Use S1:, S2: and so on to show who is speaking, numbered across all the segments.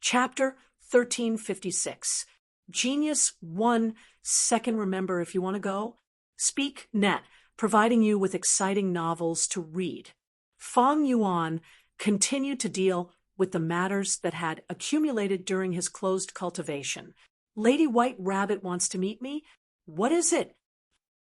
S1: Chapter 1356. Genius 1 second. Remember, if you want to go, Speak Net, providing you with exciting novels to read. Feng Yuan continued to deal with the matters that had accumulated during his closed cultivation. Lady White Rabbit wants to meet me? What is it?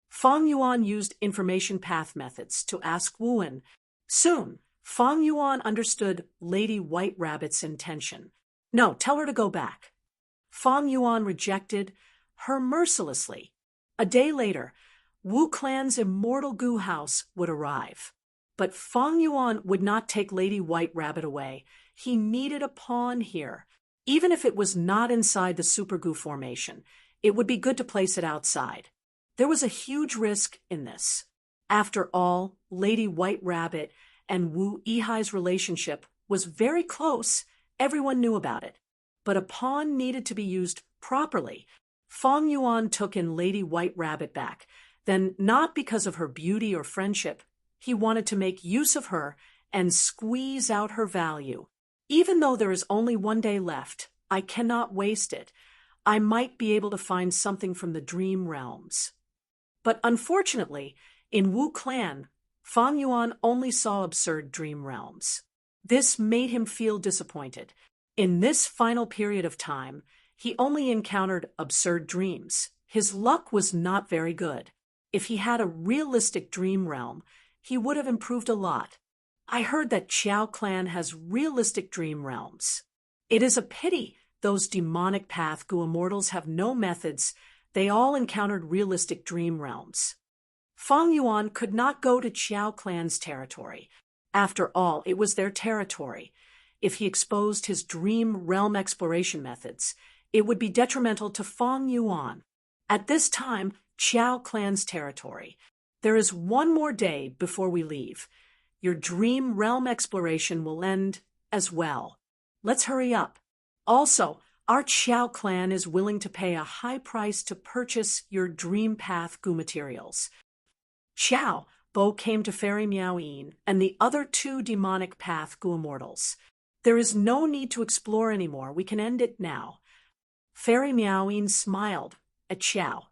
S1: Feng Yuan used information path methods to ask Wuan. Soon, Feng Yuan understood Lady White Rabbit's intention. No, tell her to go back. Feng Yuan rejected her mercilessly. A day later, Wu Clan's immortal goo house would arrive. But Feng Yuan would not take Lady White Rabbit away. He needed a pawn here. Even if it was not inside the super goo formation, it would be good to place it outside. There was a huge risk in this. After all, Lady White Rabbit and Wu Yihai's relationship was very close. Everyone knew about it. But a pawn needed to be used properly. Feng Yuan took in Lady White Rabbit back. Then, not because of her beauty or friendship, he wanted to make use of her and squeeze out her value. Even though there is only 1 day left, I cannot waste it. I might be able to find something from the dream realms. But unfortunately, in Wu Clan, Feng Yuan only saw absurd dream realms. This made him feel disappointed. In this final period of time, he only encountered absurd dreams. His luck was not very good. If he had a realistic dream realm, he would have improved a lot. I heard that Qiao Clan has realistic dream realms. It is a pity those demonic path goo immortals have no methods. They all encountered realistic dream realms. Feng Yuan could not go to Qiao Clan's territory. After all, it was their territory. If he exposed his dream realm exploration methods, it would be detrimental to Feng Yuan. At this time, Qiao Clan's territory. There is 1 more day before we leave. Your dream realm exploration will end as well. Let's hurry up. Also, our Qiao Clan is willing to pay a high price to purchase your dream path goo materials. Qiao Bo came to Fairy Miaoyin and the other 2 demonic path goo immortals. There is no need to explore anymore. We can end it now. Fairy Miaoyin smiled at Qiao.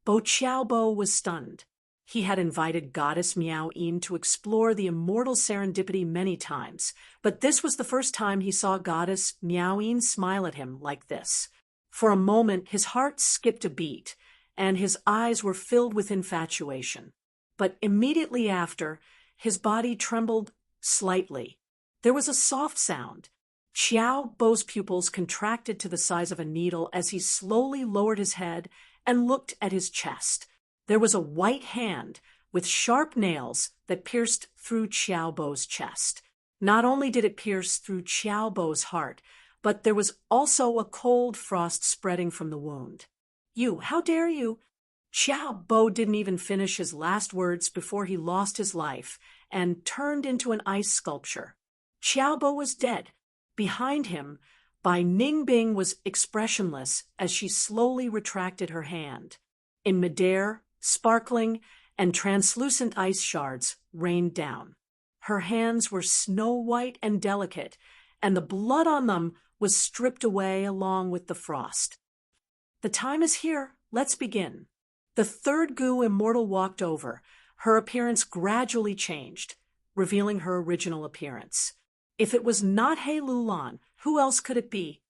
S1: Qiao Bo was stunned. He had invited Goddess Miaoyin to explore the immortal serendipity many times, but this was the first time he saw Goddess Miaoyin smile at him like this. For a moment, his heart skipped a beat, and his eyes were filled with infatuation. But immediately after, his body trembled slightly. There was a soft sound. Qiao Bo's pupils contracted to the size of a needle as he slowly lowered his head and looked at his chest. There was a white hand with sharp nails that pierced through Qiao Bo's chest. Not only did it pierce through Qiao Bo's heart, but there was also a cold frost spreading from the wound. You, how dare you? Qiao Bo didn't even finish his last words before he lost his life and turned into an ice sculpture. Qiao Bo was dead. Behind him, Bai Ningbing was expressionless as she slowly retracted her hand. In midair, sparkling and translucent ice shards rained down. Her hands were snow-white and delicate, and the blood on them was stripped away along with the frost. The time is here. Let's begin. The 3rd goo immortal walked over. Her appearance gradually changed, revealing her original appearance. If it was not He Lulan, who else could it be?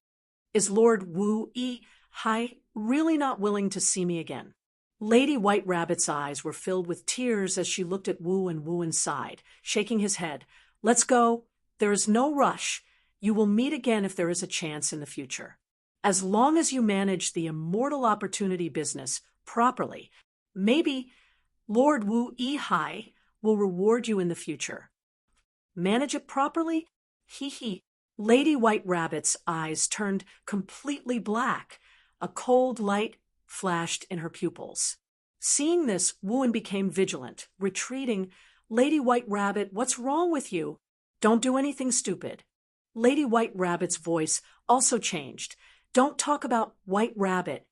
S1: Is Lord Wu Yihai really not willing to see me again? Lady White Rabbit's eyes were filled with tears as she looked at Wu, and Wu sighed, shaking his head. Let's go. There is no rush. You will meet again if there is a chance in the future. As long as you manage the immortal opportunity business properly, maybe Lord Wu Yihai will reward you in the future. Manage it properly? Hee. Lady White Rabbit's eyes turned completely black. A cold light flashed in her pupils. Seeing this, Wuan became vigilant, retreating. Lady White Rabbit, what's wrong with you? Don't do anything stupid. Lady White Rabbit's voice also changed. Don't talk about White Rabbit.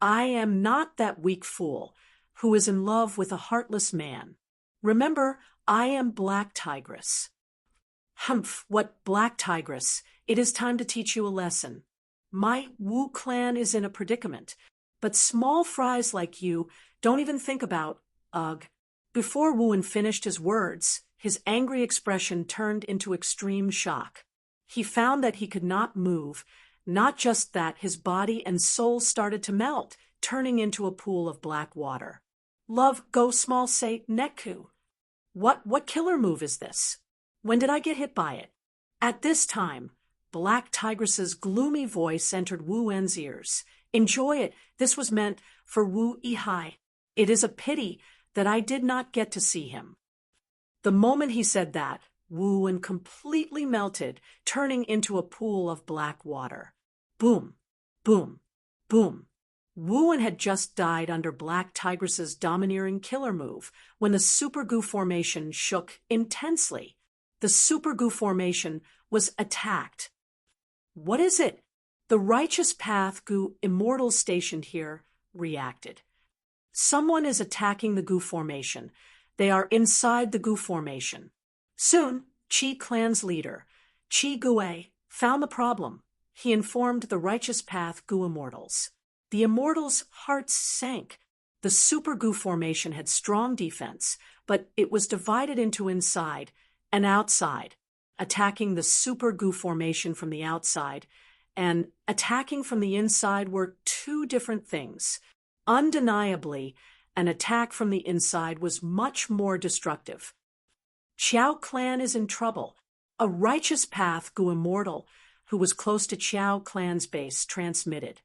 S1: I am not that weak fool who is in love with a heartless man. Remember, I am Black Tigress. Humph, what Black Tigress? It is time to teach you a lesson. My Wu clan is in a predicament, but small fries like you don't even think about, ugh. Before Wu finished his words, his angry expression turned into extreme shock. He found that he could not move. Not just that, his body and soul started to melt, turning into a pool of black water. Love, go small say, Neku. What killer move is this? When did I get hit by it? At this time, Black Tigress's gloomy voice entered Wu En's ears. Enjoy it. This was meant for Wu Ihai. It is a pity that I did not get to see him. The moment he said that, Wu En completely melted, turning into a pool of black water. Boom, boom, boom. Wu En had just died under Black Tigress's domineering killer move when the Super Gu formation shook intensely. The Super Gu formation was attacked. What is it? The Righteous Path Gu Immortals stationed here reacted. Someone is attacking the Gu formation. They are inside the Gu formation. Soon, Qi clan's leader, Qi Gue, found the problem. He informed the Righteous Path Gu Immortals. The Immortals' hearts sank. The Super Gu formation had strong defense, but it was divided into inside and outside. Attacking the Super Gu formation from the outside and attacking from the inside were two different things. Undeniably, an attack from the inside was much more destructive. Qiao clan is in trouble. A Righteous Path Gu Immortal, who was close to Qiao clan's base, transmitted.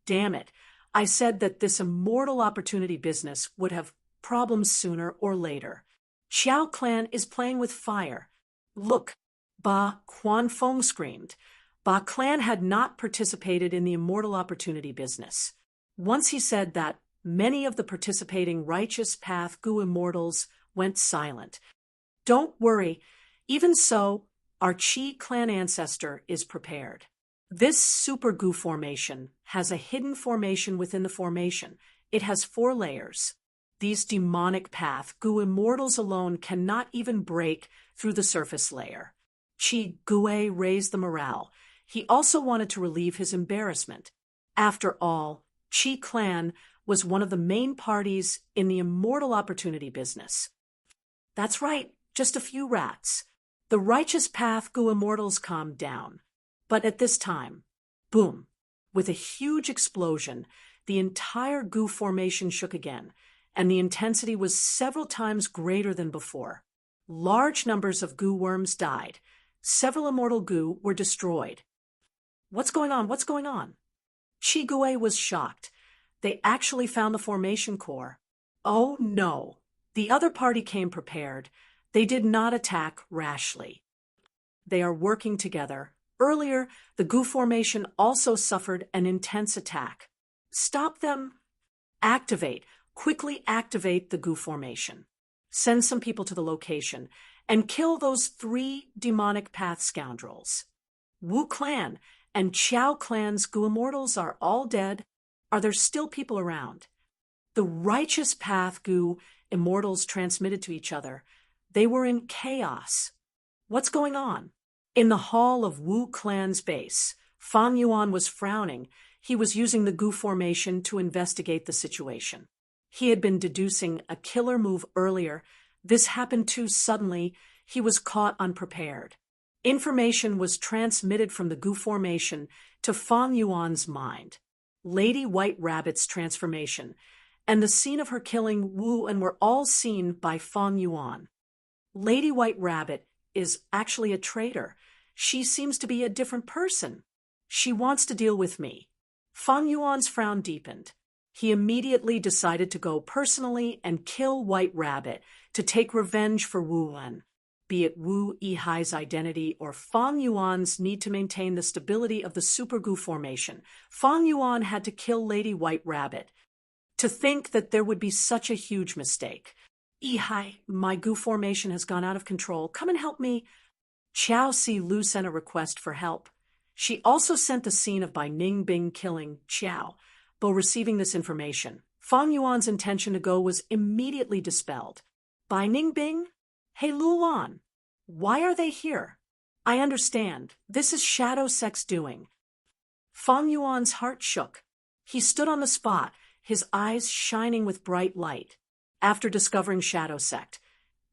S1: Damn it, I said that this immortal opportunity business would have problems sooner or later. Qiao clan is playing with fire. Look, Ba Quan Feng screamed. Ba clan had not participated in the immortal opportunity business. Once he said that, many of the participating Righteous Path Gu Immortals went silent. Don't worry, even so, our Qi clan ancestor is prepared. This Super Gu formation has a hidden formation within the formation. It has 4 layers. These demonic path Gu Immortals alone cannot even break through the surface layer. Qi Gue raised the morale. He also wanted to relieve his embarrassment. After all, Qi clan was one of the main parties in the immortal opportunity business. That's right, just a few rats. The Righteous Path Gu Immortals calmed down. But at this time, boom, with a huge explosion, the entire Gu formation shook again, and the intensity was several times greater than before. Large numbers of Gu worms died. Several immortal Gu were destroyed. What's going on? What's going on? Qi Gue was shocked. They actually found the formation core. Oh no! The other party came prepared. They did not attack rashly. They are working together. Earlier, the Gu formation also suffered an intense attack. Stop them. Activate. Quickly activate the Gu formation. Send some people to the location and kill those 3 demonic path scoundrels. Wu clan and Qiao clan's Gu Immortals are all dead. Are there still people around? The Righteous Path Gu Immortals transmitted to each other. They were in chaos. What's going on? In the hall of Wu clan's base, Fang Yuan was frowning. He was using the Gu formation to investigate the situation. He had been deducing a killer move earlier. This happened too suddenly. He was caught unprepared. Information was transmitted from the Gu formation to Fang Yuan's mind. Lady White Rabbit's transformation and the scene of her killing Wu and were all seen by Fang Yuan. Lady White Rabbit is actually a traitor. She seems to be a different person. She wants to deal with me. Fang Yuan's frown deepened. He immediately decided to go personally and kill White Rabbit to take revenge for Wu En. Be it Wu Ihai's identity or Fang Yuan's need to maintain the stability of the Super Gu formation, Fang Yuan had to kill Lady White Rabbit. To think that there would be such a huge mistake. Ihai, my Gu formation has gone out of control. Come and help me. Qiao Si Lu sent a request for help. She also sent the scene of Bai Ningbing killing Qiao. Bo receiving this information, Fang Yuan's intention to go was immediately dispelled. Bai Ningbing? Hey Luan, why are they here? I understand. This is Shadow Sect's doing. Fang Yuan's heart shook. He stood on the spot, his eyes shining with bright light. After discovering Shadow Sect,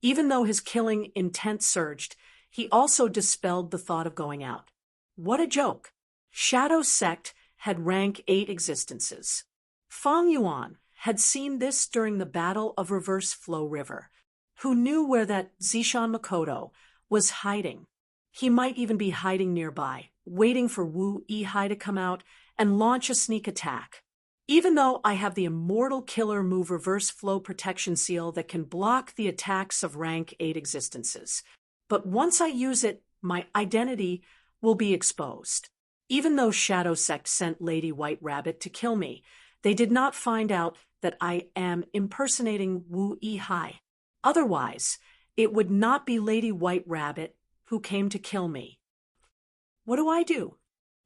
S1: even though his killing intent surged, he also dispelled the thought of going out. What a joke! Shadow Sect had rank 8 existences. Fang Yuan had seen this during the Battle of Reverse Flow River. Who knew where that Zishan Makoto was hiding? He might even be hiding nearby, waiting for Wu Yihai to come out and launch a sneak attack. Even though I have the immortal killer move Reverse Flow Protection Seal that can block the attacks of rank 8 existences. But once I use it, my identity will be exposed. Even though Shadow Sect sent Lady White Rabbit to kill me, they did not find out that I am impersonating Wu Yihai. Otherwise, it would not be Lady White Rabbit who came to kill me. What do?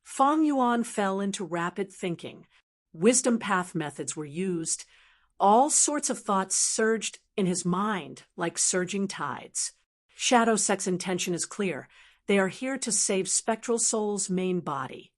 S1: Fang Yuan fell into rapid thinking. Wisdom path methods were used. All sorts of thoughts surged in his mind like surging tides. Shadow Sect's intention is clear. They are here to save Spectral Soul's main body.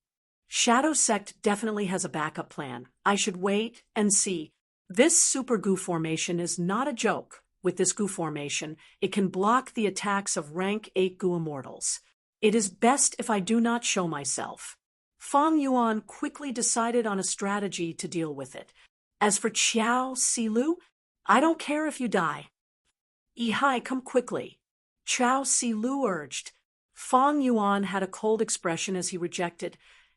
S1: Shadow Sect definitely has a backup plan. I should wait and see. This super goo formation is not a joke. With this goo formation, it can block the attacks of rank 8 goo immortals. It is best if I do not show myself. Fang Yuan quickly decided on a strategy to deal with it. As for Qiao Silu, I don't care if you die. Yihai, come quickly. Qiao Silu urged. Fang Yuan had a cold expression as he rejected.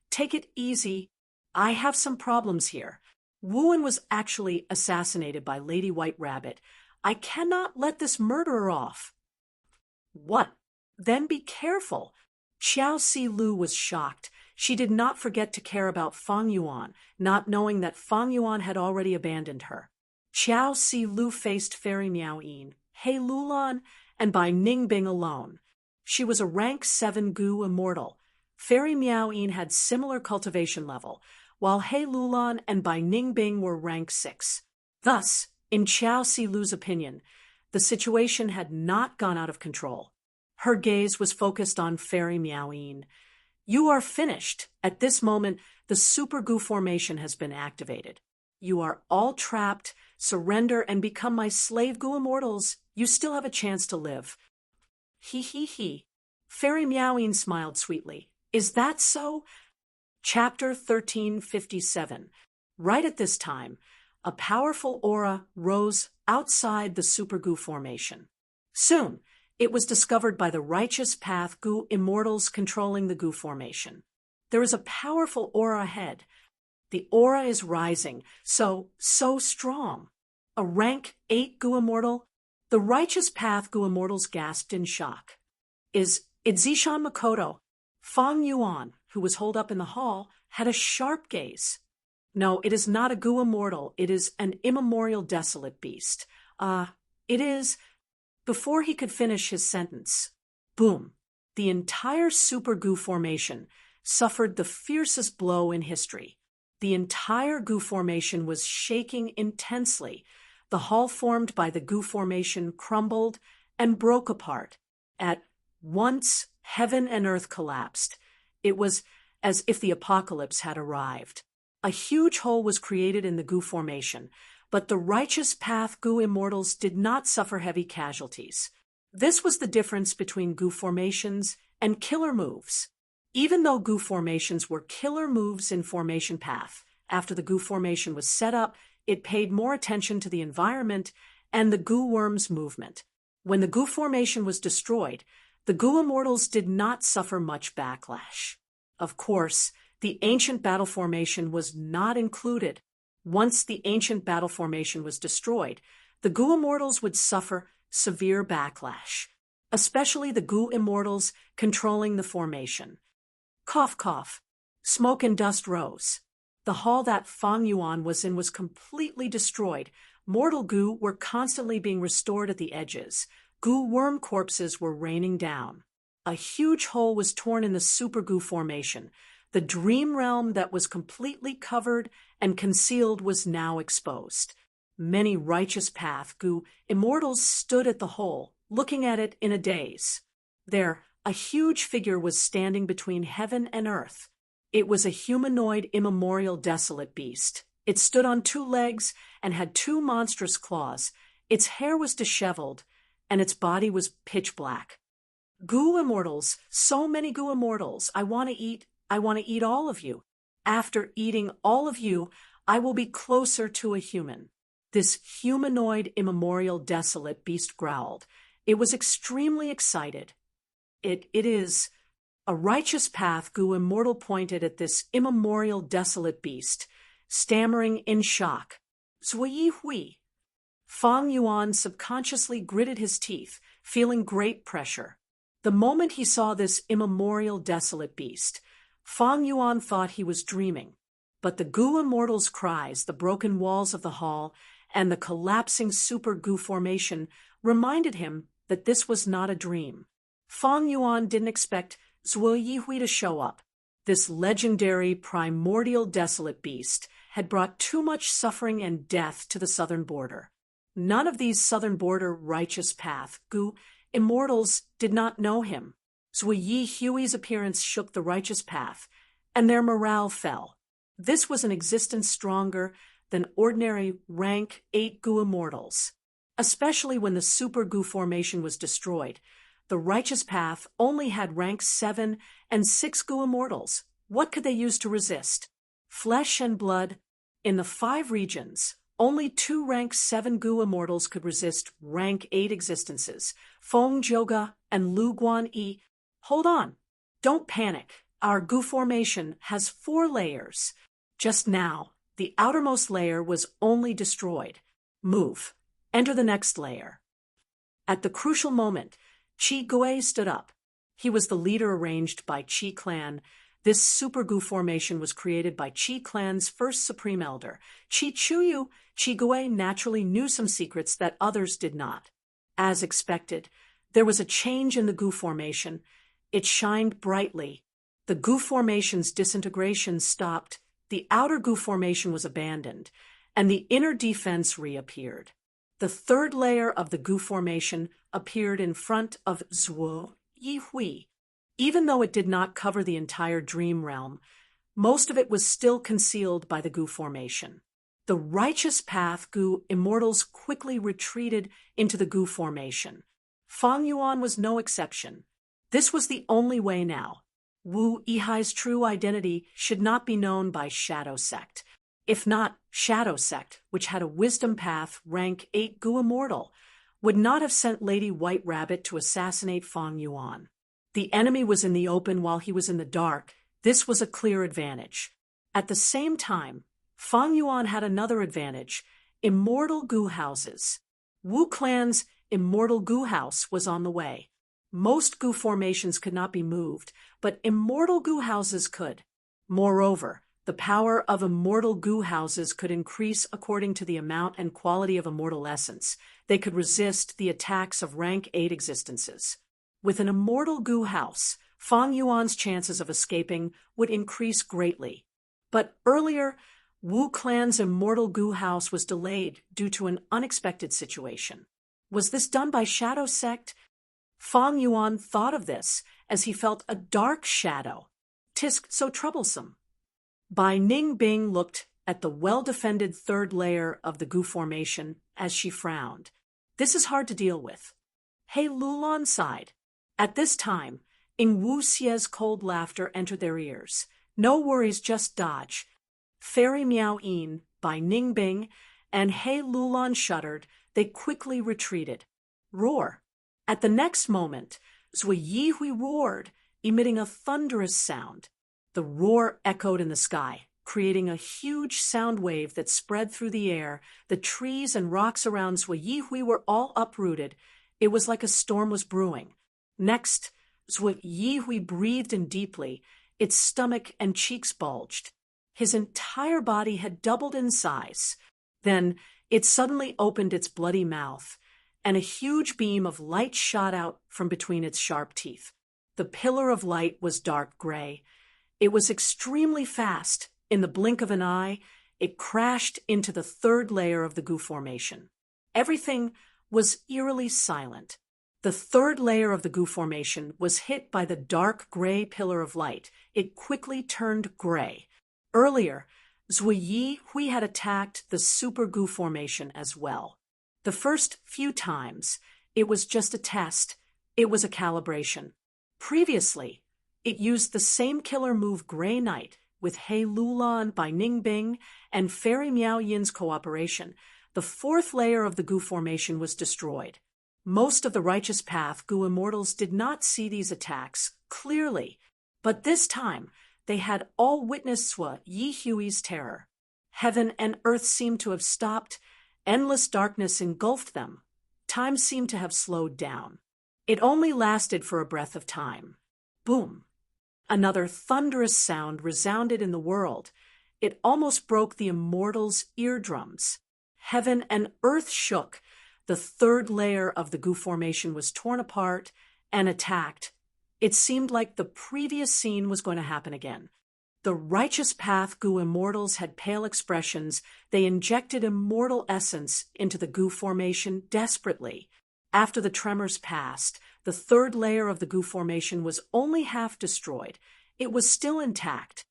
S1: Take it easy. I have some problems here. Wuan was actually assassinated by Lady White Rabbit. I cannot let this murderer off. What? Then be careful. Qiao Silu was shocked. She did not forget to care about Fang Yuan, not knowing that Fang Yuan had already abandoned her. Qiao Silu faced Fairy Miao Yin, He Lulan, and Bai Ningbing alone. She was a rank 7 goo immortal. Fairy Miao Yin had similar cultivation level, while He Lulan and Bai Ningbing were rank 6. Thus, in Qiao Silu's opinion, the situation had not gone out of control. Her gaze was focused on Fairy Miao Yin. You are finished. At this moment, the super goo formation has been activated. You are all trapped. Surrender and become my slave goo immortals. You still have a chance to live. He. Fairy Miao Yin smiled sweetly. Is that so? Chapter 1357. Right at this time, a powerful aura rose outside the super goo formation. Soon, it was discovered by the Righteous Path goo immortals controlling the goo formation. There is a powerful aura ahead. The aura is rising, so strong. A rank 8 goo immortal? The Righteous Path goo immortals gasped in shock. It's Zishan Makoto. Fang Yuan, who was holed up in the hall, had a sharp gaze. No, it is not a goo immortal. It is an immemorial desolate beast. It is... Before he could finish his sentence, boom, the entire super goo formation suffered the fiercest blow in history. The entire goo formation was shaking intensely. The hall formed by the goo formation crumbled and broke apart. At once, heaven and earth collapsed. It was as if the apocalypse had arrived. A huge hole was created in the goo formation, but the Righteous Path goo immortals did not suffer heavy casualties. This was the difference between goo formations and killer moves. Even though goo formations were killer moves in Formation Path, after the goo formation was set up, it paid more attention to the environment and the goo worm's movement. When the goo formation was destroyed, the goo immortals did not suffer much backlash. Of course, the ancient battle formation was not included. Once the ancient battle formation was destroyed, the goo immortals would suffer severe backlash, especially the goo immortals controlling the formation. Cough, cough. Smoke and dust rose. The hall that Fang Yuan was in was completely destroyed. Mortal goo were constantly being restored at the edges. Goo worm corpses were raining down. A huge hole was torn in the super goo formation. The dream realm that was completely covered and concealed was now exposed. Many Righteous Path goo immortals stood at the hole, looking at it in a daze. Their A huge figure was standing between heaven and earth. It was a humanoid, immemorial, desolate beast. It stood on 2 legs and had 2 monstrous claws. Its hair was disheveled, and its body was pitch black. Goo immortals, so many goo immortals. I want to eat all of you. After eating all of you, I will be closer to a human. This humanoid, immemorial, desolate beast growled. It was extremely excited. It is a righteous path. Goo immortal pointed at this immemorial, desolate beast, stammering in shock. Zui hui. Fang Yuan subconsciously gritted his teeth, feeling great pressure. The moment he saw this immemorial, desolate beast, Fang Yuan thought he was dreaming. But the Goo immortal's cries, the broken walls of the hall, and the collapsing super Goo formation reminded him that this was not a dream. Fang Yuan didn't expect Zhuo Yihui to show up. This legendary, primordial, desolate beast had brought too much suffering and death to the southern border. None of these southern border righteous path Goo immortals did not know him. Zhuo Yihui's appearance shook the righteous path, and their morale fell. This was an existence stronger than ordinary rank 8 Goo immortals. Especially when the super Goo formation was destroyed, the righteous path only had rank 7 and 6 Goo immortals. What could they use to resist? Flesh and blood. In the 5 regions, only 2 rank 7 Goo immortals could resist rank 8 existences, Feng Zhouge and Lu Guanyi. Hold on. Don't panic. Our Goo formation has 4 layers. Just now, the outermost layer was only destroyed. Move. Enter the next layer. At the crucial moment, Qi Gui stood up. He was the leader arranged by Qi clan. This super Goo formation was created by Qi clan's first supreme elder, Qi Chuyu. Qi Gui naturally knew some secrets that others did not. As expected, there was a change in the Goo formation. It shined brightly. The Goo formation's disintegration stopped. The outer Goo formation was abandoned, and the inner defense reappeared. The 3rd layer of the Goo formation appeared in front of Zhuo Yihui. Even though it did not cover the entire dream realm, most of it was still concealed by the Goo formation. The righteous path Goo immortals quickly retreated into the Goo formation. Fang Yuan was no exception. This was the only way now. Wu Yihai's true identity should not be known by Shadow Sect. If not, Shadow Sect, which had a wisdom path rank 8 Goo immortal, would not have sent Lady White Rabbit to assassinate Fang Yuan. The enemy was in the open while he was in the dark. This was a clear advantage. At the same time, Fang Yuan had another advantage: immortal Goo houses. Wu clan's immortal Goo house was on the way. Most Goo formations could not be moved, but immortal Goo houses could. Moreover, the power of immortal Goo houses could increase according to the amount and quality of immortal essence. They could resist the attacks of rank 8 existences. With an immortal Goo house, Fang Yuan's chances of escaping would increase greatly. But earlier, Wu clan's immortal Goo house was delayed due to an unexpected situation. Was this done by Shadow Sect? Fang Yuan thought of this as he felt a dark shadow. Tisk, so troublesome. Bai Ningbing looked at the well-defended 3rd layer of the Goo formation as she frowned. This is hard to deal with. He Lulon sighed. At this time, Ing Wu Xie's cold laughter entered their ears. No worries, just dodge. Fairy Miao Yin, Bai Ningbing, and He Lulon shuddered. They quickly retreated. Roar. At the next moment, Zui Yihui roared, emitting a thunderous sound. The roar echoed in the sky, creating a huge sound wave that spread through the air. The trees and rocks around Zui Yihui were all uprooted. It was like a storm was brewing. Next, Zui Yihui breathed in deeply. Its stomach and cheeks bulged. His entire body had doubled in size. Then it suddenly opened its bloody mouth, and a huge beam of light shot out from between its sharp teeth. The pillar of light was dark gray. It was extremely fast. In the blink of an eye, it crashed into the 3rd layer of the Goo formation. Everything was eerily silent. The third layer of the goo formation was hit by the dark gray pillar of light. It quickly turned gray. Earlier, Zhuyi Hui had attacked the super goo formation as well. The first few times, it was just a test. It was a calibration. Previously, it used the same killer move Gray Knight with He Lulan by Ningbing and Fairy Miao Yin's cooperation. The fourth layer of the goo formation was destroyed. Most of the Righteous Path goo immortals did not see these attacks clearly, but this time they had all witnessed Yi Hui's terror. Heaven and earth seemed to have stopped. Endless darkness engulfed them. Time seemed to have slowed down. It only lasted for a breath of time. Boom! Another thunderous sound resounded in the world. It almost broke the immortals' eardrums. Heaven and earth shook. The third layer of the goo formation was torn apart and attacked. It seemed like the previous scene was going to happen again. The Righteous Path goo immortals had pale expressions. They injected immortal essence into the goo formation desperately. After the tremors passed, the third layer of the goo formation was only half destroyed. It was still intact.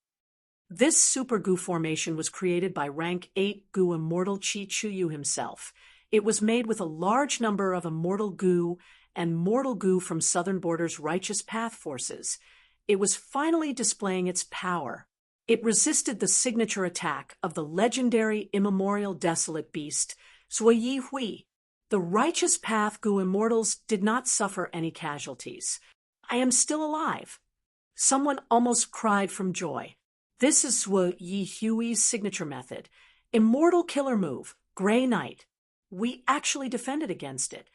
S1: This super goo formation was created by rank 8 goo immortal Qi Chuyu himself. It was made with a large number of immortal goo and mortal goo from Southern Border's Righteous Path forces. It was finally displaying its power. It resisted the signature attack of the legendary immemorial desolate beast, Zhuyi Hui. The Righteous Path goo immortals did not suffer any casualties. I am still alive. Someone almost cried from joy. This is Zhuyi Hui's signature method. Immortal killer move, Gray Knight. We actually defended against it.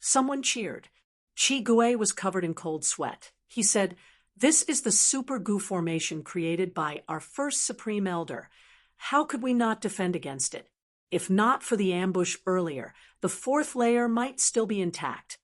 S1: Someone cheered. Qi Gui was covered in cold sweat. He said, "This is the super goo formation created by our first Supreme Elder. How could we not defend against it? If not for the ambush earlier, the fourth layer might still be intact."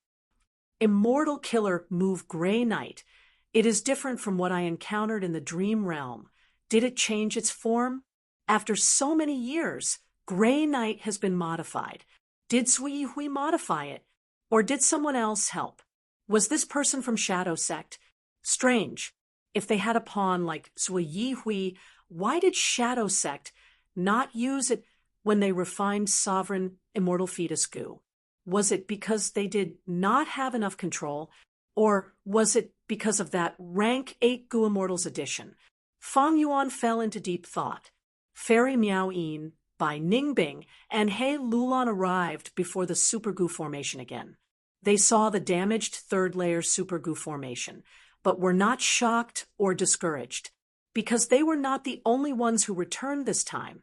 S1: Immortal killer move Gray Knight. It is different from what I encountered in the dream realm. Did it change its form? After so many years, Gray Knight has been modified. Did Zhuyi Hui modify it? Or did someone else help? Was this person from Shadow Sect? Strange. If they had a pawn like Zhuyi Hui, why did Shadow Sect not use it when they refined Sovereign Immortal Fetus goo? Was it because they did not have enough control? Or was it because of that rank 8 goo immortals edition? Fang Yuan fell into deep thought. Fairy Miao Yin by Ningbing and He Lulan arrived before the super goo formation again. They saw the damaged third layer super goo formation, but were not shocked or discouraged, because they were not the only ones who returned this time.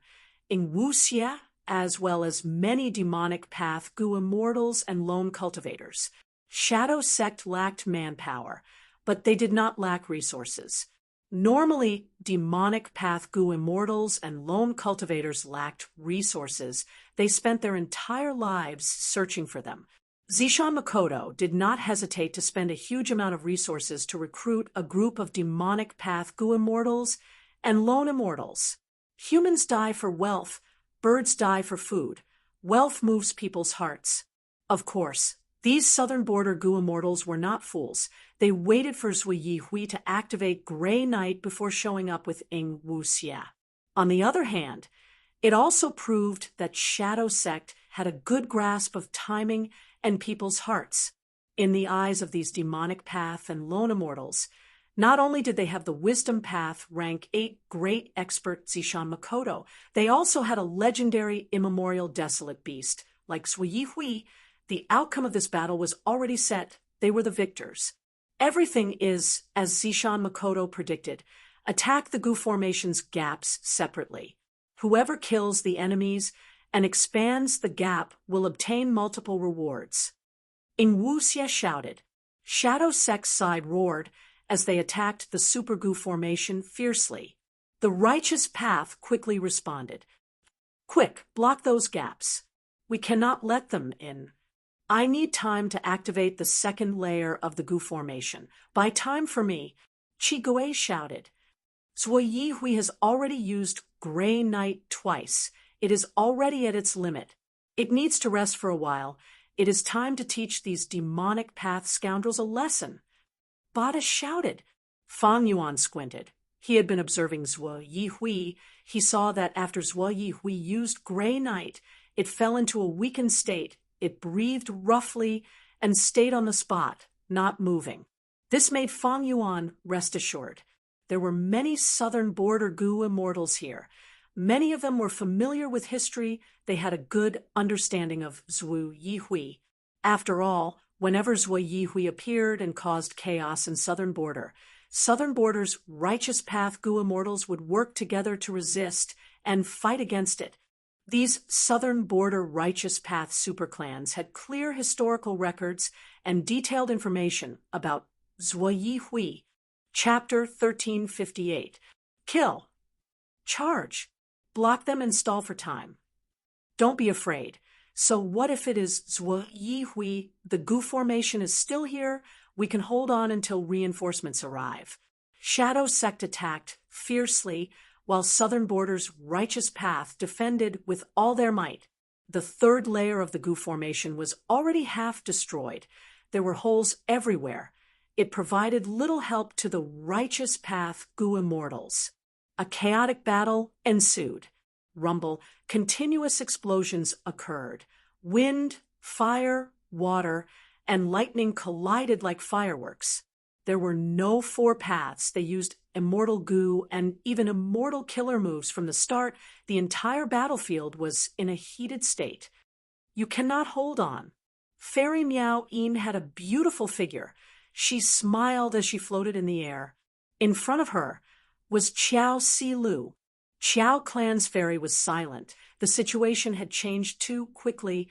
S1: In Wuxia, as well as many demonic path goo immortals and lone cultivators. Shadow Sect lacked manpower, but they did not lack resources. Normally, demonic path goo immortals and lone cultivators lacked resources. They spent their entire lives searching for them. Zishan Makoto did not hesitate to spend a huge amount of resources to recruit a group of demonic path goo immortals and lone immortals. Humans die for wealth, birds die for food. Wealth moves people's hearts. Of course, these Southern Border goo immortals were not fools. They waited for Zhuyi Hui to activate Gray Knight before showing up with Ing Wuxia. On the other hand, it also proved that Shadow Sect had a good grasp of timing and people's hearts. In the eyes of these demonic path and lone immortals, not only did they have the wisdom path rank 8 great expert Zishan Makoto, they also had a legendary immemorial desolate beast. Like Zhuyi Hui, the outcome of this battle was already set. They were the victors. Everything is, as Zishan Makoto predicted, attack the goo formation's gaps separately. Whoever kills the enemies and expands the gap will obtain multiple rewards. Ing Wuxia shouted. Shadow Sect's side roared as they attacked the super goo formation fiercely. The Righteous Path quickly responded. Quick, block those gaps. We cannot let them in. I need time to activate the second layer of the goo formation. Buy time for me, Qi Gui shouted. Zhuyi Hui has already used Gray Knight twice. It is already at its limit. It needs to rest for a while. It is time to teach these demonic path scoundrels a lesson. Bada shouted. Fang Yuan squinted. He had been observing Zhuo Yihui. He saw that after Zhuo Yihui used Gray Night, it fell into a weakened state. It breathed roughly and stayed on the spot, not moving. This made Fang Yuan rest assured. There were many southern border Gu immortals here. Many of them were familiar with history. They had a good understanding of Zhuo Yihui. After all, whenever Zhuo Yihui appeared and caused chaos in southern border's righteous path Gu immortals would work together to resist and fight against it. These southern border righteous path superclans had clear historical records and detailed information about Zhuo Yihui. Chapter 1358. Kill. Charge. Block them and stall for time. Don't be afraid. So what if it is Zhuo Yihui? The Gu formation is still here. We can hold on until reinforcements arrive. Shadow Sect attacked fiercely, while southern border's righteous path defended with all their might. The third layer of the Gu formation was already half destroyed. There were holes everywhere. It provided little help to the righteous path Gu immortals. A chaotic battle ensued. Rumble, continuous explosions occurred. Wind, fire, water, and lightning collided like fireworks. There were no four paths. They used immortal Gu and even immortal killer moves from the start. The entire battlefield was in a heated state. You cannot hold on. Fairy Miao Yin had a beautiful figure. She smiled as she floated in the air. In front of her was Qiao Si Lu. Qiao Clan's fairy was silent. The situation had changed too quickly.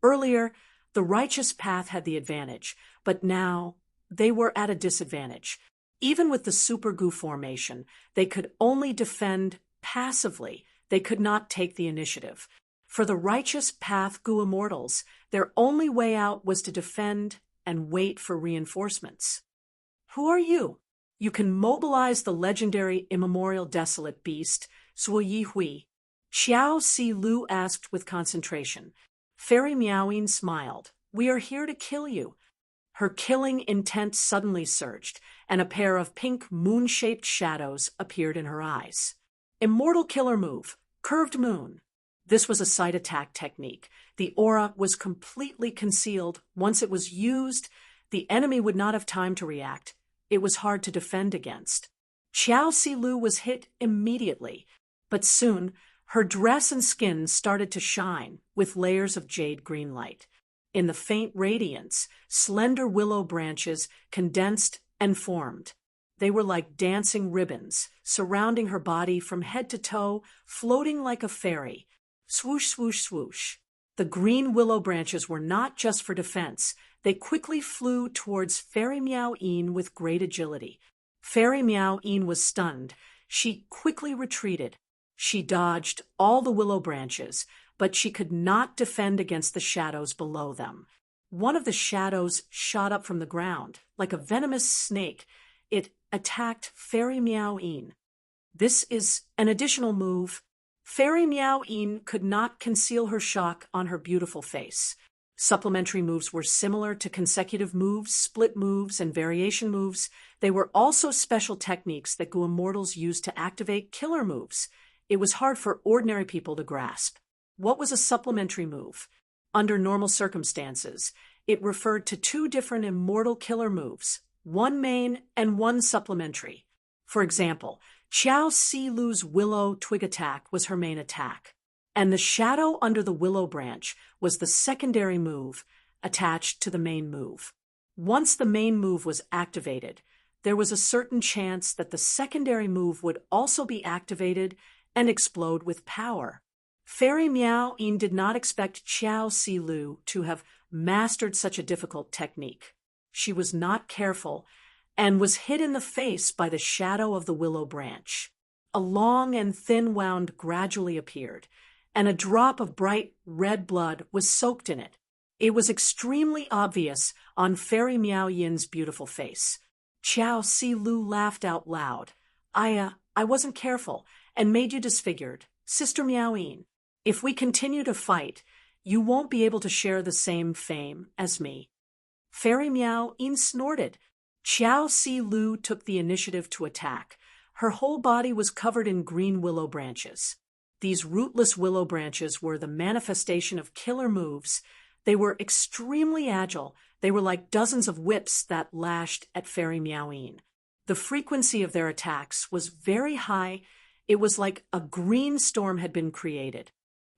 S1: Earlier, the righteous path had the advantage, but now they were at a disadvantage. Even with the Super Gu formation, they could only defend passively. They could not take the initiative. For the righteous path Gu immortals, their only way out was to defend and wait for reinforcements. Who are you? You can mobilize the legendary immemorial desolate beast, Zhuo Yihui. Qiao Si Lu asked with concentration. Fairy Miaoyin smiled. We are here to kill you. Her killing intent suddenly surged, and a pair of pink moon-shaped shadows appeared in her eyes. Immortal killer move, curved moon. This was a side attack technique. The aura was completely concealed. Once it was used, the enemy would not have time to react. It was hard to defend against. Qiao Si Lu was hit immediately, but soon her dress and skin started to shine with layers of jade green light. In the faint radiance, slender willow branches condensed and formed. They were like dancing ribbons, surrounding her body from head to toe, floating like a fairy. Swoosh, swoosh, swoosh. The green willow branches were not just for defense. They quickly flew towards Fairy Miao Yin with great agility. Fairy Miao Yin was stunned. She quickly retreated. She dodged all the willow branches, but she could not defend against the shadows below them. One of the shadows shot up from the ground. Like a venomous snake, it attacked Fairy Miao Yin. This is an additional move. Fairy Miao Yin could not conceal her shock on her beautiful face. Supplementary moves were similar to consecutive moves, split moves, and variation moves. They were also special techniques that Gu immortals used to activate killer moves. It was hard for ordinary people to grasp. What was a supplementary move? Under normal circumstances, it referred to two different immortal killer moves, one main and one supplementary. For example, Qiao Si Lu's willow twig attack was her main attack, and the shadow under the willow branch was the secondary move attached to the main move. Once the main move was activated, there was a certain chance that the secondary move would also be activated and explode with power. Fairy Miao Yin did not expect Qiao Si Lu to have mastered such a difficult technique. She was not careful and was hit in the face by the shadow of the willow branch. A long and thin wound gradually appeared, and a drop of bright red blood was soaked in it. It was extremely obvious on Fairy Miao Yin's beautiful face. Qiao Si Lu laughed out loud. I wasn't careful and made you disfigured. Sister Miao Yin, if we continue to fight, You won't be able to share the same fame as me. Fairy Miao Yin snorted. Xiao Si Lu took the initiative to attack. Her whole body was covered in green willow branches. These rootless willow branches were the manifestation of killer moves. They were extremely agile. They were like dozens of whips that lashed at Fairy Miao Yin. The frequency of their attacks was very high. It was like a green storm had been created.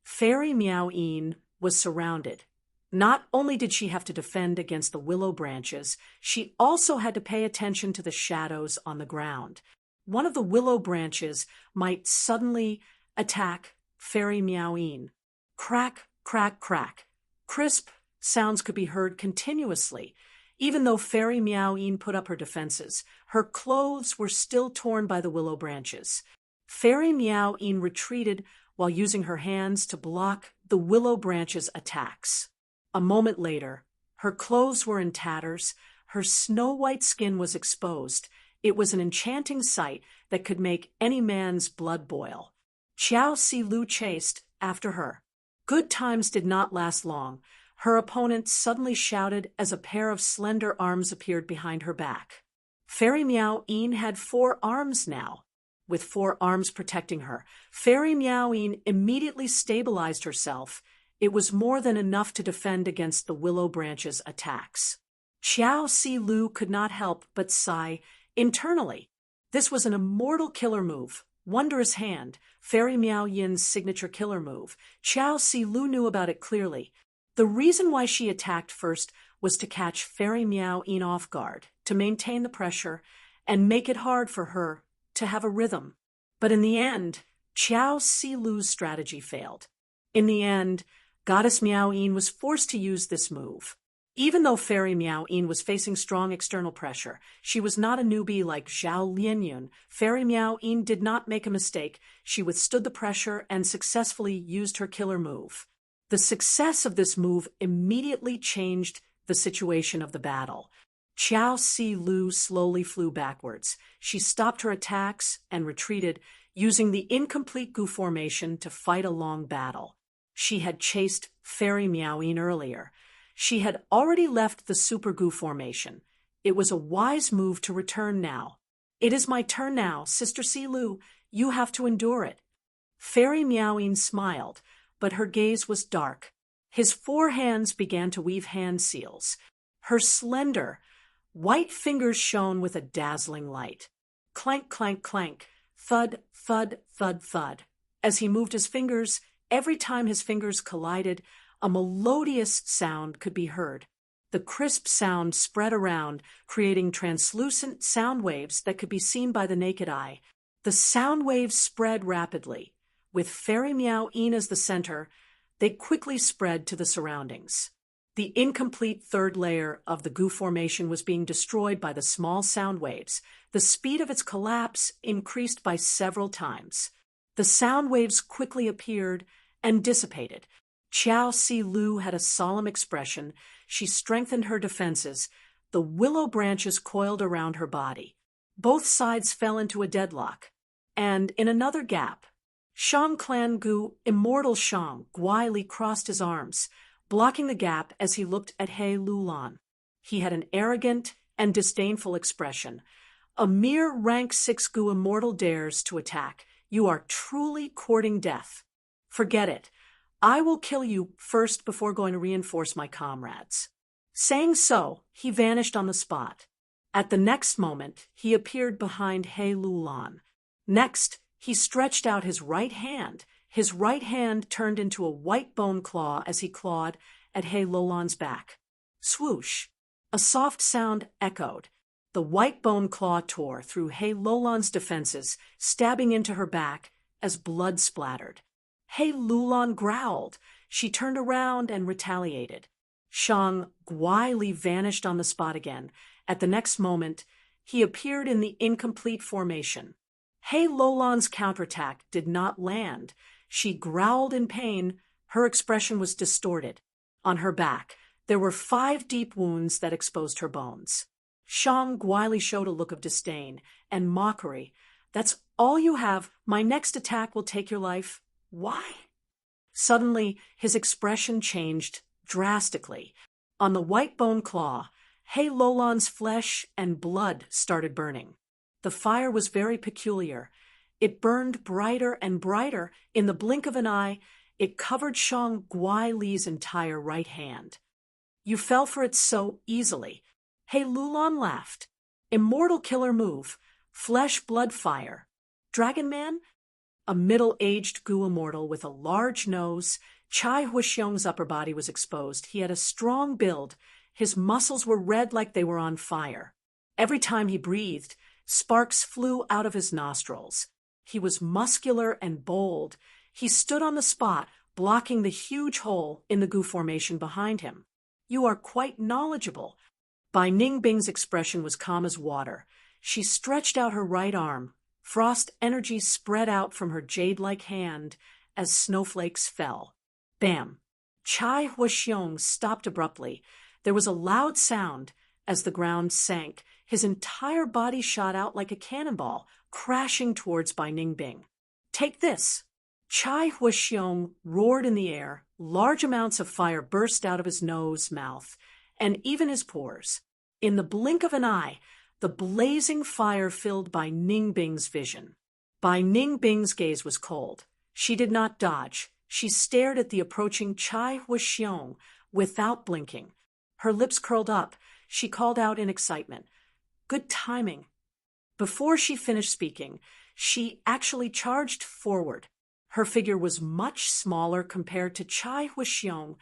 S1: Fairy Miao Yin was surrounded. Not only did she have to defend against the willow branches, she also had to pay attention to the shadows on the ground. One of the willow branches might suddenly attack Fairy Miao Yin. Crack, crack, crack. Crisp sounds could be heard continuously. Even though Fairy Miao Yin put up her defenses, her clothes were still torn by the willow branches. Fairy Miao Yin retreated while using her hands to block the willow branches' attacks. A moment later, her clothes were in tatters, her snow-white skin was exposed. It was an enchanting sight that could make any man's blood boil. Xiao Si Lu chased after her. Good times did not last long. Her opponent suddenly shouted as a pair of slender arms appeared behind her back. Fairy Miao Yin had 4 arms now. With 4 arms protecting her, Fairy Miao Yin immediately stabilized herself. It was more than enough to defend against the willow branches' attacks. Xiao Si Lu could not help but sigh internally. This was an immortal killer move. Wondrous Hand, Fairy Miao Yin's signature killer move. Xiao Si Lu knew about it clearly. The reason why she attacked first was to catch Fairy Miao Yin off guard, to maintain the pressure, and make it hard for her to have a rhythm. But in the end, Xiao Si Lu's strategy failed. In the end, Goddess Miao Yin was forced to use this move. Even though Fairy Miao Yin was facing strong external pressure, she was not a newbie like Zhao Lianyun. Fairy Miao Yin did not make a mistake. She withstood the pressure and successfully used her killer move. The success of this move immediately changed the situation of the battle. Xiao Si Lu slowly flew backwards. She stopped her attacks and retreated, using the incomplete Gu formation to fight a long battle. She had chased Fairy Miao Yin earlier. She had already left the Super Gu formation. It was a wise move to return now. It is my turn now, Sister Si Lu. You have to endure it. Fairy Miao Yin smiled, but her gaze was dark. His 4 hands began to weave hand seals. Her slender, white fingers shone with a dazzling light. Clank, clank, clank. Thud, thud, thud, thud. As he moved his fingers, every time his fingers collided, a melodious sound could be heard. The crisp sound spread around, creating translucent sound waves that could be seen by the naked eye. The sound waves spread rapidly. With Fairy Miao Yin as the center, they quickly spread to the surroundings. The incomplete 3rd layer of the Gu formation was being destroyed by the small sound waves. The speed of its collapse increased by several times. The sound waves quickly appeared and dissipated. Xiao Si Lu had a solemn expression. She strengthened her defenses. The willow branches coiled around her body. Both sides fell into a deadlock. And in another gap, Shang Clan Gu, Immortal Shang, Guai crossed his arms, blocking the gap as he looked at He Lulan. He had an arrogant and disdainful expression. A mere rank 6 Gu Immortal dares to attack. You are truly courting death. Forget it. I will kill you first before going to reinforce my comrades. Saying so, he vanished on the spot. At the next moment, he appeared behind He Lulan. Next, he stretched out his right hand. His right hand turned into a white bone claw as he clawed at He Lulan's back. Swoosh! A soft sound echoed. The white bone claw tore through He Lulan's defenses, stabbing into her back as blood splattered. He Lulan growled. She turned around and retaliated. Shang Guai vanished on the spot again. At the next moment, he appeared in the incomplete formation. He Lulan's counterattack did not land. She growled in pain. Her expression was distorted. On her back, there were 5 deep wounds that exposed her bones. Shang Guai showed a look of disdain and mockery. That's all you have? My next attack will take your life? Why? Suddenly, his expression changed drastically. On the white bone claw, He Lolan's flesh and blood started burning. The fire was very peculiar. It burned brighter and brighter. In the blink of an eye, it covered Shang Guai Li's entire right hand. You fell for it so easily. He Lulan laughed. Immortal killer move. Flesh blood fire. Dragon Man? A middle-aged Gu immortal with a large nose. Chai Huixiong's upper body was exposed. He had a strong build. His muscles were red like they were on fire. Every time he breathed, sparks flew out of his nostrils. He was muscular and bold. He stood on the spot, blocking the huge hole in the Gu formation behind him. You are quite knowledgeable. Bai Ningbing's expression was calm as water. She stretched out her right arm. Frost energy spread out from her jade-like hand as snowflakes fell. Bam! Chai Huixiong stopped abruptly. There was a loud sound as the ground sank. His entire body shot out like a cannonball, crashing towards Bai Ningbing. Take this! Chai Huixiong roared in the air. Large amounts of fire burst out of his nose, mouth, and even his pores. In the blink of an eye, the blazing fire filled Bai Ningbing's vision. Bai Ningbing's gaze was cold. She did not dodge. She stared at the approaching Chai Huixiong without blinking. Her lips curled up. She called out in excitement, "Good timing." Before she finished speaking, she actually charged forward. Her figure was much smaller compared to Chai Huixiong.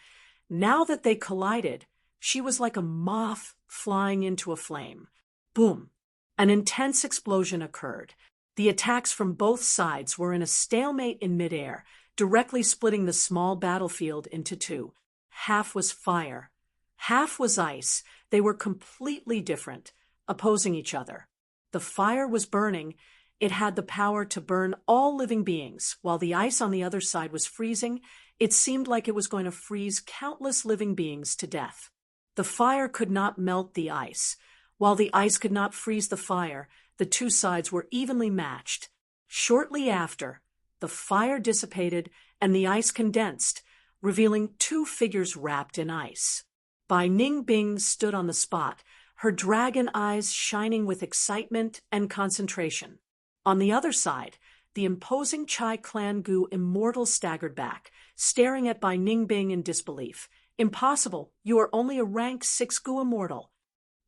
S1: Now that they collided, she was like a moth flying into a flame. Boom! An intense explosion occurred. The attacks from both sides were in a stalemate in midair, directly splitting the small battlefield into two. Half was fire, half was ice. They were completely different, opposing each other. The fire was burning. It had the power to burn all living beings, while the ice on the other side was freezing. It seemed like it was going to freeze countless living beings to death. The fire could not melt the ice. While the ice could not freeze the fire, the two sides were evenly matched. Shortly after, the fire dissipated and the ice condensed, revealing two figures wrapped in ice. Bai Ningbing stood on the spot, her dragon eyes shining with excitement and concentration. On the other side, the imposing Chai Clan Gu immortal staggered back, staring at Bai Ningbing in disbelief. "Impossible, you are only a rank 6 Gu immortal."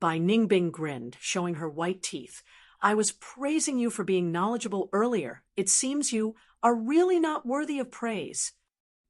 S1: Bai Ningbing grinned, showing her white teeth. "I was praising you for being knowledgeable earlier. It seems you are really not worthy of praise."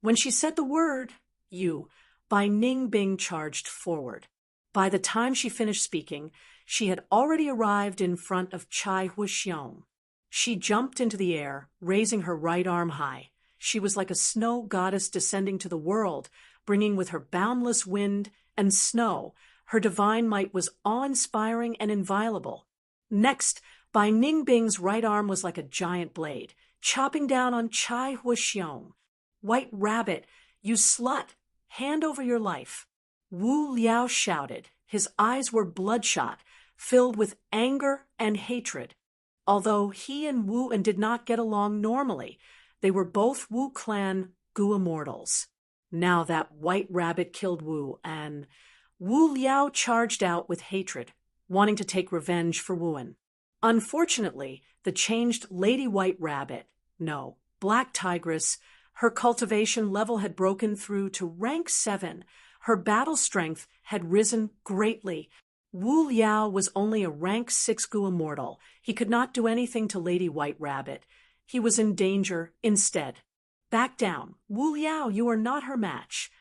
S1: When she said the word, "you," Bai Ningbing charged forward. By the time she finished speaking, she had already arrived in front of Chai Huixiong. She jumped into the air, raising her right arm high. She was like a snow goddess descending to the world, bringing with her boundless wind and snow. Her divine might was awe-inspiring and inviolable. Next, Bai Ningbing's right arm was like a giant blade, chopping down on Chai Huixiong. "White Rabbit, you slut! Hand over your life!" Wu Liao shouted. His eyes were bloodshot, filled with anger and hatred. Although he and Wu and did not get along normally, they were both Wu clan Gu immortals. Now that White Rabbit killed Wu, and Wu Liao charged out with hatred, wanting to take revenge for Wuan. Unfortunately, the changed Lady White Rabbit, no, Black Tigress, her cultivation level had broken through to rank 7. Her battle strength had risen greatly. Wu Liao was only a rank 6 Gu immortal. He could not do anything to Lady White Rabbit. He was in danger instead. "Back down. Wu Liao, you are not her match."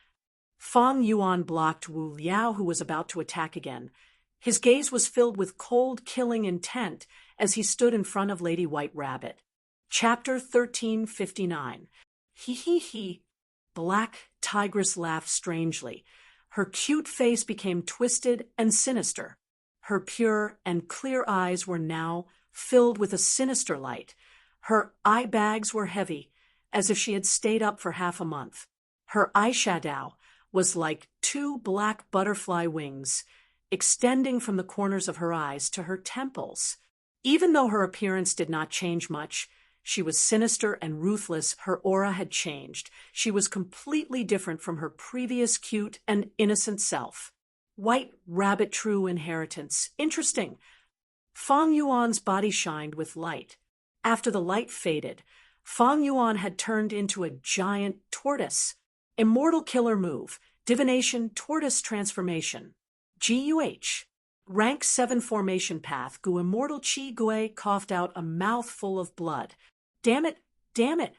S1: Fang Yuan blocked Wu Liao, who was about to attack again. His gaze was filled with cold, killing intent as he stood in front of Lady White Rabbit. Chapter 1359. He he he. Black Tigress laughed strangely. Her cute face became twisted and sinister. Her pure and clear eyes were now filled with a sinister light. Her eye bags were heavy, as if she had stayed up for half a month. Her eyeshadow was like 2 black butterfly wings, extending from the corners of her eyes to her temples. Even though her appearance did not change much, She was sinister and ruthless. Her aura had changed. She was completely different from her previous cute and innocent self. White rabbit, true inheritance. Interesting. Fang Yuan's body shined with light. After the light faded, Fang Yuan had turned into a giant tortoise. Immortal killer move. Divination tortoise transformation. GUH. Rank 7 formation path. Gu immortal Chi Gui coughed out a mouthful of blood. Damn it, damn it.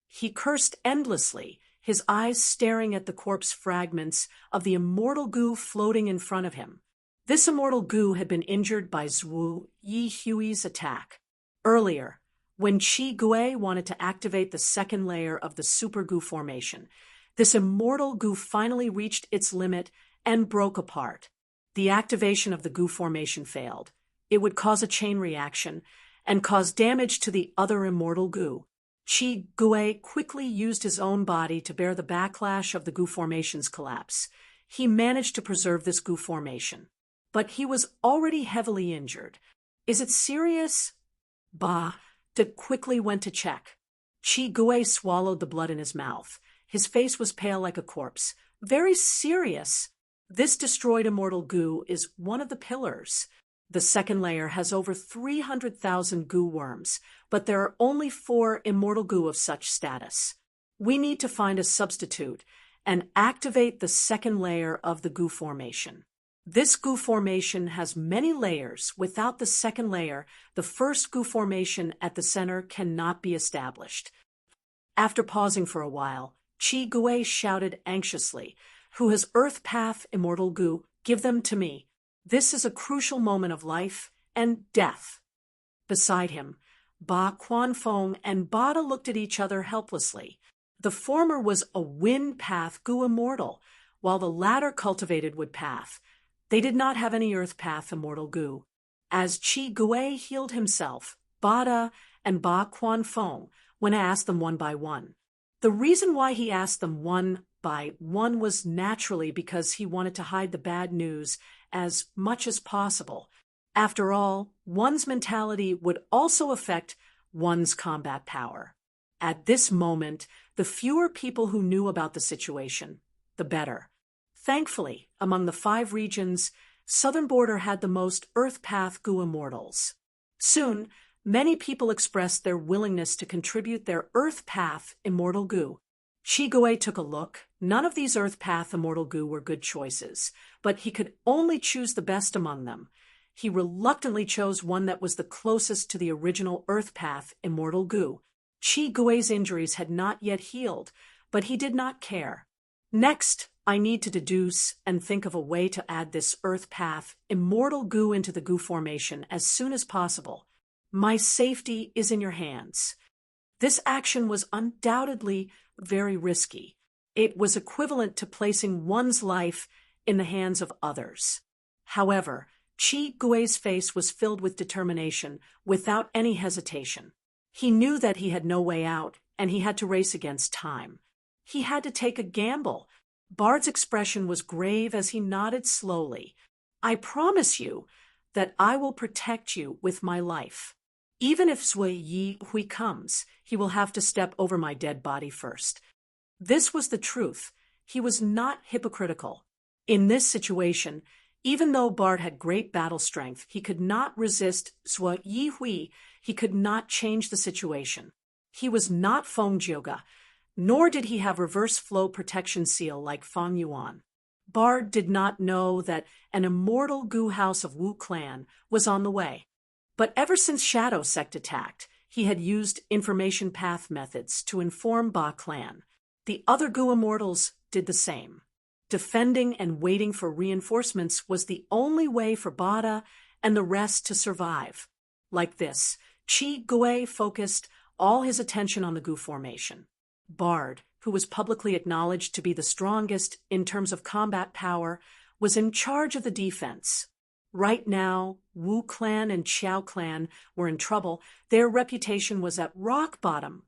S1: He cursed endlessly, his eyes staring at the corpse fragments of the immortal Gu floating in front of him. This immortal Gu had been injured by Zhu Yihui's attack. Earlier, when Chi Gui wanted to activate the second layer of the Super Gu formation, this immortal Gu finally reached its limit and broke apart. The activation of the Gu formation failed. It would cause a chain reaction and cause damage to the other immortal Gu. Chi Gui quickly used his own body to bear the backlash of the Gu formation's collapse. He managed to preserve this Gu formation. But he was already heavily injured. Is it serious? Bah. Quickly went to check. Chi Gui swallowed the blood in his mouth. His face was pale like a corpse. Very serious. This destroyed immortal Gu is one of the pillars. The second layer has over 300,000 Gu worms, but there are only 4 immortal Gu of such status. We need to find a substitute and activate the second layer of the Gu formation. This Gu formation has many layers. Without the second layer, the first Gu formation at the center cannot be established. After pausing for a while, Chi Gui shouted anxiously, "Who has Earth Path, immortal Gu? Give them to me. This is a crucial moment of life and death." Beside him, Ba Quanfeng and Bada looked at each other helplessly. The former was a Wind Path Gu immortal, while the latter cultivated Wood Path. They did not have any Earth Path immortal Gu. As Chi Gui healed himself, Bada and Ba Quanfeng went to ask them one by one. The reason why he asked them one by one was naturally because he wanted to hide the bad news as much as possible. After all, one's mentality would also affect one's combat power. At this moment, the fewer people who knew about the situation, the better. Thankfully, among the 5 regions, Southern Border had the most Earth Path Gu immortals. Soon, many people expressed their willingness to contribute their Earth Path immortal Gu. Chi Gui took a look. None of these Earth Path immortal Gu were good choices, but he could only choose the best among them. He reluctantly chose one that was the closest to the original Earth Path immortal Gu. Chi Gui's injuries had not yet healed, but he did not care. Next, I need to deduce and think of a way to add this Earth Path immortal Gu into the Gu formation as soon as possible. My safety is in your hands. This action was undoubtedly very risky. It was equivalent to placing one's life in the hands of others. However, Chi Gui's face was filled with determination without any hesitation. He knew that he had no way out, and he had to race against time. He had to take a gamble. Bard's expression was grave as he nodded slowly. I promise you that I will protect you with my life. Even if Zui Yihui comes, he will have to step over my dead body first. This was the truth. He was not hypocritical. In this situation, even though Bard had great battle strength, he could not resist Zui Yihui. He could not change the situation. He was not Feng Jioga, nor did he have reverse flow protection seal like Fang Yuan. Bard did not know that an immortal Gu house of Wu clan was on the way. But ever since Shadow Sect attacked, he had used information path methods to inform Ba clan. The other Gu immortals did the same. Defending and waiting for reinforcements was the only way for Bada and the rest to survive. Like this, Chi Gui focused all his attention on the Gu formation. Bard, who was publicly acknowledged to be the strongest in terms of combat power, was in charge of the defense. Right now, Wu clan and Xiao clan were in trouble. Their reputation was at rock bottom.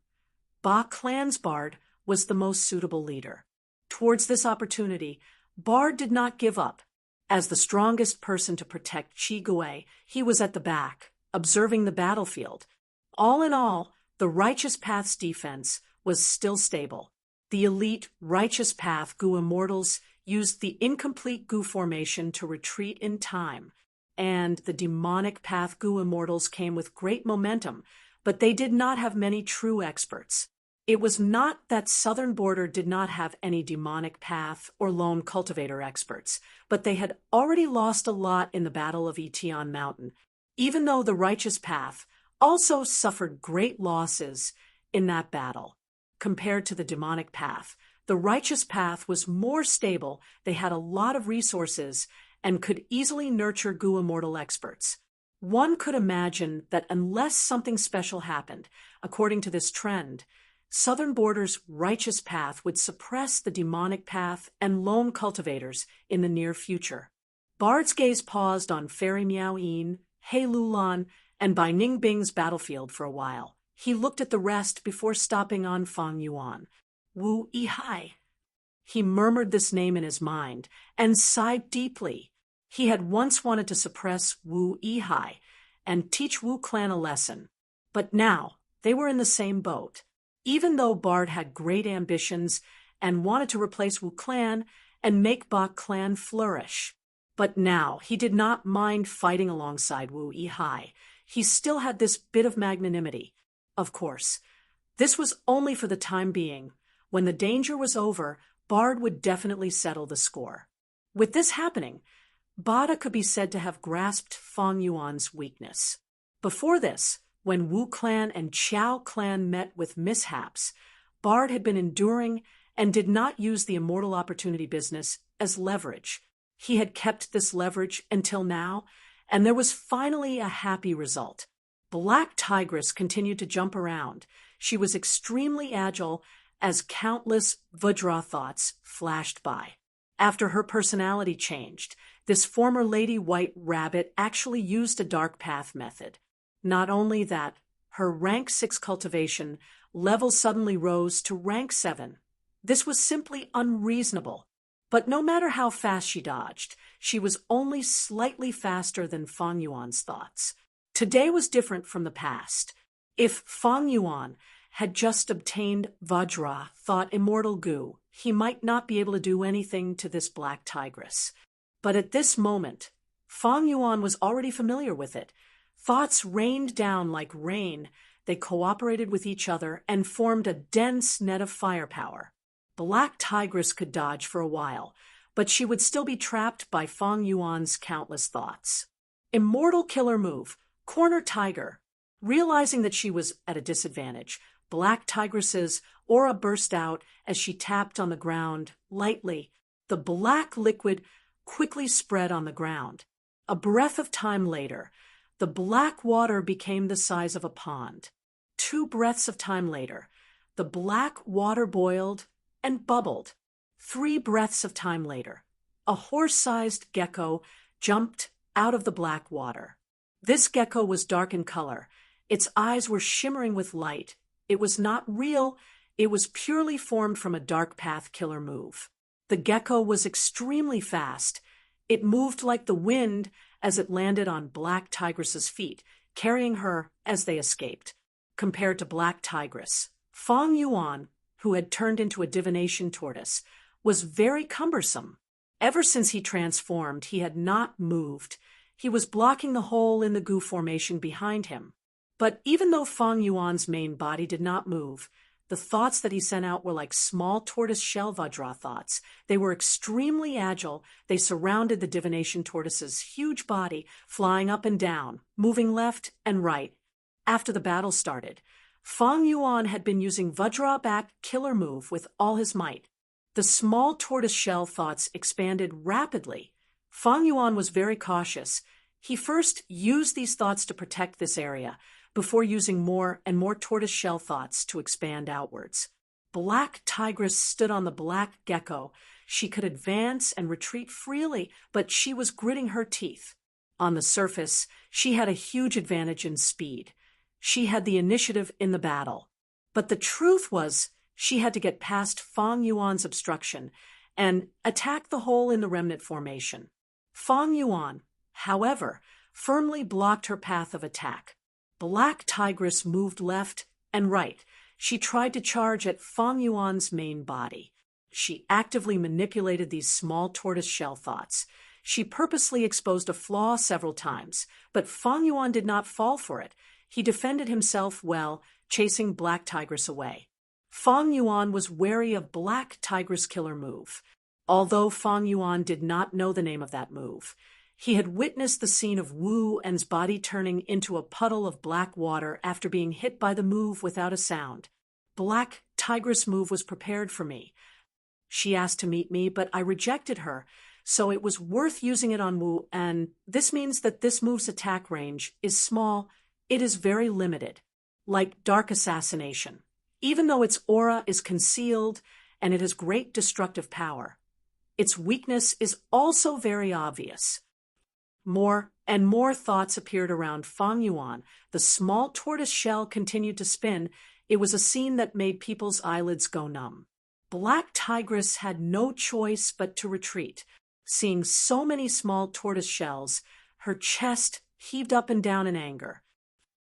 S1: Ba clan's Bard was the most suitable leader. Towards this opportunity, Bard did not give up. As the strongest person to protect Chi Gui, he was at the back, observing the battlefield. All in all, The Righteous Path's defense was still stable. The elite Righteous Path Goo Immortals used the incomplete Goo formation to retreat in time, and the Demonic Path Goo Immortals came with great momentum, but they did not have many true experts. It was not that Southern Border did not have any Demonic Path or Lone Cultivator experts, but they had already lost a lot in the Battle of Etion Mountain, even though the Righteous Path also suffered great losses in that battle. Compared to the Demonic Path, the Righteous Path was more stable, they had a lot of resources, and could easily nurture Goo Immortal experts. One could imagine that unless something special happened, according to this trend, Southern Border's Righteous Path would suppress the Demonic Path and Lone Cultivators in the near future. Bard's gaze paused on Fairy Miao-Yin, He Lulan, and Bai Ningbing's battlefield for a while. He looked at the rest before stopping on Fang Yuan. Wu Yihai. He murmured this name in his mind and sighed deeply. He had once wanted to suppress Wu Yihai and teach Wu Clan a lesson, but now they were in the same boat. Even though Bard had great ambitions and wanted to replace Wu Clan and make Ba Clan flourish, but now he did not mind fighting alongside Wu Yihai. He still had this bit of magnanimity. Of course, this was only for the time being. When the danger was over, Bard would definitely settle the score. With this happening, Bada could be said to have grasped Fang Yuan's weakness. Before this, when Wu Clan and Chao Clan met with mishaps, Bard had been enduring and did not use the immortal opportunity business as leverage. He had kept this leverage until now, and there was finally a happy result. Black Tigress continued to jump around. She was extremely agile as countless Vajra thoughts flashed by. After her personality changed, this former Lady White Rabbit actually used a dark path method. Not only that, her rank 6 cultivation level suddenly rose to rank 7. This was simply unreasonable. But no matter how fast she dodged, she was only slightly faster than Fang Yuan's thoughts. Today was different from the past. If Fang Yuan had just obtained Vajra, thought immortal goo, he might not be able to do anything to this Black Tigress. But at this moment, Fang Yuan was already familiar with it. Thoughts rained down like rain. They cooperated with each other and formed a dense net of firepower. Black Tigress could dodge for a while, but she would still be trapped by Fang Yuan's countless thoughts. Immortal killer move, Corner Tiger. Realizing that she was at a disadvantage, Black Tigress's aura burst out as she tapped on the ground lightly. The black liquid quickly spread on the ground. A breath of time later, the black water became the size of a pond. 2 breaths of time later, the black water boiled and bubbled. 3 breaths of time later, a horse-sized gecko jumped out of the black water. This gecko was dark in color. Its eyes were shimmering with light. It was not real. It was purely formed from a dark path killer move. The gecko was extremely fast. It moved like the wind as it landed on Black Tigress's feet, carrying her as they escaped. Compared to Black Tigress, Fang Yuan, who had turned into a divination tortoise, was very cumbersome. Ever since he transformed, he had not moved. He was blocking the hole in the goo formation behind him. But even though Fang Yuan's main body did not move, the thoughts that he sent out were like small tortoise shell Vajra thoughts. They were extremely agile. They surrounded the divination tortoise's huge body, flying up and down, moving left and right. After the battle started, Fang Yuan had been using Vajra-backed killer move with all his might. The small tortoise shell thoughts expanded rapidly. Fang Yuan was very cautious. He first used these thoughts to protect this area, before using more and more tortoise shell thoughts to expand outwards. Black Tigress stood on the black gecko. She could advance and retreat freely, but she was gritting her teeth. On the surface, she had a huge advantage in speed. She had the initiative in the battle. But the truth was, she had to get past Fang Yuan's obstruction and attack the hole in the remnant formation. Fang Yuan, however, firmly blocked her path of attack. Black Tigress moved left And right, she tried to charge at Fang Yuan's main body. She actively manipulated these small tortoise-shell thoughts. She purposely exposed a flaw several times, but Fang Yuan did not fall for it. He defended himself well, chasing Black Tigress away. Fang Yuan was wary of Black Tigress' killer move. Although Fang Yuan did not know the name of that move, he had witnessed the scene of Wu En's body turning into a puddle of black water after being hit by the move without a sound. Black Tigress' move was prepared for me. She asked to meet me, but I rejected her, so it was worth using it on Wu, and this means that this move's attack range is small. It is very limited, like Dark Assassination, even though its aura is concealed and it has great destructive power. Its weakness is also very obvious. More and more thoughts appeared around Fang Yuan. The small tortoise shell continued to spin. It was a scene that made people's eyelids go numb. Black Tigress had no choice but to retreat. Seeing so many small tortoise shells, her chest heaved up and down in anger.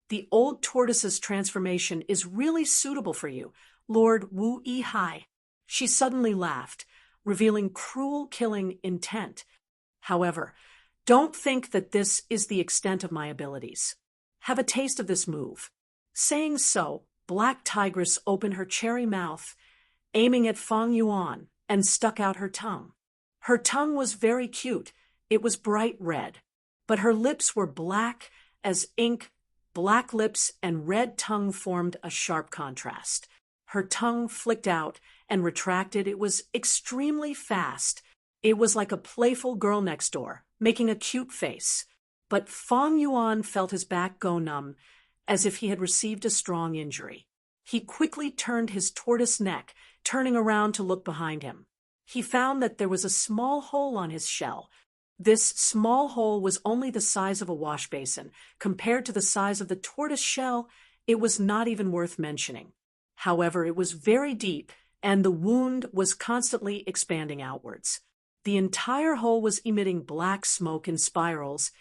S1: The old tortoise's transformation is really suitable for you, Lord Wu Yihai. She suddenly laughed, revealing cruel killing intent. However, don't think that this is the extent of my abilities. Have a taste of this move. Saying so, Black Tigress opened her cherry mouth, aiming at Fang Yuan, and stuck out her tongue. Her tongue was very cute. It was bright red, but her lips were black as ink. Black lips and red tongue formed a sharp contrast. Her tongue flicked out and retracted. It was extremely fast. It was like a playful girl next door, making a cute face. But Fang Yuan felt his back go numb, as if he had received a strong injury. He quickly turned his tortoise neck, turning around to look behind him. He found that there was a small hole on his shell. This small hole was only the size of a wash basin. Compared to the size of the tortoise shell, it was not even worth mentioning. However, it was very deep, and the wound was constantly expanding outwards. The entire hole was emitting black smoke in spirals,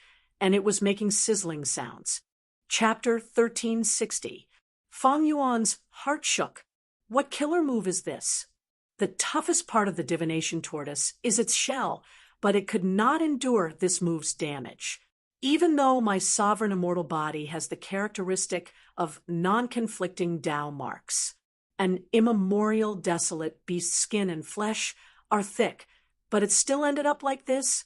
S1: and it was making sizzling sounds. Chapter 1360. Fang Yuan's heart shook. What killer move is this? The toughest part of the divination tortoise is its shell, but it could not endure this move's damage. Even though my sovereign immortal body has the characteristic of non-conflicting Tao marks, an immemorial desolate beast's skin and flesh are thick, but it still ended up like this?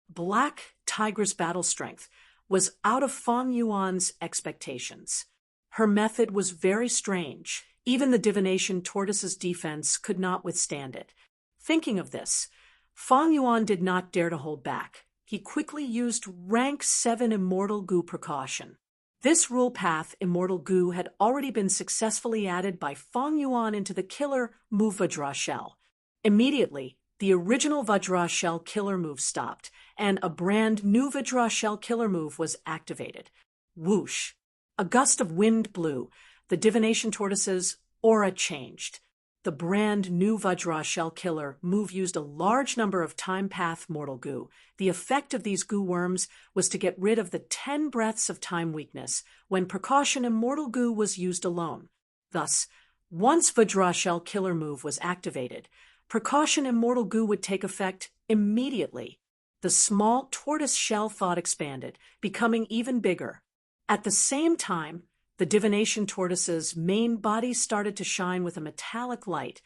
S1: Black Tigress' battle strength was out of Fang Yuan's expectations. Her method was very strange. Even the divination tortoise's defense could not withstand it. Thinking of this, Fang Yuan did not dare to hold back. He quickly used rank 7 Immortal Goo precaution. This rule path, Immortal Goo, had already been successfully added by Fang Yuan into the killer move Vajra Shell. Immediately, the original Vajra Shell killer move stopped, and a brand new Vajra Shell killer move was activated. Whoosh! A gust of wind blew. The divination tortoise's aura changed. The brand new Vajra Shell killer move used a large number of time path mortal goo. The effect of these goo worms was to get rid of the 10 breaths of time weakness when precaution immortal goo was used alone. Thus, once Vajra Shell killer move was activated, precaution immortal goo would take effect immediately. The small tortoise shell thought expanded, becoming even bigger. At the same time, the divination tortoise's main body started to shine with a metallic light.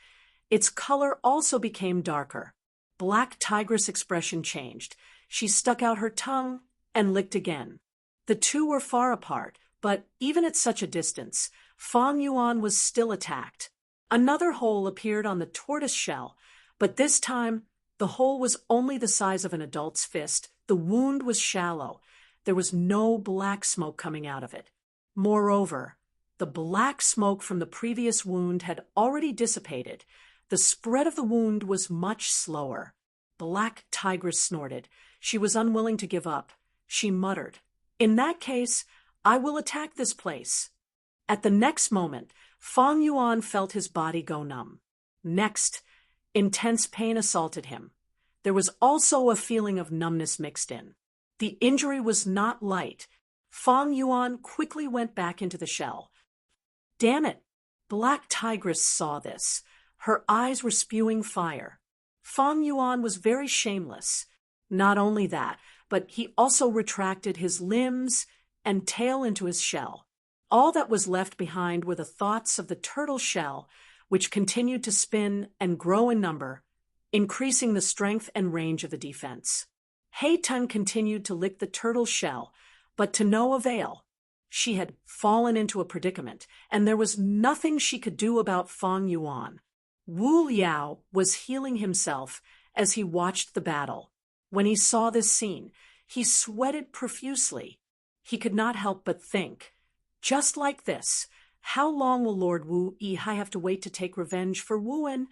S1: Its color also became darker. Black Tigress' expression changed. She stuck out her tongue and licked again. The two were far apart, but even at such a distance, Fang Yuan was still attacked. Another hole appeared on the tortoise shell, but this time the hole was only the size of an adult's fist. The wound was shallow. There was no black smoke coming out of it. Moreover, the black smoke from the previous wound had already dissipated. The spread of the wound was much slower. Black Tigress snorted. She was unwilling to give up. She muttered, "In that case, I will attack this place." At the next moment, Fang Yuan felt his body go numb. Next, intense pain assaulted him. There was also a feeling of numbness mixed in. The injury was not light. Fang Yuan quickly went back into the shell. Damn it! Black Tigress saw this. Her eyes were spewing fire. Fang Yuan was very shameless. Not only that, but he also retracted his limbs and tail into his shell. All that was left behind were the thoughts of the turtle shell, which continued to spin and grow in number, increasing the strength and range of the defense. Hei Teng continued to lick the turtle shell, but to no avail. She had fallen into a predicament, and there was nothing she could do about Fang Yuan. Wu Liao was healing himself as he watched the battle. When he saw this scene, he sweated profusely. He could not help but think, just like this, how long will Lord Wu Yihai have to wait to take revenge for Wuan?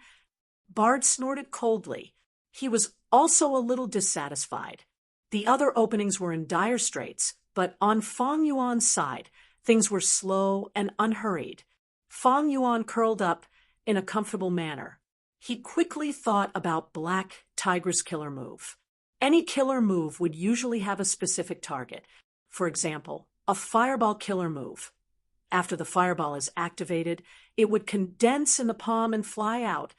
S1: Bard snorted coldly. He was also a little dissatisfied. The other openings were in dire straits, but on Fang Yuan's side, things were slow and unhurried. Fang Yuan curled up in a comfortable manner. He quickly thought about Black Tiger's killer move. Any killer move would usually have a specific target. For example, a fireball killer move. After the fireball is activated, it would condense in the palm and fly out.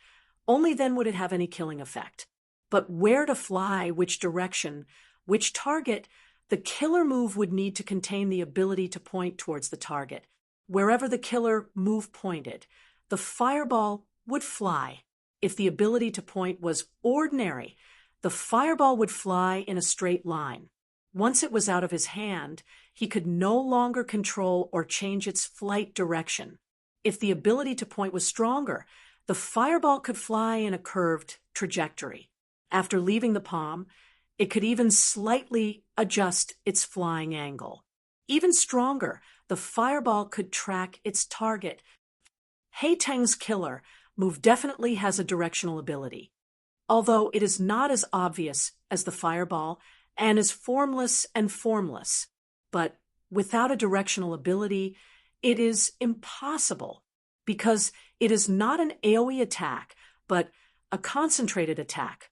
S1: Only then would it have any killing effect. But where to fly, which direction, which target, the killer move would need to contain the ability to point towards the target. Wherever the killer move pointed, the fireball would fly. If the ability to point was ordinary, the fireball would fly in a straight line. Once it was out of his hand, he could no longer control or change its flight direction. If the ability to point was stronger, the fireball could fly in a curved trajectory. After leaving the palm, it could even slightly adjust its flying angle. Even stronger, the fireball could track its target. Hei Teng's killer move definitely has a directional ability, although it is not as obvious as the fireball and is formless and formless. But without a directional ability, it is impossible, because it is not an AoE attack, but a concentrated attack.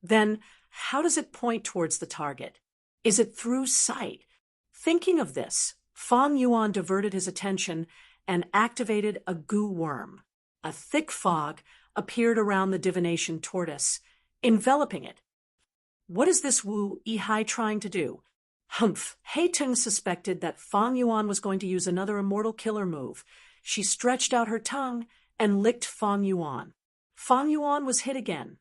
S1: Then, how does it point towards the target? Is it through sight? Thinking of this, Fang Yuan diverted his attention and activated a goo worm. A thick fog appeared around the divination tortoise, enveloping it. What is this Wu Yihai trying to do? Humph! Hei Teng suspected that Fang Yuan was going to use another immortal killer move. She stretched out her tongue and licked Fang Yuan. Fang Yuan was hit again.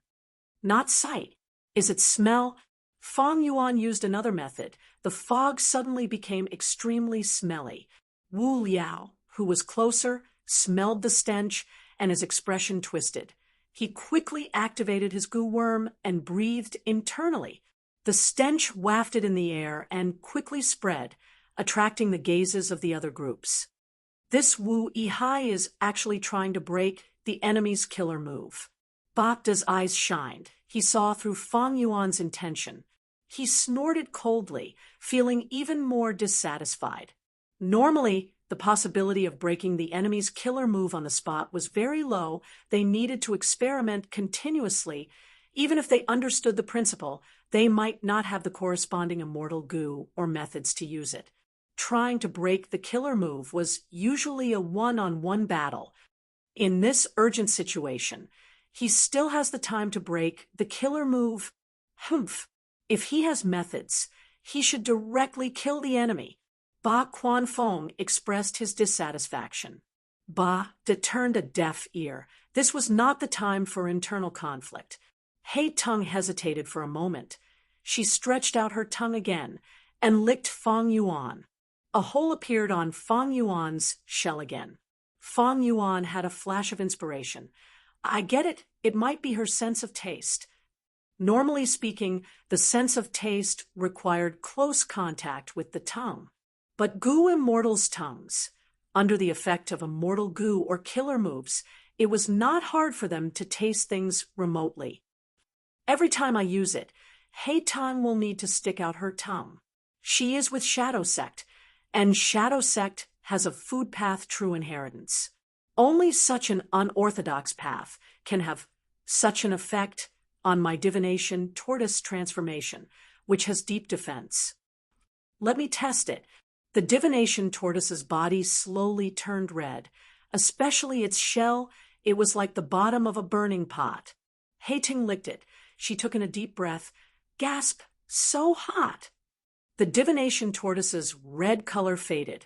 S1: Not sight. Is it smell? Fang Yuan used another method. The fog suddenly became extremely smelly. Wu Liao, who was closer, smelled the stench, and his expression twisted. He quickly activated his goo worm and breathed internally. The stench wafted in the air and quickly spread, attracting the gazes of the other groups. This Wu Yihai is actually trying to break the enemy's killer move. Bacda's eyes shined. He saw through Fang Yuan's intention. He snorted coldly, feeling even more dissatisfied. Normally, the possibility of breaking the enemy's killer move on the spot was very low. They needed to experiment continuously. Even if they understood the principle, they might not have the corresponding immortal goo or methods to use it. Trying to break the killer move was usually a one-on-one battle. In this urgent situation, he still has the time to break the killer move. Humph! If he has methods, he should directly kill the enemy. Ba Quanfeng expressed his dissatisfaction. Ba De turned a deaf ear. This was not the time for internal conflict. Hei Teng hesitated for a moment. She stretched out her tongue again and licked Fang Yuan. A hole appeared on Fang Yuan's shell again. Fang Yuan had a flash of inspiration. I get it. It might be her sense of taste. Normally speaking, the sense of taste required close contact with the tongue. But goo immortals' tongues, under the effect of immortal goo or killer moves, it was not hard for them to taste things remotely. Every time I use it, Hei Teng will need to stick out her tongue. She is with Shadow Sect, and Shadow Sect has a food path true inheritance. Only such an unorthodox path can have such an effect on my divination tortoise transformation, which has deep defense. Let me test it. The The divination tortoise's body slowly turned red, especially its shell. It was like the bottom of a burning pot. Hating licked it. She took in a deep breath. Gasp! So hot! The divination tortoise's red color faded.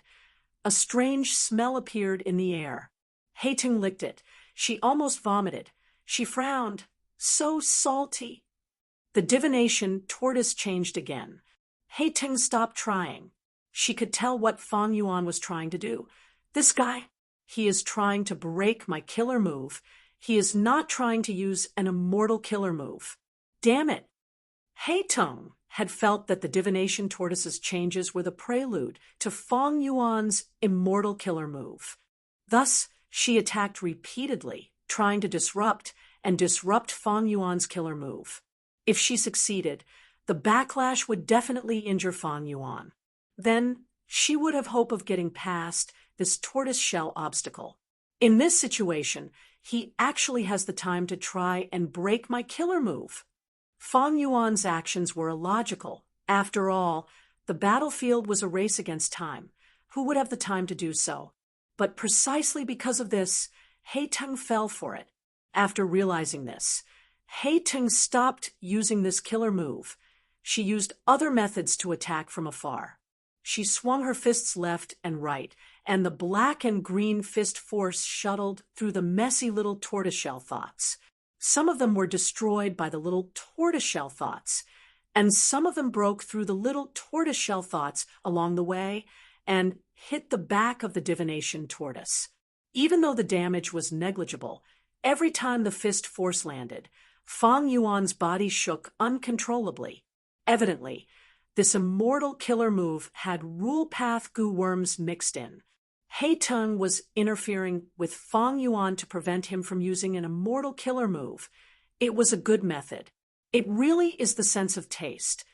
S1: A strange smell appeared in the air. Hating licked it. She almost vomited. She frowned. So salty. The divination tortoise changed again. Hating stopped trying. She could tell what Fang Yuan was trying to do. This guy, he is trying to break my killer move. He is not trying to use an immortal killer move. Damn it! Hating had felt that the divination tortoise's changes were the prelude to Fang Yuan's immortal killer move. Thus, she attacked repeatedly, trying to disrupt Fang Yuan's killer move. If she succeeded, the backlash would definitely injure Fang Yuan. Then, she would have hope of getting past this tortoise shell obstacle. In this situation, he actually has the time to try and break my killer move. Fang Yuan's actions were illogical. After all, the battlefield was a race against time. Who would have the time to do so? But precisely because of this, Hating fell for it. After realizing this, Hating stopped using this killer move. She used other methods to attack from afar. She swung her fists left and right, and the black and green fist force shuttled through the messy little tortoiseshell thoughts. Some of them were destroyed by the little tortoiseshell thoughts, and some of them broke through the little tortoiseshell thoughts along the way and hit the back of the divination tortoise. Even though the damage was negligible, every time the fist force landed, Fang Yuan's body shook uncontrollably. Evidently, this immortal killer move had rule path goo worms mixed in. Hating was interfering with Fang Yuan to prevent him from using an immortal killer move. It was a good method. It really is the sense of taste.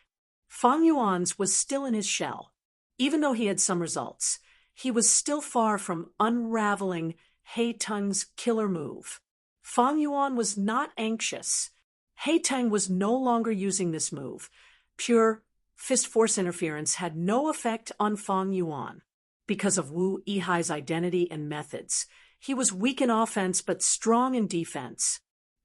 S1: Fang Yuan's was still in his shell. Even though he had some results, he was still far from unraveling Hating's killer move. Fang Yuan was not anxious. Hating was no longer using this move. Pure fist force interference had no effect on Fang Yuan. Because of Wu Yihai's identity and methods, he was weak in offense but strong in defense.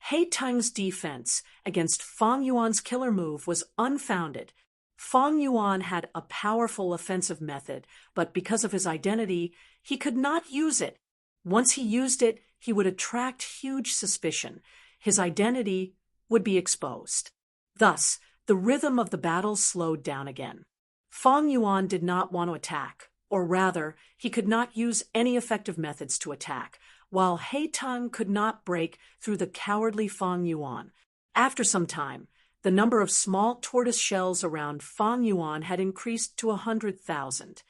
S1: Hating's defense against Fang Yuan's killer move was unfounded. Fang Yuan had a powerful offensive method, but because of his identity, he could not use it. Once he used it, he would attract huge suspicion. His identity would be exposed. Thus, the rhythm of the battle slowed down again. Fang Yuan did not want to attack, or rather, he could not use any effective methods to attack, while Hating could not break through the cowardly Fang Yuan. After some time, the number of small tortoise shells around Fang Yuan had increased to 100,000.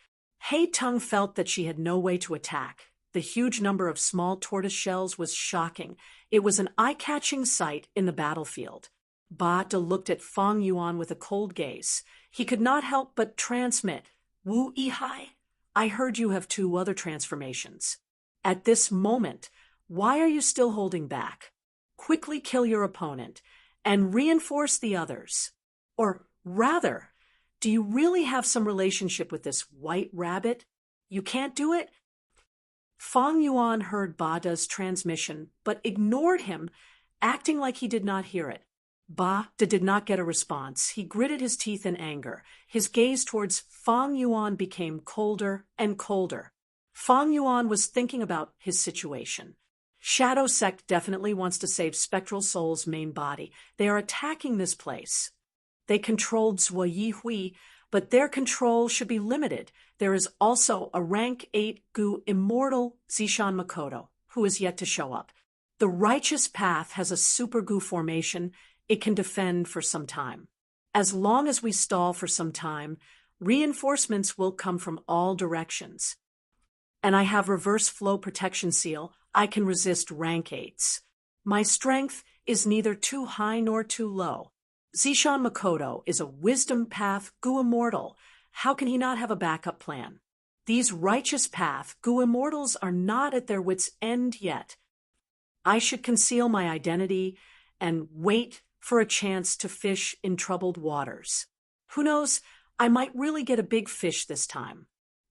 S1: Hating felt that she had no way to attack. The huge number of small tortoise shells was shocking. It was an eye-catching sight in the battlefield. Ba De looked at Fang Yuan with a cold gaze. He could not help but transmit, "Wu Yihai, I heard you have 2 other transformations. At this moment, why are you still holding back? Quickly kill your opponent and reinforce the others. Or rather, do you really have some relationship with this white rabbit? You can't do it?" Fang Yuan heard Ba De's transmission, but ignored him, acting like he did not hear it. Ba De did not get a response. He gritted his teeth in anger. His gaze towards Fang Yuan became colder and colder. Fang Yuan was thinking about his situation. Shadow Sect definitely wants to save Spectral Soul's main body. They are attacking this place. They controlled Zhuo Yihui, but their control should be limited. There is also a rank 8 Gu immortal Zishan Makoto, who is yet to show up. The Righteous Path has a super Gu formation. It can defend for some time. As long as we stall for some time, reinforcements will come from all directions. And I have reverse flow protection seal. I can resist rank 8s. My strength is neither too high nor too low. Zishan Makoto is a wisdom path Gu immortal. How can he not have a backup plan? These Righteous Path Gu immortals are not at their wits' end yet. I should conceal my identity and wait for a chance to fish in troubled waters. Who knows, I might really get a big fish this time.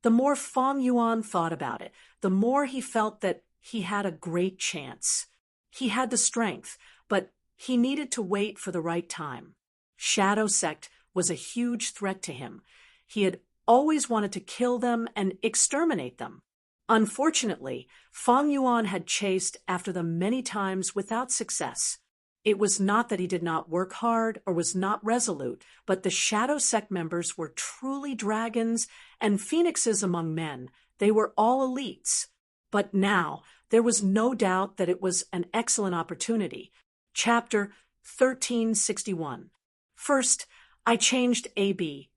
S1: The more Fong Yuan thought about it, the more he felt that he had a great chance. He had the strength, but he needed to wait for the right time. Shadow Sect was a huge threat to him. He had always wanted to kill them and exterminate them. Unfortunately, Fong Yuan had chased after them many times without success. It was not that he did not work hard or was not resolute, but the Shadow Sect members were truly dragons and phoenixes among men. They were all elites. But now, there was no doubt that it was an excellent opportunity. Chapter 1361. First, I changed AB.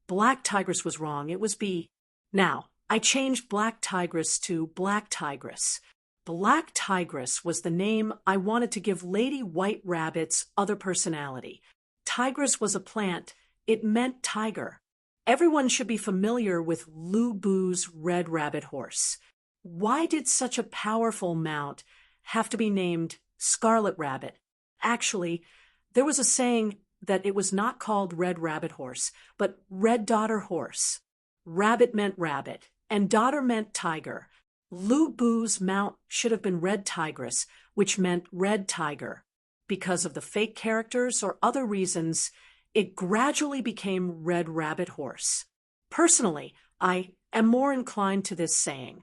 S1: Black Tigress was wrong. It was B. Now, I changed Black Tigress to Black Tigress. Black Tigress was the name I wanted to give Lady White Rabbit's other personality. Tigress was a plant. It meant tiger. Everyone should be familiar with Lu Bu's Red Rabbit horse. Why did such a powerful mount have to be named Scarlet Rabbit? Actually, there was a saying that it was not called Red Rabbit Horse, but Red Daughter Horse. Rabbit meant rabbit, and daughter meant tiger. Lu Bu's mount should have been Red Tigress, which meant red tiger. Because of the fake characters or other reasons, it gradually became Red Rabbit Horse. Personally, I am more inclined to this saying.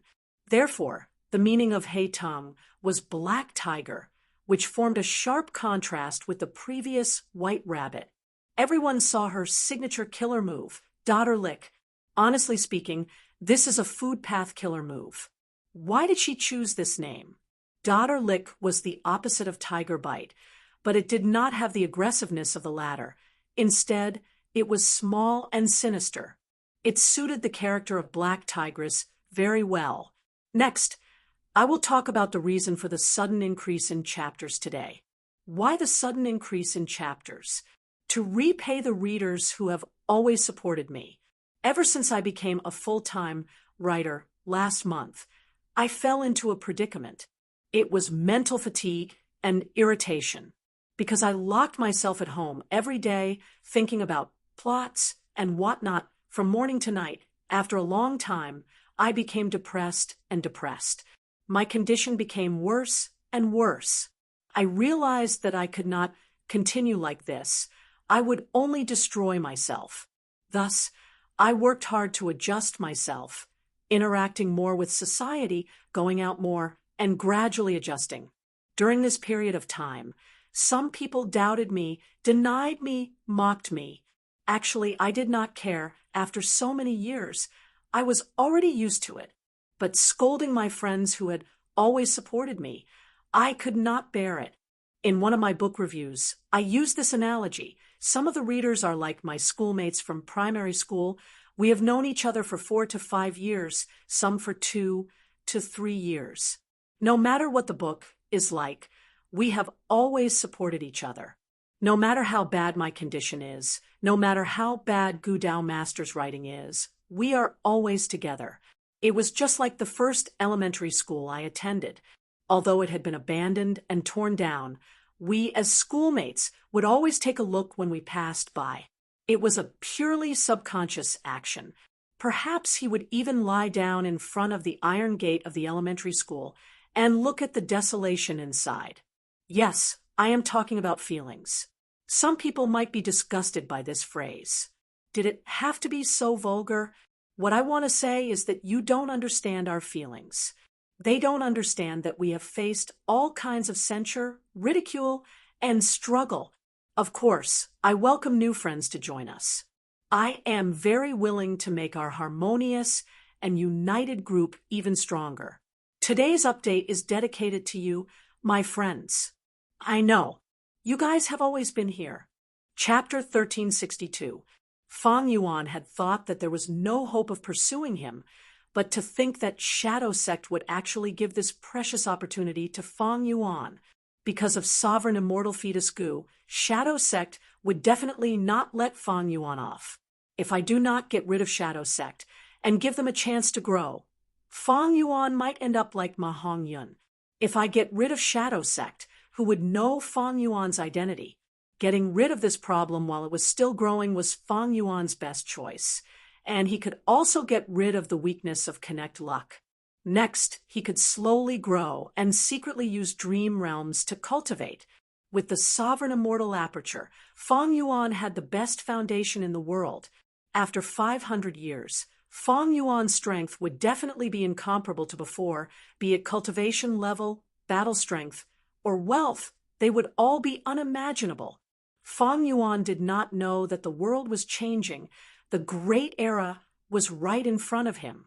S1: Therefore, the meaning of Hei Tong was Black Tiger, which formed a sharp contrast with the previous White Rabbit. Everyone saw her signature killer move, Daughter Lick. Honestly speaking, this is a food path killer move. Why did she choose this name? Daughter Lick was the opposite of Tiger Bite, but it did not have the aggressiveness of the latter. Instead, it was small and sinister. It suited the character of Black Tigress very well. Next, I will talk about the reason for the sudden increase in chapters today. Why the sudden increase in chapters? To repay the readers who have always supported me. Ever since I became a full-time writer last month, I fell into a predicament. It was mental fatigue and irritation, because I locked myself at home every day thinking about plots and whatnot from morning to night. After a long time, I became depressed and depressed. My condition became worse and worse. I realized that I could not continue like this. I would only destroy myself. Thus, I worked hard to adjust myself, interacting more with society, going out more, and gradually adjusting. During this period of time, some people doubted me, denied me, mocked me. Actually, I did not care. After so many years, I was already used to it. But scolding my friends who had always supported me, I could not bear it. In one of my book reviews, I used this analogy. Some of the readers are like my schoolmates from primary school. We have known each other for 4 to 5 years, some for 2 to 3 years. No matter what the book is like, we have always supported each other. No matter how bad my condition is, no matter how bad Gu Dao Master's writing is, we are always together. It was just like the first elementary school I attended. Although it had been abandoned and torn down, we as schoolmates would always take a look when we passed by. It was a purely subconscious action. Perhaps he would even lie down in front of the iron gate of the elementary school and look at the desolation inside. Yes, I am talking about feelings. Some people might be disgusted by this phrase. Did it have to be so vulgar? What I want to say is that you don't understand our feelings. They don't understand that we have faced all kinds of censure, ridicule, and struggle. Of course, I welcome new friends to join us. I am very willing to make our harmonious and united group even stronger. Today's update is dedicated to you, my friends. I know, you guys have always been here. Chapter 1362. Fong Yuan had thought that there was no hope of pursuing him, but to think that Shadow Sect would actually give this precious opportunity to Fong Yuan. Because of Sovereign Immortal Fetus Gu, Shadow Sect would definitely not let Fong Yuan off. If I do not get rid of Shadow Sect and give them a chance to grow, Fong Yuan might end up like Ma Hongyun. If I get rid of Shadow Sect, who would know Fong Yuan's identity, getting rid of this problem while it was still growing was Fong Yuan's best choice. and he could also get rid of the weakness of connect luck. Next, he could slowly grow and secretly use dream realms to cultivate. With the sovereign immortal aperture, Feng Yuan had the best foundation in the world. After 500 years, Feng Yuan's strength would definitely be incomparable to before, be it cultivation level, battle strength, or wealth. They would all be unimaginable. Feng Yuan did not know that the world was changing. The great era was right in front of him.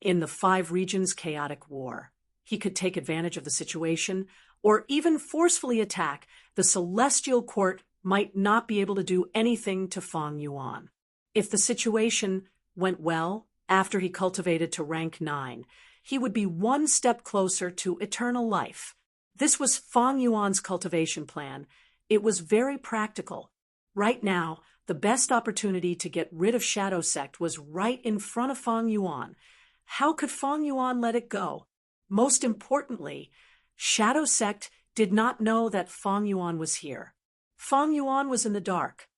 S1: In the 5 regions chaotic war, he could take advantage of the situation, or even forcefully attack. The celestial court might not be able to do anything to Feng Yuan. If the situation went well, after he cultivated to rank 9, he would be one step closer to eternal life. This was Feng Yuan's cultivation plan. It was very practical. Right now, the best opportunity to get rid of Shadow Sect was right in front of Feng Yuan. How could Feng Yuan let it go? Most importantly, Shadow Sect did not know that Feng Yuan was here. Feng Yuan was in the dark.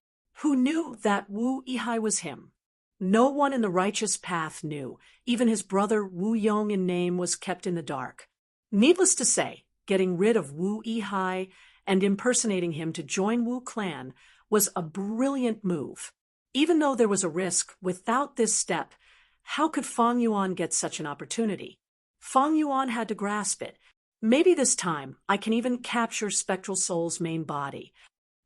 S1: Who knew that Wu Yihai was him? No one in the righteous path knew. Even his brother Wu Yong in name was kept in the dark. Needless to say, getting rid of Wu Yihai and impersonating him to join Wu clan was a brilliant move. Even though there was a risk, without this step, how could Feng Yuan get such an opportunity? Feng Yuan had to grasp it. Maybe this time I can even capture Spectral Soul's main body.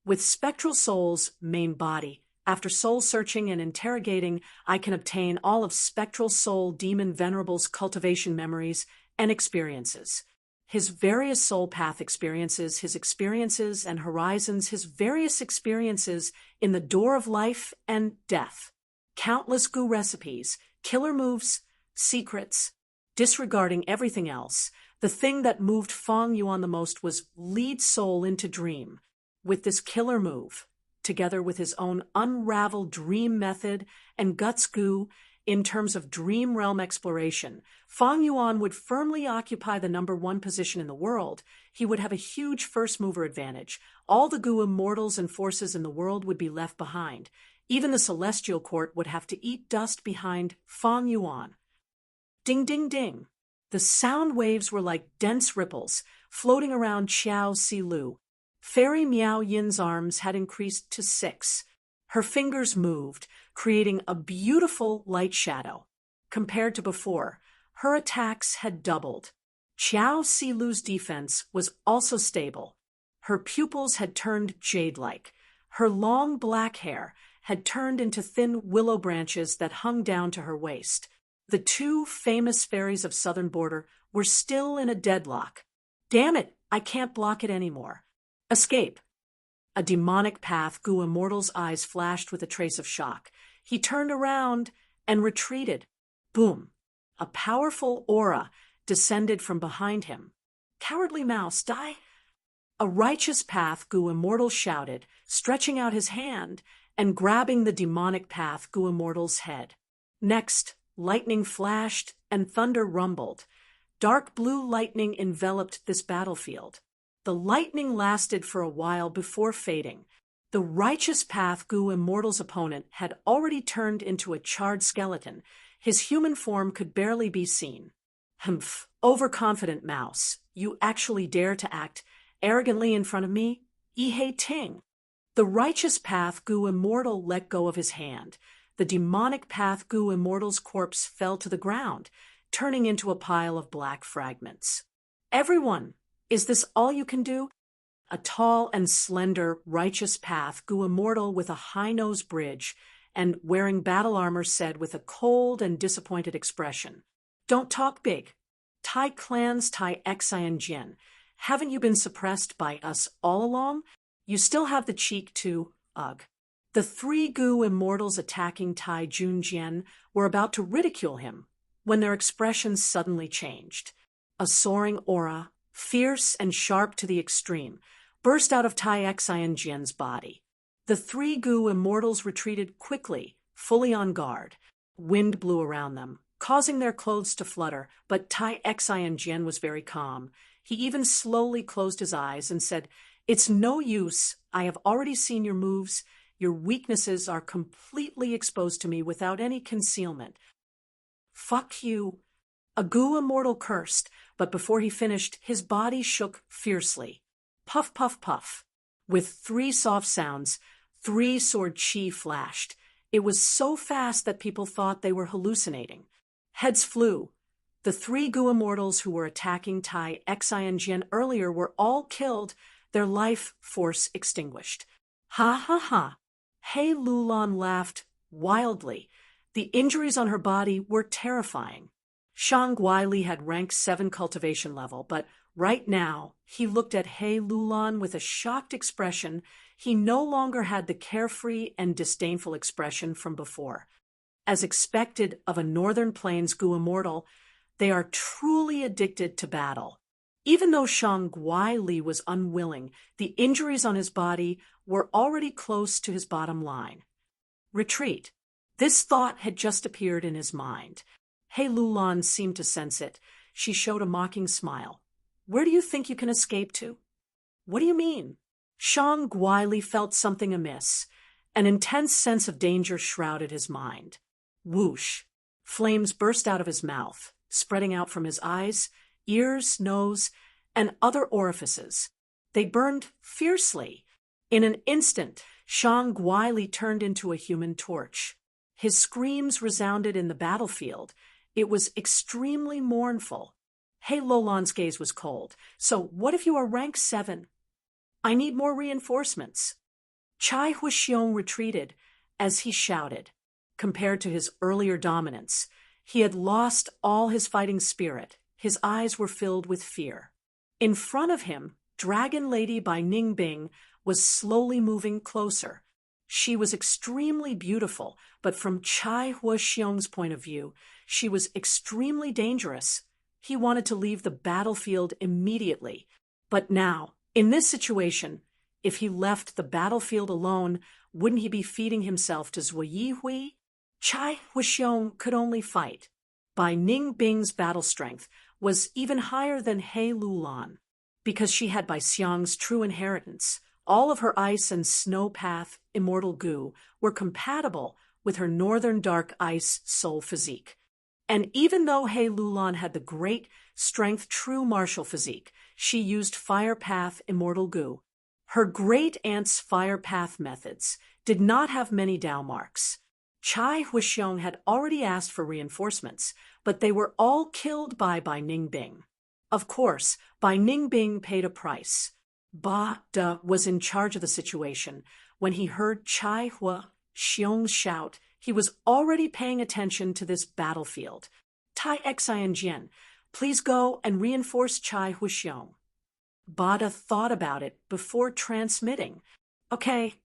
S1: With Spectral Soul's main body, after soul searching and interrogating, I can obtain all of Spectral Soul Demon Venerable's cultivation memories and experiences. His various soul path experiences, his experiences and horizons, his various experiences in the door of life and death. Countless goo recipes, killer moves, secrets. Disregarding everything else, the thing that moved Feng Yuan the most was lead soul into dream. With this killer move, together with his own unraveled dream method and guts goo in terms of dream realm exploration, Feng Yuan would firmly occupy the #1 position in the world. He would have a huge first mover advantage. All the goo immortals and forces in the world would be left behind. Even the celestial court would have to eat dust behind Feng Yuan. Ding, ding, ding. The sound waves were like dense ripples, floating around Qiao Silu. Fairy Miao Yin's arms had increased to 6. Her fingers moved, creating a beautiful light shadow. Compared to before, her attacks had doubled. Qiao Silu's defense was also stable. Her pupils had turned jade-like. Her long black hair had turned into thin willow branches that hung down to her waist. The 2 famous fairies of Southern Border were still in a deadlock. Damn it, I can't block it anymore. Escape. A demonic path, Goo Immortal's eyes flashed with a trace of shock. He turned around and retreated. Boom. A powerful aura descended from behind him. Cowardly mouse, die! A righteous path, Goo Immortal shouted, stretching out his hand and grabbing the demonic path, Goo Immortal's head. Next, lightning flashed and thunder rumbled. Dark blue lightning enveloped this battlefield. The lightning lasted for a while before fading. The righteous path, Goo Immortal's opponent, had already turned into a charred skeleton. His human form could barely be seen. Humph, overconfident mouse. You actually dare to act arrogantly in front of me? Ihei Ting. The righteous path, Goo Immortal, let go of his hand. The demonic path, Goo Immortal's corpse, fell to the ground, turning into a pile of black fragments. Everyone, is this all you can do? A tall and slender, righteous path, Goo Immortal with a high-nose bridge and wearing battle armor, said with a cold and disappointed expression, "Don't talk big. Tai clans Tai Xi and Jin. Haven't you been suppressed by us all along? You still have the cheek to, ugh." The 3 Goo Immortals attacking Tai Junjian were about to ridicule him when their expressions suddenly changed. A soaring aura, fierce and sharp to the extreme, burst out of Tai Xi and Jin's body. The 3 Goo Immortals retreated quickly, fully on guard. Wind blew around them, causing their clothes to flutter, but Tai Xi and Jin was very calm. He even slowly closed his eyes and said, "It's no use. I have already seen your moves. Your weaknesses are completely exposed to me without any concealment. Fuck you. A Gu immortal cursed, but before he finished, his body shook fiercely. Puff, puff, puff. With 3 soft sounds, 3 sword chi flashed. It was so fast that people thought they were hallucinating. Heads flew. The 3 Gu immortals who were attacking Tai Xi and Jian earlier were all killed, their life force extinguished. Ha ha ha. Hei Lulan laughed wildly. The injuries on her body were terrifying. Shang Guili had rank 7 cultivation level, but right now he looked at Hei Lulan with a shocked expression. He no longer had the carefree and disdainful expression from before. As expected of a Northern Plains Gu immortal, they are truly addicted to battle. Even though Shang Guili was unwilling, the injuries on his body were already close to his bottom line. Retreat. This thought had just appeared in his mind. Hei Lulan seemed to sense it. She showed a mocking smile. Where do you think you can escape to? What do you mean? Shang Guili felt something amiss. An intense sense of danger shrouded his mind. Whoosh. Flames burst out of his mouth, spreading out from his eyes, ears, nose, and other orifices. They burned fiercely. In an instant, Shang Guili turned into a human torch. His screams resounded in the battlefield. It was extremely mournful. Hei Lulan's gaze was cold. So what if you are rank 7? I need more reinforcements. Chai Huixiong retreated as he shouted. Compared to his earlier dominance, he had lost all his fighting spirit. His eyes were filled with fear. In front of him, Dragon Lady by Ning Bing was slowly moving closer. She was extremely beautiful, but from Chai Huixiong's point of view, she was extremely dangerous. He wanted to leave the battlefield immediately. But now, in this situation, if he left the battlefield alone, wouldn't he be feeding himself to Zui Hui? Chai Huixiong could only fight. Bai Ning Bing's battle strength was even higher than Hei Lulan, because she had Bai Xiang's true inheritance. All of her ice and snow path immortal Gu were compatible with her northern dark ice soul physique. And even though Hei Lulan had the great strength true martial physique, she used fire path immortal Gu. Her great aunt's fire path methods did not have many Dao marks. Chai Huixiong had already asked for reinforcements, but they were all killed by Ning Bing. Of course, Bai Ning Bing paid a price. Ba De was in charge of the situation. When he heard Chai Huixiong shout, he was already paying attention to this battlefield. Tai Xi and Jian, please go and reinforce Chai Huixiong. Ba De thought about it before transmitting. Okay.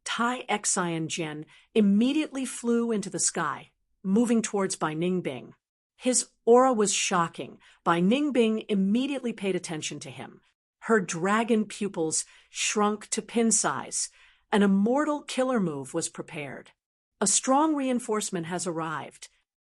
S1: Tai Xi and Jian immediately flew into the sky, moving towards Bai Ning Bing. His aura was shocking. Bai Ning Bing immediately paid attention to him. Her dragon pupils shrunk to pin size. An immortal killer move was prepared. A strong reinforcement has arrived.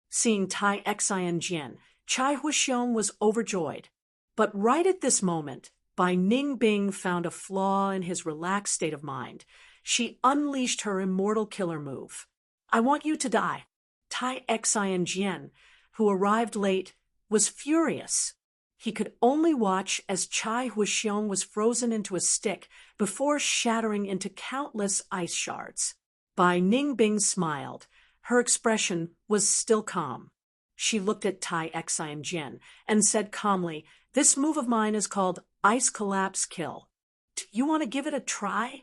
S1: Seeing Tai Xi and Jian, Chai Huixiong was overjoyed. But right at this moment, Bai Ning Bing found a flaw in his relaxed state of mind. She unleashed her immortal killer move. I want you to die. Tai Xi and Jian, who arrived late, was furious. He could only watch as Chai Huixiong was frozen into a stick before shattering into countless ice shards. Bai Ning Bing smiled. Her expression was still calm. She looked at Tai Xi and Jian and said calmly, "This move of mine is called Ice Collapse Kill. Do you want to give it a try?"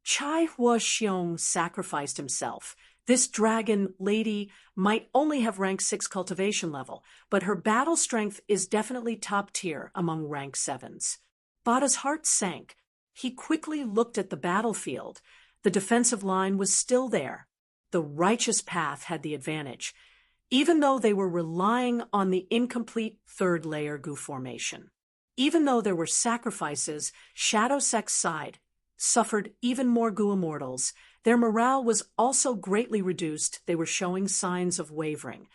S1: Chai Huixiong sacrificed himself. This dragon lady might only have rank 6 cultivation level, but her battle strength is definitely top tier among rank 7s. Bada's heart sank. He quickly looked at the battlefield. The defensive line was still there. The righteous path had the advantage, even though they were relying on the incomplete third layer Gu formation. Even though there were sacrifices, Shadow Sect's side suffered even more Gu immortals. Their morale was also greatly reduced. They were showing signs of wavering.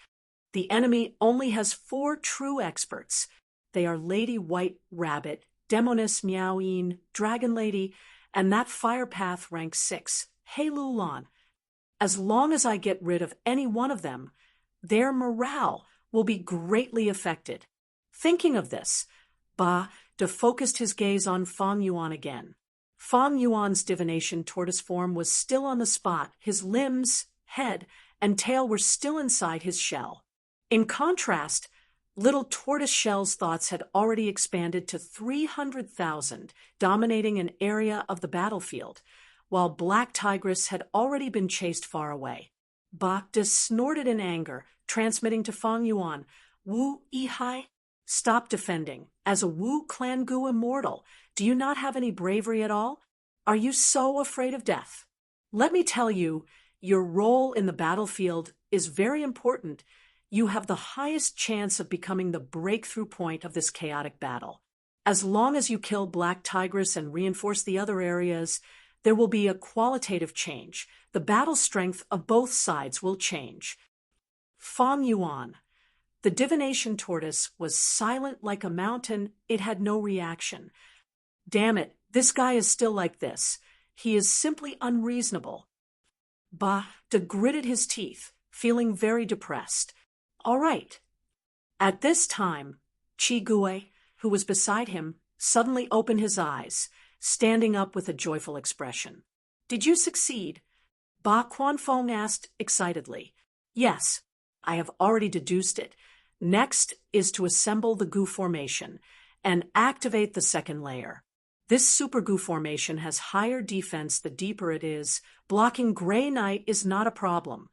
S1: The enemy only has 4 true experts. They are Lady White Rabbit, Demoness Miaoyin, Dragon Lady, and that fire path rank 6, Hey Lulan, as long as I get rid of any one of them, their morale will be greatly affected. Thinking of this, Ba defocused his gaze on Fang Yuan again. Fang Yuan's divination tortoise form was still on the spot. His limbs, head, and tail were still inside his shell. In contrast, little tortoise shell's thoughts had already expanded to 300,000, dominating an area of the battlefield, while Black Tigress had already been chased far away. Bakda snorted in anger, transmitting to Fang Yuan, Wu Yihai, stop defending. As a Wu Clan Gu immortal, do you not have any bravery at all? Are you so afraid of death? Let me tell you, your role in the battlefield is very important. You have the highest chance of becoming the breakthrough point of this chaotic battle. As long as you kill Black Tigress and reinforce the other areas, there will be a qualitative change. The battle strength of both sides will change. Fang Yuan. The divination tortoise was silent like a mountain. It had no reaction. Damn it, this guy is still like this. He is simply unreasonable. Ba gritted his teeth, feeling very depressed. All right. At this time, Chi Gue, who was beside him, suddenly opened his eyes, standing up with a joyful expression. Did you succeed? Ba Quanfeng asked excitedly. Yes, I have already deduced it. Next is to assemble the Gu formation and activate the second layer. This super Gu formation has higher defense the deeper it is. Blocking Grey Knight is not a problem.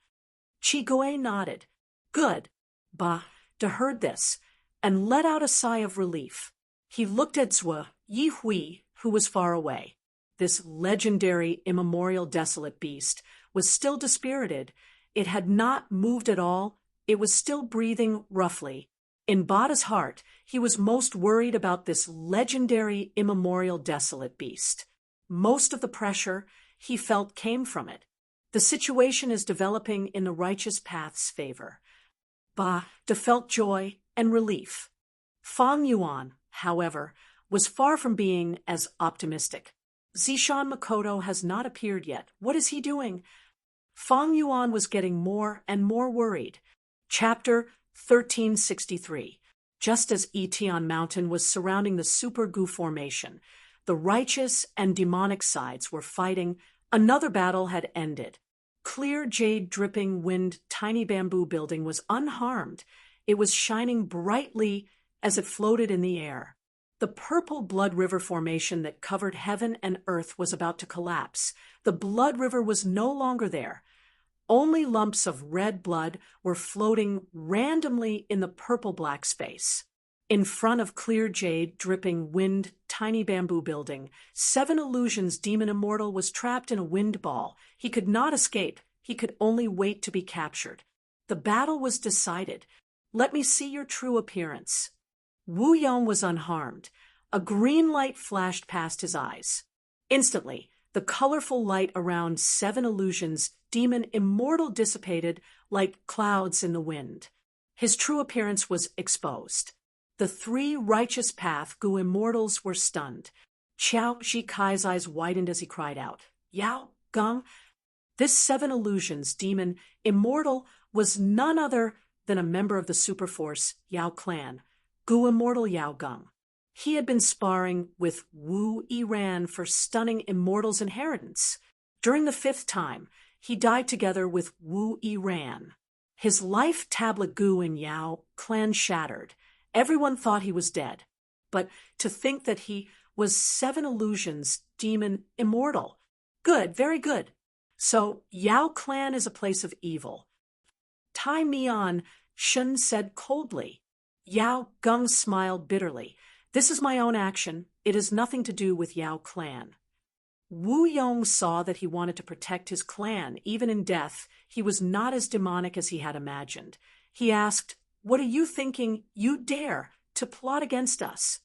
S1: Chi Gue nodded. Good. Ba heard this and let out a sigh of relief. He looked at Zhou Yihui, who was far away. This legendary, immemorial, desolate beast was still dispirited. It had not moved at all. It was still breathing roughly. In Bada's heart, he was most worried about this legendary, immemorial, desolate beast. Most of the pressure he felt came from it. The situation is developing in the righteous path's favor. Ba felt joy and relief. Fang Yuan, however, was far from being as optimistic. Zishan Makoto has not appeared yet. What is he doing? Fang Yuan was getting more and more worried. Chapter 1363. Just as Etion Mountain was surrounding the Super Gu formation, the righteous and demonic sides were fighting. Another battle had ended. Clear jade dripping wind tiny bamboo building was unharmed. It was shining brightly as it floated in the air. The purple Blood River formation that covered heaven and earth was about to collapse. The Blood River was no longer there. Only lumps of red blood were floating randomly in the purple-black space. In front of clear jade, dripping wind, tiny bamboo building, Seven Illusions demon immortal was trapped in a wind ball. He could not escape. He could only wait to be captured. The battle was decided. Let me see your true appearance. Wu Yong was unharmed. A green light flashed past his eyes. Instantly, the colorful light around Seven Illusions demon immortal dissipated like clouds in the wind. His true appearance was exposed. The three righteous path Gu immortals were stunned. Qiao Zhikai's eyes widened as he cried out, Yao Geng? This Seven Illusions demon immortal was none other than a member of the superforce Yao clan, Gu immortal Yao Geng. He had been sparring with Wu Yiran for stunning immortal's inheritance. During the fifth time, he died together with Wu Yiran. His life tablet Gu and Yao clan shattered. Everyone thought he was dead. But to think that he was Seven Illusions demon immortal. Good, very good. So Yao clan is a place of evil. Tai Mian Shun said coldly. Yao Geng smiled bitterly. This is my own action. It has nothing to do with Yao clan. Wu Yong saw that he wanted to protect his clan. Even in death, he was not as demonic as he had imagined. He asked, What are you thinking you dare to plot against us?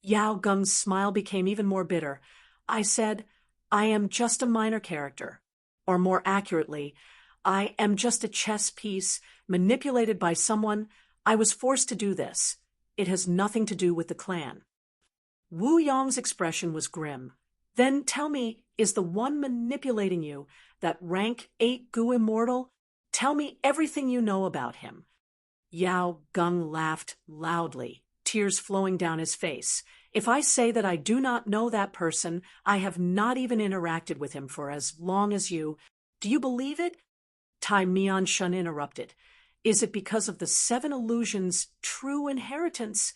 S1: Yao Geng's smile became even more bitter. I said, I am just a minor character. Or more accurately, I am just a chess piece manipulated by someone. I was forced to do this. It has nothing to do with the clan. Wu Yong's expression was grim. Then tell me, is the one manipulating you that rank 8 Gu immortal? Tell me everything you know about him. Yao Geng laughed loudly, tears flowing down his face. If I say that I do not know that person, I have not even interacted with him for as long as you. Do you believe it? Tai Mian Shun interrupted. Is it because of the 7 illusions' true inheritance?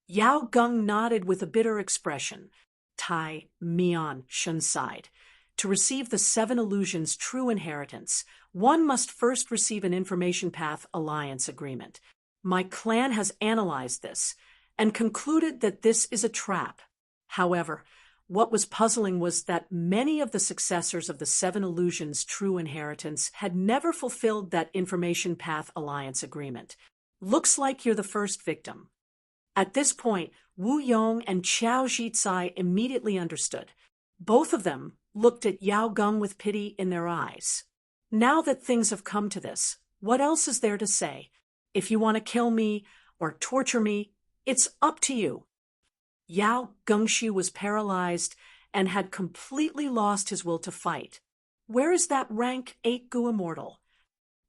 S1: Yao Geng nodded with a bitter expression. Tai Mian Shun sighed. To receive the 7 illusions' true inheritance, one must first receive an information path alliance agreement. My clan has analyzed this and concluded that this is a trap. However, what was puzzling was that many of the successors of the 7 illusions' true inheritance had never fulfilled that information path alliance agreement. Looks like you're the first victim. At this point, Wu Yong and Qiao Zhicai immediately understood. Both of them looked at Yao Geng with pity in their eyes. Now that things have come to this, what else is there to say? If you want to kill me or torture me, it's up to you. Yao Gengshi was paralyzed and had completely lost his will to fight. Where is that rank 8 Gu immortal?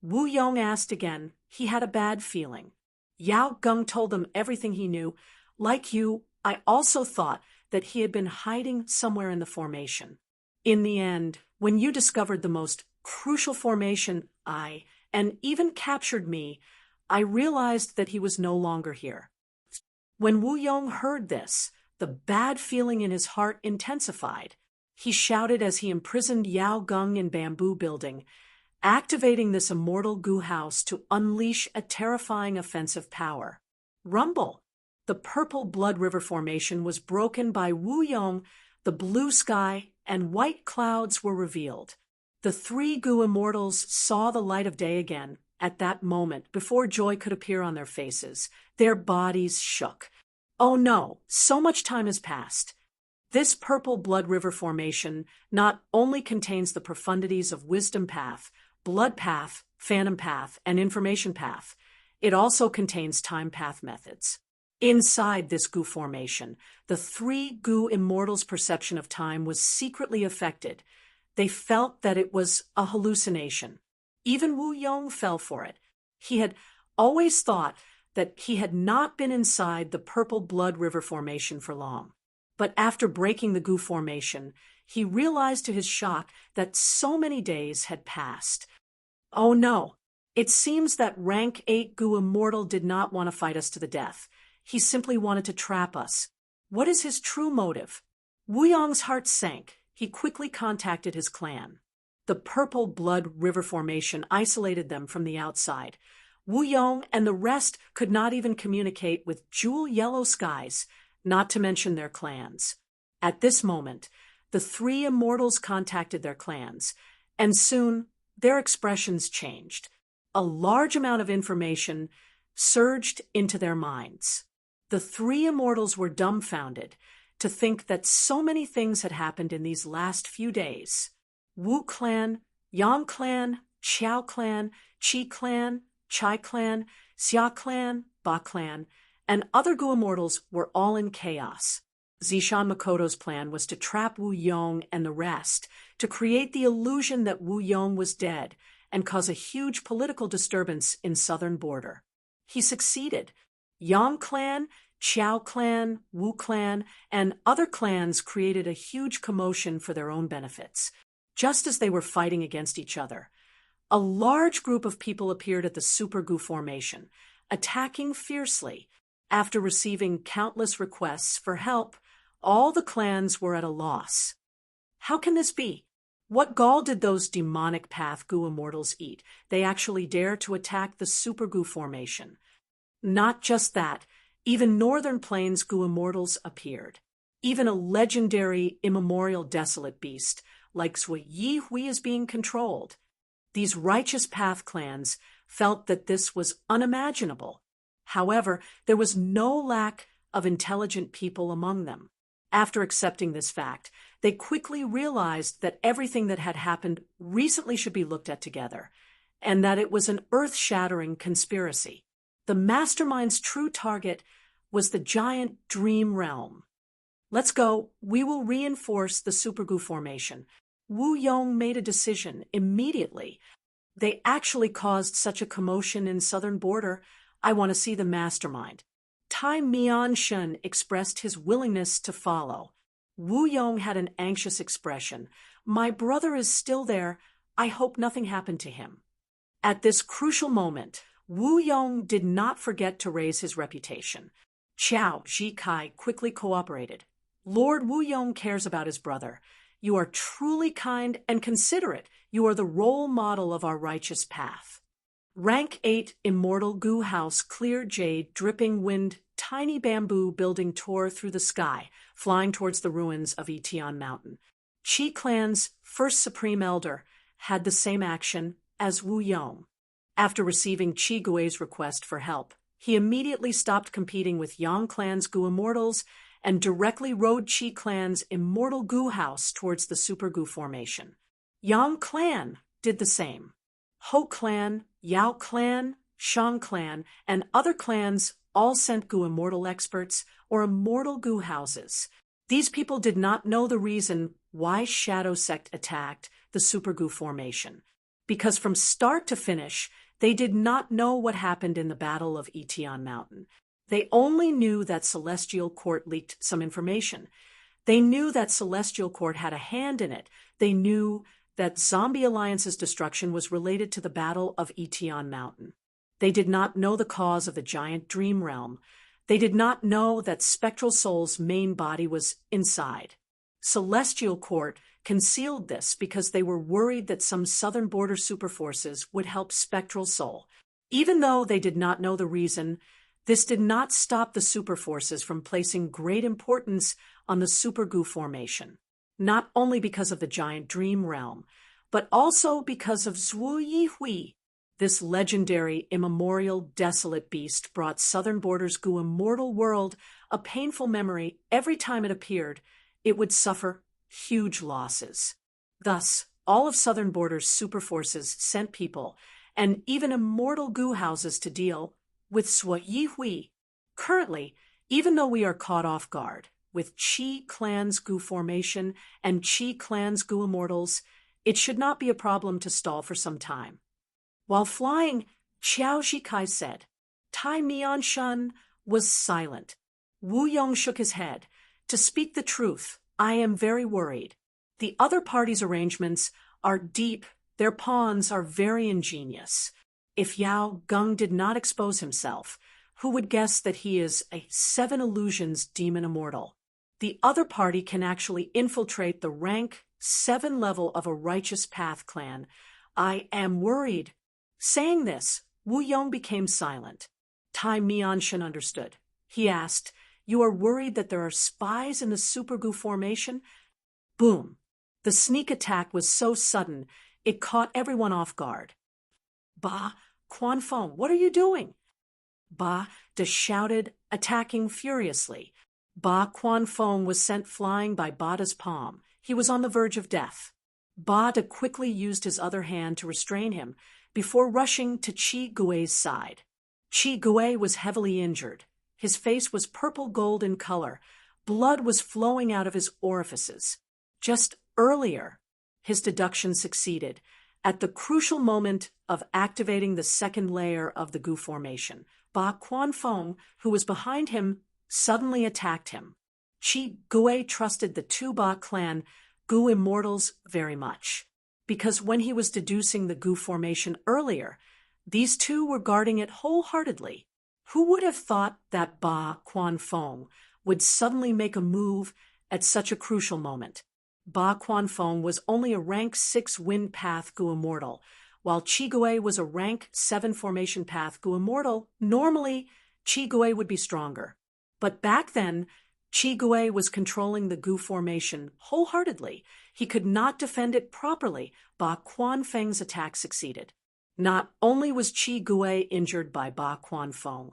S1: Wu Yong asked again. He had a bad feeling. Yao Geng told them everything he knew. Like you, I also thought that he had been hiding somewhere in the formation. In the end, when you discovered the most crucial formation, and even captured me, I realized that he was no longer here. When Wu Yong heard this, the bad feeling in his heart intensified. He shouted as he imprisoned Yao Geng in bamboo building, activating this immortal Gu house to unleash a terrifying offensive power. Rumble! The purple blood river formation was broken by Wu Yong. The blue sky and white clouds were revealed. The 3 Gu immortals saw the light of day again. At that moment, before joy could appear on their faces, their bodies shook. Oh no, so much time has passed. This purple blood river formation not only contains the profundities of wisdom path, blood path, phantom path, and information path, it also contains time path methods. Inside this Gu formation, the 3 Gu immortals' perception of time was secretly affected. They felt that it was a hallucination. Even Wu Yong fell for it. He had always thought that he had not been inside the purple blood river formation for long. But after breaking the Gu formation, he realized to his shock that so many days had passed. Oh no, it seems that rank 8 Gu immortal did not want to fight us to the death. He simply wanted to trap us. What is his true motive? Wu Yong's heart sank. He quickly contacted his clan. The purple blood river formation isolated them from the outside. Wu Yong and the rest could not even communicate with jewel yellow skies, not to mention their clans. At this moment, the 3 immortals contacted their clans, and soon their expressions changed. A large amount of information surged into their minds. The 3 immortals were dumbfounded to think that so many things had happened in these last few days. Wu clan, Yang clan, Qiao clan, Qi clan, Chai clan, Xia clan, Ba clan, and other Gu immortals were all in chaos. Zishan Makoto's plan was to trap Wu Yong and the rest, to create the illusion that Wu Yong was dead and cause a huge political disturbance in southern border. He succeeded. Yang clan, Qiao clan, Wu clan, and other clans created a huge commotion for their own benefits. Just as they were fighting against each other, a large group of people appeared at the Super Gu formation, attacking fiercely. After receiving countless requests for help, all the clans were at a loss. How can this be? What gall did those demonic path Gu immortals eat? They actually dare to attack the Super Gu formation. Not just that, even Northern Plains Gu immortals appeared. Even a legendary, immemorial desolate beast like Zui Yi Hui is being controlled. These righteous path clans felt that this was unimaginable. However, there was no lack of intelligent people among them. After accepting this fact, they quickly realized that everything that had happened recently should be looked at together, and that it was an earth-shattering conspiracy. The mastermind's true target was the giant dream realm. Let's go. We will reinforce the supergoo formation. Wu Yong made a decision immediately. They actually caused such a commotion in southern border. I want to see the mastermind. Tai Mian-shun expressed his willingness to follow. Wu Yong had an anxious expression. My brother is still there. I hope nothing happened to him. At this crucial moment, Wu Yong did not forget to raise his reputation. Qiao Zhikai quickly cooperated. Lord Wu Yong cares about his brother. You are truly kind and considerate. You are the role model of our righteous path. Rank 8 Immortal Goo House Clear Jade Dripping Wind Tiny Bamboo Building tore through the sky, flying towards the ruins of Etian Mountain. Qi Clan's first Supreme Elder had the same action as Wu Yong. After receiving Qi Gui's request for help, he immediately stopped competing with Yang Clan's Goo Immortals and directly rode Qi Clan's Immortal Goo House towards the Super Goo formation. Yang Clan did the same. Ho Clan, Yao Clan, Shang Clan, and other clans all sent Goo Immortal experts or Immortal Goo houses. These people did not know the reason why Shadow Sect attacked the Super Goo formation, because from start to finish, they did not know what happened in the Battle of Etian Mountain. They only knew that Celestial Court leaked some information. They knew that Celestial Court had a hand in it. They knew that Zombie Alliance's destruction was related to the Battle of Etian Mountain. They did not know the cause of the giant dream realm. They did not know that Spectral Soul's main body was inside. Celestial Court concealed this because they were worried that some southern border superforces would help Spectral Soul. Even though they did not know the reason, this did not stop the superforces from placing great importance on the Super Goo formation, not only because of the giant dream realm, but also because of Zhu Yihui. This legendary, immemorial, desolate beast brought Southern Border's Goo immortal world a painful memory. Every time it appeared, it would suffer huge losses. Thus, all of Southern Border's superforces sent people, and even immortal Goo houses to deal with Zhu Yihui. Currently, even though we are caught off guard with Qi Clan's Goo formation and Qi Clan's Goo immortals, it should not be a problem to stall for some time. While flying, Qiao Zhikai said. Tai Mian-shun was silent. Wu Yong shook his head. To speak the truth, I am very worried. The other party's arrangements are deep. Their pawns are very ingenious. If Yao Geng did not expose himself, who would guess that he is a 7 Illusions demon immortal? The other party can actually infiltrate the rank 7 level of a Righteous Path clan. I am worried. Saying this, Wu Yong became silent. Tai Mian-shun understood. He asked, You are worried that there are spies in the Super Goo formation? Boom! The sneak attack was so sudden, it caught everyone off guard. Ba Quanfeng, what are you doing? Ba De shouted, attacking furiously. Ba Quanfeng was sent flying by Bada's palm. He was on the verge of death. Ba De quickly used his other hand to restrain him before rushing to Qi Gui's side. Qi Gui was heavily injured. His face was purple gold in color. Blood was flowing out of his orifices. Just earlier, his deduction succeeded. At the crucial moment of activating the second layer of the Goo formation, Ba Quanfeng, who was behind him, suddenly attacked him. Qi Gui trusted the 2 Ba clan Goo immortals very much, because when he was deducing the Goo formation earlier, these two were guarding it wholeheartedly. Who would have thought that Ba Quanfeng would suddenly make a move at such a crucial moment? Ba Quanfeng was only a rank 6 Wind Path Goo immortal, while Qi Gui was a rank 7 Formation Path Goo immortal. Normally, Qi Gui would be stronger. But back then, Qi Gui was controlling the Goo formation wholeheartedly. He could not defend it properly. Ba Quanfeng's attack succeeded. Not only was Qi Gui injured by Ba Quanfeng,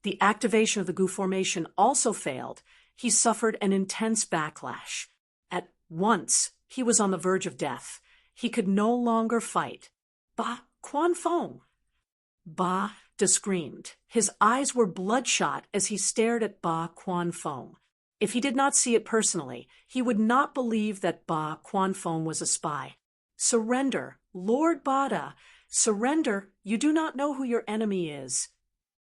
S1: the activation of the Goo formation also failed. He suffered an intense backlash. At once, he was on the verge of death. He could no longer fight. Ba Quanfeng! Ba De screamed. His eyes were bloodshot as he stared at Ba Quanfeng. If he did not see it personally, he would not believe that Ba Quanfeng was a spy. Surrender, Lord Bada. Surrender, you do not know who your enemy is.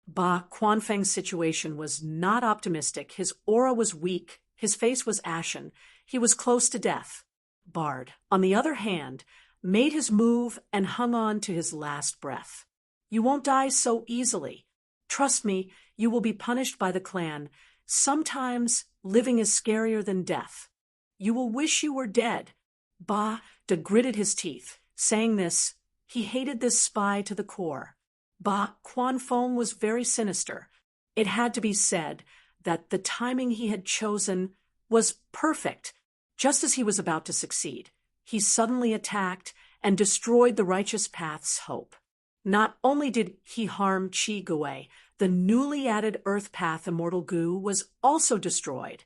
S1: Ba Quanfeng's situation was not optimistic. His aura was weak. His face was ashen. He was close to death. Bard, on the other hand, made his move and hung on to his last breath. You won't die so easily. Trust me, you will be punished by the clan. Sometimes living is scarier than death. You will wish you were dead. Ba gritted his teeth. Saying this, he hated this spy to the core. Ba Quanfeng was very sinister. It had to be said that the timing he had chosen was perfect. Just as he was about to succeed, he suddenly attacked and destroyed the righteous path's hope. Not only did he harm Qi Gui, the newly added Earth Path Immortal Gu was also destroyed.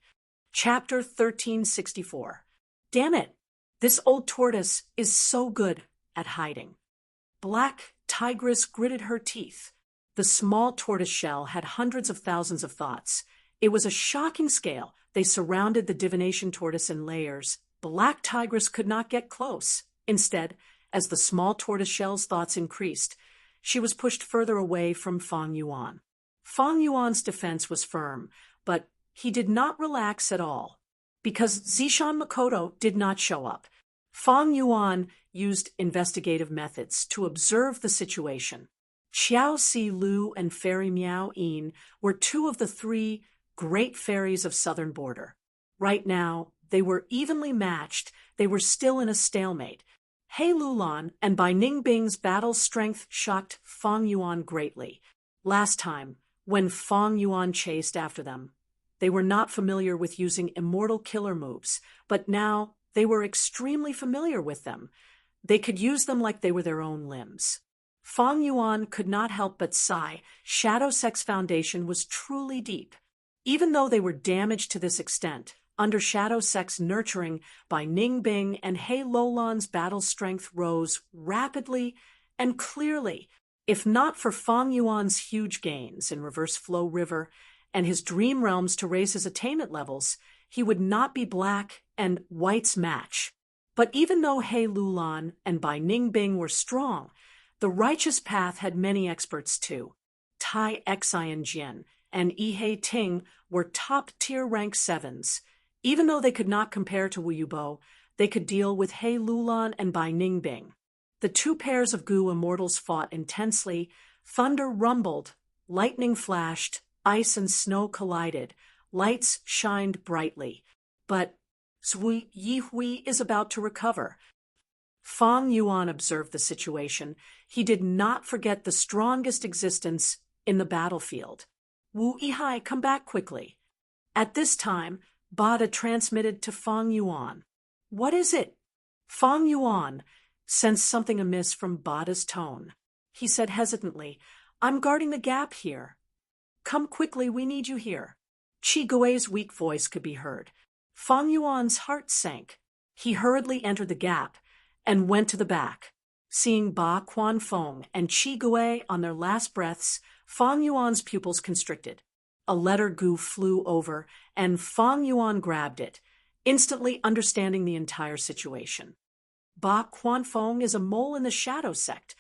S1: Chapter 1364. Damn it! This old tortoise is so good at hiding. Black Tigress gritted her teeth. The small tortoise shell had hundreds of thousands of thoughts. It was a shocking scale. They surrounded the divination tortoise in layers. Black Tigress could not get close. Instead, as the small tortoise shell's thoughts increased, she was pushed further away from Fang Yuan. Fang Yuan's defense was firm, but he did not relax at all. Because Zishan Makoto did not show up, Fang Yuan used investigative methods to observe the situation. Xiao Si Lu and Fairy Miao Yin were two of the three great fairies of southern border. Right now, they were evenly matched. They were still in a stalemate. He Lulan and Bai Ningbing's battle strength shocked Fang Yuan greatly. Last time, when Fang Yuan chased after them, they were not familiar with using immortal killer moves, but now they were extremely familiar with them. They could use them like they were their own limbs. Fang Yuan could not help but sigh. Shadow Sect's foundation was truly deep. Even though they were damaged to this extent, under Shadow Sect's nurturing, Bai Ningbing and He Lulan's battle strength rose rapidly and clearly. If not for Fang Yuan's huge gains in Reverse Flow River and his dream realms to raise his attainment levels, he would not be Black and White's match. But even though He Lulan and Bai Ningbing were strong, the righteous path had many experts too. Tai Xian Jin and Ihe Ting were top-tier rank 7s. Even though they could not compare to Wu Yubo, they could deal with He Lulan and Bai Ningbing. The two pairs of Gu immortals fought intensely. Thunder rumbled, lightning flashed, ice and snow collided, lights shined brightly. But Zui Yihui is about to recover. Fang Yuan observed the situation. He did not forget the strongest existence in the battlefield. Wu Yihai, come back quickly. At this time, Bada transmitted to Fang Yuan. What is it? Fang Yuan sensed something amiss from Bada's tone. He said hesitantly, I'm guarding the gap here. Come quickly, we need you here. Qi Gui's weak voice could be heard. Fang Yuan's heart sank. He hurriedly entered the gap and went to the back. Seeing Ba Quanfeng and Qi Gui on their last breaths, Fang Yuan's pupils constricted. A letter Gu flew over, and Fang Yuan grabbed it, instantly understanding the entire situation. Ba Quanfeng is a mole in the Shadow Sect.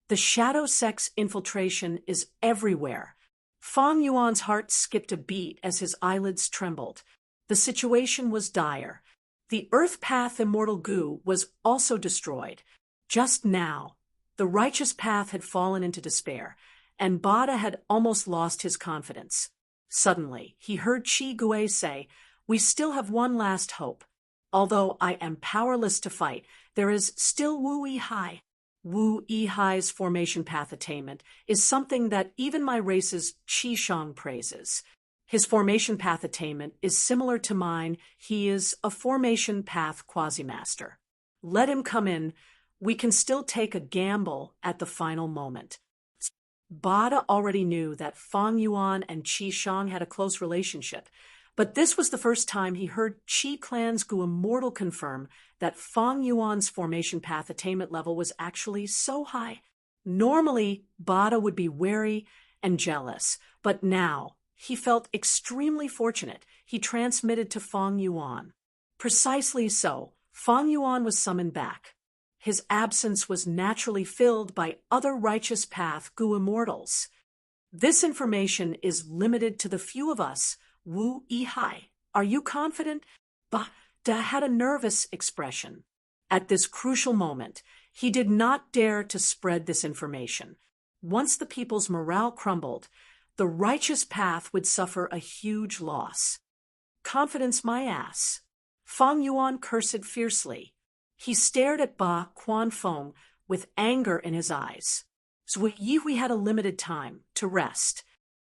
S1: The Shadow Sect's infiltration is everywhere. Fang Yuan's heart skipped a beat as his eyelids trembled. The situation was dire. The Earth Path Immortal Gu was also destroyed. Just now, the righteous path had fallen into despair, and Bada had almost lost his confidence. Suddenly, he heard Qi Gui say, We still have one last hope. Although I am powerless to fight, there is still Wu Yihai. Wu Yihai's formation path attainment is something that even my race's Qi Shang praises. His formation path attainment is similar to mine. He is a formation path quasi-master. Let him come in. We can still take a gamble at the final moment. Bada already knew that Fang Yuan and Qi Shang had a close relationship, but this was the first time he heard Qi Clan's Gu Immortal confirm that Fang Yuan's formation path attainment level was actually so high. Normally, Bada would be wary and jealous, but now he felt extremely fortunate. he transmitted to Fang Yuan. Precisely so, Fang Yuan was summoned back. His absence was naturally filled by other righteous path Gu immortals. This information is limited to the few of us, Wu Yihai. Are you confident? Ba Da had a nervous expression. At this crucial moment, he did not dare to spread this information. Once the people's morale crumbled, the righteous path would suffer a huge loss. Confidence my ass. Fang Yuan cursed fiercely. He stared at Ba Quanfeng with anger in his eyes. Zui Yihui had a limited time to rest.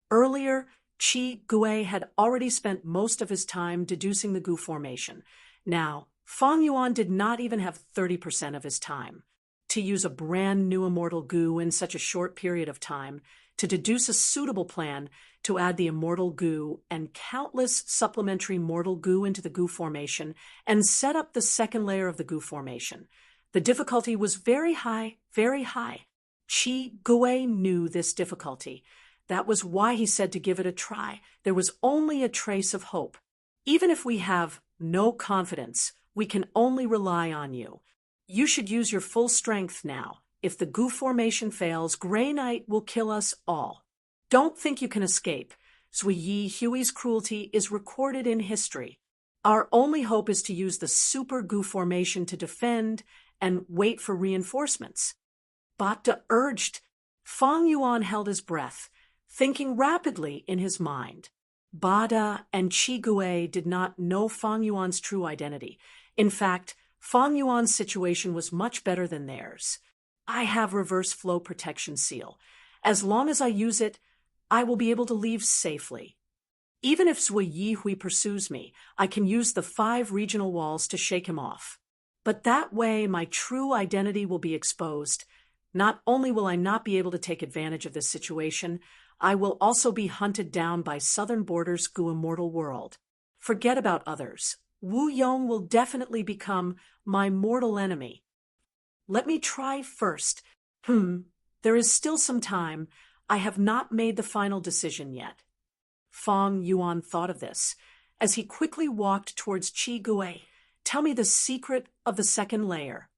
S1: Earlier, Qi Gui had already spent most of his time deducing the Gu formation. Now, Fang Yuan did not even have 30% of his time. To use a brand new immortal Gu in such a short period of time, to deduce a suitable plan to add the immortal Gu and countless supplementary mortal Gu into the Gu formation and set up the second layer of the Gu formation. The difficulty was very high, very high. Qi Gui knew this difficulty. That was why he said to give it a try. There was only a trace of hope. Even if we have no confidence, we can only rely on you. You should use your full strength now. If the Gu formation fails, Grey Knight will kill us all. Don't think you can escape. Zui Hui's cruelty is recorded in history. Our only hope is to use the super Gu formation to defend and wait for reinforcements. Bata urged. Fang Yuan held his breath, thinking rapidly in his mind. Bada and Qi Gui did not know Fang Yuan's true identity. In fact, Fang Yuan's situation was much better than theirs. I have reverse flow protection seal. As long as I use it, I will be able to leave safely. Even if Zui Yihui pursues me, I can use the 5 regional walls to shake him off. But that way my true identity will be exposed. Not only will I not be able to take advantage of this situation, I will also be hunted down by Southern Border's Gu immortal world. Forget about others. Wu Yong will definitely become my mortal enemy. Let me try first. There is still some time. I have not made the final decision yet. Fang Yuan thought of this as he quickly walked towards Qi Gui. Tell me the secret of the second layer.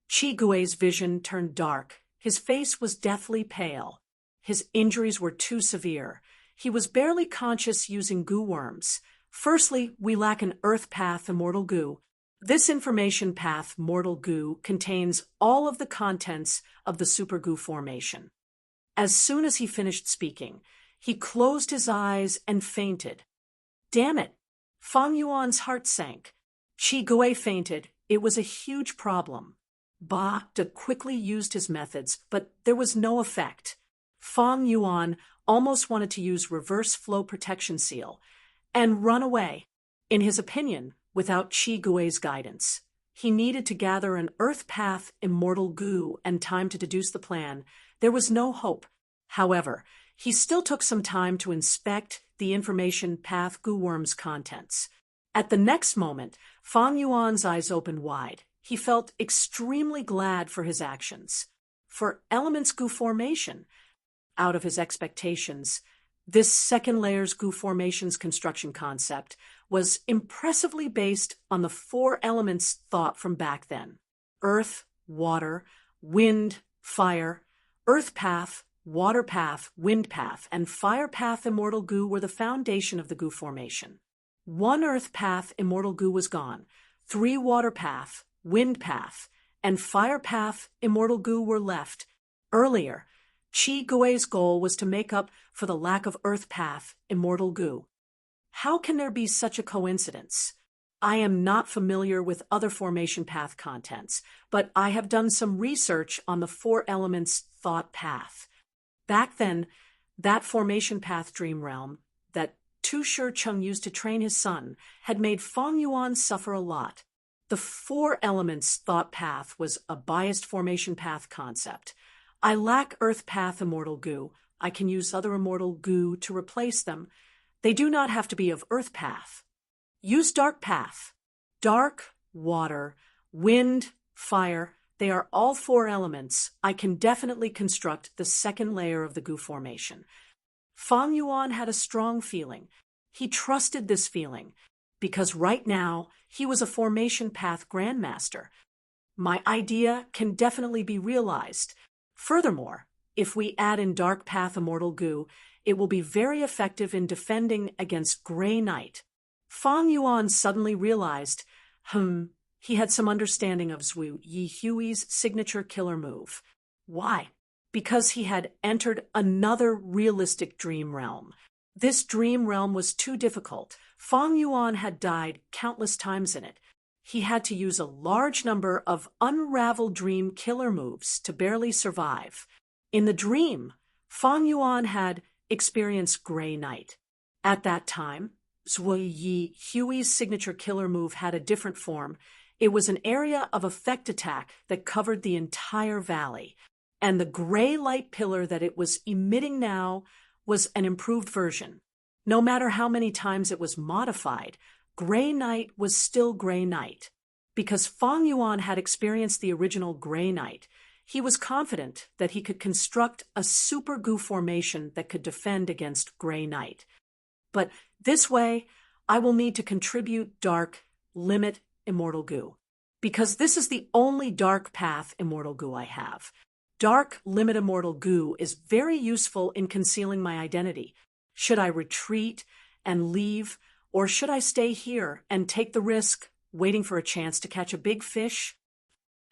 S1: Qi Gui's vision turned dark. His face was deathly pale. His injuries were too severe. He was barely conscious using Gu worms. Firstly, we lack an Earth Path Immortal Gu. This information path Mortal Gu contains all of the contents of the Super Gu formation. As soon as he finished speaking, he closed his eyes and fainted. Damn it! Fang Yuan's heart sank. Qi Gui fainted. It was a huge problem. Ba De quickly used his methods, but there was no effect. Fang Yuan almost wanted to use reverse flow protection seal and run away. In his opinion, without Qi Gui's guidance, he needed to gather an Earth Path Immortal Gu and time to deduce the plan. There was no hope. However, he still took some time to inspect the information path Gu worm's contents. At the next moment, Fang Yuan's eyes opened wide. He felt extremely glad for his actions. For Elements Gu formation, out of his expectations, this second layer's Gu formation's construction concept was impressively based on the 4 elements thought from back then: earth, water, wind, fire. Earth path, water path, wind path, and fire path Immortal Gu were the foundation of the Gu formation. 1 earth path Immortal Gu was gone. 3 water path, wind path, and fire path Immortal Gu were left. Earlier, Qi Gui's goal was to make up for the lack of Earth Path Immortal Gu. How can there be such a coincidence? I am not familiar with other formation path contents, but I have done some research on the 4 elements thought path. Back then, that formation path dream realm that Tu Shicheng used to train his son had made Fang Yuan suffer a lot. The 4 elements thought path was a biased formation path concept. I lack Earth Path Immortal Gu. I can use other Immortal Gu to replace them. They do not have to be of Earth Path. Use Dark Path. Dark, water, wind, fire, they are all 4 elements. I can definitely construct the second layer of the Gu formation. Fang Yuan had a strong feeling. He trusted this feeling, because right now he was a formation path grandmaster. My idea can definitely be realized. Furthermore, if we add in Dark Path Immortal Goo, it will be very effective in defending against Grey Knight. Fang Yuan suddenly realized, he had some understanding of Zhu Yihui's signature killer move. Why? Because he had entered another realistic dream realm. This dream realm was too difficult. Fang Yuan had died countless times in it. He had to use a large number of unraveled dream killer moves to barely survive. In the dream, Fang Yuan had experienced Grey Knight. At that time, Zhu Yihui's signature killer move had a different form. It was an area of effect attack that covered the entire valley, and the gray light pillar that it was emitting now was an improved version. No matter how many times it was modified, Grey Knight was still Grey Knight. Because Fang Yuan had experienced the original Grey Knight, he was confident that he could construct a super goo formation that could defend against Grey Knight. But this way, I will need to contribute Dark Limit Immortal Goo, because this is the only Dark Path Immortal Goo I have. Dark Limit Immortal Goo is very useful in concealing my identity. Should I retreat and leave, or should I stay here and take the risk, waiting for a chance to catch a big fish?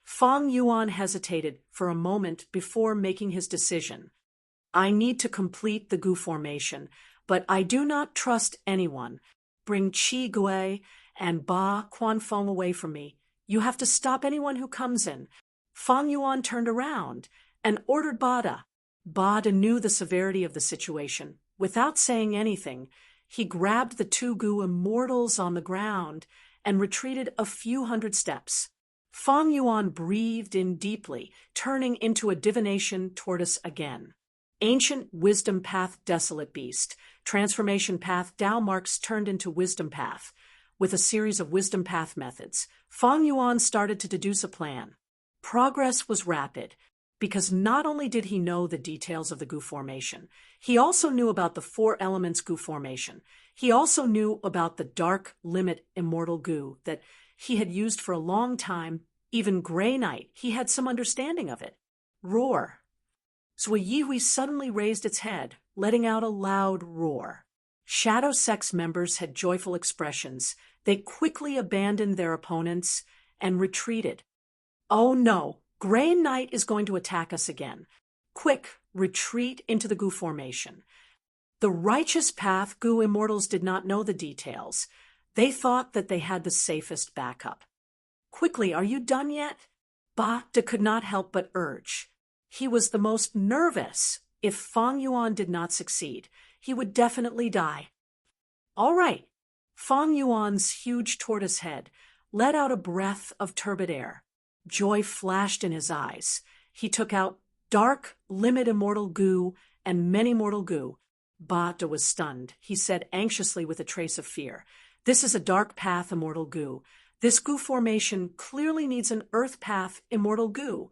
S1: Fang Yuan hesitated for a moment before making his decision. I need to complete the goo formation, but I do not trust anyone. Bring Qi Gui and Ba Quanfeng away from me. You have to stop anyone who comes in. Fang Yuan turned around and ordered Bada. Bada knew the severity of the situation. Without saying anything, he grabbed the two goo immortals on the ground and retreated a few hundred steps. Fang Yuan breathed in deeply, turning into a divination tortoise again. Ancient Wisdom Path Desolate Beast. Transformation Path Dao Marks turned into Wisdom Path. With a series of Wisdom Path methods, Fang Yuan started to deduce a plan. Progress was rapid, because not only did he know the details of the goo formation, he also knew about the 4 elements goo formation. He also knew about the Dark Limit Immortal Goo that he had used for a long time. Even Grey Knight, he had some understanding of it. Roar. Zhu Yihui suddenly raised its head, letting out a loud roar. Shadow Sect's members had joyful expressions. They quickly abandoned their opponents and retreated. Oh no, Grey Knight is going to attack us again. Quick, retreat into the goo formation. The Righteous Path Goo Immortals did not know the details. They thought that they had the safest backup. Quickly, are you done yet? Ba De could not help but urge. He was the most nervous. If Fang Yuan did not succeed, he would definitely die. All right. Fang Yuan's huge tortoise head let out a breath of turbid air. Joy flashed in his eyes. He took out Dark Limit Immortal Goo and Many Mortal Goo. Ba De was stunned. He said anxiously with a trace of fear, "This is a Dark Path Immortal Goo. This goo formation clearly needs an Earth Path Immortal Goo.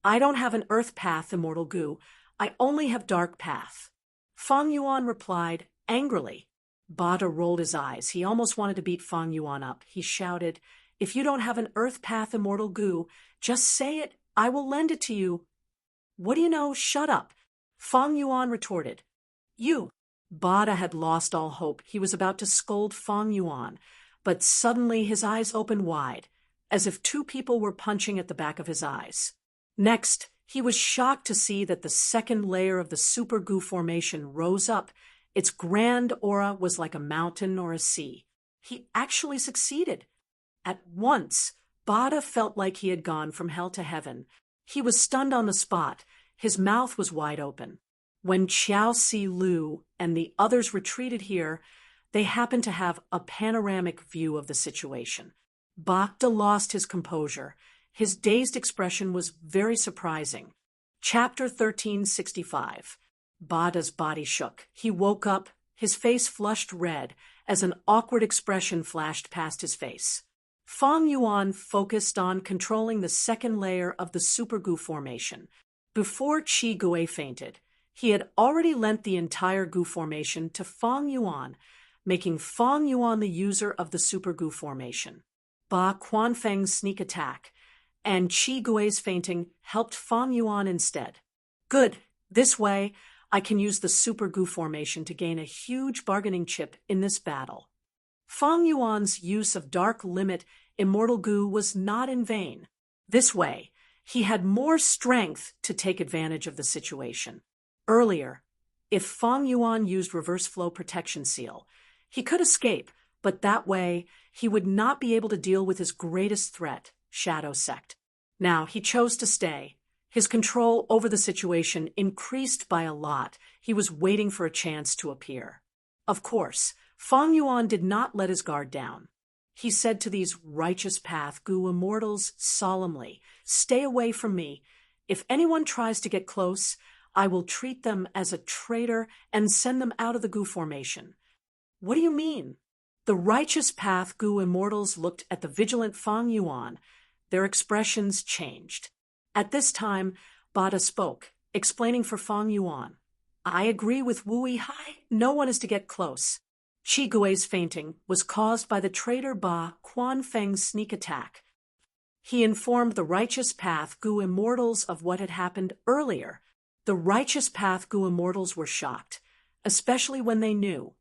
S1: I don't have an Earth Path Immortal Goo. I only have Dark Path." Fang Yuan replied angrily. Bada rolled his eyes. He almost wanted to beat Fang Yuan up. He shouted, "If you don't have an Earth Path Immortal Goo, just say it. I will lend it to you." "What do you know? Shut up." Fang Yuan retorted. "You." Bada had lost all hope. He was about to scold Fang Yuan, but suddenly his eyes opened wide, as if 2 people were punching at the back of his eyes. Next, he was shocked to see that the second layer of the super goo formation rose up. Its grand aura was like a mountain or a sea. He actually succeeded. At once, Bada felt like he had gone from hell to heaven. He was stunned on the spot. His mouth was wide open. When Qiao Si Lu and the others retreated here, they happened to have a panoramic view of the situation. Ba De lost his composure. His dazed expression was very surprising. Chapter 1365. Bada's body shook. He woke up, his face flushed red, as an awkward expression flashed past his face. Fang Yuan focused on controlling the second layer of the super goo formation. Before Qi Gui fainted, he had already lent the entire goo formation to Fang Yuan. making Fang Yuan the user of the Super Gu formation. Ba Quanfeng's sneak attack and Qi Gui's fainting helped Fang Yuan instead. Good. This way, I can use the Super Gu formation to gain a huge bargaining chip in this battle. Fang Yuan's use of Dark Limit Immortal Gu was not in vain. This way, he had more strength to take advantage of the situation. Earlier, if Fang Yuan used Reverse Flow Protection Seal, he could escape, but that way, he would not be able to deal with his greatest threat, Shadow Sect. Now, he chose to stay. His control over the situation increased by a lot. He was waiting for a chance to appear. Of course, Fang Yuan did not let his guard down. He said to these Righteous Path Gu immortals solemnly, "Stay away from me. If anyone tries to get close, I will treat them as a traitor and send them out of the Gu formation." What do you mean? The Righteous Path Gu immortals looked at the vigilant Fang Yuan. Their expressions changed. At this time, Bada spoke, explaining for Fang Yuan. "I agree with Wu Yihai. No one is to get close. Qi Gui's fainting was caused by the traitor Ba Quanfeng's sneak attack." He informed the Righteous Path Gu immortals of what had happened earlier. The Righteous Path Gu immortals were shocked, especially when they knew,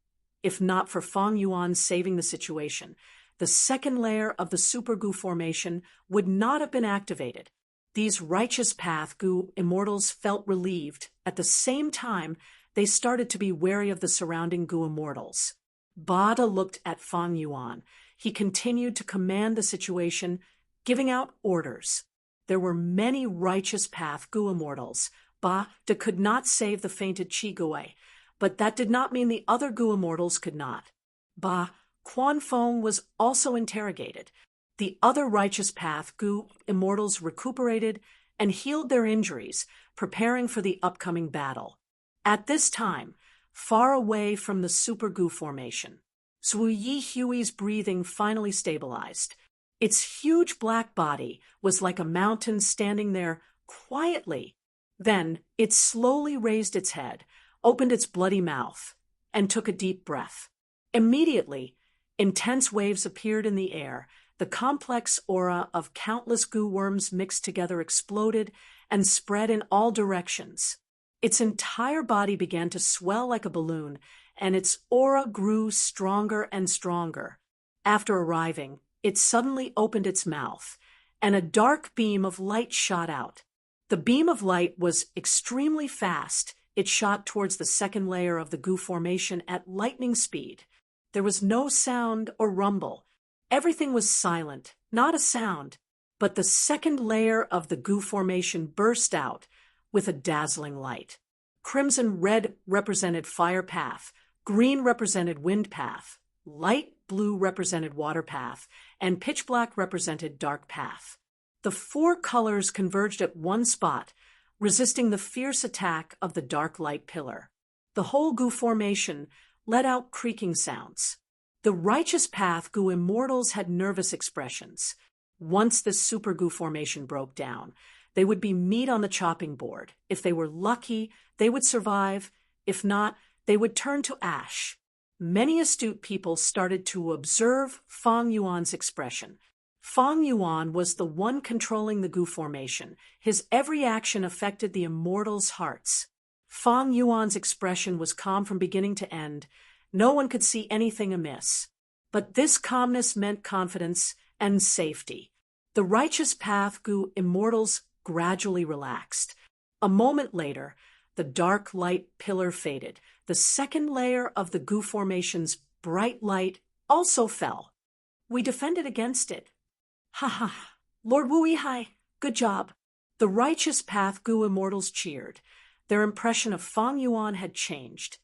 S1: if not for Fang Yuan saving the situation, the second layer of the Super Gu formation would not have been activated. These Righteous Path Gu immortals felt relieved. At the same time, they started to be wary of the surrounding Gu immortals. Bada looked at Fang Yuan. He continued to command the situation, giving out orders. There were many Righteous Path Gu immortals. Bada could not save the fainted Qi Gui, but that did not mean the other Gu immortals could not. Ba Quanfeng was also interrogated. The other Righteous Path Gu immortals recuperated and healed their injuries, preparing for the upcoming battle. At this time, far away from the Super Gu formation, Zhu Yihui's breathing finally stabilized. Its huge black body was like a mountain standing there quietly. Then it slowly raised its head, opened its bloody mouth, and took a deep breath. Immediately, intense waves appeared in the air. The complex aura of countless Gu worms mixed together exploded and spread in all directions. Its entire body began to swell like a balloon, and its aura grew stronger and stronger. After arriving, it suddenly opened its mouth, and a dark beam of light shot out. The beam of light was extremely fast. It shot towards the second layer of the Gu formation at lightning speed. There was no sound or rumble. Everything was silent, not a sound. But the second layer of the Gu formation burst out with a dazzling light. Crimson red represented fire path, green represented wind path, light blue represented water path, and pitch black represented dark path. The four colors converged at one spot, resisting the fierce attack of the dark light pillar. The whole Gu formation let out creaking sounds. The Righteous Path Gu immortals had nervous expressions. Once this Super Gu formation broke down, they would be meat on the chopping board. If they were lucky, they would survive. If not, they would turn to ash. Many astute people started to observe Fang Yuan's expression. Fang Yuan was the one controlling the Gu formation. His every action affected the immortals' hearts. Fang Yuan's expression was calm from beginning to end. No one could see anything amiss. But this calmness meant confidence and safety. The Righteous Path Gu immortals gradually relaxed. A moment later, the dark light pillar faded. The second layer of the Gu formation's bright light also fell. We defended against it. Ha ha! Lord Wu Yihai, good job. The Righteous Path Gu immortals cheered. Their impression of Fang Yuan had changed.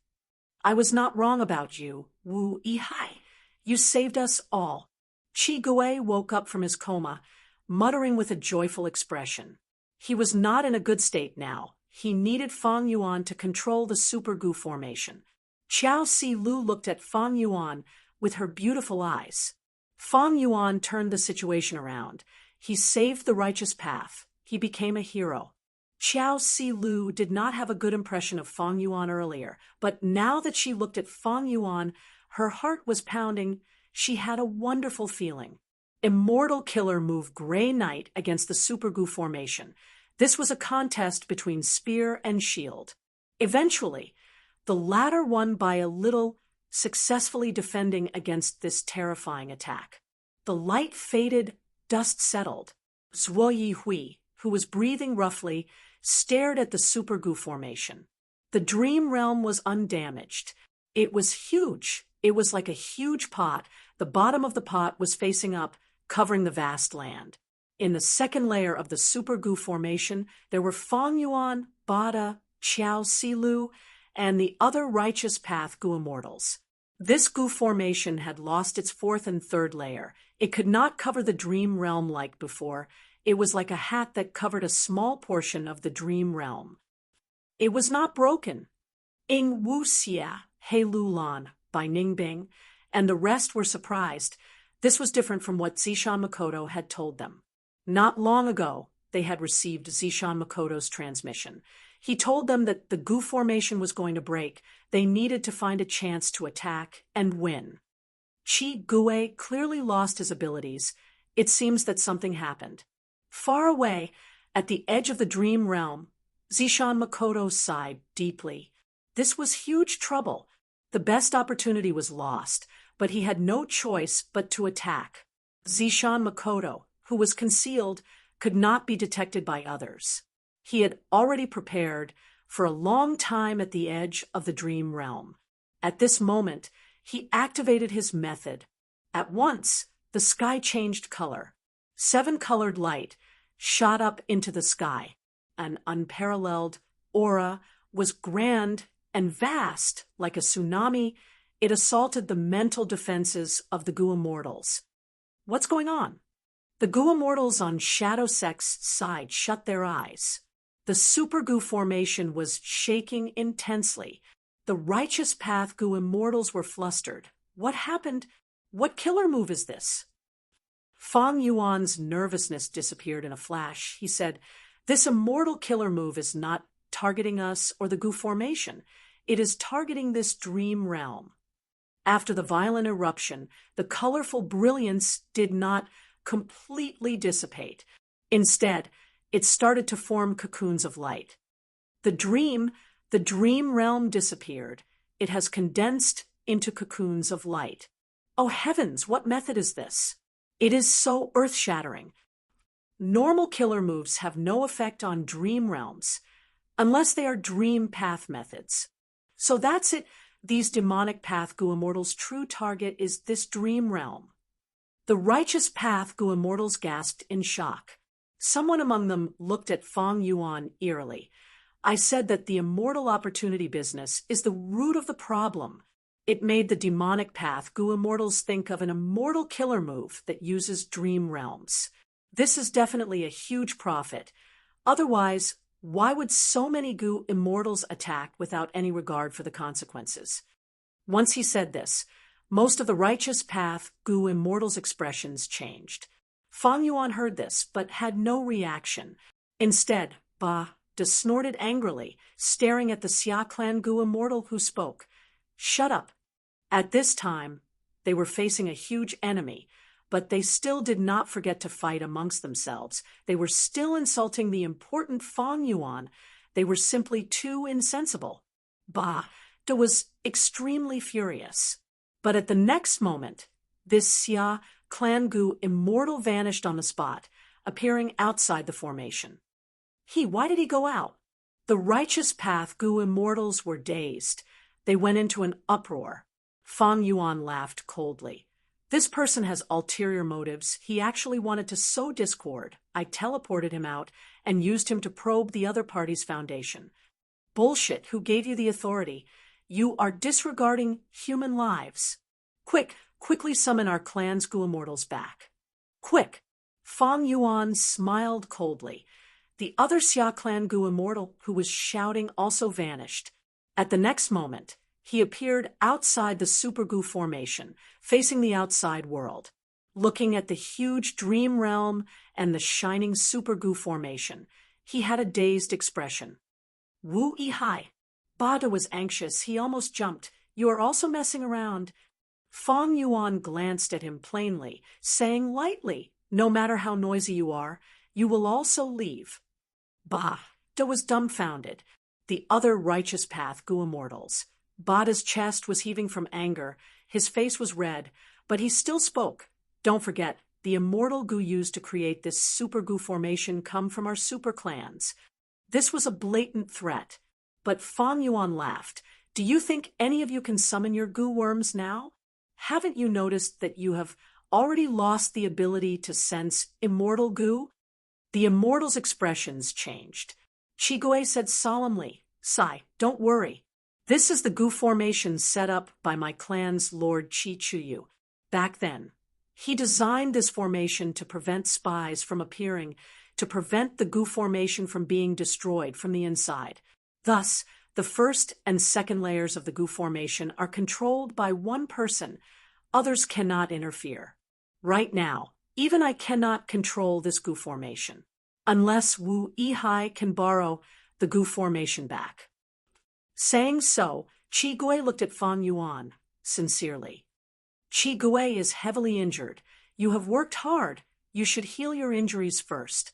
S1: I was not wrong about you, Wu Yihai. You saved us all. Qi Gui woke up from his coma, muttering with a joyful expression. He was not in a good state now. He needed Fang Yuan to control the Super Gu formation. Qiao Si Lu looked at Fang Yuan with her beautiful eyes. Fang Yuan turned the situation around. He saved the Righteous Path. He became a hero. Qiao Si Lu did not have a good impression of Fang Yuan earlier, but now that she looked at Fang Yuan, Her heart was pounding. She had a wonderful feeling. Immortal Killer moved Gray Knight against the Super Goo formation. This was a contest between spear and shield. Eventually, the latter won by a little, successfully defending against this terrifying attack. The light faded, dust settled. Zhuo Yihui, who was breathing roughly, stared at the Super Goo formation. The dream realm was undamaged. It was huge. It was like a huge pot. The bottom of the pot was facing up, covering the vast land. In the second layer of the Super Goo formation, there were Fang Yuan, Bada, Qiao Silu, and the other Righteous Path Goo Immortals. This Goo formation had lost its fourth and third layer. It could not cover the dream realm like before. It was like a hat that covered a small portion of the dream realm. It was not broken. Ing Wu Xia, He Lulan, by Ningbing, and the rest were surprised. This was different from what Zishan Makoto had told them. Not long ago, they had received Zishan Makoto's transmission. He told them that the Goo formation was going to break. They needed to find a chance to attack and win. Qi Gue clearly lost his abilities. It seems that something happened. Far away, at the edge of the dream realm, Zishan Makoto sighed deeply. This was huge trouble. The best opportunity was lost, but he had no choice but to attack. Zishan Makoto, who was concealed, could not be detected by others. He had already prepared for a long time at the edge of the dream realm. At this moment, he activated his method. At once, the sky changed color. 7-colored light shot up into the sky. An unparalleled aura was grand and vast, like a tsunami. It assaulted the mental defenses of the Goo Immortals. What's going on? The Goo Immortals on Shadow Sect's side shut their eyes. The Super Goo formation was shaking intensely. The Righteous Path Goo Immortals were flustered. What happened? What killer move is this? Fang Yuan's nervousness disappeared in a flash. He said, "This immortal killer move is not targeting us or the Goo formation. It is targeting this dream realm." After the violent eruption, the colorful brilliance did not completely dissipate. Instead, it started to form cocoons of light. The dream realm disappeared. It has condensed into cocoons of light. Oh heavens, what method is this? It is so earth-shattering. Normal killer moves have no effect on dream realms, unless they are dream path methods. So that's it. These demonic path Goo Immortals' true target is this dream realm. The Righteous Path Goo Immortals gasped in shock. Someone among them looked at Fang Yuan eerily. "I said that the immortal opportunity business is the root of the problem." It made the demonic path Goo Immortals think of an immortal killer move that uses dream realms. This is definitely a huge profit. Otherwise, why would so many Goo Immortals attack without any regard for the consequences? Once he said this, most of the Righteous Path Goo Immortals' expressions changed. Fang Yuan heard this, but had no reaction. Instead, Ba De snorted angrily, staring at the Xia clan Goo Immortal who spoke. "Shut up." At this time, they were facing a huge enemy, but they still did not forget to fight amongst themselves. They were still insulting the important Fang Yuan. They were simply too insensible. Ba De was extremely furious. But at the next moment, this Xia clan Goo Immortal vanished on the spot, appearing outside the formation. Why did he go out? The Righteous Path Goo Immortals were dazed. They went into an uproar. Fang Yuan laughed coldly. "This person has ulterior motives. He actually wanted to sow discord. I teleported him out and used him to probe the other party's foundation." "Bullshit. Who gave you the authority? You are disregarding human lives. Quickly summon our clan's Goo Immortals back. Quick!" Fang Yuan smiled coldly. The other Xia clan Goo Immortal, who was shouting, also vanished. At the next moment, he appeared outside the Super Goo formation, facing the outside world, looking at the huge dream realm and the shining Super Goo formation. He had a dazed expression. "Wu Yihai." Bada was anxious. He almost jumped. "You are also messing around." Fong Yuan glanced at him plainly, saying lightly, "No matter how noisy you are, you will also leave." Bah! Da was dumbfounded. The other righteous path Gu immortals. Bada's chest was heaving from anger, his face was red, but he still spoke. "Don't forget, the immortal Gu used to create this super Gu formation come from our super clans." This was a blatant threat. But Fong Yuan laughed. "Do you think any of you can summon your Gu worms now? Haven't you noticed that you have already lost the ability to sense immortal Gu?" The immortal's expressions changed. Chigue said solemnly, "Sai, don't worry. This is the Gu formation set up by my clan's Lord Chi Chuyu. Back then, he designed this formation to prevent spies from appearing, to prevent the Gu formation from being destroyed from the inside. Thus, the first and second layers of the Gu formation are controlled by one person. Others cannot interfere. Right now, even I cannot control this Gu formation, unless Wu Yihai can borrow the Gu formation back." Saying so, Chigue looked at Fong Yuan sincerely. "Chigue is heavily injured. You have worked hard. You should heal your injuries first."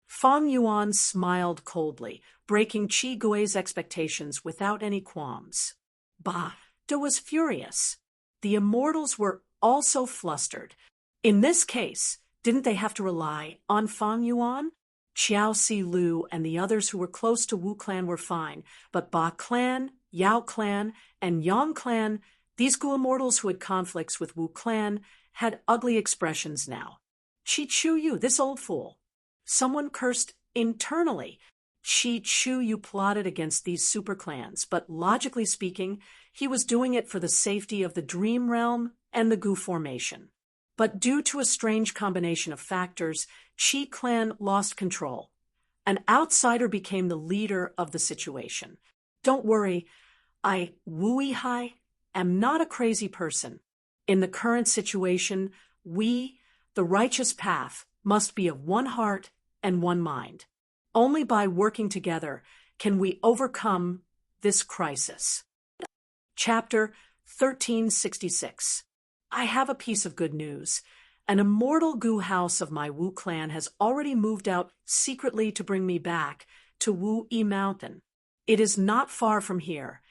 S1: Fong Yuan smiled coldly, breaking Chigue's expectations without any qualms. Bah! Da was furious. The immortals were also flustered. In this case, didn't they have to rely on Fong Yuan? Xiao Si Lu and the others who were close to Wu clan were fine, but Ba clan, Yao clan, and Yang clan, these Gu immortals who had conflicts with Wu clan, had ugly expressions now. "Chi Chuyu, this old fool." Someone cursed internally. Chi Chuyu plotted against these super clans, but logically speaking, he was doing it for the safety of the Dream Realm and the Gu formation. But due to a strange combination of factors, Chi clan lost control. An outsider became the leader of the situation. "Don't worry, Wu Yihai, am not a crazy person. In the current situation, we, the righteous path, must be of one heart and one mind. Only by working together can we overcome this crisis." Chapter 1366. I have a piece of good news. An immortal Gu house of my Wu clan has already moved out secretly to bring me back to Wu Yi Mountain. It is not far from here.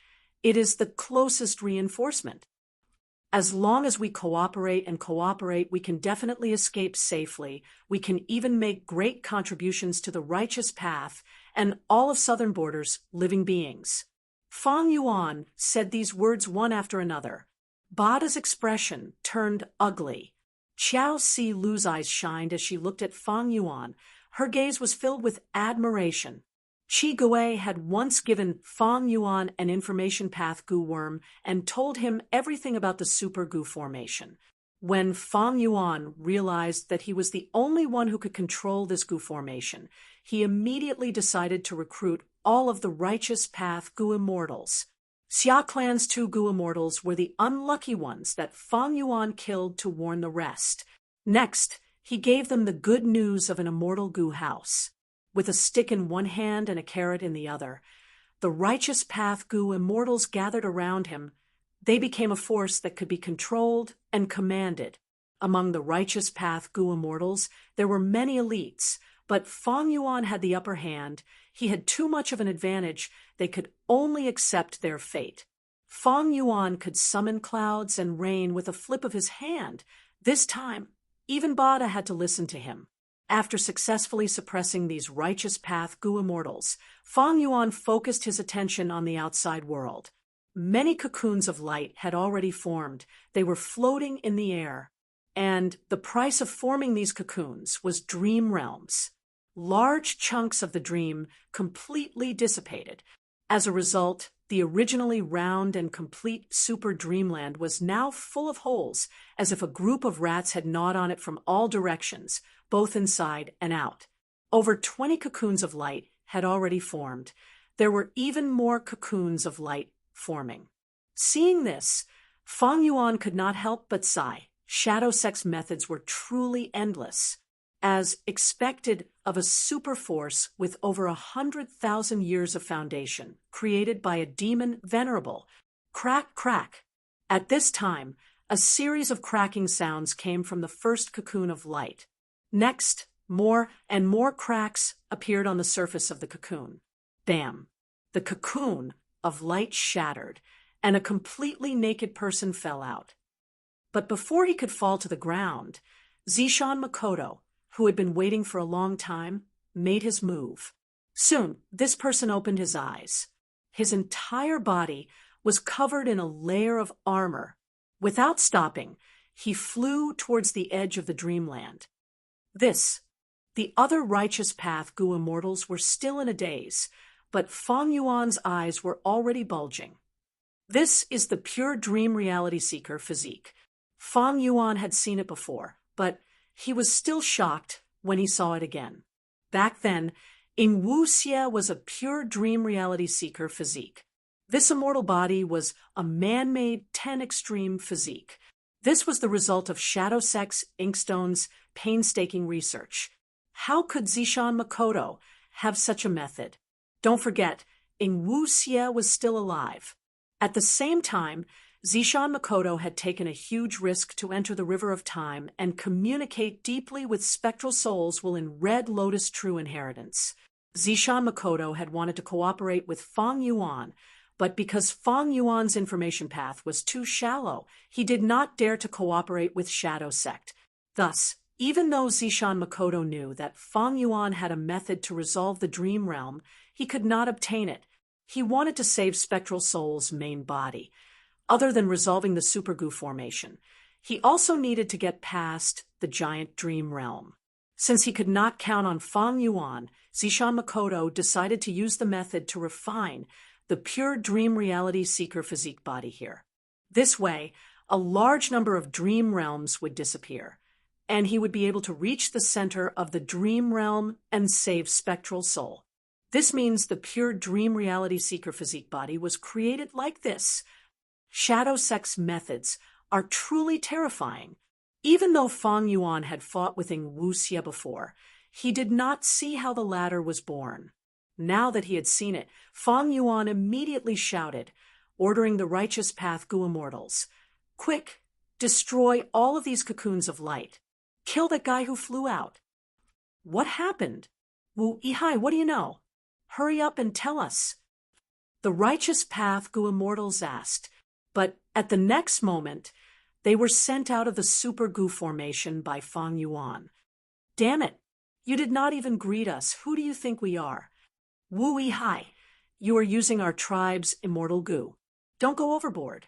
S1: It is the closest reinforcement. As long as we cooperate, we can definitely escape safely. We can even make great contributions to the righteous path and all of southern borders living beings. Fong Yuan said these words one after another. Bada's expression turned ugly. Xiao Si Lu's eyes shined as she looked at Fong Yuan. Her gaze was filled with admiration. Chigue had once given Fong Yuan an information path Gu worm and told him everything about the Super Gu formation. When Fong Yuan realized that he was the only one who could control this Gu formation, he immediately decided to recruit all of the righteous path Gu immortals. Xia clan's 2 Gu immortals were the unlucky ones that Fong Yuan killed to warn the rest. Next, he gave them the good news of an immortal Gu house. With a stick in one hand and a carrot in the other, the righteous path Gu immortals gathered around him. They became a force that could be controlled and commanded. Among the righteous path Gu immortals, there were many elites, but Fong Yuan had the upper hand. He had too much of an advantage. They could only accept their fate. Fong Yuan could summon clouds and rain with a flip of his hand. This time, even Bada had to listen to him. After successfully suppressing these righteous path Gu immortals, Fong Yuan focused his attention on the outside world. Many cocoons of light had already formed. They were floating in the air. And the price of forming these cocoons was dream realms. Large chunks of the dream completely dissipated. As a result, the originally round and complete super dreamland was now full of holes, as if a group of rats had gnawed on it from all directions, both inside and out. Over 20 cocoons of light had already formed. There were even more cocoons of light forming. Seeing this, Fong Yuan could not help but sigh. Shadow sex methods were truly endless. As expected of a super force with over 100,000 years of foundation, created by a demon venerable. Crack, crack. At this time, A series of cracking sounds came from the first cocoon of light. Next, more and more cracks appeared on the surface of the cocoon. Bam! The cocoon of light shattered, and a completely naked person fell out. But before he could fall to the ground, Zishan Makoto, who had been waiting for a long time, made his move. Soon, this person opened his eyes. His entire body was covered in a layer of armor. Without stopping, he flew towards the edge of the dreamland. The other righteous path Gu immortals were still in a daze, but Fang Yuan's eyes were already bulging. This is the pure dream reality seeker physique. Fang Yuan had seen it before, but he was still shocked when he saw it again. Back then, Ing Wu Xie was a pure dream reality seeker physique. This immortal body was a man-made 10 extreme physique. This was the result of Shadow Sex Inkstone's painstaking research. How could Zishan Makoto have such a method? Don't forget, Ing Wu Xie was still alive. At the same time, Zishan Makoto had taken a huge risk to enter the River of Time and communicate deeply with spectral souls while in Red Lotus True Inheritance. Zishan Makoto had wanted to cooperate with Fang Yuan, but because Fang Yuan's information path was too shallow, he did not dare to cooperate with Shadow Sect. Thus, even though Zishan Makoto knew that Fang Yuan had a method to resolve the dream realm, he could not obtain it. He wanted to save Spectral Soul's main body. Other than resolving the Super-Gu formation, he also needed to get past the giant dream realm. Since he could not count on Fang Yuan, Zishan Makoto decided to use the method to refine the pure dream reality seeker physique body here. This way, a large number of dream realms would disappear, and he would be able to reach the center of the dream realm and save Spectral Soul. This means the pure dream reality seeker physique body was created like this. Shadow Sex methods are truly terrifying. Even though Fang Yuan had fought with Ing Wu Xie before, he did not see how the latter was born. Now that he had seen it, Fang Yuan immediately shouted, ordering the righteous path Gu immortals, "Quick, destroy all of these cocoons of light. Kill that guy who flew out." "What happened? Wu Yihai, what do you know? Hurry up and tell us." The righteous path Gu immortals asked, but at the next moment, they were sent out of the Super Gu formation by Fang Yuan. "Damn it! You did not even greet us. Who do you think we are?" "Wu Yihai, you are using our tribe's immortal Gu. Don't go overboard."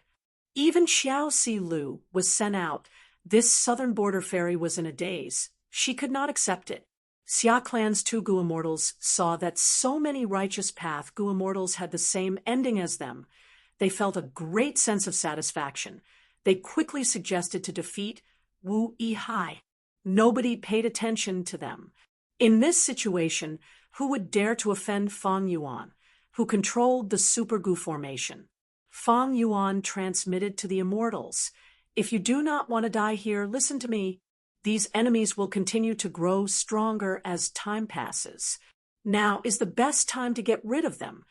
S1: Even Xiao Si Lu was sent out. This southern border fairy was in a daze. She could not accept it. Xia Clan's 2 Gu immortals saw that so many righteous path Gu immortals had the same ending as them. They felt a great sense of satisfaction. They quickly suggested to defeat Wu Yihai. Nobody paid attention to them. In this situation, who would dare to offend Fang Yuan, who controlled the Super Gu formation? Fang Yuan transmitted to the immortals, "If you do not want to die here, listen to me. These enemies will continue to grow stronger as time passes. Now is the best time to get rid of them."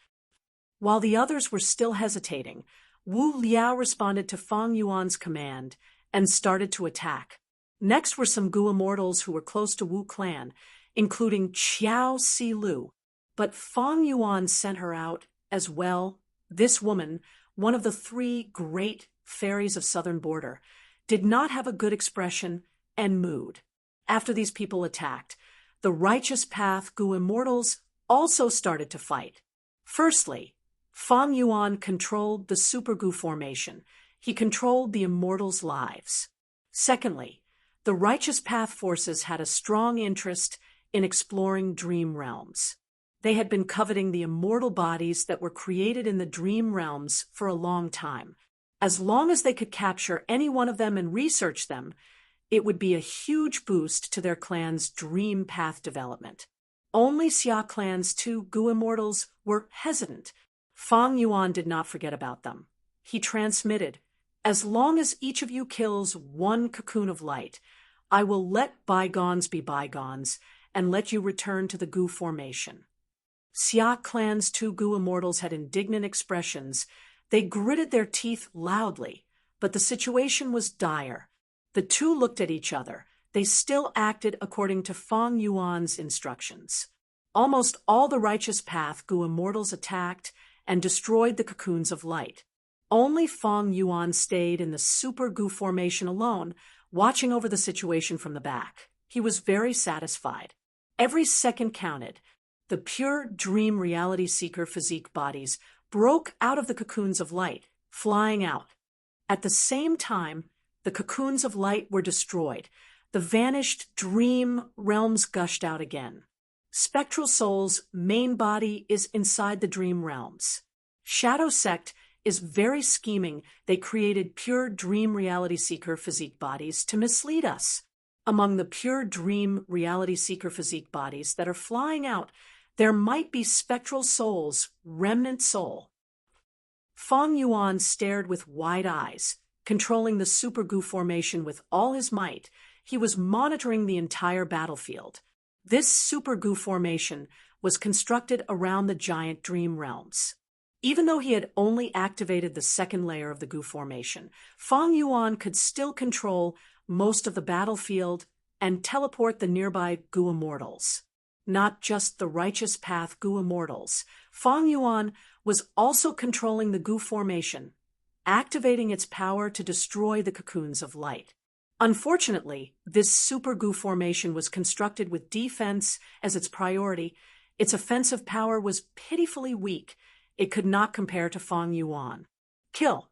S1: While the others were still hesitating, Wu Liao responded to Fang Yuan's command and started to attack. Next were some Gu immortals who were close to Wu clan, including Xiao Si Lu. But Fang Yuan sent her out as well. This woman, one of the 3 great fairies of southern border, did not have a good expression and mood. After these people attacked, the righteous path Gu immortals also started to fight. Firstly, Fang Yuan controlled the Super Gu formation. He controlled the immortals' lives. Secondly, the righteous path forces had a strong interest in exploring dream realms. They had been coveting the immortal bodies that were created in the dream realms for a long time. As long as they could capture any one of them and research them, it would be a huge boost to their clan's dream path development. Only Xia Clan's 2 Gu immortals were hesitant. Fang Yuan did not forget about them. He transmitted, "As long as each of you kills 1 cocoon of light, I will let bygones be bygones and let you return to the Gu formation." Xia Clan's 2 Gu immortals had indignant expressions. They gritted their teeth loudly. but the situation was dire. The two looked at each other. They still acted according to Feng Yuan's instructions. Almost all the righteous path Gu immortals attacked and destroyed the cocoons of light. Only Feng Yuan stayed in the Super Gu formation alone, watching over the situation from the back. He was very satisfied. Every second counted. The pure dream reality seeker physique bodies broke out of the cocoons of light, flying out. At the same time, the cocoons of light were destroyed. The vanished dream realms gushed out again. Spectral Soul's main body is inside the dream realms. Shadow Sect is very scheming. They created pure dream reality seeker physique bodies to mislead us. Among the pure dream reality seeker physique bodies that are flying out, there might be Spectral Soul's remnant soul. Feng Yuan stared with wide eyes, controlling the Super Gu formation with all his might. He was monitoring the entire battlefield. This Super Gu formation was constructed around the giant dream realms. Even though he had only activated the second layer of the Gu formation, Feng Yuan could still control most of the battlefield and teleport the nearby Gu immortals. Not just the righteous path Gu immortals. Feng Yuan was also controlling the Gu formation, activating its power to destroy the cocoons of light. Unfortunately, this Super Gu formation was constructed with defense as its priority. Its offensive power was pitifully weak. It could not compare to Feng Yuan. Kill.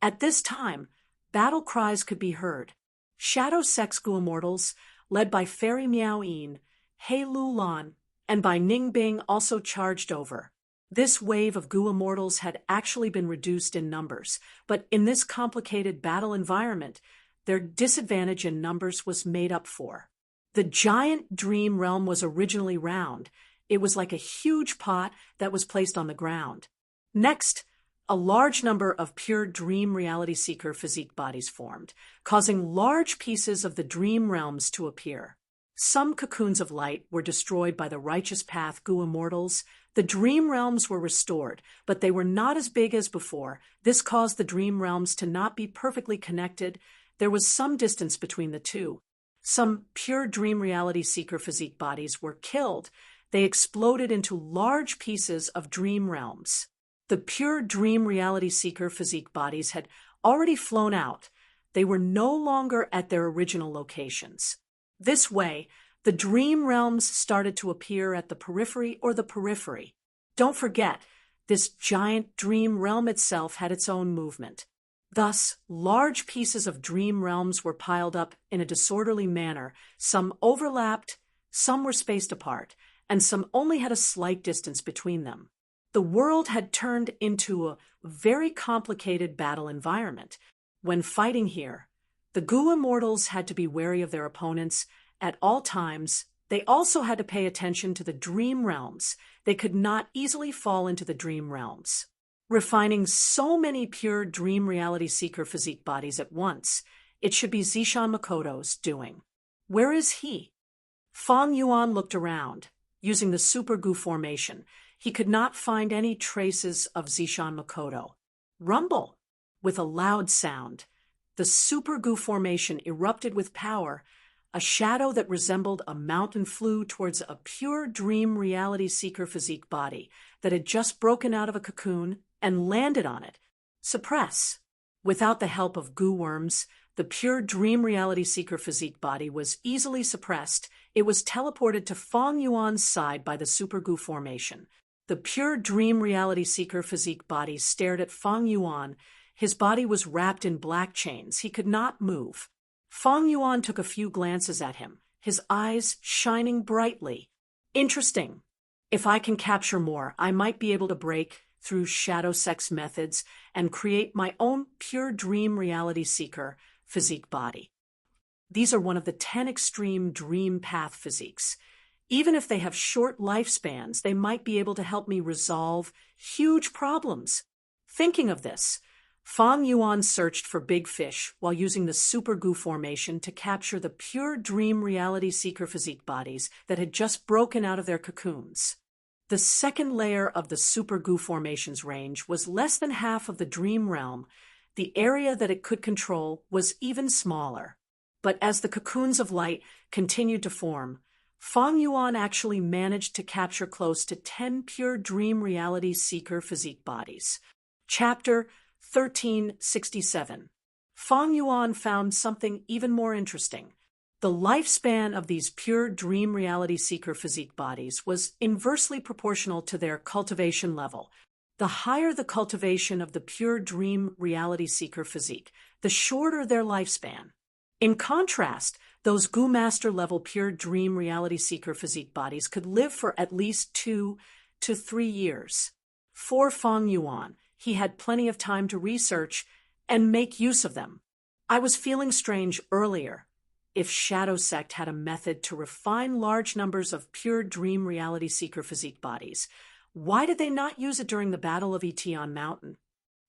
S1: At this time, battle cries could be heard. Shadow Sect's Gu immortals, led by Fairy Miao Yin, He Lu Lan, and by Ning Bing also charged over. This wave of Gu immortals had actually been reduced in numbers, but in this complicated battle environment, their disadvantage in numbers was made up for. The giant dream realm was originally round. It was like a huge pot that was placed on the ground. Next, a large number of pure dream reality seeker physique bodies formed, causing large pieces of the dream realms to appear. Some cocoons of light were destroyed by the righteous path Gu immortals. The dream realms were restored, but they were not as big as before. This caused the dream realms to not be perfectly connected. There was some distance between the two. Some pure dream reality seeker physique bodies were killed. They exploded into large pieces of dream realms. The pure dream reality seeker physique bodies had already flown out. They were no longer at their original locations. This way, the dream realms started to appear at the periphery or the periphery. Don't forget, this giant dream realm itself had its own movement. Thus, large pieces of dream realms were piled up in a disorderly manner. Some overlapped, some were spaced apart, and some only had a slight distance between them. The world had turned into a very complicated battle environment. When fighting here, the Gu immortals had to be wary of their opponents at all times. They also had to pay attention to the dream realms. They could not easily fall into the dream realms. Refining so many pure dream reality seeker physique bodies at once, it should be Zishan Makoto's doing. Where is he? Feng Yuan looked around. Using the Super Gu formation, he could not find any traces of Zishan Makoto. Rumble! With a loud sound, the Super Gu formation erupted with power. A shadow that resembled a mountain flew towards a pure dream reality seeker physique body that had just broken out of a cocoon and landed on it. Suppress. Without the help of Gu worms, the pure dream reality seeker physique body was easily suppressed. It was teleported to Feng Yuan's side by the Super Gu formation. The pure dream reality seeker physique body stared at Feng Yuan. His body was wrapped in black chains. He could not move. Feng Yuan took a few glances at him, his eyes shining brightly. Interesting. If I can capture more, I might be able to break through Shadow Sect's methods and create my own pure dream reality seeker physique body. These are one of the 10 extreme dream path physiques. Even if they have short lifespans, they might be able to help me resolve huge problems. Thinking of this, Feng Yuan searched for big fish while using the Super Gu formation to capture the pure dream reality seeker physique bodies that had just broken out of their cocoons. The second layer of the Super Gu formation's range was less than half of the dream realm. The area that it could control was even smaller. But as the cocoons of light continued to form, Fang Yuan actually managed to capture close to 10 pure dream reality seeker physique bodies. Chapter 1367. Fang Yuan found something even more interesting. The lifespan of these pure dream reality seeker physique bodies was inversely proportional to their cultivation level. The higher the cultivation of the pure dream reality seeker physique, the shorter their lifespan. In contrast, those Gu Master level pure dream reality seeker physique bodies could live for at least 2 to 3 years. For Fang Yuan, he had plenty of time to research and make use of them. I was feeling strange earlier. If Shadow Sect had a method to refine large numbers of pure dream reality seeker physique bodies, why did they not use it during the Battle of Etian Mountain?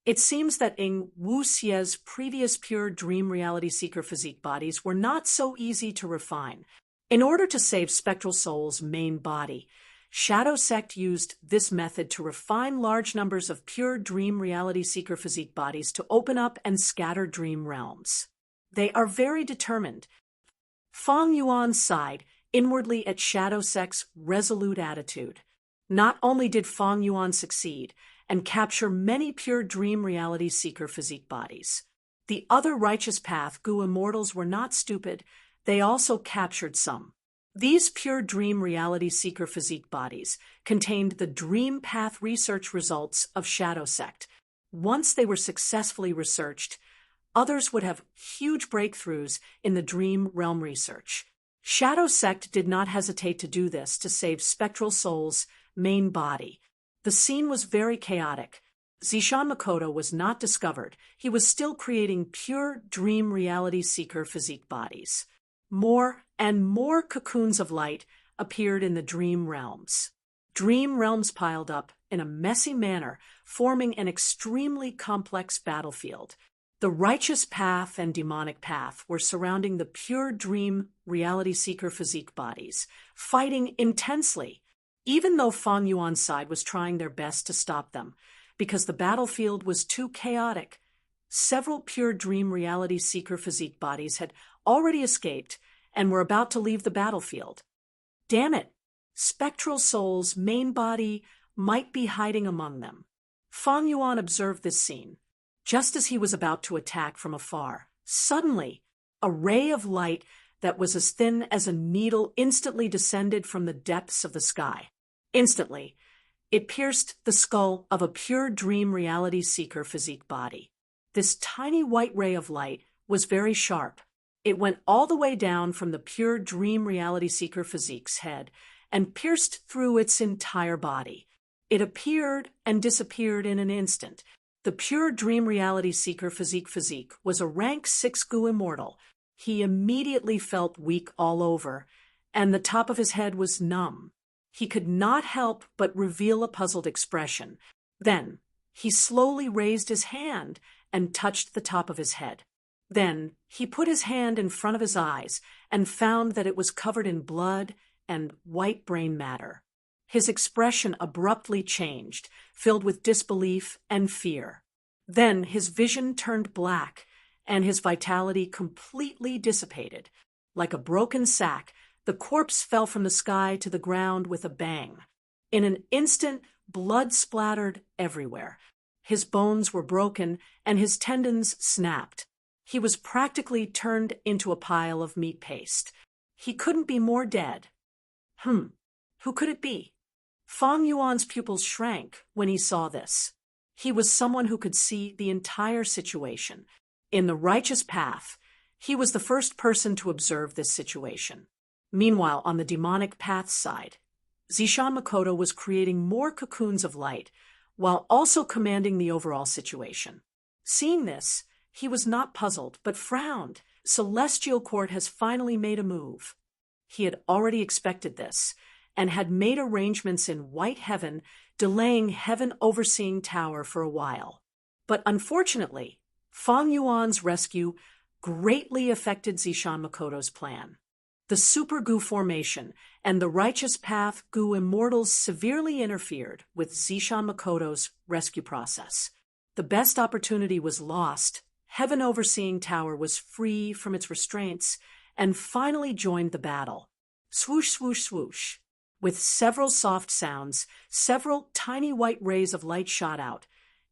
S1: It seems that Ing Wu Xie's previous pure dream reality seeker physique bodies were not so easy to refine. In order to save Spectral Soul's main body, Shadow Sect used this method to refine large numbers of pure dream reality seeker physique bodies to open up and scatter dream realms. They are very determined. Fang Yuan sighed inwardly at Shadow Sect's resolute attitude. Not only did Fang Yuan succeed and capture many pure dream reality seeker physique bodies, the other Righteous Path Gu Immortals were not stupid. They also captured some. These pure dream reality seeker physique bodies contained the Dream Path research results of Shadow Sect. Once they were successfully researched, others would have huge breakthroughs in the dream realm research. Shadow Sect did not hesitate to do this to save Spectral Soul's main body. The scene was very chaotic. Zishan Makoto was not discovered. He was still creating pure dream reality seeker physique bodies. More and more cocoons of light appeared in the dream realms. Dream realms piled up in a messy manner, forming an extremely complex battlefield. The Righteous Path and Demonic Path were surrounding the pure dream reality seeker physique bodies, fighting intensely, even though Fang Yuan's side was trying their best to stop them, because the battlefield was too chaotic. Several pure dream reality seeker physique bodies had already escaped and were about to leave the battlefield. Damn it! Spectral Soul's main body might be hiding among them. Fang Yuan observed this scene. Just as he was about to attack from afar, suddenly, a ray of light that was as thin as a needle instantly descended from the depths of the sky. Instantly, it pierced the skull of a pure dream reality seeker physique body. This tiny white ray of light was very sharp. It went all the way down from the pure dream reality seeker physique's head and pierced through its entire body. It appeared and disappeared in an instant. The pure dream reality seeker physique was a rank 6 Gu Immortal. He immediately felt weak all over, and the top of his head was numb. He could not help but reveal a puzzled expression. Then, he slowly raised his hand and touched the top of his head. Then, he put his hand in front of his eyes and found that it was covered in blood and white brain matter. His expression abruptly changed, filled with disbelief and fear. Then his vision turned black, and his vitality completely dissipated. Like a broken sack, the corpse fell from the sky to the ground with a bang. In an instant, blood splattered everywhere. His bones were broken, and his tendons snapped. He was practically turned into a pile of meat paste. He couldn't be more dead. Who could it be? Fang Yuan's pupils shrank when he saw this. He was someone who could see the entire situation. In the Righteous Path, he was the first person to observe this situation. Meanwhile, on the Demonic Path side, Zishan Makoto was creating more cocoons of light, while also commanding the overall situation. Seeing this, he was not puzzled, but frowned. Celestial Court has finally made a move. He had already expected this, and had made arrangements in White Heaven, delaying Heaven Overseeing Tower for a while. But unfortunately, Fang Yuan's rescue greatly affected Zishan Makoto's plan. The Super Gu formation and the Righteous Path Gu Immortals severely interfered with Zishan Makoto's rescue process. The best opportunity was lost. Heaven Overseeing Tower was free from its restraints and finally joined the battle. Swoosh, swoosh, swoosh. With several soft sounds, several tiny white rays of light shot out,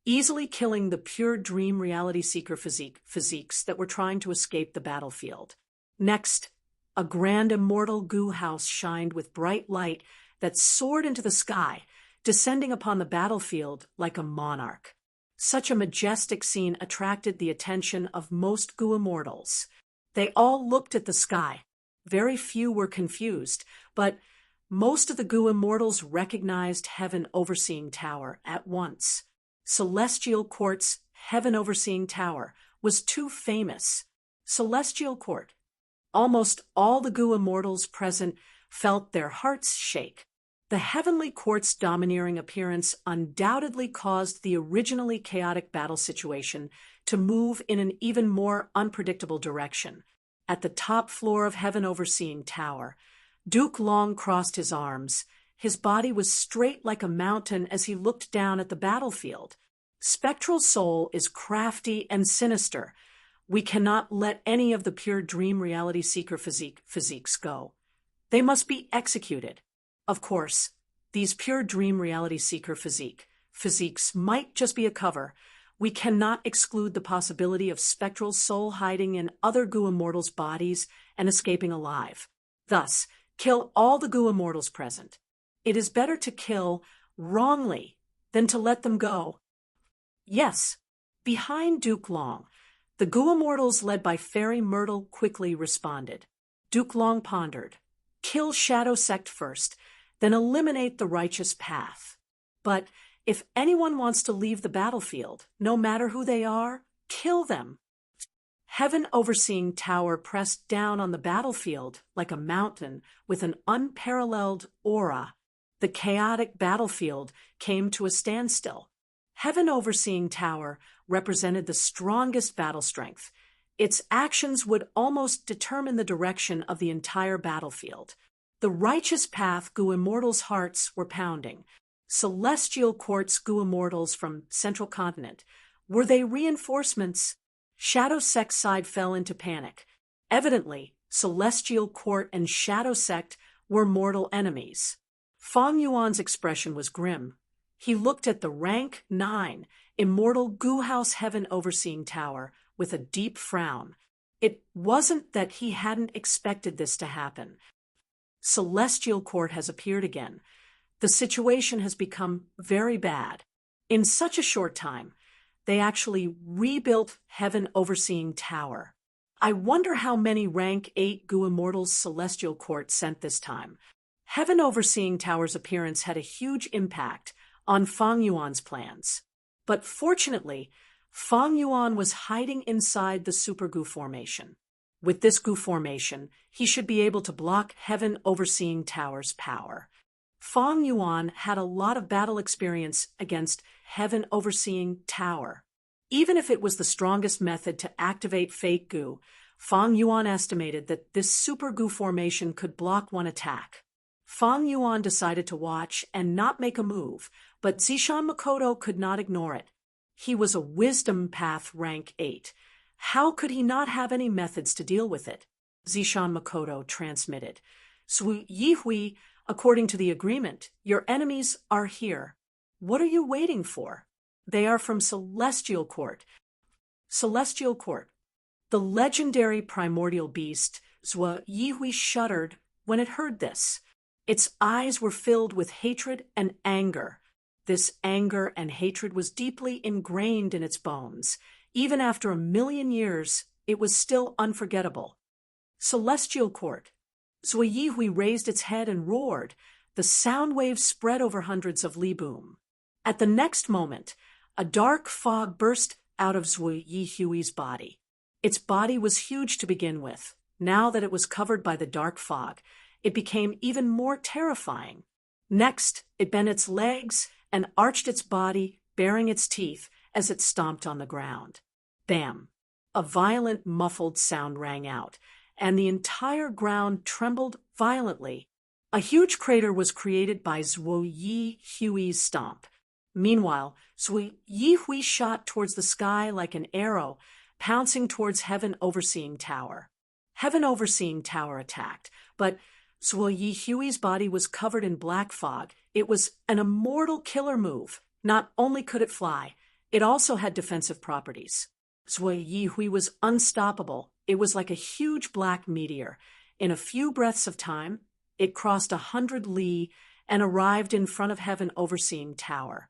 S1: easily killing the pure dream reality seeker physiques that were trying to escape the battlefield. Next, a grand immortal goo house shined with bright light that soared into the sky, descending upon the battlefield like a monarch. Such a majestic scene attracted the attention of most goo immortals. They all looked at the sky. Very few were confused, but most of the goo immortals recognized Heaven Overseeing Tower at once. Celestial Court's Heaven Overseeing Tower was too famous. Celestial Court. Almost all the goo immortals present felt their hearts shake. The Heavenly Court's domineering appearance undoubtedly caused the originally chaotic battle situation to move in an even more unpredictable direction. At the top floor of Heaven Overseeing Tower, Duke Long crossed his arms. His body was straight like a mountain as he looked down at the battlefield. Spectral Soul is crafty and sinister. We cannot let any of the pure dream reality seeker physiques go. They must be executed. Of course, these pure dream reality seeker physiques might just be a cover. We cannot exclude the possibility of Spectral Soul hiding in other goo immortals' bodies and escaping alive. Thus, kill all the goo immortals present. It is better to kill wrongly than to let them go. Yes, behind Duke Long, the goo immortals led by Fairy Myrtle quickly responded. Duke Long pondered. Kill Shadow Sect first, then eliminate the righteous path. But if anyone wants to leave the battlefield, no matter who they are, kill them. Heaven Overseeing Tower pressed down on the battlefield like a mountain with an unparalleled aura. The chaotic battlefield came to a standstill. Heaven Overseeing Tower represented the strongest battle strength. Its actions would almost determine the direction of the entire battlefield. The righteous path goo immortals' hearts were pounding. Celestial Court's goo immortals from Central Continent. Were they reinforcements? Shadow Sect's side fell into panic. Evidently, Celestial Court and Shadow Sect were mortal enemies. Fong Yuan's expression was grim. He looked at the rank 9 immortal goo house Heaven Overseeing Tower with a deep frown. It wasn't that he hadn't expected this to happen. Celestial Court has appeared again. The situation has become very bad. In such a short time, they actually rebuilt Heaven Overseeing Tower. I wonder how many rank 8 goo immortals Celestial Court sent this time. Heaven Overseeing Tower's appearance had a huge impact on Fong Yuan's plans. But fortunately, Fong Yuan was hiding inside the Super Goo formation. With this goo formation, he should be able to block Heaven Overseeing Tower's power. Fong Yuan had a lot of battle experience against Heaven Overseeing Tower. Even if it was the strongest method to activate fake goo, Fong Yuan estimated that this super goo formation could block one attack. Fong Yuan decided to watch and not make a move, but Zishan Makoto could not ignore it. He was a wisdom path rank 8. How could he not have any methods to deal with it? Zishan Makoto transmitted. Su Yihui, according to the agreement, your enemies are here. What are you waiting for? They are from Celestial Court. Celestial Court. The legendary primordial beast, Zhou Yihui shuddered when it heard this. Its eyes were filled with hatred and anger. This anger and hatred was deeply ingrained in its bones. Even after 1,000,000 years, it was still unforgettable. Celestial Court. Zhou Yihui raised its head and roared. The sound waves spread over hundreds of li boom. At the next moment, a dark fog burst out of Zhou Yihui's body. Its body was huge to begin with. Now that it was covered by the dark fog, it became even more terrifying. Next, it bent its legs and arched its body, baring its teeth as it stomped on the ground. Bam! A violent, muffled sound rang out, and the entire ground trembled violently. A huge crater was created by Zhou Yihui's stomp. Meanwhile, Sui Yihui shot towards the sky like an arrow, pouncing towards Heaven Overseeing Tower. Heaven Overseeing Tower attacked, but Sui Yihui's body was covered in black fog. It was an immortal killer move. Not only could it fly, it also had defensive properties. Sui Yihui was unstoppable. It was like a huge black meteor. In a few breaths of time, it crossed 100 li and arrived in front of Heaven Overseeing Tower.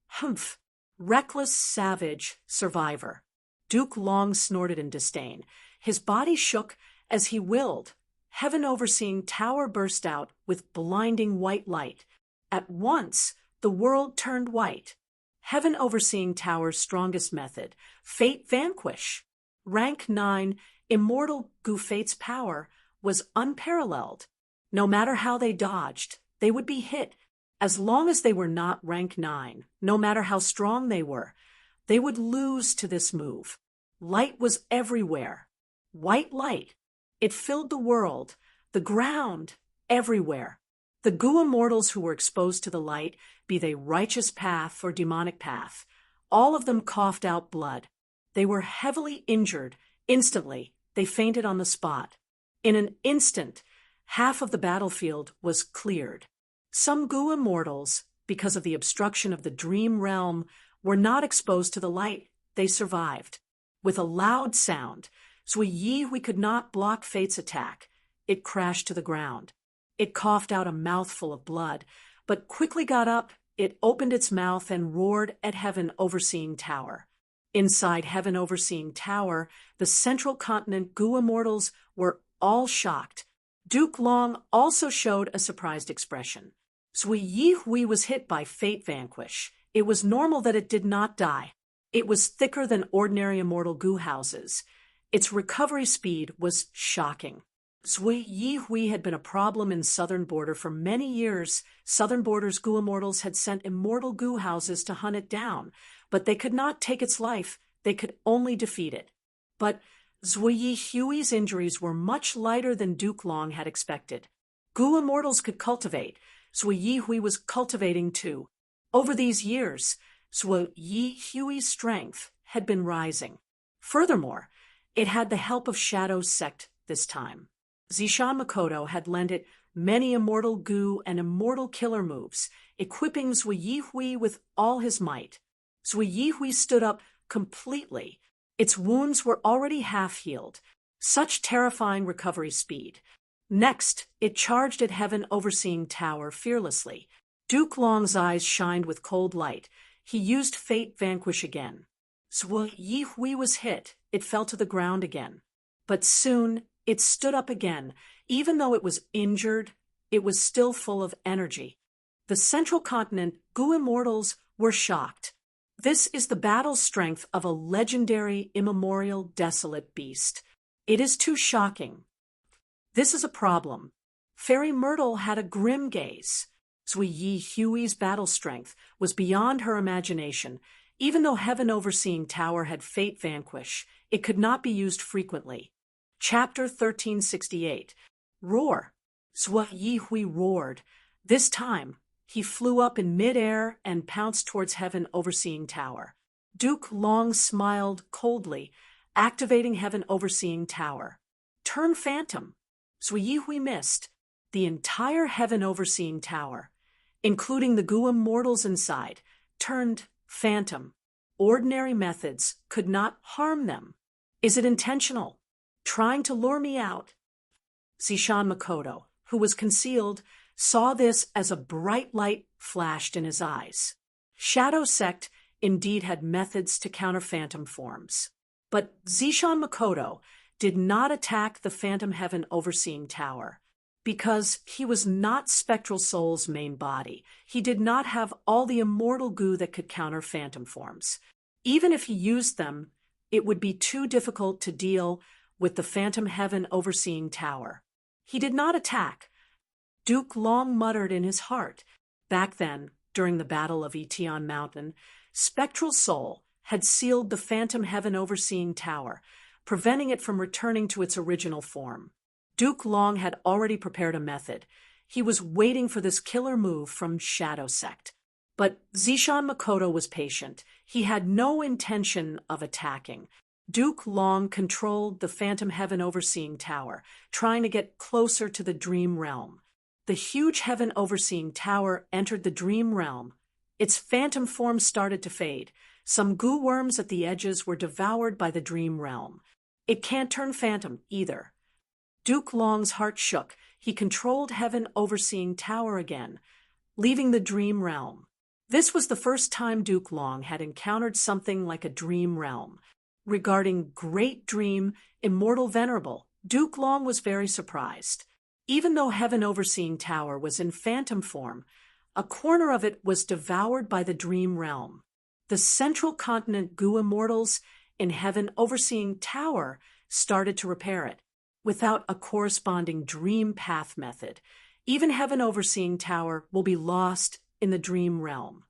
S1: Humph! Reckless, savage, survivor. Duke Long snorted in disdain. His body shook as he willed. Heaven Overseeing Tower burst out with blinding white light. At once, the world turned white. Heaven Overseeing Tower's strongest method, Fate Vanquish. Rank 9, Immortal Gu Fate's power, was unparalleled. No matter how they dodged, they would be hit. As long as they were not rank 9, no matter how strong they would lose to this move. Light was everywhere. White light. It filled the world, the ground, everywhere. The Gu immortals who were exposed to the light, be they righteous path or demonic path, all of them coughed out blood. They were heavily injured. Instantly, they fainted on the spot. In an instant, half of the battlefield was cleared. Some Gu immortals, because of the obstruction of the dream realm, were not exposed to the light. They survived. With a loud sound, Sui Yihui could not block Fate's attack. It crashed to the ground. It coughed out a mouthful of blood, but quickly got up. It opened its mouth and roared at Heaven Overseeing Tower. Inside Heaven Overseeing Tower, the central continent Gu immortals were all shocked. Duke Long also showed a surprised expression. Sui Yihui was hit by Fate Vanquish. It was normal that it did not die. It was thicker than ordinary immortal Gu houses. Its recovery speed was shocking. Sui Yihui had been a problem in Southern Border for many years. Southern Border's Gu immortals had sent immortal Gu houses to hunt it down, but they could not take its life. They could only defeat it. But Sui Yihui's injuries were much lighter than Duke Long had expected. Gu immortals could cultivate. Sui Yihui was cultivating too. Over these years, Sui Yihui's strength had been rising. Furthermore, it had the help of Shadow Sect this time. Zishan Makoto had lent it many immortal Gu and immortal killer moves, equipping Sui Yihui with all his might. Sui Yihui stood up completely. Its wounds were already half healed. Such terrifying recovery speed. Next, it charged at Heaven Overseeing Tower fearlessly. Duke Long's eyes shined with cold light. He used Fate Vanquish again. Sui Yihui was hit. It fell to the ground again. But soon, it stood up again. Even though it was injured, it was still full of energy. The central continent Gu immortals were shocked. This is the battle strength of a legendary, immemorial, desolate beast. It is too shocking. This is a problem. Fairy Myrtle had a grim gaze. Sui Yihui's battle strength was beyond her imagination. Even though Heaven Overseeing Tower had Fate Vanquish, it could not be used frequently. Chapter 1368. Roar. Sui Yihui roared. This time, he flew up in mid-air and pounced towards Heaven Overseeing Tower. Duke Long smiled coldly, activating Heaven Overseeing Tower. Turn Phantom. Sui Yihui missed. The entire Heaven Overseeing Tower, including the Gu immortals inside, turned Phantom. Ordinary methods could not harm them. Is it intentional? Trying to lure me out? Zishan Makoto, who was concealed, saw this as a bright light flashed in his eyes. Shadow Sect indeed had methods to counter phantom forms. But Zishan Makoto did not attack the Phantom Heaven Overseeing Tower because he was not Spectral Soul's main body. He did not have all the immortal Gu that could counter phantom forms. Even if he used them, it would be too difficult to deal with the Phantom Heaven Overseeing Tower. He did not attack. Duke Long muttered in his heart. Back then, during the Battle of Etion Mountain, Spectral Soul had sealed the Phantom Heaven Overseeing Tower, preventing it from returning to its original form. Duke Long had already prepared a method. He was waiting for this killer move from Shadow Sect. But Zishan Makoto was patient. He had no intention of attacking. Duke Long controlled the Phantom Heaven Overseeing Tower, trying to get closer to the Dream Realm. The huge Heaven Overseeing Tower entered the Dream Realm. Its phantom form started to fade. Some goo worms at the edges were devoured by the Dream Realm. It can't turn phantom, either. Duke Long's heart shook. He controlled Heaven Overseeing Tower again, leaving the Dream Realm. This was the first time Duke Long had encountered something like a Dream Realm. Regarding Great Dream, Immortal Venerable, Duke Long was very surprised. Even though Heaven Overseeing Tower was in phantom form, a corner of it was devoured by the Dream Realm. The central continent Goo Immortals in Heaven Overseeing Tower started to repair it. Without a corresponding Dream Path method, even Heaven Overseeing Tower will be lost in the Dream Realm.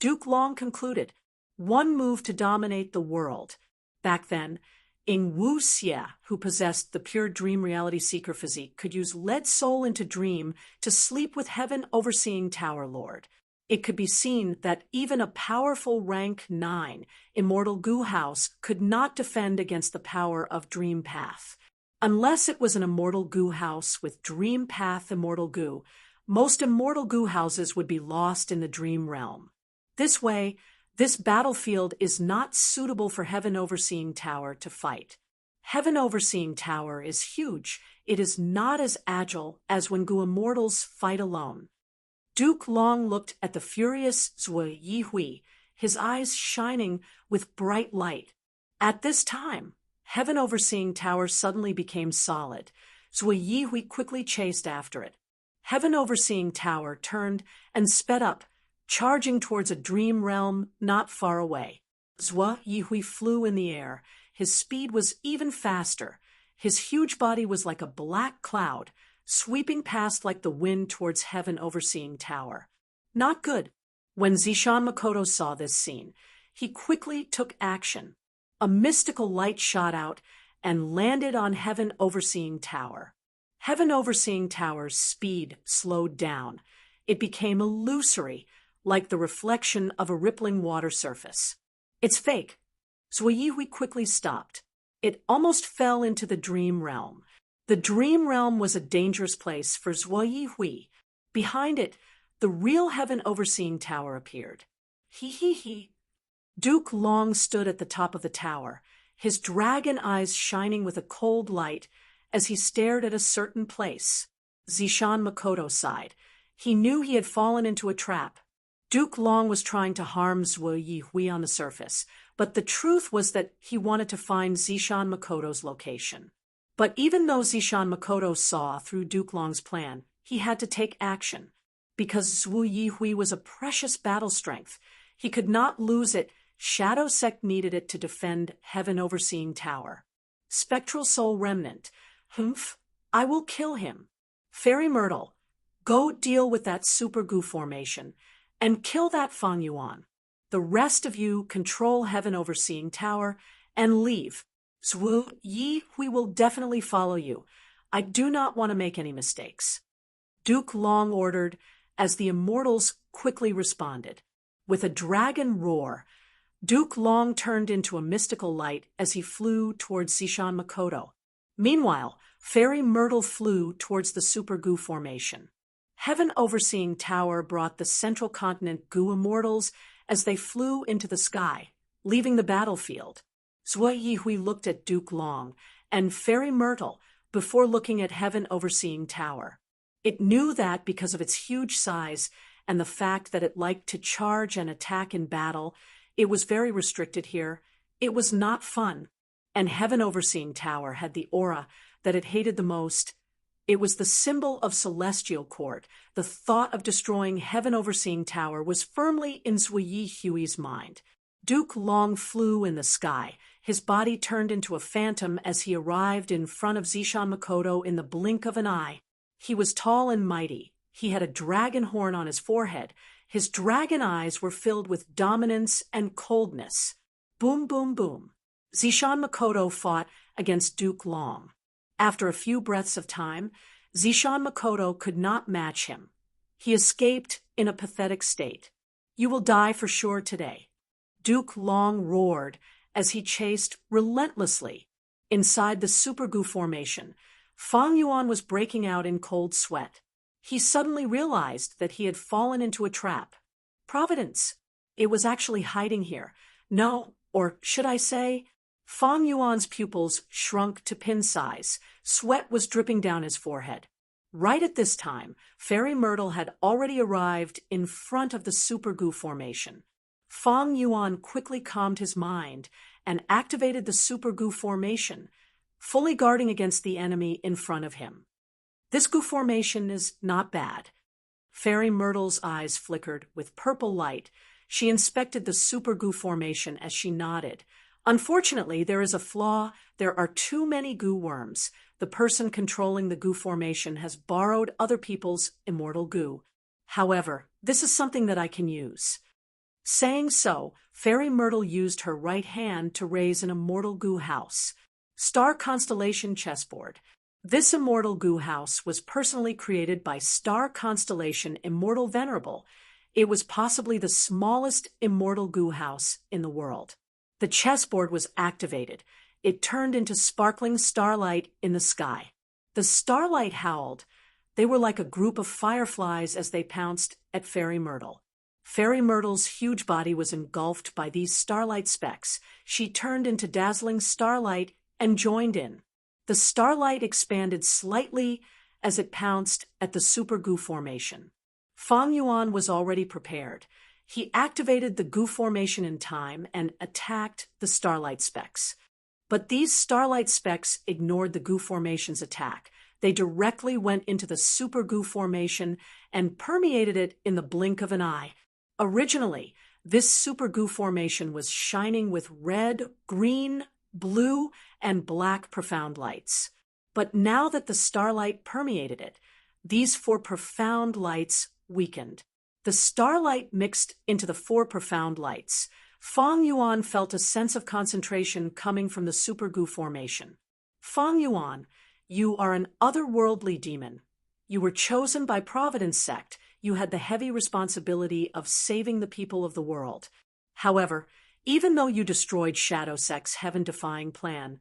S1: Duke Long concluded, one move to dominate the world. Back then, Ing Wu Xie, who possessed the pure Dream Reality Seeker physique, could use lead soul into Dream to sleep with Heaven Overseeing Tower Lord. It could be seen that even a powerful rank 9 Immortal Goo House could not defend against the power of Dream Path. Unless it was an Immortal Goo House with Dream Path Immortal Goo, most Immortal Goo Houses would be lost in the Dream Realm. This way, this battlefield is not suitable for Heaven Overseeing Tower to fight. Heaven Overseeing Tower is huge. It is not as agile as when Goo Immortals fight alone. Duke Long looked at the furious Zhuo Yihui, his eyes shining with bright light. At this time, Heaven Overseeing Tower suddenly became solid. Zhuo Yihui quickly chased after it. Heaven Overseeing Tower turned and sped up, charging towards a dream realm not far away. Zhuo Yihui flew in the air. His speed was even faster. His huge body was like a black cloud, sweeping past like the wind towards Heaven Overseeing Tower. Not good. When Zishan Makoto saw this scene, he quickly took action. A mystical light shot out and landed on Heaven Overseeing Tower. Heaven Overseeing Tower's speed slowed down. It became illusory, like the reflection of a rippling water surface. It's fake. Zhuo Yihui quickly stopped. It almost fell into the Dream Realm. The Dream Realm was a dangerous place for Zhuo Yihui. Behind it, the real Heaven Overseeing Tower appeared. He. Duke Long stood at the top of the tower, his dragon eyes shining with a cold light as he stared at a certain place. Zishan Makoto sighed. He knew he had fallen into a trap. Duke Long was trying to harm Zhuo Yihui on the surface, but the truth was that he wanted to find Zishan Makoto's location. But even though Zishan Makoto saw through Duke Long's plan, he had to take action. Because Zhuo Yihui was a precious battle strength, he could not lose it. Shadow Sect needed it to defend Heaven Overseeing Tower. Spectral Soul Remnant. Humph, I will kill him. Fairy Myrtle, go deal with that Super Goo formation and kill that Fang Yuan. The rest of you control Heaven Overseeing Tower and leave. Zhuo Yihui will definitely follow you. I do not want to make any mistakes. Duke Long ordered, as the Immortals quickly responded. With a dragon roar, Duke Long turned into a mystical light as he flew towards Zishan Makoto. Meanwhile, Fairy Myrtle flew towards the Super Goo formation. Heaven Overseeing Tower brought the central continent Goo Immortals as they flew into the sky, leaving the battlefield. Zhuo Yihui looked at Duke Long and Fairy Myrtle before looking at Heaven Overseeing Tower. It knew that because of its huge size and the fact that it liked to charge and attack in battle, it was very restricted here. It was not fun. And Heaven Overseeing Tower had the aura that it hated the most. It was the symbol of Celestial Court. The thought of destroying Heaven Overseeing Tower was firmly in Zhuo Yihui's mind. Duke Long flew in the sky. His body turned into a phantom as he arrived in front of Zishan Makoto in the blink of an eye. He was tall and mighty. He had a dragon horn on his forehead. His dragon eyes were filled with dominance and coldness. Boom, boom, boom. Zishan Makoto fought against Duke Long. After a few breaths of time, Zishan Makoto could not match him. He escaped in a pathetic state. You will die for sure today. Duke Long roared as he chased relentlessly. Inside the Super Goo formation, Fang Yuan was breaking out in cold sweat. He suddenly realized that he had fallen into a trap. Providence! It was actually hiding here. No, or should I say, Fang Yuan's pupils shrunk to pin size. Sweat was dripping down his forehead. Right at this time, Fairy Myrtle had already arrived in front of the Super Goo formation. Fang Yuan quickly calmed his mind and activated the Super Goo formation, fully guarding against the enemy in front of him. This Goo formation is not bad. Fairy Myrtle's eyes flickered with purple light. She inspected the Super Goo formation as she nodded. Unfortunately, there is a flaw. There are too many goo worms. The person controlling the goo formation has borrowed other people's immortal goo. However, this is something that I can use. Saying so, Fairy Myrtle used her right hand to raise an immortal goo house. Star Constellation Chessboard. This immortal goo house was personally created by Star Constellation Immortal Venerable. It was possibly the smallest immortal goo house in the world. The chessboard was activated. It turned into sparkling starlight in the sky. The starlight howled. They were like a group of fireflies as they pounced at Fairy Myrtle. Fairy Myrtle's huge body was engulfed by these starlight specks. She turned into dazzling starlight and joined in. The starlight expanded slightly as it pounced at the Super Goo formation. Fang Yuan was already prepared. He activated the goo formation in time and attacked the starlight specks. But these starlight specks ignored the goo formation's attack. They directly went into the Super Goo formation and permeated it in the blink of an eye. Originally, this Super Goo formation was shining with red, green, blue, and black profound lights. But now that the starlight permeated it, these four profound lights weakened. The starlight mixed into the four profound lights. Fang Yuan felt a sense of concentration coming from the Super Goo formation. Fang Yuan, you are an otherworldly demon. You were chosen by Providence Sect. You had the heavy responsibility of saving the people of the world. However, even though you destroyed Shadow Sect's heaven-defying plan,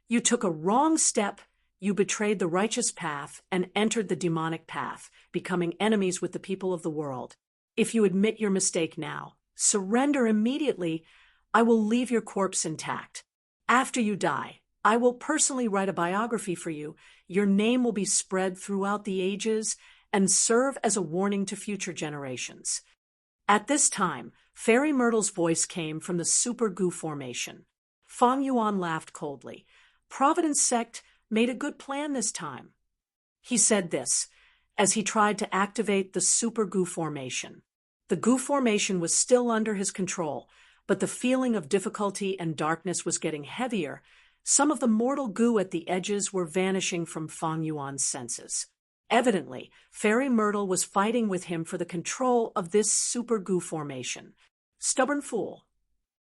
S1: you took a wrong step. You betrayed the righteous path and entered the demonic path, becoming enemies with the people of the world. If you admit your mistake now, surrender immediately, I will leave your corpse intact. After you die, I will personally write a biography for you. Your name will be spread throughout the ages and serve as a warning to future generations. At this time, Fairy Myrtle's voice came from the Super Goo formation. Fang Yuan laughed coldly. Providence Sect made a good plan this time. He said this as he tried to activate the Super Goo formation. The Goo formation was still under his control, but the feeling of difficulty and darkness was getting heavier. Some of the mortal goo at the edges were vanishing from Fang Yuan's senses. Evidently, Fairy Myrtle was fighting with him for the control of this Super Goo formation. Stubborn fool.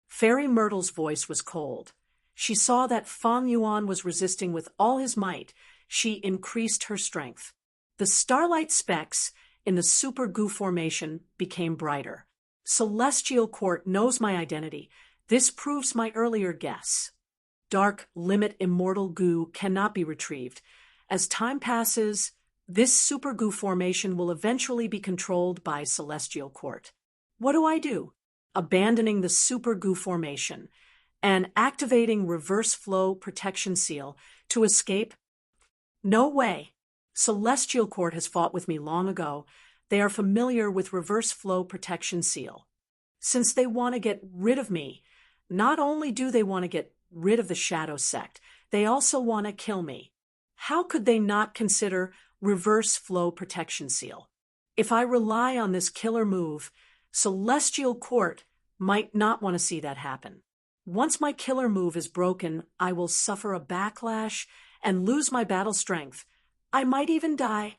S1: Fairy Myrtle's voice was cold. She saw that Fang Yuan was resisting with all his might. She increased her strength. The starlight specks in the Super Goo formation became brighter. Celestial Court knows my identity. This proves my earlier guess. Dark limit immortal goo cannot be retrieved. As time passes, this Super Goo formation will eventually be controlled by Celestial Court. What do I do? Abandoning the Super Goo formation and activating Reverse Flow Protection Seal to escape? No way. Celestial Court has fought with me long ago. They are familiar with Reverse Flow Protection Seal. Since they want to get rid of me, not only do they want to get rid of the Shadow Sect, they also want to kill me. How could they not consider Reverse Flow Protection Seal? If I rely on this killer move, Celestial Court might not want to see that happen. Once my killer move is broken, I will suffer a backlash and lose my battle strength. I might even die.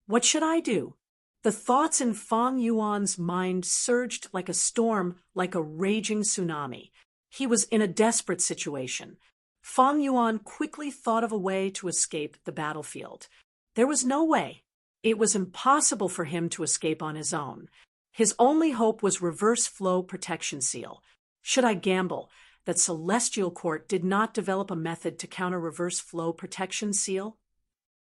S1: What should I do? The thoughts in Fang Yuan's mind surged like a storm, like a raging tsunami. He was in a desperate situation. Fang Yuan quickly thought of a way to escape the battlefield. There was no way. It was impossible for him to escape on his own. His only hope was reverse flow protection seal. Should I gamble that Celestial Court did not develop a method to counter reverse flow protection seal?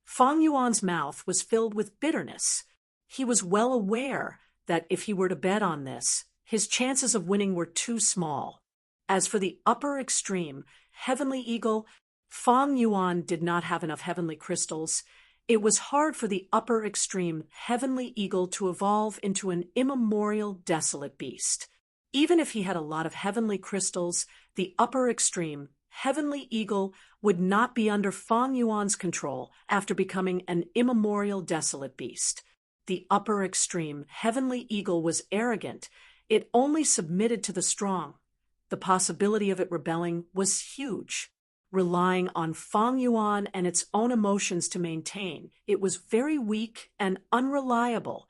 S1: Fang Yuan's mouth was filled with bitterness. He was well aware that if he were to bet on this, his chances of winning were too small. As for the upper extreme, Heavenly Eagle, Fang Yuan did not have enough heavenly crystals. It was hard for the upper extreme Heavenly Eagle to evolve into an immemorial desolate beast. Even if he had a lot of heavenly crystals, the upper extreme Heavenly Eagle would not be under Fang Yuan's control after becoming an immemorial desolate beast. The upper extreme Heavenly Eagle was arrogant. It only submitted to the strong. The possibility of it rebelling was huge. Relying on Fang Yuan and its own emotions to maintain, it was very weak and unreliable.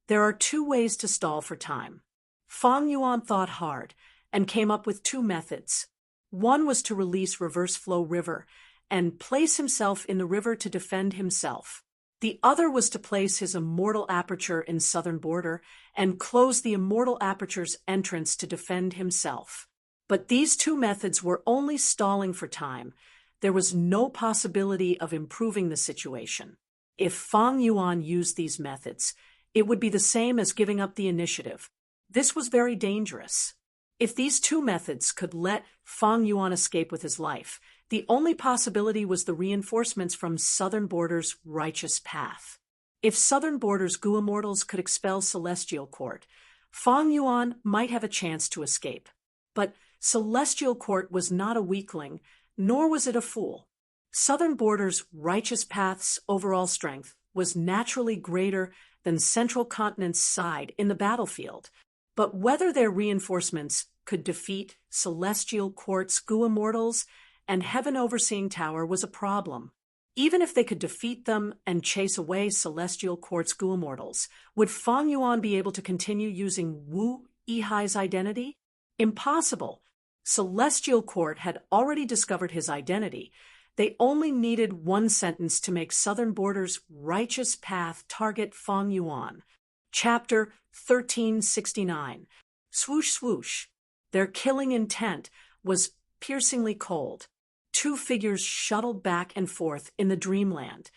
S1: There are two ways to stall for time. Fang Yuan thought hard and came up with two methods. One was to release Reverse Flow River and place himself in the river to defend himself. The other was to place his immortal aperture in southern border and close the immortal aperture's entrance to defend himself. But these two methods were only stalling for time. There was no possibility of improving the situation. If Fang Yuan used these methods, it would be the same as giving up the initiative. This was very dangerous. If these two methods could let Fang Yuan escape with his life, the only possibility was the reinforcements from Southern Border's righteous path. If Southern Border's Gu Immortals could expel Celestial Court, Fang Yuan might have a chance to escape. But Celestial Court was not a weakling, nor was it a fool. Southern Border's righteous path's overall strength was naturally greater than Central Continent's side in the battlefield. But whether their reinforcements could defeat Celestial Court's Gu Immortals and Heaven Overseeing Tower was a problem. Even if they could defeat them and chase away Celestial Court's Gu Immortals, would Fang Yuan be able to continue using Wu Yihai's identity? Impossible. Celestial Court had already discovered his identity. They only needed one sentence to make Southern Border's righteous path target Fang Yuan. Chapter 1369. Swoosh swoosh. Their killing intent was piercingly cold. Two figures shuttled back and forth in the dreamland.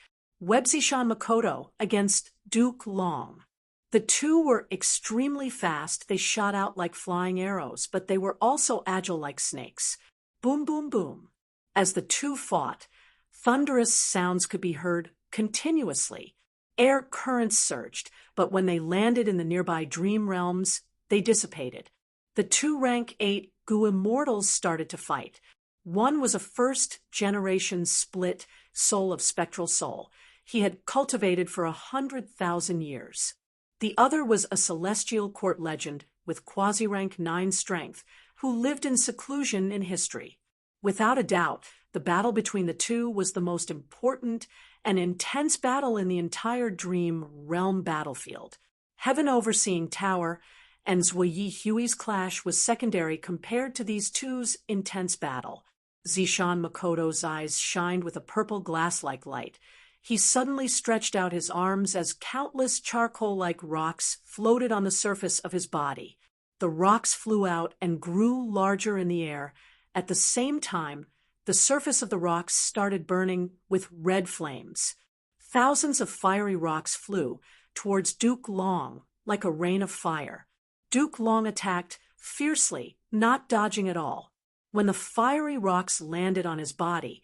S1: Webzishan Makoto against Duke Long. The two were extremely fast. They shot out like flying arrows, but they were also agile like snakes. Boom, boom, boom. As the two fought, thunderous sounds could be heard continuously. Air currents surged, but when they landed in the nearby dream realms, they dissipated. The two rank 8 Gu Immortals started to fight. One was a first-generation split soul of spectral soul he had cultivated for 100,000 years. The other was a Celestial Court legend with quasi-rank 9 strength, who lived in seclusion in history. Without a doubt, the battle between the two was the most important and intense battle in the entire Dream Realm battlefield. Heaven Overseeing Tower and Zhuyi Hui's clash was secondary compared to these two's intense battle. Zishan Makoto's eyes shined with a purple glass-like light. He suddenly stretched out his arms as countless charcoal-like rocks floated on the surface of his body. The rocks flew out and grew larger in the air. At the same time, the surface of the rocks started burning with red flames. Thousands of fiery rocks flew towards Duke Long like a rain of fire. Duke Long attacked fiercely, not dodging at all. When the fiery rocks landed on his body,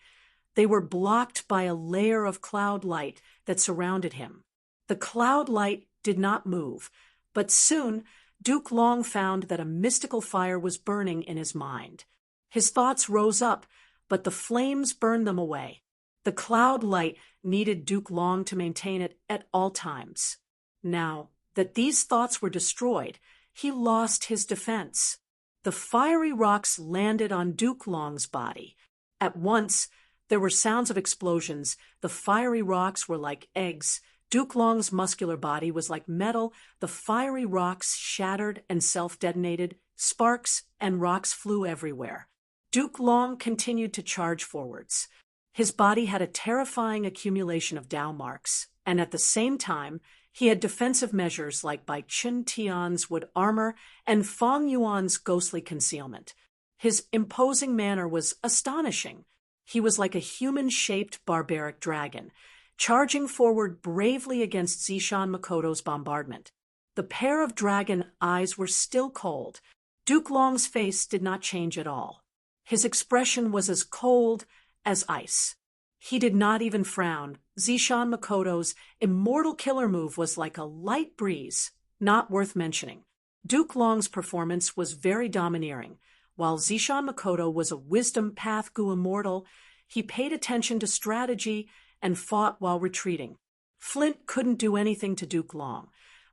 S1: they were blocked by a layer of cloud light that surrounded him. The cloud light did not move, but soon Duke Long found that a mystical fire was burning in his mind. His thoughts rose up, but the flames burned them away. The cloud light needed Duke Long to maintain it at all times. Now that these thoughts were destroyed, he lost his defense. The fiery rocks landed on Duke Long's body. At once, there were sounds of explosions. The fiery rocks were like eggs. Duke Long's muscular body was like metal. The fiery rocks shattered and self-detonated. Sparks and rocks flew everywhere. Duke Long continued to charge forwards. His body had a terrifying accumulation of Dao marks, and at the same time, He had defensive measures like Bai Qin Tian's wood armor and Fang Yuan's ghostly concealment. His imposing manner was astonishing. He was like a human-shaped barbaric dragon, charging forward bravely against Zishan Makoto's bombardment. The pair of dragon eyes were still cold. Duke Long's face did not change at all. His expression was as cold as ice. He did not even frown. Zishan Makoto's immortal killer move was like a light breeze, not worth mentioning. Duke Long's performance was very domineering. While Zishan Makoto was a wisdom path gu immortal, he paid attention to strategy and fought while retreating. Flint couldn't do anything to Duke Long,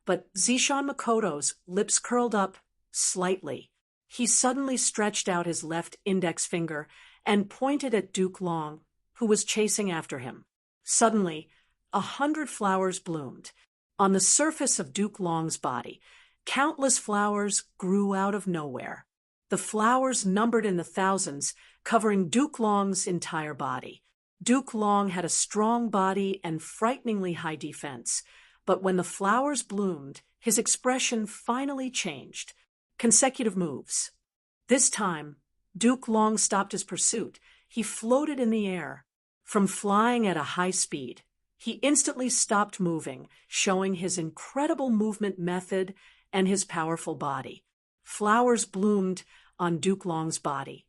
S1: but Zishan Makoto's lips curled up slightly. He suddenly stretched out his left index finger and pointed at Duke Long, who was chasing after him. Suddenly, 100 flowers bloomed. On the surface of Duke Long's body, countless flowers grew out of nowhere. The flowers numbered in the thousands, covering Duke Long's entire body. Duke Long had a strong body and frighteningly high defense, but when the flowers bloomed, his expression finally changed. Consecutive moves. This time, Duke Long stopped his pursuit. He floated in the air. From flying at a high speed, he instantly stopped moving, showing his incredible movement method and his powerful body. Flowers bloomed on Duke Long's body,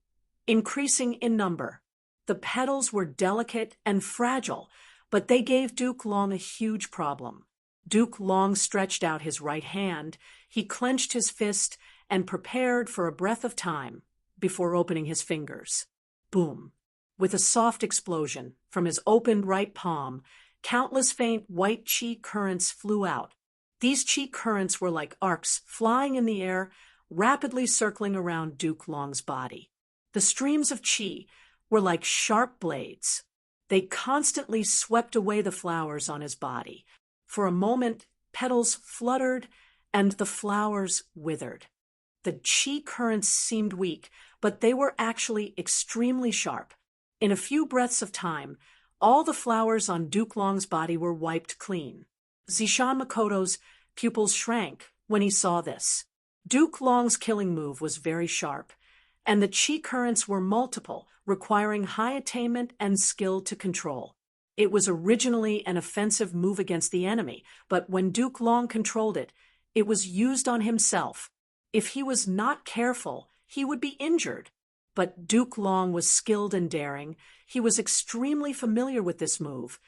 S1: increasing in number. The petals were delicate and fragile, but they gave Duke Long a huge problem. Duke Long stretched out his right hand, he clenched his fist, and prepared for a breath of time before opening his fingers. Boom! With a soft explosion from his opened right palm, countless faint white chi currents flew out. These chi currents were like arcs flying in the air, rapidly circling around Duke Long's body. The streams of chi were like sharp blades. They constantly swept away the flowers on his body. For a moment, petals fluttered and the flowers withered. The chi currents seemed weak, but they were actually extremely sharp. In a few breaths of time, all the flowers on Duke Long's body were wiped clean. Zishan Makoto's pupils shrank when he saw this. Duke Long's killing move was very sharp, and the chi currents were multiple, requiring high attainment and skill to control. It was originally an offensive move against the enemy, but when Duke Long controlled it, it was used on himself. If he was not careful, he would be injured. But Duke Long was skilled and daring. He was extremely familiar with this move.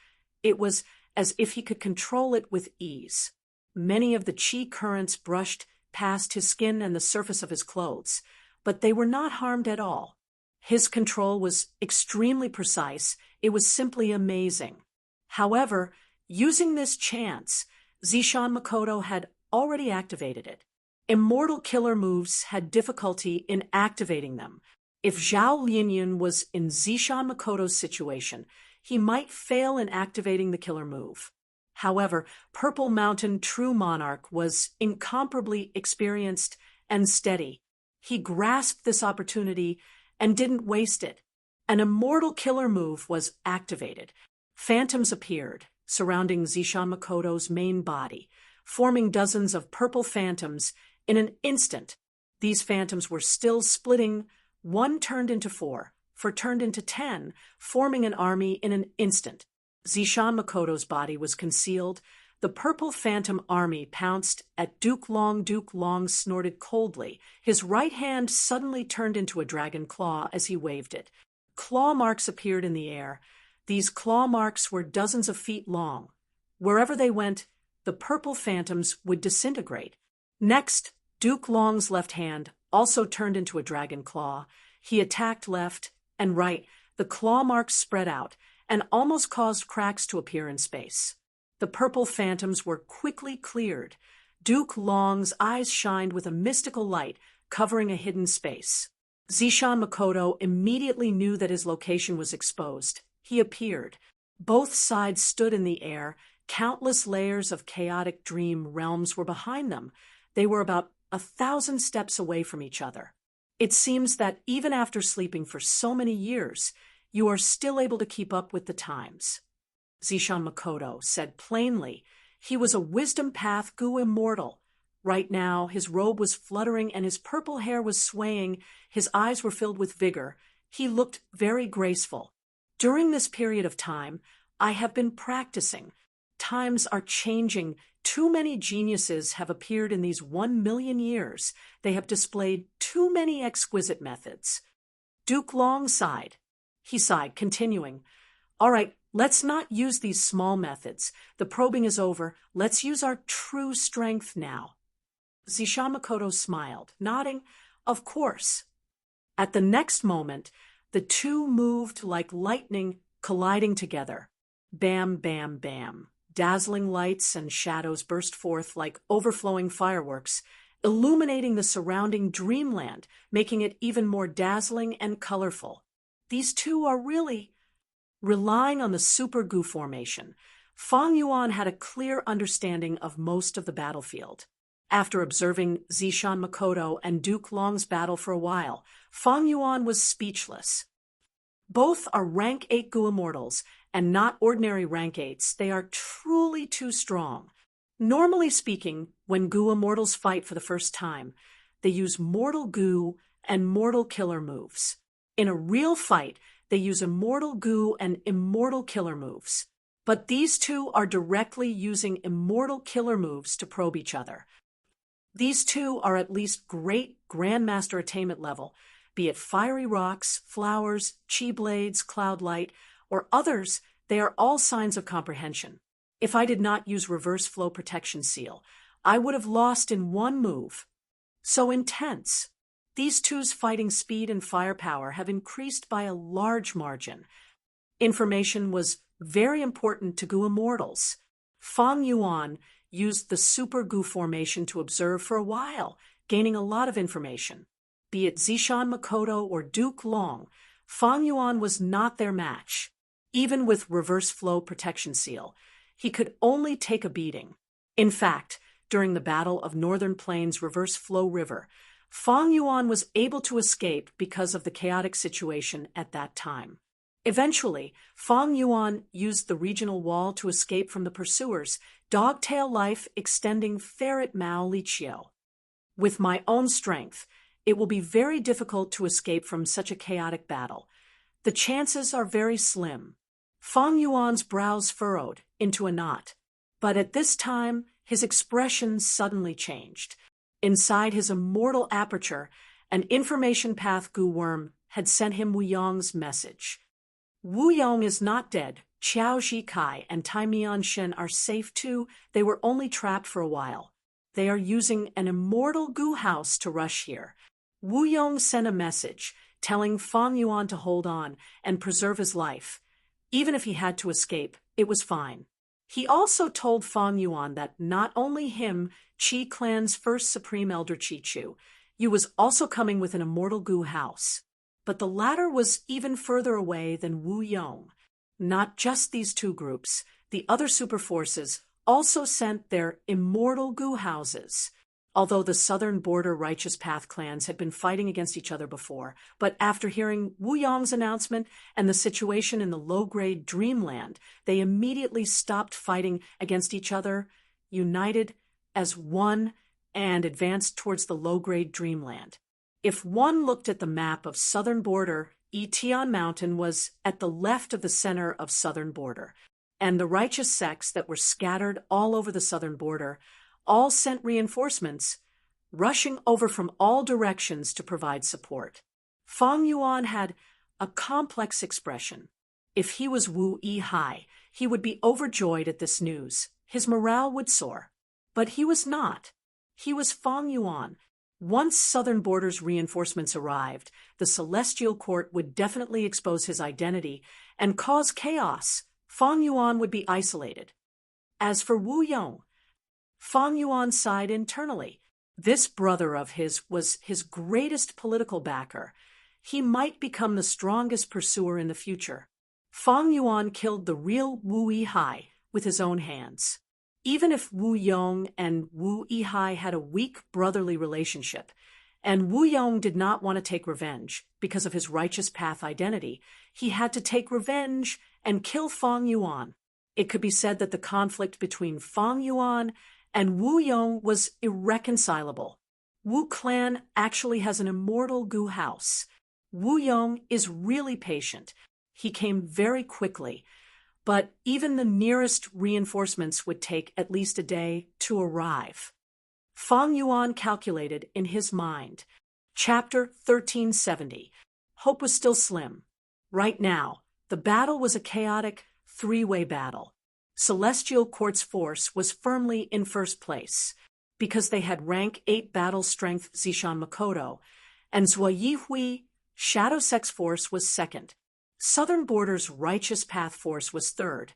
S1: It was as if he could control it with ease. Many of the chi currents brushed past his skin and the surface of his clothes, but they were not harmed at all. His control was extremely precise. It was simply amazing. However, using this chance, Zishan Makoto had already activated it. Immortal killer moves had difficulty in activating them. If Zhao Linyun was in Zishan Makoto's situation, he might fail in activating the killer move. However, Purple Mountain True Monarch was incomparably experienced and steady. He grasped this opportunity and didn't waste it. An immortal killer move was activated. Phantoms appeared, surrounding Zishan Makoto's main body, forming dozens of purple phantoms in an instant. These phantoms were still splitting. One turned into four turned into 10, forming an army in an instant. Zishan Makoto's body was concealed. The purple phantom army pounced at Duke Long. Duke Long snorted coldly. His right hand suddenly turned into a dragon claw as he waved it. Claw marks appeared in the air. These claw marks were dozens of feet long. Wherever they went, the purple phantoms would disintegrate. Next, Duke Long's left hand also turned into a dragon claw. He attacked left and right. The claw marks spread out and almost caused cracks to appear in space. The purple phantoms were quickly cleared. Duke Long's eyes shined with a mystical light, covering a hidden space. Zishan Makoto immediately knew that his location was exposed. He appeared. Both sides stood in the air. Countless layers of chaotic dream realms were behind them. They were about 1,000 steps away from each other. It seems that even after sleeping for so many years, you are still able to keep up with the times. Zishan Makoto said plainly. He was a wisdom path Gu immortal. Right now, his robe was fluttering and his purple hair was swaying. His eyes were filled with vigor. He looked very graceful. During this period of time, I have been practicing. Times are changing. Too many geniuses have appeared in these 1,000,000 years. They have displayed too many exquisite methods. Duke Long sighed. He sighed, continuing, "All right, let's not use these small methods. The probing is over. Let's use our true strength now." Zishan Makoto smiled, nodding, "Of course." At the next moment, the two moved like lightning, colliding together. Bam, bam, bam. Dazzling lights and shadows burst forth like overflowing fireworks, illuminating the surrounding dreamland, making it even more dazzling and colorful. These two are really relying on the super Gu formation. Fang Yuan had a clear understanding of most of the battlefield. After observing Zishan Makoto and Duke Long's battle for a while, Fang Yuan was speechless. Both are rank 8 Gu immortals, and not ordinary rank 8s. They are truly too strong. Normally speaking, when Gu immortals fight for the first time, they use mortal Gu and mortal killer moves. In a real fight, they use immortal Gu and immortal killer moves. But these two are directly using immortal killer moves to probe each other. These two are at least great Grandmaster attainment level, be it fiery rocks, flowers, chi blades, cloud light, or others. They are all signs of comprehension. If I did not use reverse flow protection seal, I would have lost in one move. So intense. These two's fighting speed and firepower have increased by a large margin. Information was very important to Gu immortals. Fang Yuan used the super Gu formation to observe for a while, gaining a lot of information. Be it Zishan Makoto or Duke Long, Fang Yuan was not their match. Even with reverse flow protection seal, he could only take a beating. In fact, during the Battle of Northern Plains Reverse Flow River, Fang Yuan was able to escape because of the chaotic situation at that time. Eventually, Fang Yuan used the regional wall to escape from the pursuers, Dogtail Life extending Ferret Mao Lichio. With my own strength, it will be very difficult to escape from such a chaotic battle. The chances are very slim. Fang Yuan's brows furrowed into a knot, but at this time his expression suddenly changed. Inside his immortal aperture, an information path Gu worm had sent him Wu Yong's message. Wu Yong is not dead. Qiao Zhikai and Tai Mian Shen are safe too. They were only trapped for a while. They are using an immortal Gu house to rush here. Wu Yong sent a message telling Fang Yuan to hold on and preserve his life. Even if he had to escape, it was fine. He also told Fang Yuan that not only him, Qi clan's first supreme elder Qi Chu, Yu was also coming with an immortal Gu house. But the latter was even further away than Wu Yong. Not just these two groups, the other super forces also sent their immortal Gu houses. Although the southern border Righteous Path clans had been fighting against each other before, but after hearing Wu Yong's announcement and the situation in the low-grade Dreamland, they immediately stopped fighting against each other, united as one, and advanced towards the low-grade Dreamland. If one looked at the map of southern border, Yitian Mountain was at the left of the center of southern border, and the righteous sects that were scattered all over the southern border all sent reinforcements, rushing over from all directions to provide support. Fang Yuan had a complex expression. If he was Wu Yihai, he would be overjoyed at this news. His morale would soar. But he was not. He was Fang Yuan. Once southern border's reinforcements arrived, the Celestial Court would definitely expose his identity and cause chaos. Fang Yuan would be isolated. As for Wu Yong, Fang Yuan sighed internally. This brother of his was his greatest political backer. He might become the strongest pursuer in the future. Fang Yuan killed the real Wu Yihai with his own hands. Even if Wu Yong and Wu Yihai had a weak brotherly relationship, and Wu Yong did not want to take revenge because of his righteous path identity, he had to take revenge and kill Fang Yuan. It could be said that the conflict between Fang Yuan and Wu Yong was irreconcilable. Wu clan actually has an immortal Gu house. Wu Yong is really patient. He came very quickly, but even the nearest reinforcements would take at least a day to arrive. Fang Yuan calculated in his mind. Chapter 1370. Hope was still slim. Right now, the battle was a chaotic, three-way battle. Celestial Court's force was firmly in first place, because they had rank 8 battle strength Zishan Makoto, and Zhuo Yihui, Shadow Sect's force was second. Southern Border's Righteous Path force was third.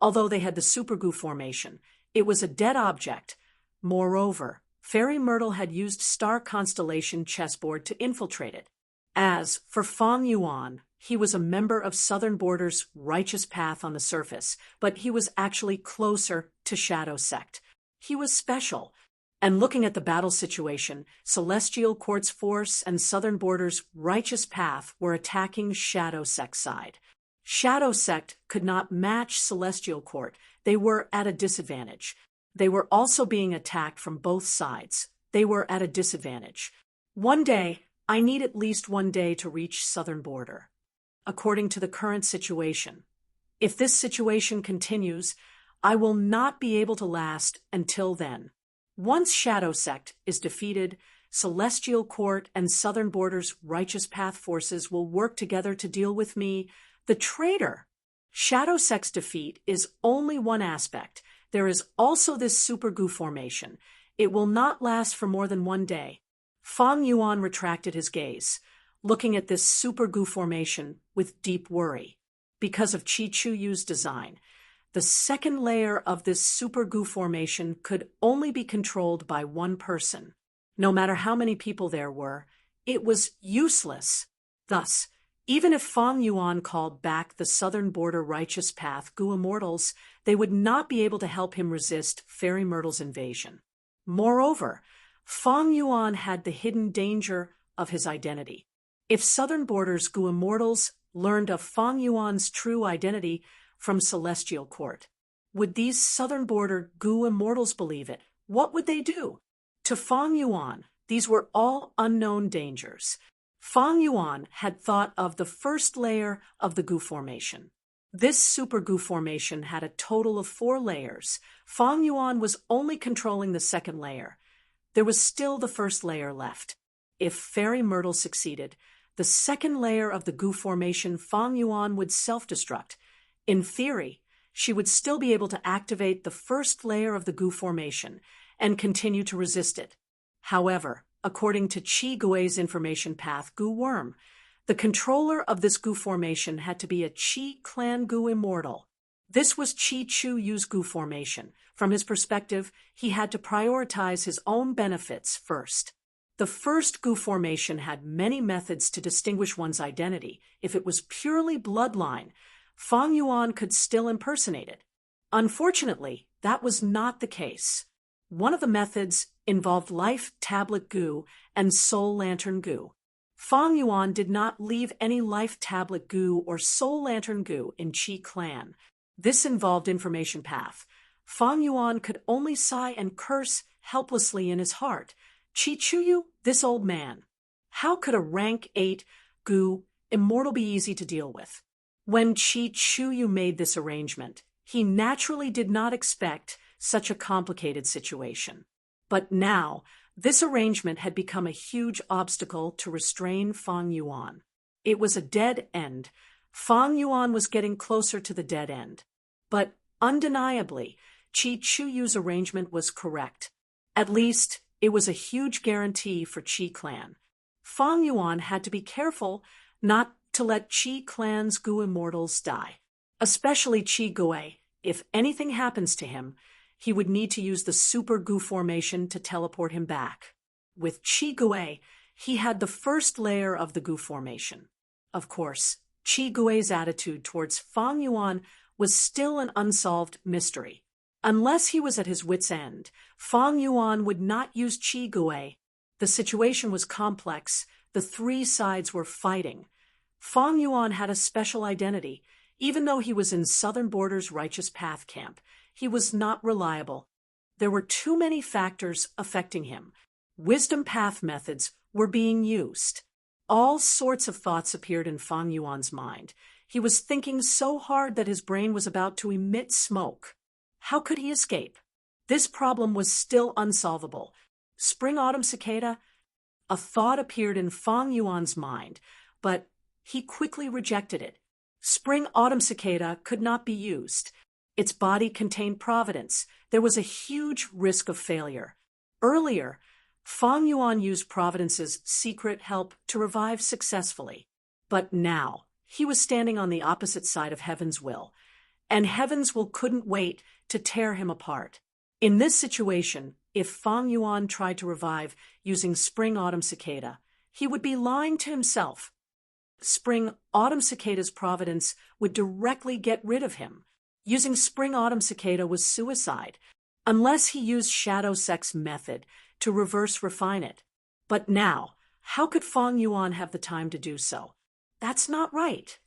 S1: Although they had the Super Gu formation, it was a dead object. Moreover, Fairy Myrtle had used Star Constellation chessboard to infiltrate it. As for Fang Yuan, he was a member of Southern Border's Righteous Path on the surface, but he was actually closer to Shadow Sect. He was special. And looking at the battle situation, Celestial Court's force and Southern Border's Righteous Path were attacking Shadow Sect's side. Shadow Sect could not match Celestial Court. They were at a disadvantage. They were also being attacked from both sides. They were at a disadvantage. One day, I need at least one day to reach Southern Border. According to the current situation. If this situation continues, I will not be able to last until then. Once Shadow Sect is defeated, Celestial Court and Southern Border's Righteous Path forces will work together to deal with me, the traitor. Shadow Sect's defeat is only one aspect. There is also this Super Gu formation. It will not last for more than one day. Fang Yuan retracted his gaze, looking at this Super Gu formation with deep worry. Because of Qi Chuyu's design, the second layer of this Super Gu formation could only be controlled by one person. No matter how many people there were, it was useless. Thus, even if Fang Yuan called back the Southern Border Righteous Path Gu Immortals, they would not be able to help him resist Fairy Myrtle's invasion. Moreover, Fang Yuan had the hidden danger of his identity. If Southern Border's Gu Immortals learned of Fang Yuan's true identity from Celestial Court, would these Southern Border Gu Immortals believe it? What would they do? To Fang Yuan, these were all unknown dangers. Fang Yuan had thought of the first layer of the Gu formation. This Super Gu formation had a total of 4 layers. Fang Yuan was only controlling the second layer. There was still the first layer left. If Fairy Myrtle succeeded, the second layer of the Gu formation Fang Yuan would self-destruct. In theory, she would still be able to activate the first layer of the Gu formation and continue to resist it. However, according to Qi Gui's information path Gu Worm, the controller of this Gu formation had to be a Qi clan Gu immortal. This was Qi Chuyu's Gu formation. From his perspective, he had to prioritize his own benefits first. The first Gu formation had many methods to distinguish one's identity. If it was purely bloodline, Fang Yuan could still impersonate it. Unfortunately, that was not the case. One of the methods involved Life Tablet Gu and Soul Lantern Gu. Fang Yuan did not leave any Life Tablet Gu or Soul Lantern Gu in Qi Clan. This involved information path. Fang Yuan could only sigh and curse helplessly in his heart. Qi Chuyu, this old man. How could a rank 8 Gu immortal be easy to deal with? When Qi Chuyu made this arrangement, he naturally did not expect such a complicated situation. But now, this arrangement had become a huge obstacle to restrain Fang Yuan. It was a dead end. Fang Yuan was getting closer to the dead end. But undeniably, Qi Chuyu's arrangement was correct. At least, it was a huge guarantee for Qi Clan. Fang Yuan had to be careful not to let Qi Clan's Gu Immortals die. Especially Qi Gui. If anything happens to him, he would need to use the Super Gu formation to teleport him back. With Qi Gui, he had the first layer of the Gu formation. Of course, Qi Gui's attitude towards Fang Yuan was still an unsolved mystery. Unless he was at his wit's end, Fang Yuan would not use Qi Gui. The situation was complex. The 3 sides were fighting. Fang Yuan had a special identity. Even though he was in Southern Border's Righteous Path camp, he was not reliable. There were too many factors affecting him. Wisdom path methods were being used. All sorts of thoughts appeared in Fang Yuan's mind. He was thinking so hard that his brain was about to emit smoke. How could he escape? This problem was still unsolvable. Spring-autumn cicada? A thought appeared in Fang Yuan's mind, but he quickly rejected it. Spring-autumn cicada could not be used. Its body contained providence. There was a huge risk of failure. Earlier, Fang Yuan used Providence's secret help to revive successfully. But now, he was standing on the opposite side of Heaven's will, and Heaven's will couldn't wait to tear him apart. In this situation, if Fang Yuan tried to revive using Spring-Autumn Cicada, he would be lying to himself. Spring-Autumn Cicada's providence would directly get rid of him. Using Spring-Autumn Cicada was suicide, unless he used Shadow Sex method to reverse refine it. But now, how could Fang Yuan have the time to do so? That's not right.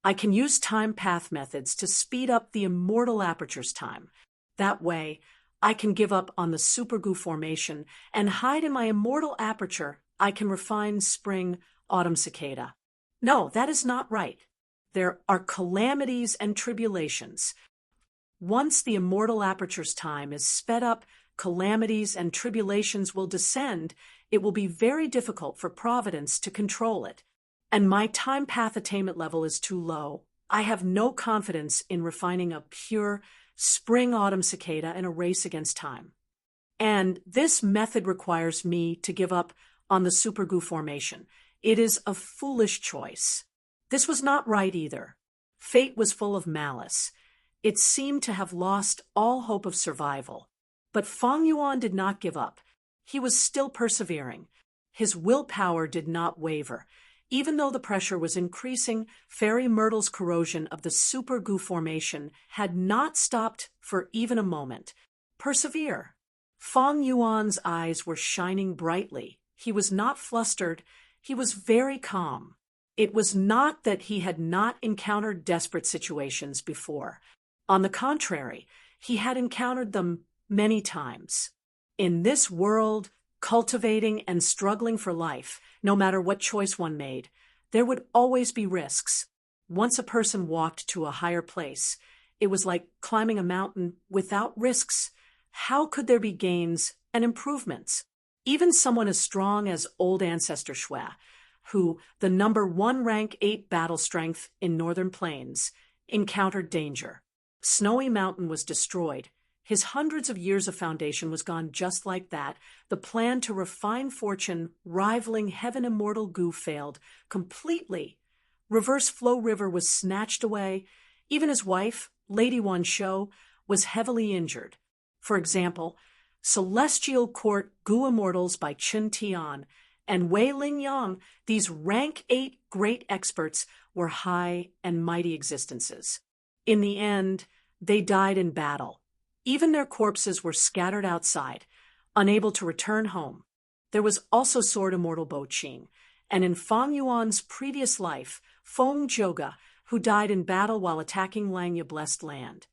S1: I can use time path methods to speed up the immortal aperture's time. That way, I can give up on the supergoo formation and hide in my immortal aperture. I can refine Spring-Autumn Cicada. No, that is not right. There are calamities and tribulations. Once the immortal aperture's time is sped up, calamities and tribulations will descend. It will be very difficult for Providence to control it. And my time path attainment level is too low. I have no confidence in refining a pure Spring-Autumn Cicada in a race against time. And this method requires me to give up on the supergoo formation. It is a foolish choice. This was not right either. Fate was full of malice. It seemed to have lost all hope of survival. But Fang Yuan did not give up. He was still persevering. His willpower did not waver. Even though the pressure was increasing, Fairy Myrtle's corrosion of the supergoo formation had not stopped for even a moment. Persevere. Fang Yuan's eyes were shining brightly. He was not flustered. He was very calm. It was not that he had not encountered desperate situations before. On the contrary, he had encountered them many times. In this world, cultivating and struggling for life, no matter what choice one made, there would always be risks. Once a person walked to a higher place, it was like climbing a mountain without risks. How could there be gains and improvements? Even someone as strong as old ancestor Shui, who, the number 1 rank 8 battle strength in Northern Plains, encountered danger. Snowy Mountain was destroyed. His hundreds of years of foundation was gone just like that. The plan to refine fortune, rivaling heaven immortal goo, failed completely. Reverse Flow River was snatched away. Even his wife, Lady Wan Shou, was heavily injured. For example, Celestial Court Goo Immortals by Chen Tian and Wei Ling Yang, these rank 8 great experts, were high and mighty existences. In the end, they died in battle. Even their corpses were scattered outside, unable to return home. There was also Sword Immortal Bo Qing, and in Fang Yuan's previous life, Feng Zhouge, who died in battle while attacking Langya Blessed Land.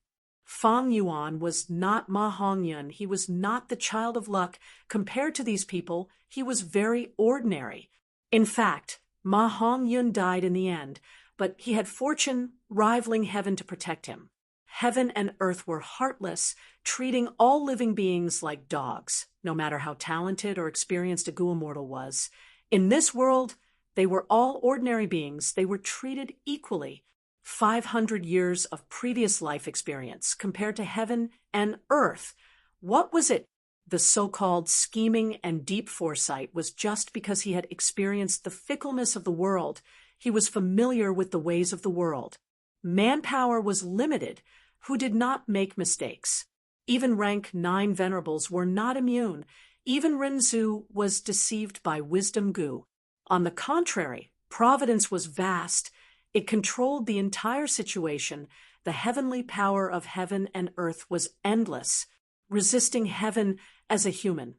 S1: Fang Yuan was not Ma Hongyun. He was not the child of luck. Compared to these people, he was very ordinary. In fact, Ma Hongyun died in the end, but he had fortune rivaling heaven to protect him. Heaven and earth were heartless, treating all living beings like dogs, no matter how talented or experienced a Goo Immortal was. In this world, they were all ordinary beings. They were treated equally. 500 years of previous life experience compared to heaven and earth. What was it? The so-called scheming and deep foresight was just because he had experienced the fickleness of the world. He was familiar with the ways of the world. Manpower was limited. Who did not make mistakes? Even rank 9 venerables were not immune. Even Rinzhu was deceived by wisdom goo. On the contrary, providence was vast. It controlled the entire situation. The heavenly power of heaven and earth was endless, resisting heaven as a human.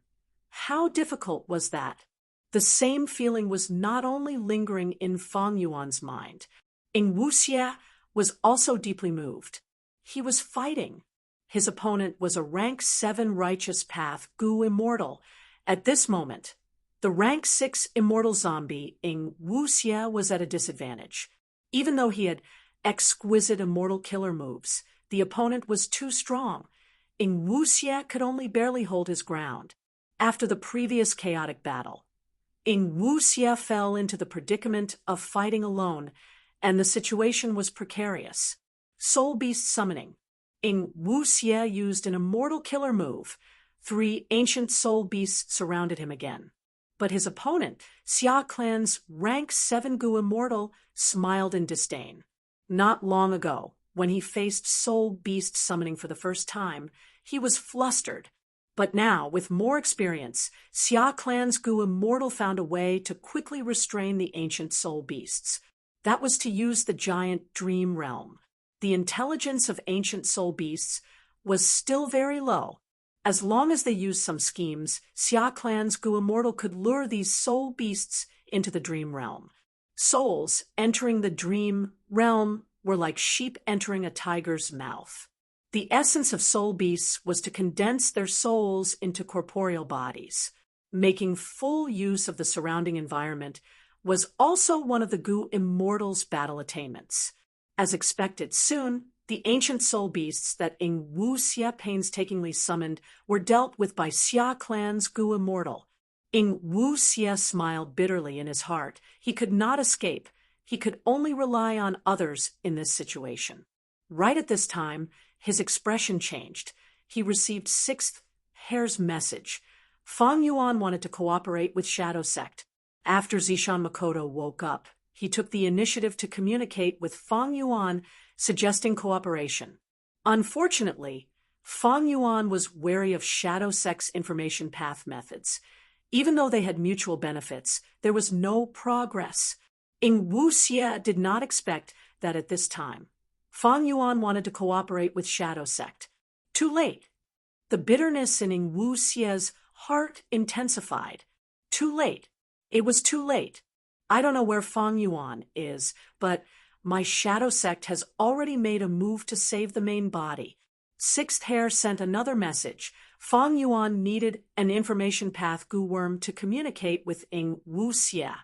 S1: How difficult was that? The same feeling was not only lingering in Fang Yuan's mind. In Wuxia, was also deeply moved. He was fighting. His opponent was a rank 7 righteous path Gu immortal. At this moment, the rank 6 immortal zombie Ing Wuxia was at a disadvantage. Even though he had exquisite immortal killer moves, the opponent was too strong. Ing Wuxia could only barely hold his ground. After the previous chaotic battle, Ing Wuxia fell into the predicament of fighting alone, and the situation was precarious. Soul Beast Summoning. Ing Wuxia used an immortal killer move. 3 ancient soul beasts surrounded him again. But his opponent, Xia Clan's rank 7 Gu immortal, smiled in disdain. Not long ago, when he faced soul beast summoning for the first time, he was flustered. But now, with more experience, Xia Clan's Gu immortal found a way to quickly restrain the ancient soul beasts. That was to use the giant dream realm. The intelligence of ancient soul beasts was still very low. As long as they used some schemes, Xia Clan's Gu immortal could lure these soul beasts into the dream realm. Souls entering the dream realm were like sheep entering a tiger's mouth. The essence of soul beasts was to condense their souls into corporeal bodies. Making full use of the surrounding environment was also one of the Gu immortal's battle attainments. As expected, soon, the ancient soul beasts that Ing Wuxia painstakingly summoned were dealt with by Xia Clan's Gu immortal. Ing Wuxia smiled bitterly in his heart. He could not escape. He could only rely on others in this situation. Right at this time, his expression changed. He received 6th Hair's message. Fang Yuan wanted to cooperate with Shadow Sect. After Zishan Makoto woke up, he took the initiative to communicate with Fang Yuan, suggesting cooperation. Unfortunately, Fang Yuan was wary of Shadow Sect's information path methods. Even though they had mutual benefits, there was no progress. Ing Wuxia did not expect that at this time. Fang Yuan wanted to cooperate with Shadow Sect. Too late. The bitterness in Ing Wuxia's heart intensified. Too late. It was too late. I don't know where Fang Yuan is, but my Shadow Sect has already made a move to save the main body. 6th Hair sent another message. Fang Yuan needed an information path Gu worm to communicate with Ing Wuxia.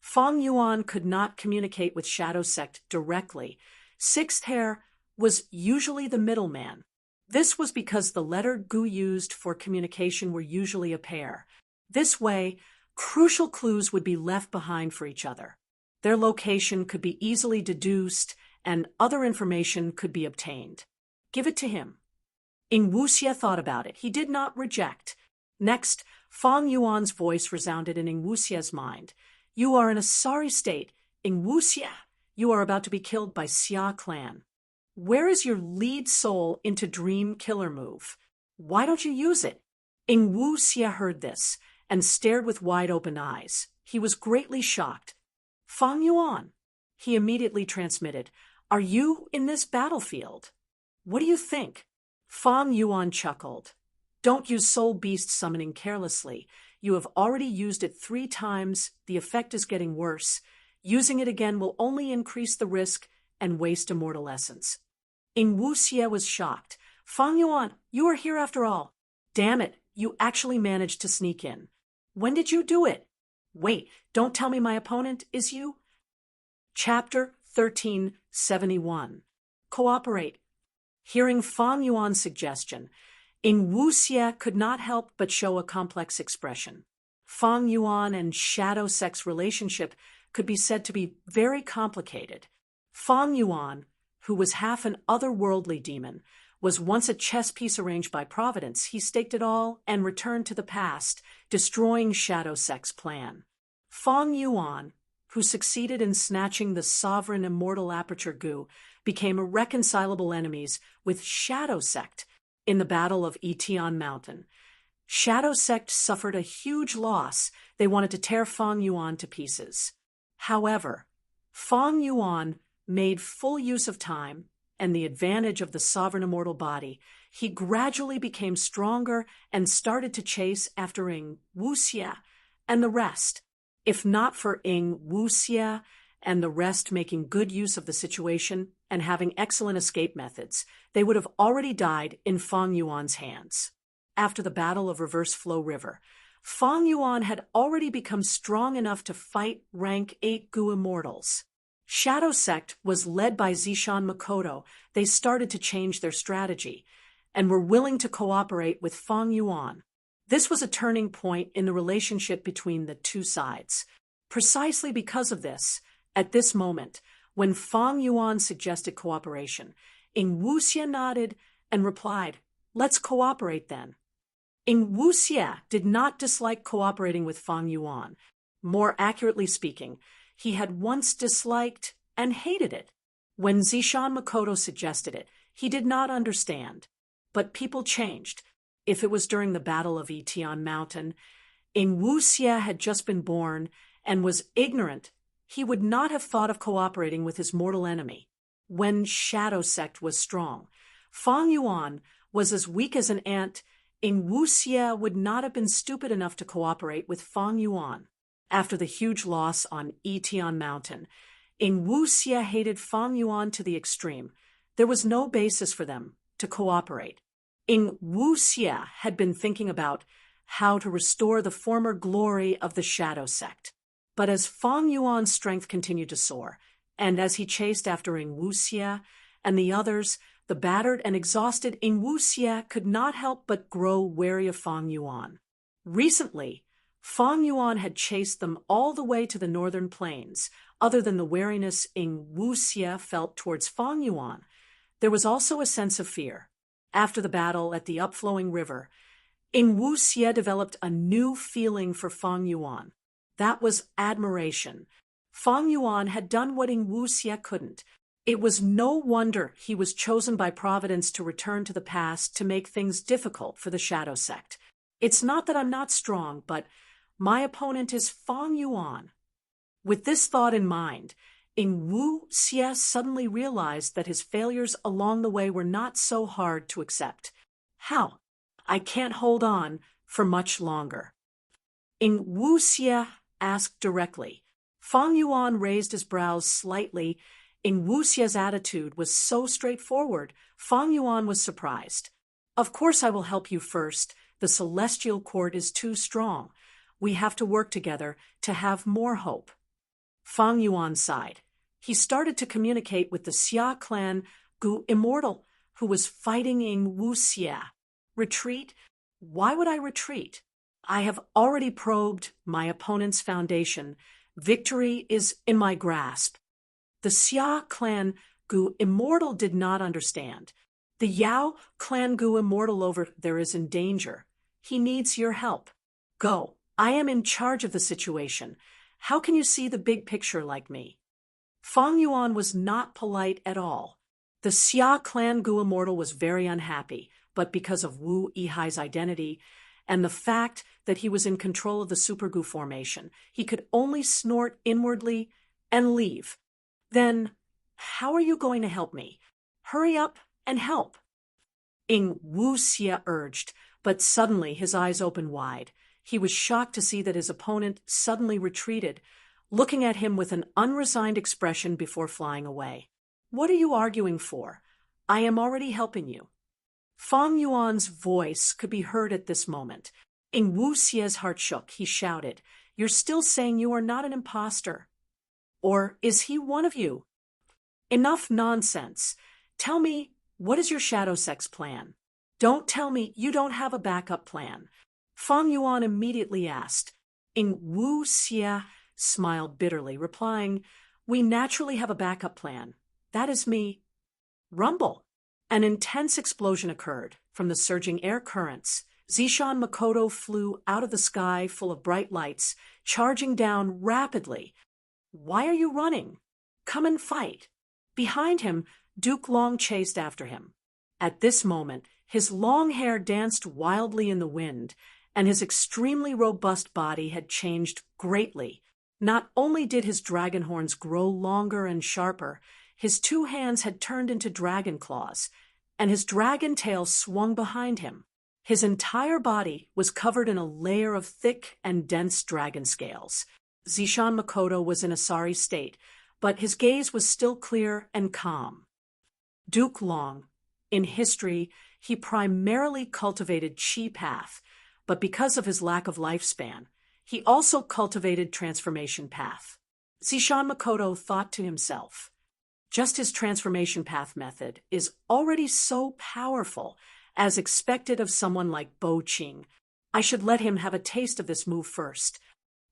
S1: Fang Yuan could not communicate with Shadow Sect directly. 6th Hair was usually the middleman. This was because the letter Gu used for communication were usually a pair. This way, crucial clues would be left behind for each other. Their location could be easily deduced, and other information could be obtained. Give it to him. Ing Wuxia thought about it. He did not reject. Next, Fang Yuan's voice resounded in Ing Wuxia's mind. You are in a sorry state. Ing Wuxia, you are about to be killed by Xia Clan. Where is your lead soul into dream killer move? Why don't you use it? Ing Wuxia heard this and stared with wide-open eyes. He was greatly shocked. Fang Yuan, he immediately transmitted, are you in this battlefield? What do you think? Fang Yuan chuckled. Don't use soul beast summoning carelessly. You have already used it 3 times. The effect is getting worse. Using it again will only increase the risk and waste immortal essence. Ing Wuxia was shocked. Fang Yuan, you are here after all. Damn it, you actually managed to sneak in. When did you do it? Wait, don't tell me my opponent is you? Chapter 1371. Cooperate. Hearing Fang Yuan's suggestion, Ing Wuxia could not help but show a complex expression. Fang Yuan and Shadow Sect's relationship could be said to be very complicated. Fang Yuan, who was half an otherworldly demon, was once a chess piece arranged by Providence. He staked it all and returned to the past, destroying Shadow Sect's plan. Fang Yuan, who succeeded in snatching the sovereign immortal Aperture Gu, became irreconcilable enemies with Shadow Sect in the Battle of Etian Mountain. Shadow Sect suffered a huge loss. They wanted to tear Fang Yuan to pieces. However, Fang Yuan made full use of time and the advantage of the sovereign immortal body. He gradually became stronger and started to chase after Ing Wuxia and the rest. If not for Ing Wuxia and the rest making good use of the situation, and having excellent escape methods, they would have already died in Fang Yuan's hands. After the Battle of Reverse Flow River, Fang Yuan had already become strong enough to fight rank 8 Gu Immortals. Shadow Sect was led by Zishan Makoto. They started to change their strategy and were willing to cooperate with Fang Yuan. This was a turning point in the relationship between the two sides. Precisely because of this, at this moment, when Fang Yuan suggested cooperation, Ing Wuxia nodded and replied, "Let's cooperate then." Ing Wuxia did not dislike cooperating with Fang Yuan. More accurately speaking, he had once disliked and hated it. When Zishan Makoto suggested it, he did not understand. But people changed. If it was during the Battle of Etian Mountain, Ing Wuxia had just been born and was ignorant, he would not have thought of cooperating with his mortal enemy. When Shadow Sect was strong, Fang Yuan was as weak as an ant. Ing Wuxia would not have been stupid enough to cooperate with Fang Yuan. After the huge loss on Etian Mountain, Ing Wuxia hated Fang Yuan to the extreme. There was no basis for them to cooperate. Ing Wuxia had been thinking about how to restore the former glory of the Shadow Sect. But as Fang Yuan's strength continued to soar, and as he chased after Ing Wuxia and the others, the battered and exhausted Ing Wuxia could not help but grow wary of Fang Yuan. Recently, Fang Yuan had chased them all the way to the northern plains. Other than the wariness Ing Wuxia felt towards Fang Yuan, there was also a sense of fear. After the battle at the upflowing river, Ing Wuxia developed a new feeling for Fang Yuan. That was admiration. Fang Yuan had done what Ing Wuxia couldn't. It was no wonder he was chosen by Providence to return to the past to make things difficult for the Shadow Sect. It's not that I'm not strong, but my opponent is Fang Yuan. With this thought in mind, Ing Wuxia suddenly realized that his failures along the way were not so hard to accept. How? I can't hold on for much longer. Ing Wuxia asked directly. Fang Yuan raised his brows slightly. Ing Wuxia's attitude was so straightforward, Fang Yuan was surprised. Of course I will help you first. The celestial court is too strong. We have to work together to have more hope. Fang Yuan sighed. He started to communicate with the Xia clan Gu Immortal, who was fighting Ing Wuxia. Retreat? Why would I retreat? I have already probed my opponent's foundation. Victory is in my grasp. The Xia clan Gu Immortal did not understand. The Yao clan Gu Immortal over there is in danger. He needs your help. Go. I am in charge of the situation. How can you see the big picture like me? Fang Yuan was not polite at all. The Xia clan Gu Immortal was very unhappy, but because of Wu Yihai's identity and the fact that he was in control of the Super Gu formation, he could only snort inwardly and leave. Then, how are you going to help me? Hurry up and help. Ing Wuxia urged, but suddenly his eyes opened wide. He was shocked to see that his opponent suddenly retreated, looking at him with an unresigned expression before flying away. What are you arguing for? I am already helping you. Fang Yuan's voice could be heard at this moment. Ing Wuxia's heart shook. He shouted, "You're still saying you are not an imposter? Or is he one of you?" Enough nonsense. Tell me, what is your Shadow Sect's plan? Don't tell me you don't have a backup plan. Fang Yuan immediately asked. Ing Wuxia smiled bitterly, replying, "We naturally have a backup plan. That is me." Rumble. An intense explosion occurred from the surging air currents. Zishan Makoto flew out of the sky full of bright lights, charging down rapidly. "Why are you running? Come and fight." Behind him, Duke Long chased after him. At this moment, his long hair danced wildly in the wind, and his extremely robust body had changed greatly. Not only did his dragon horns grow longer and sharper, his 2 hands had turned into dragon claws, and his dragon tail swung behind him. His entire body was covered in a layer of thick and dense dragon scales. Zishan Makoto was in a sorry state, but his gaze was still clear and calm. Duke Long. In history, he primarily cultivated Chi Path, but because of his lack of lifespan, he also cultivated Transformation Path. Zishan Makoto thought to himself, just his Transformation Path method is already so powerful, as expected of someone like Bo Qing. I should let him have a taste of this move first.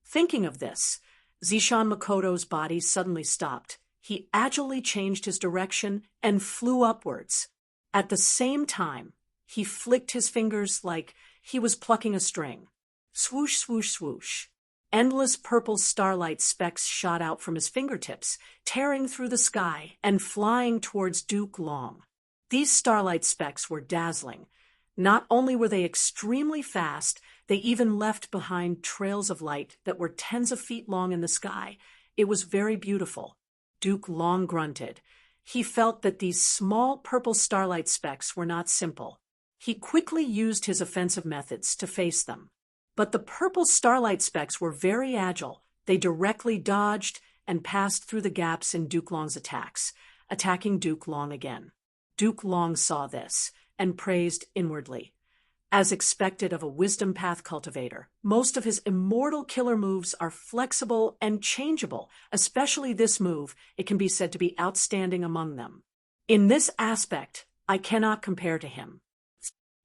S1: Thinking of this, Zishan Makoto's body suddenly stopped. He agilely changed his direction and flew upwards. At the same time, he flicked his fingers like he was plucking a string. Swoosh, swoosh, swoosh. Endless purple starlight specks shot out from his fingertips, tearing through the sky and flying towards Duke Long. These starlight specks were dazzling. Not only were they extremely fast, they even left behind trails of light that were tens of feet long in the sky. It was very beautiful. Duke Long grunted. He felt that these small purple starlight specks were not simple. He quickly used his offensive methods to face them. But the purple starlight specks were very agile. They directly dodged and passed through the gaps in Duke Long's attacks, attacking Duke Long again. Duke Long saw this and praised inwardly. As expected of a Wisdom Path cultivator, most of his immortal killer moves are flexible and changeable, especially this move. It can be said to be outstanding among them. In this aspect, I cannot compare to him.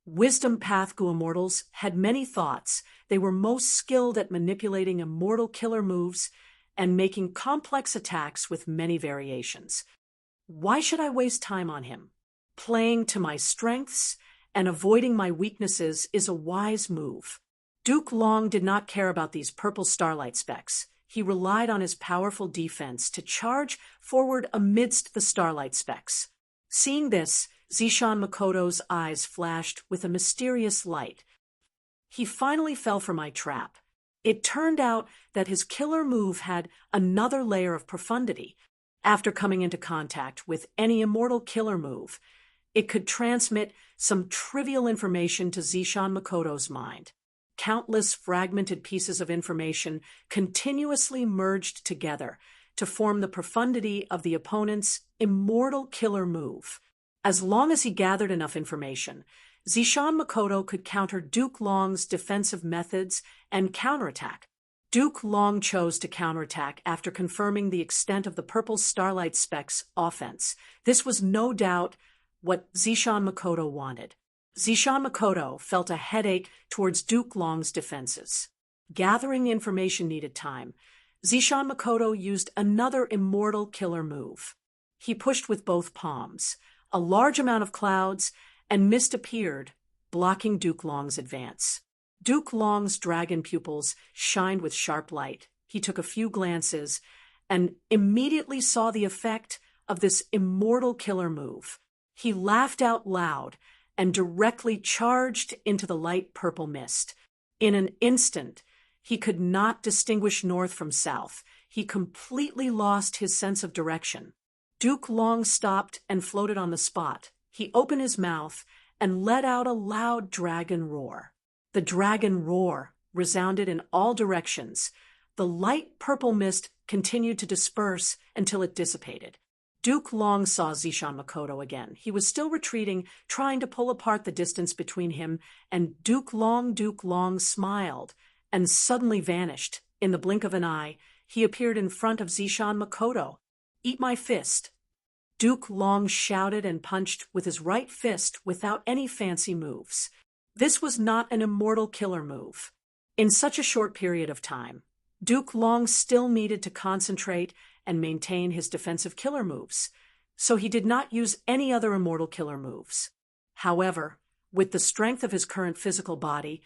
S1: Wisdom Path Gu Immortals had many thoughts. They were most skilled at manipulating immortal killer moves and making complex attacks with many variations. Why should I waste time on him? Playing to my strengths and avoiding my weaknesses is a wise move. Duke Long did not care about these purple starlight specks. He relied on his powerful defense to charge forward amidst the starlight specks. Seeing this, Zishan Makoto's eyes flashed with a mysterious light. He finally fell for my trap. It turned out that his killer move had another layer of profundity. After coming into contact with any immortal killer move, it could transmit some trivial information to Zishan Makoto's mind. Countless fragmented pieces of information continuously merged together to form the profundity of the opponent's immortal killer move. As long as he gathered enough information, Zishan Makoto could counter Duke Long's defensive methods and counterattack. Duke Long chose to counterattack after confirming the extent of the purple starlight specks' offense. This was no doubt what Zishan Makoto wanted. Zishan Makoto felt a headache towards Duke Long's defenses. Gathering information needed time. Zishan Makoto used another immortal killer move. He pushed with both palms. A large amount of clouds and mist appeared, blocking Duke Long's advance. Duke Long's dragon pupils shined with sharp light. He took a few glances and immediately saw the effect of this immortal killer move. He laughed out loud and directly charged into the light purple mist. In an instant, he could not distinguish north from south. He completely lost his sense of direction. Duke Long stopped and floated on the spot. He opened his mouth and let out a loud dragon roar. The dragon roar resounded in all directions. The light purple mist continued to disperse until it dissipated. Duke Long saw Zishan Makoto again. He was still retreating, trying to pull apart the distance between him and Duke Long. Duke Long smiled and suddenly vanished. In the blink of an eye, he appeared in front of Zishan Makoto. "Eat my fist." Duke Long shouted and punched with his right fist without any fancy moves. This was not an immortal killer move. In such a short period of time, Duke Long still needed to concentrate and maintain his defensive killer moves, so he did not use any other immortal killer moves. However, with the strength of his current physical body,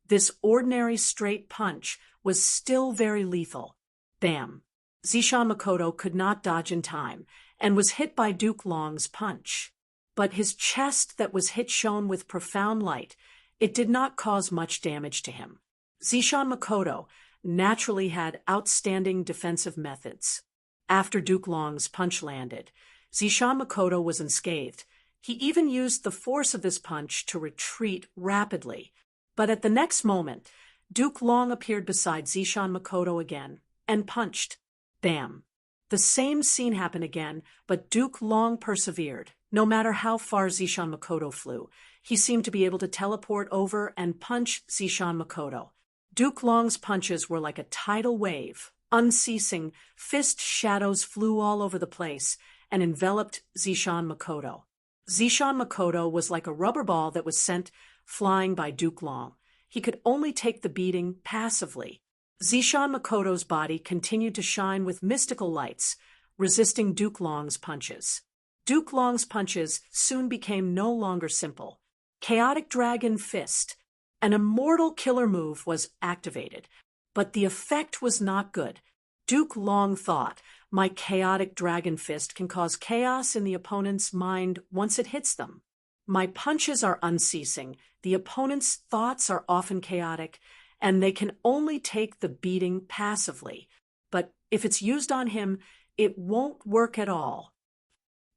S1: this ordinary straight punch was still very lethal. Bam! Zishan Makoto could not dodge in time and was hit by Duke Long's punch. But his chest that was hit shone with profound light. It did not cause much damage to him. Zishan Makoto naturally had outstanding defensive methods. After Duke Long's punch landed, Zishan Makoto was unscathed. He even used the force of this punch to retreat rapidly. But at the next moment, Duke Long appeared beside Zishan Makoto again and punched. Bam! The same scene happened again, but Duke Long persevered. No matter how far Zishan Makoto flew, he seemed to be able to teleport over and punch Zishan Makoto. Duke Long's punches were like a tidal wave, unceasing. Fist shadows flew all over the place and enveloped Zishan Makoto. Zishan Makoto was like a rubber ball that was sent flying by Duke Long. He could only take the beating passively. Zishan Makoto's body continued to shine with mystical lights, resisting Duke Long's punches. Duke Long's punches soon became no longer simple. Chaotic Dragon Fist, an immortal killer move, was activated, but the effect was not good. Duke Long thought, "My Chaotic Dragon Fist can cause chaos in the opponent's mind once it hits them. My punches are unceasing, the opponent's thoughts are often chaotic, and they can only take the beating passively. But if it's used on him, it won't work at all."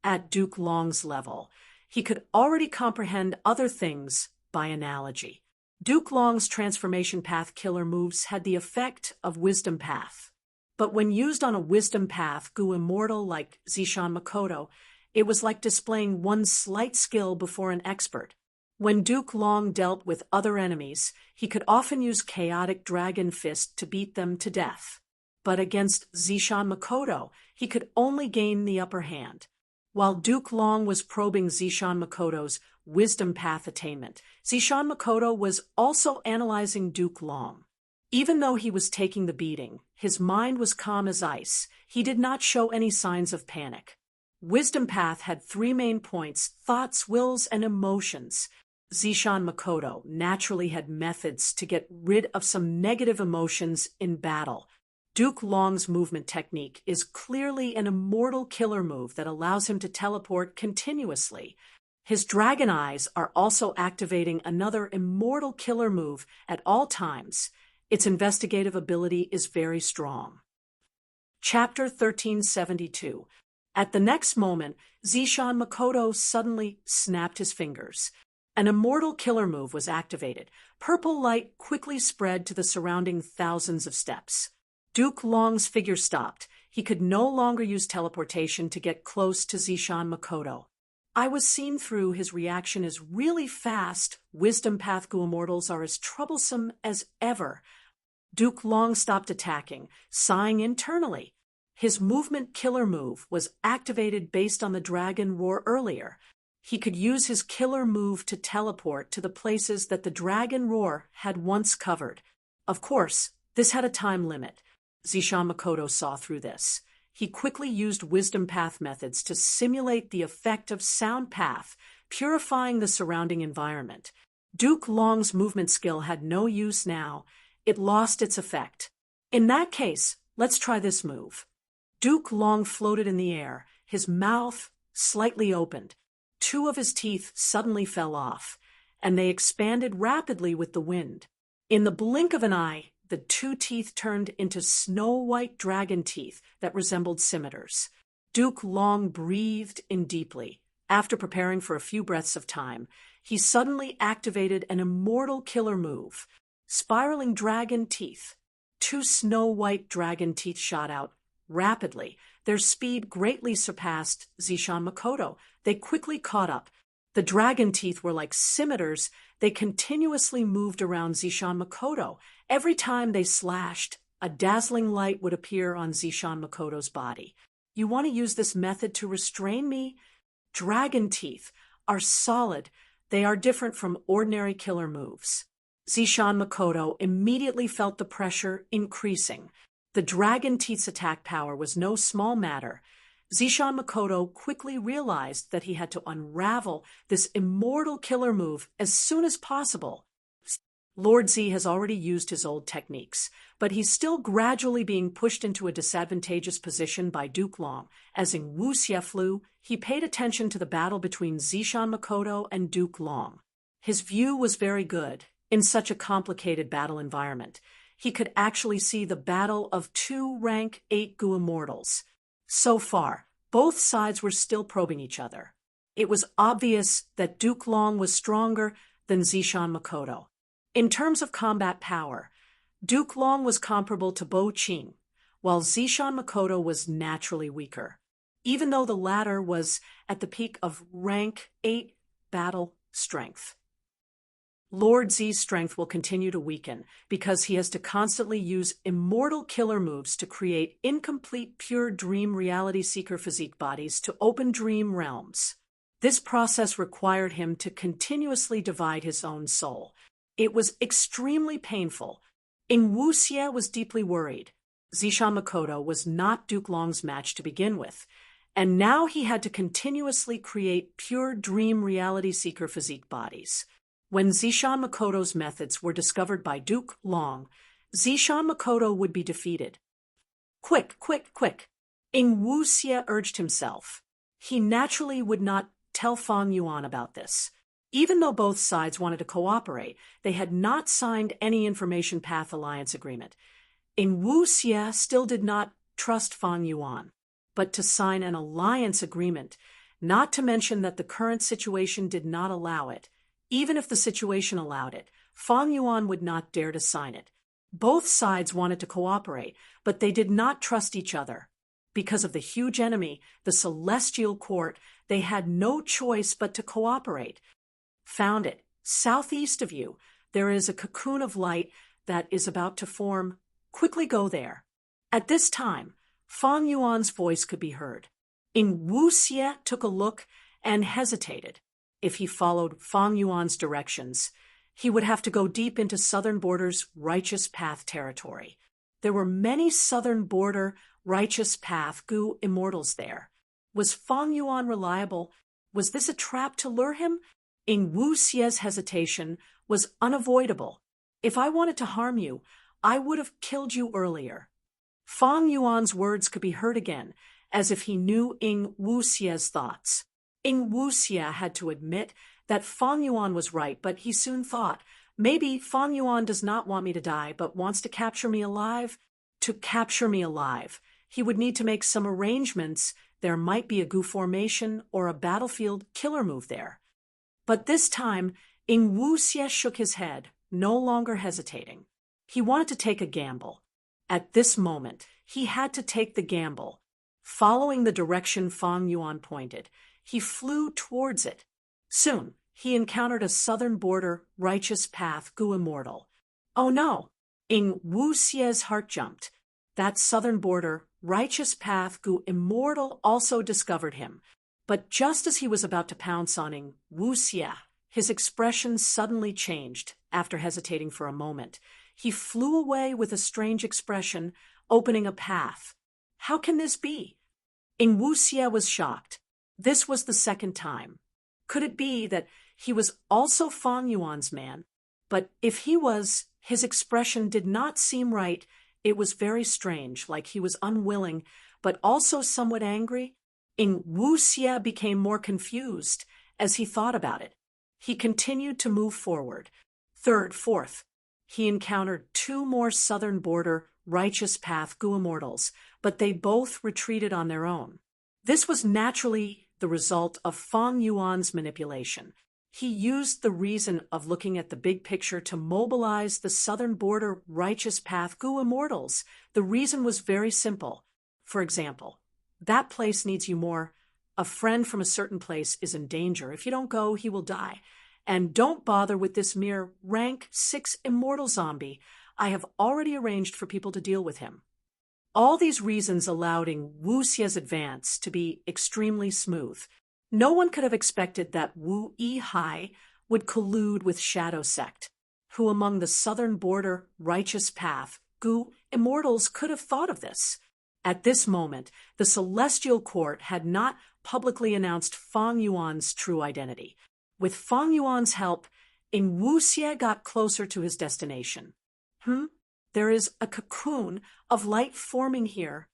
S1: At Duke Long's level, he could already comprehend other things by analogy. Duke Long's Transformation Path killer moves had the effect of Wisdom Path. But when used on a Wisdom Path Gu immortal like Zishan Makoto, it was like displaying one slight skill before an expert. When Duke Long dealt with other enemies, he could often use Chaotic Dragon Fist to beat them to death. But against Zishan Makoto, he could only gain the upper hand. While Duke Long was probing Zishan Makoto's Wisdom Path attainment, Zishan Makoto was also analyzing Duke Long. Even though he was taking the beating, his mind was calm as ice. He did not show any signs of panic. Wisdom Path had three main points: thoughts, wills, and emotions. Zishan Makoto naturally had methods to get rid of some negative emotions in battle. Duke Long's movement technique is clearly an immortal killer move that allows him to teleport continuously. His dragon eyes are also activating another immortal killer move at all times. Its investigative ability is very strong. Chapter 1372. At the next moment, Zishan Makoto suddenly snapped his fingers. An immortal killer move was activated. Purple light quickly spread to the surrounding thousands of steps. Duke Long's figure stopped. He could no longer use teleportation to get close to Zishan Makoto. I was seen through. His reaction is really fast. Wisdom Path Gu immortals are as troublesome as ever. Duke Long stopped attacking, sighing internally. His movement killer move was activated based on the dragon roar earlier. He could use his killer move to teleport to the places that the dragon roar had once covered. Of course, this had a time limit. Zishan Makoto saw through this. He quickly used Wisdom Path methods to simulate the effect of Sound Path, purifying the surrounding environment. Duke Long's movement skill had no use now. It lost its effect. In that case, let's try this move. Duke Long floated in the air, his mouth slightly opened. Two of his teeth suddenly fell off, and they expanded rapidly with the wind. In the blink of an eye, the two teeth turned into snow-white dragon teeth that resembled scimitars. Duke Long breathed in deeply. After preparing for a few breaths of time, he suddenly activated an immortal killer move. Spiraling Dragon Teeth. Two snow-white dragon teeth shot out rapidly. Their speed greatly surpassed Zishan Makoto. They quickly caught up. The dragon teeth were like scimitars. They continuously moved around Zishan Makoto. Every time they slashed, a dazzling light would appear on Zishan Makoto's body. "You want to use this method to restrain me?" Dragon teeth are solid. They are different from ordinary killer moves. Zishan Makoto immediately felt the pressure increasing. The dragon teeth's attack power was no small matter. Zishan Makoto quickly realized that he had to unravel this immortal killer move as soon as possible. Lord Z has already used his old techniques, but he's still gradually being pushed into a disadvantageous position by Duke Long. As in Wu Xie flew, he paid attention to the battle between Zishan Makoto and Duke Long. His view was very good. In such a complicated battle environment, he could actually see the battle of two rank 8 Gu immortals. So far, both sides were still probing each other. It was obvious that Duke Long was stronger than Zishan Makoto. In terms of combat power, Duke Long was comparable to Bo Qing, while Zishan Makoto was naturally weaker. even though the latter was at the peak of rank 8 battle strength. Lord Z's strength will continue to weaken because he has to constantly use immortal killer moves to create incomplete pure dream reality seeker physique bodies to open dream realms. This process required him to continuously divide his own soul. It was extremely painful. Ing Wuxie was deeply worried. Zishan Makoto was not Duke Long's match to begin with, and now he had to continuously create pure dream reality seeker physique bodies. When Zishan Makoto's methods were discovered by Duke Long, Zishan Makoto would be defeated. Quick, quick, quick! Ing Wuxie urged himself. He naturally would not tell Fang Yuan about this. Even though both sides wanted to cooperate, they had not signed any Information Path Alliance agreement. Ing Wuxie still did not trust Fang Yuan, but to sign an alliance agreement, not to mention that the current situation did not allow it. Even if the situation allowed it, Fang Yuan would not dare to sign it. Both sides wanted to cooperate, but they did not trust each other. Because of the huge enemy, the Celestial Court, they had no choice but to cooperate. Found it. Southeast of you, there is a cocoon of light that is about to form. Quickly go there. At this time, Fang Yuan's voice could be heard. Ing Wuxie took a look and hesitated. If he followed Fang Yuan's directions, he would have to go deep into Southern Border's Righteous Path territory. There were many Southern Border Righteous Path Gu immortals there. Was Fang Yuan reliable? Was this a trap to lure him? Ing Wuxie's hesitation was unavoidable. If I wanted to harm you, I would have killed you earlier. Fang Yuan's words could be heard again, as if he knew Ing Wuxie's thoughts. Ing Wuxie had to admit that Fang Yuan was right, but he soon thought, maybe Fang Yuan does not want me to die, but wants to capture me alive? To capture me alive, he would need to make some arrangements. There might be a Gu formation or a battlefield killer move there. But this time, Ing Wuxie shook his head, no longer hesitating. He wanted to take a gamble. At this moment, he had to take the gamble. Following the direction Fang Yuan pointed, he flew towards it. Soon, he encountered a Southern Border Righteous Path Gu immortal. Oh no! Ing Wuxie's heart jumped. That Southern Border Righteous Path Gu immortal also discovered him. But just as he was about to pounce on Ing Wuxie, his expression suddenly changed. After hesitating for a moment, he flew away with a strange expression, opening a path. How can this be? Ing Wuxie was shocked. This was the second time. Could it be that he was also Fang Yuan's man? But if he was, his expression did not seem right. It was very strange, like he was unwilling, but also somewhat angry. Ing Wuxie became more confused as he thought about it. He continued to move forward. Third, fourth. He encountered 2 more Southern Border Righteous Path Gu immortals, but they both retreated on their own. This was naturally the result of Fang Yuan's manipulation. He used the reason of looking at the big picture to mobilize the Southern Border Righteous Path Gu immortals. The reason was very simple. For example, that place needs you more. A friend from a certain place is in danger. If you don't go, he will die. And don't bother with this mere rank 6 immortal zombie. I have already arranged for people to deal with him. All these reasons allowed Ing Wuxie's advance to be extremely smooth. No one could have expected that Wu Yihai would collude with Shadow Sect. Who among the Southern Border Righteous Path Gu immortals could have thought of this? At this moment, the Celestial Court had not publicly announced Fang Yuan's true identity. With Fang Yuan's help, Ing Wuxie got closer to his destination. There is a cocoon of light forming here.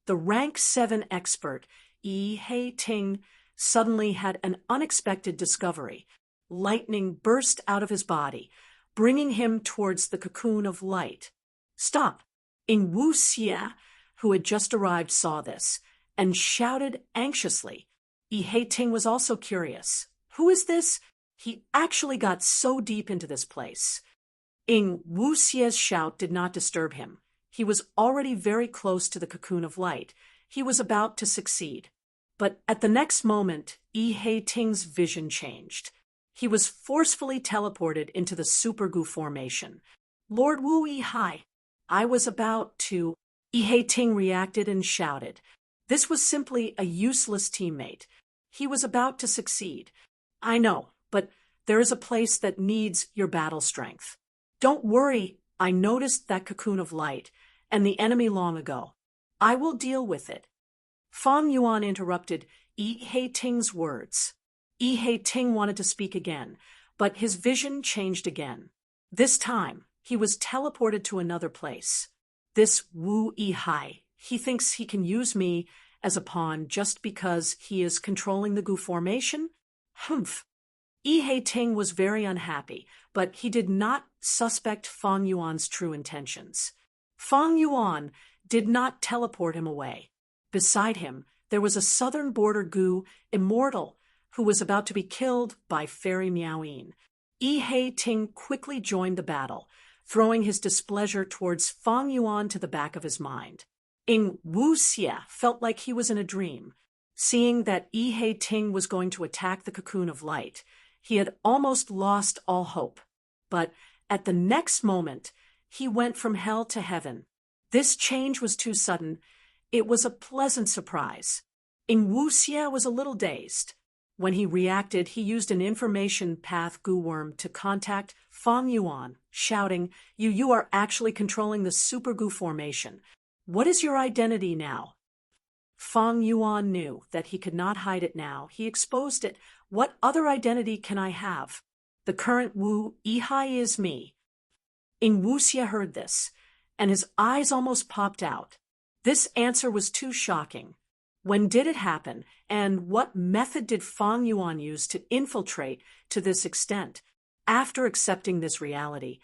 S1: The rank 7 expert, Yi Hei Ting, suddenly had an unexpected discovery. Lightning burst out of his body, bringing him towards the cocoon of light. Stop! Ing Wuxie, who had just arrived, saw this and shouted anxiously. Yi Hei Ting was also curious. Who is this? He actually got so deep into this place. Ing Wuxie's shout did not disturb him. He was already very close to the cocoon of light. He was about to succeed. But at the next moment, Yi Ting's vision changed. He was forcefully teleported into the Super Gu formation. Lord Wu Yi, I was about to... Yi Ting reacted and shouted. This was simply a useless teammate. He was about to succeed. I know, but there is a place that needs your battle strength. Don't worry, I noticed that cocoon of light, and the enemy long ago. I will deal with it. Fang Yuan interrupted Yi Ting's words. Yi Ting wanted to speak again, but his vision changed again. This time, he was teleported to another place. This Wu Yi, he thinks he can use me as a pawn just because he is controlling the Gu formation? Humph. Yi Ting was very unhappy, but he did not suspect Fang Yuan's true intentions. Fang Yuan did not teleport him away. Beside him, there was a southern border Gu immortal who was about to be killed by Fairy Miaoyin. Yi Ting quickly joined the battle, throwing his displeasure towards Fang Yuan to the back of his mind. Ing Wuxia felt like he was in a dream. Seeing that Yi Ting was going to attack the cocoon of light, he had almost lost all hope. But at the next moment, he went from hell to heaven. This change was too sudden. It was a pleasant surprise. Ing Wuxia was a little dazed. When he reacted, he used an information path Gu worm to contact Fang Yuan, shouting, You are actually controlling the Super Gu formation. What is your identity now? Fang Yuan knew that he could not hide it now. He exposed it. What other identity can I have? The current Wu Yi is me. Ing Wuxia heard this, and his eyes almost popped out. This answer was too shocking. When did it happen, and what method did Fang Yuan use to infiltrate to this extent? After accepting this reality,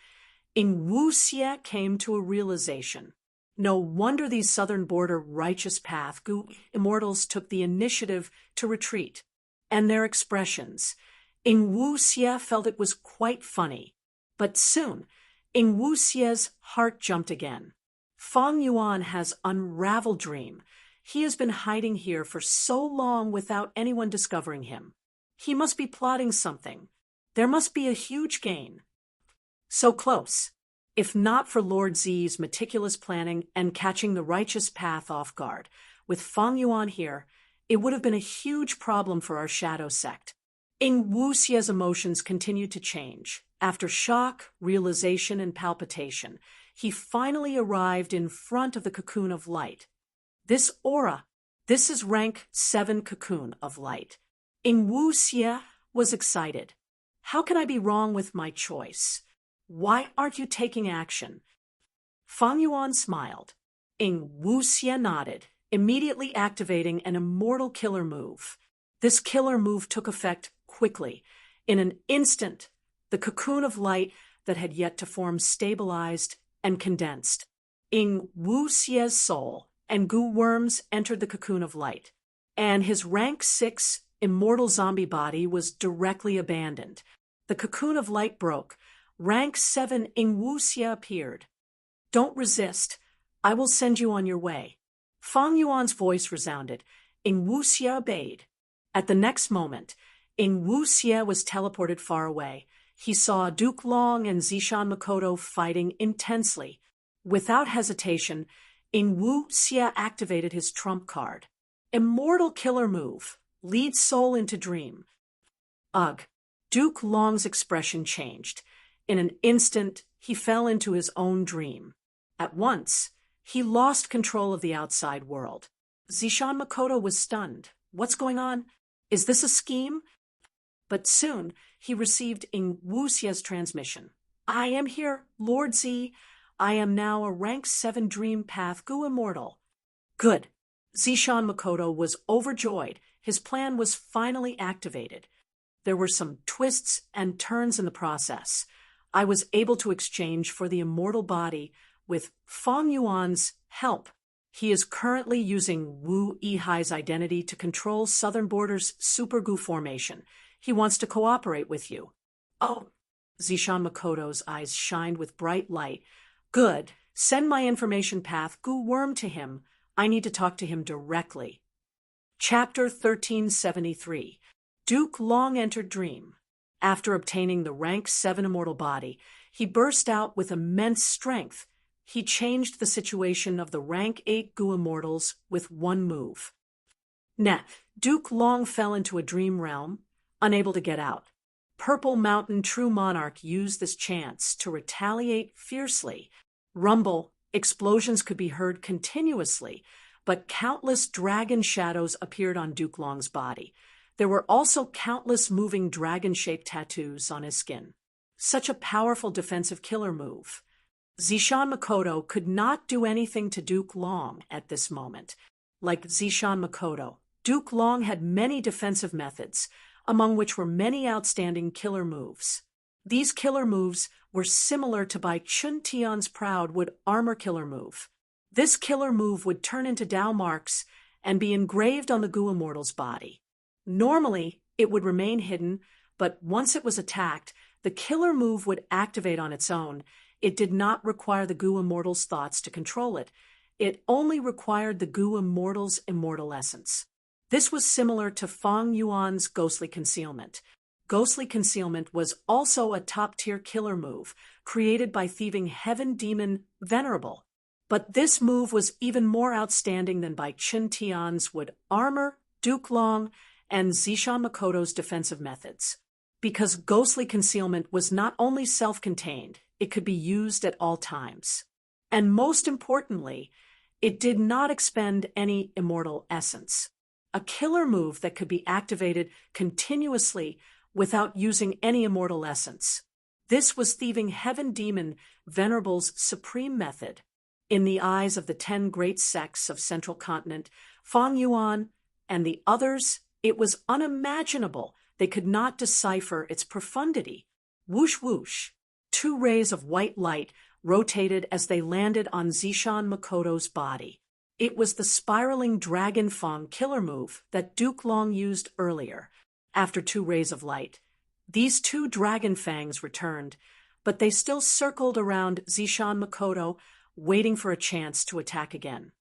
S1: Ing Wuxia came to a realization. No wonder these southern border righteous path Gu immortals took the initiative to retreat. And their expressions. Ing Wuxia felt it was quite funny. But soon, Ing Wuxia's heart jumped again. Fang Yuan has unraveled dream. He has been hiding here for so long without anyone discovering him. He must be plotting something. There must be a huge gain. So close. If not for Lord Zi's meticulous planning and catching the righteous path off guard, with Fang Yuan here, it would have been a huge problem for our shadow sect. Ing Wuxia's emotions continued to change. After shock, realization, and palpitation, he finally arrived in front of the cocoon of light. This aura, this is rank 7 cocoon of light. Ing Wuxia was excited. How can I be wrong with my choice? Why aren't you taking action? Fang Yuan smiled. Ing Wuxia nodded, immediately activating an immortal killer move. This killer move took effect quickly. In an instant, the cocoon of light that had yet to form stabilized and condensed. Ing Wuxia's soul and Gu worms entered the cocoon of light, and his rank 6 immortal zombie body was directly abandoned. The cocoon of light broke. Rank 7 Ing Wuxia appeared. Don't resist. I will send you on your way. Fang Yuan's voice resounded. Ing Wuxia obeyed. At the next moment, Ing Wuxia was teleported far away. He saw Duke Long and Zishan Makoto fighting intensely. Without hesitation, Ing Wuxia activated his trump card. Immortal killer move. Lead soul into dream. Ugh. Duke Long's expression changed. In an instant, he fell into his own dream. At once, he lost control of the outside world. Zishan Makoto was stunned. What's going on? Is this a scheme? But soon, he received Ing Wuxia's transmission. I am here, Lord Z. I am now a rank 7 dream path Gu immortal. Good. Zishan Makoto was overjoyed. His plan was finally activated. There were some twists and turns in the process. I was able to exchange for the immortal body with Fang Yuan's help. He is currently using Wu Yi's identity to control Southern Border's Super Gu formation. He wants to cooperate with you. Oh, Zishan Makoto's eyes shined with bright light. Good. Send my information path Gu worm to him. I need to talk to him directly. Chapter 1373. Duke Long entered Dream. After obtaining the rank 7 immortal body, he burst out with immense strength. He changed the situation of the rank 8 Gu immortals with one move. Net, Duke Long fell into a dream realm, unable to get out. Purple Mountain True Monarch used this chance to retaliate fiercely. Rumble, explosions could be heard continuously, but countless dragon shadows appeared on Duke Long's body. There were also countless moving dragon-shaped tattoos on his skin. Such a powerful defensive killer move. Zishan Makoto could not do anything to Duke Long at this moment. Like Zishan Makoto, Duke Long had many defensive methods, among which were many outstanding killer moves. These killer moves were similar to Bai Chun Tian's Proud Wood armor killer move. This killer move would turn into Dao marks and be engraved on the Gu Immortal's body. Normally, it would remain hidden, but once it was attacked, the killer move would activate on its own. It did not require the Gu Immortal's thoughts to control it. It only required the Gu Immortal's immortal essence. This was similar to Fang Yuan's Ghostly Concealment. Ghostly Concealment was also a top-tier killer move, created by thieving heaven demon Venerable. But this move was even more outstanding than Bai Chun Tian's Wood armor, Duke Long, and Zishan Makoto's defensive methods. Because Ghostly Concealment was not only self-contained, it could be used at all times. And most importantly, it did not expend any immortal essence. A killer move that could be activated continuously without using any immortal essence. This was thieving heaven demon Venerable's supreme method. In the eyes of the 10 great sects of Central Continent, Fang Yuan, and the others, it was unimaginable. They could not decipher its profundity. Whoosh whoosh. 2 rays of white light rotated as they landed on Zishan Makoto's body. It was the spiraling Dragon Fang killer move that Duke Long used earlier. After 2 rays of light, these 2 dragon fangs returned, but they still circled around Zishan Makoto, waiting for a chance to attack again.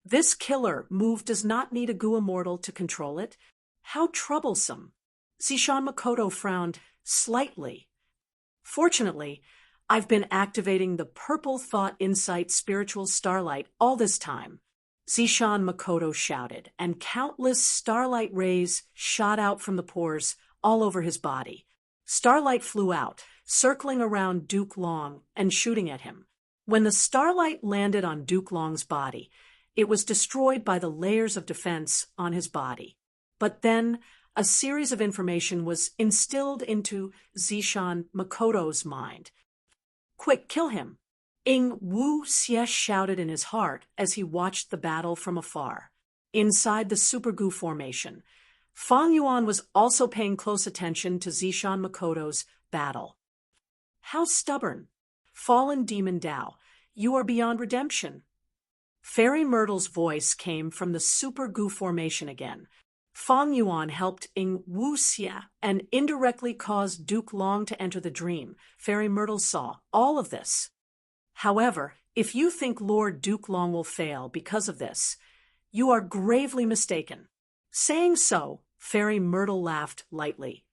S1: This killer move does not need a Gu Immortal to control it. How troublesome. Zishan Makoto frowned slightly. Fortunately, I've been activating the Purple Thought Insight Spiritual Starlight all this time. Zishan Makoto shouted, and countless starlight rays shot out from the pores all over his body. Starlight flew out, circling around Duke Long and shooting at him. When the starlight landed on Duke Long's body, it was destroyed by the layers of defense on his body. But then, a series of information was instilled into Zishan Makoto's mind. Quick, kill him! Ing Wu Xie shouted in his heart as he watched the battle from afar. Inside the Super Gu formation, Fang Yuan was also paying close attention to Zishan Makoto's battle. How stubborn! Fallen Demon Dao, you are beyond redemption. Fairy Myrtle's voice came from the Super Gu formation again. Fang Yuan helped Ing Wu Xie and indirectly caused Duke Long to enter the dream. Fairy Myrtle saw all of this. However, if you think Lord Duke Long will fail because of this, you are gravely mistaken. Saying so, Fairy Myrtle laughed lightly.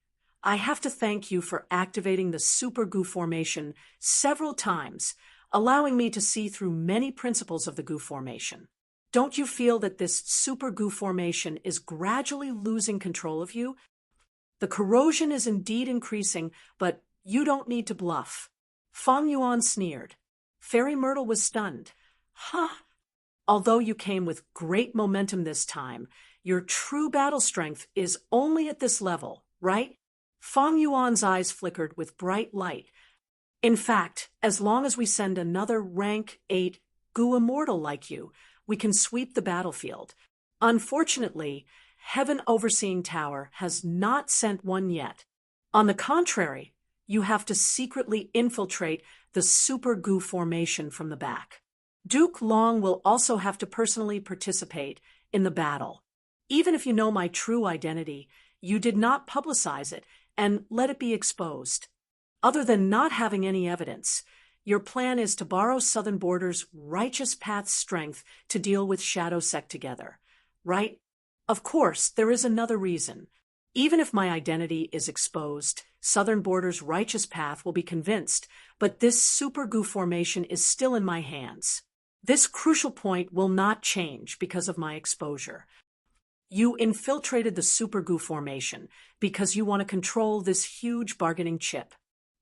S1: I have to thank you for activating the Super Gu formation several times, allowing me to see through many principles of the Gu formation. Don't you feel that this Super Gu formation is gradually losing control of you? The corrosion is indeed increasing, but you don't need to bluff. Fang Yuan sneered. Fairy Myrtle was stunned. Huh? Although you came with great momentum this time, your true battle strength is only at this level, right? Fang Yuan's eyes flickered with bright light. In fact, as long as we send another rank 8 Gu Immortal like you, we can sweep the battlefield. Unfortunately, Heaven Overseeing Tower has not sent one yet. On the contrary, you have to secretly infiltrate the Super Gu formation from the back. Duke Long will also have to personally participate in the battle. Even if you know my true identity, you did not publicize it and let it be exposed. Other than not having any evidence, your plan is to borrow Southern Border's Righteous Path's strength to deal with Shadow Sect together, right? Of course, there is another reason. Even if my identity is exposed, Southern Border's righteous path will be convinced, but this supergoo formation is still in my hands. This crucial point will not change because of my exposure. You infiltrated the supergoo formation because you want to control this huge bargaining chip.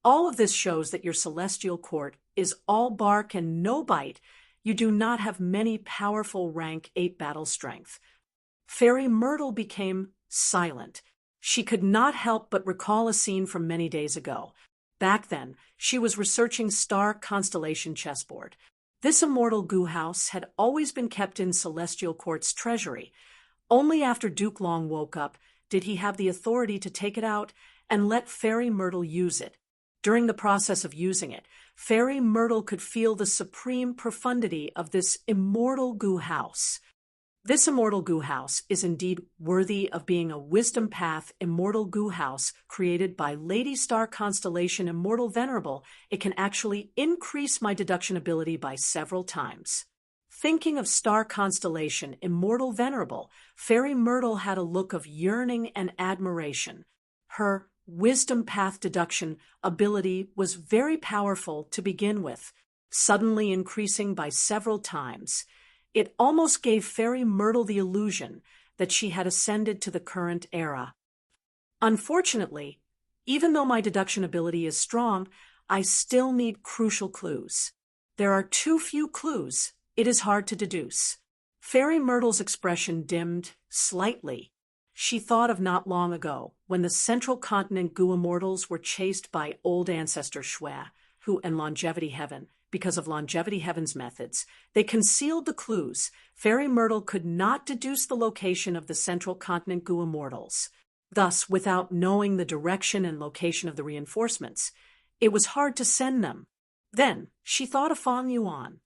S1: All of this shows that your celestial court is all bark and no bite. You do not have many powerful rank 8 battle strength. Fairy Myrtle became silent. She could not help but recall a scene from many days ago. Back then, she was researching star constellation chessboard. This immortal goo house had always been kept in Celestial Court's treasury. Only after Duke Long woke up did he have the authority to take it out and let Fairy Myrtle use it. During the process of using it, Fairy Myrtle could feel the supreme profundity of this immortal goo house. This immortal goo house is indeed worthy of being a wisdom path immortal goo house created by Lady Star Constellation Immortal Venerable. It can actually increase my deduction ability by several times. Thinking of Star Constellation Immortal Venerable, Fairy Myrtle had a look of yearning and admiration. Her wisdom path deduction ability was very powerful to begin with, suddenly increasing by several times. It almost gave Fairy Myrtle the illusion that she had ascended to the current era. Unfortunately, even though my deduction ability is strong, I still need crucial clues. There are too few clues. It is hard to deduce. Fairy Myrtle's expression dimmed slightly. She thought of not long ago, when the Central Continent Goo Immortals were chased by old ancestor Shui, who and Longevity Heaven. Because of Longevity Heaven's methods, they concealed the clues. Fairy Myrtle could not deduce the location of the Central Continent Goo Immortals. Thus, without knowing the direction and location of the reinforcements, it was hard to send them. Then, she thought of Fang Yuan.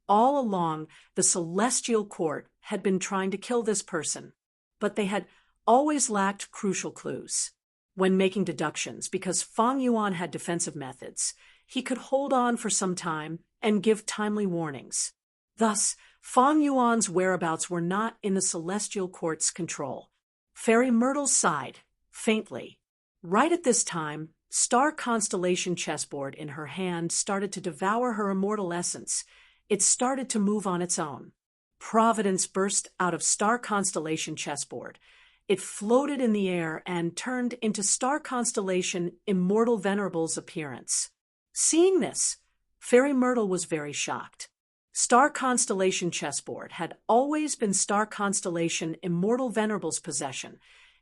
S1: All along, the Celestial Court had been trying to kill this person, but they had always lacked crucial clues. When making deductions, because Fang Yuan had defensive methods, he could hold on for some time and give timely warnings. Thus, Fang Yuan's whereabouts were not in the Celestial Court's control. Fairy Myrtle sighed, faintly. Right at this time, Star Constellation chessboard in her hand started to devour her immortal essence. It started to move on its own. Providence burst out of Star Constellation chessboard. It floated in the air and turned into Star Constellation Immortal Venerable's appearance. Seeing this, Fairy Myrtle was very shocked. Star Constellation chessboard had always been Star Constellation Immortal Venerable's possession,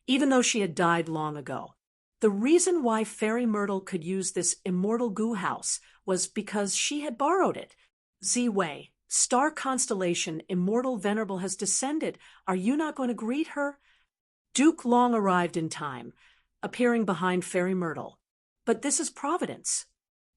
S1: even though she had died long ago. The reason why Fairy Myrtle could use this immortal goo house was because she had borrowed it. Z-Wei, Star Constellation Immortal Venerable has descended. Are you not going to greet her? Duke Long arrived in time, appearing behind Fairy Myrtle. But this is Providence.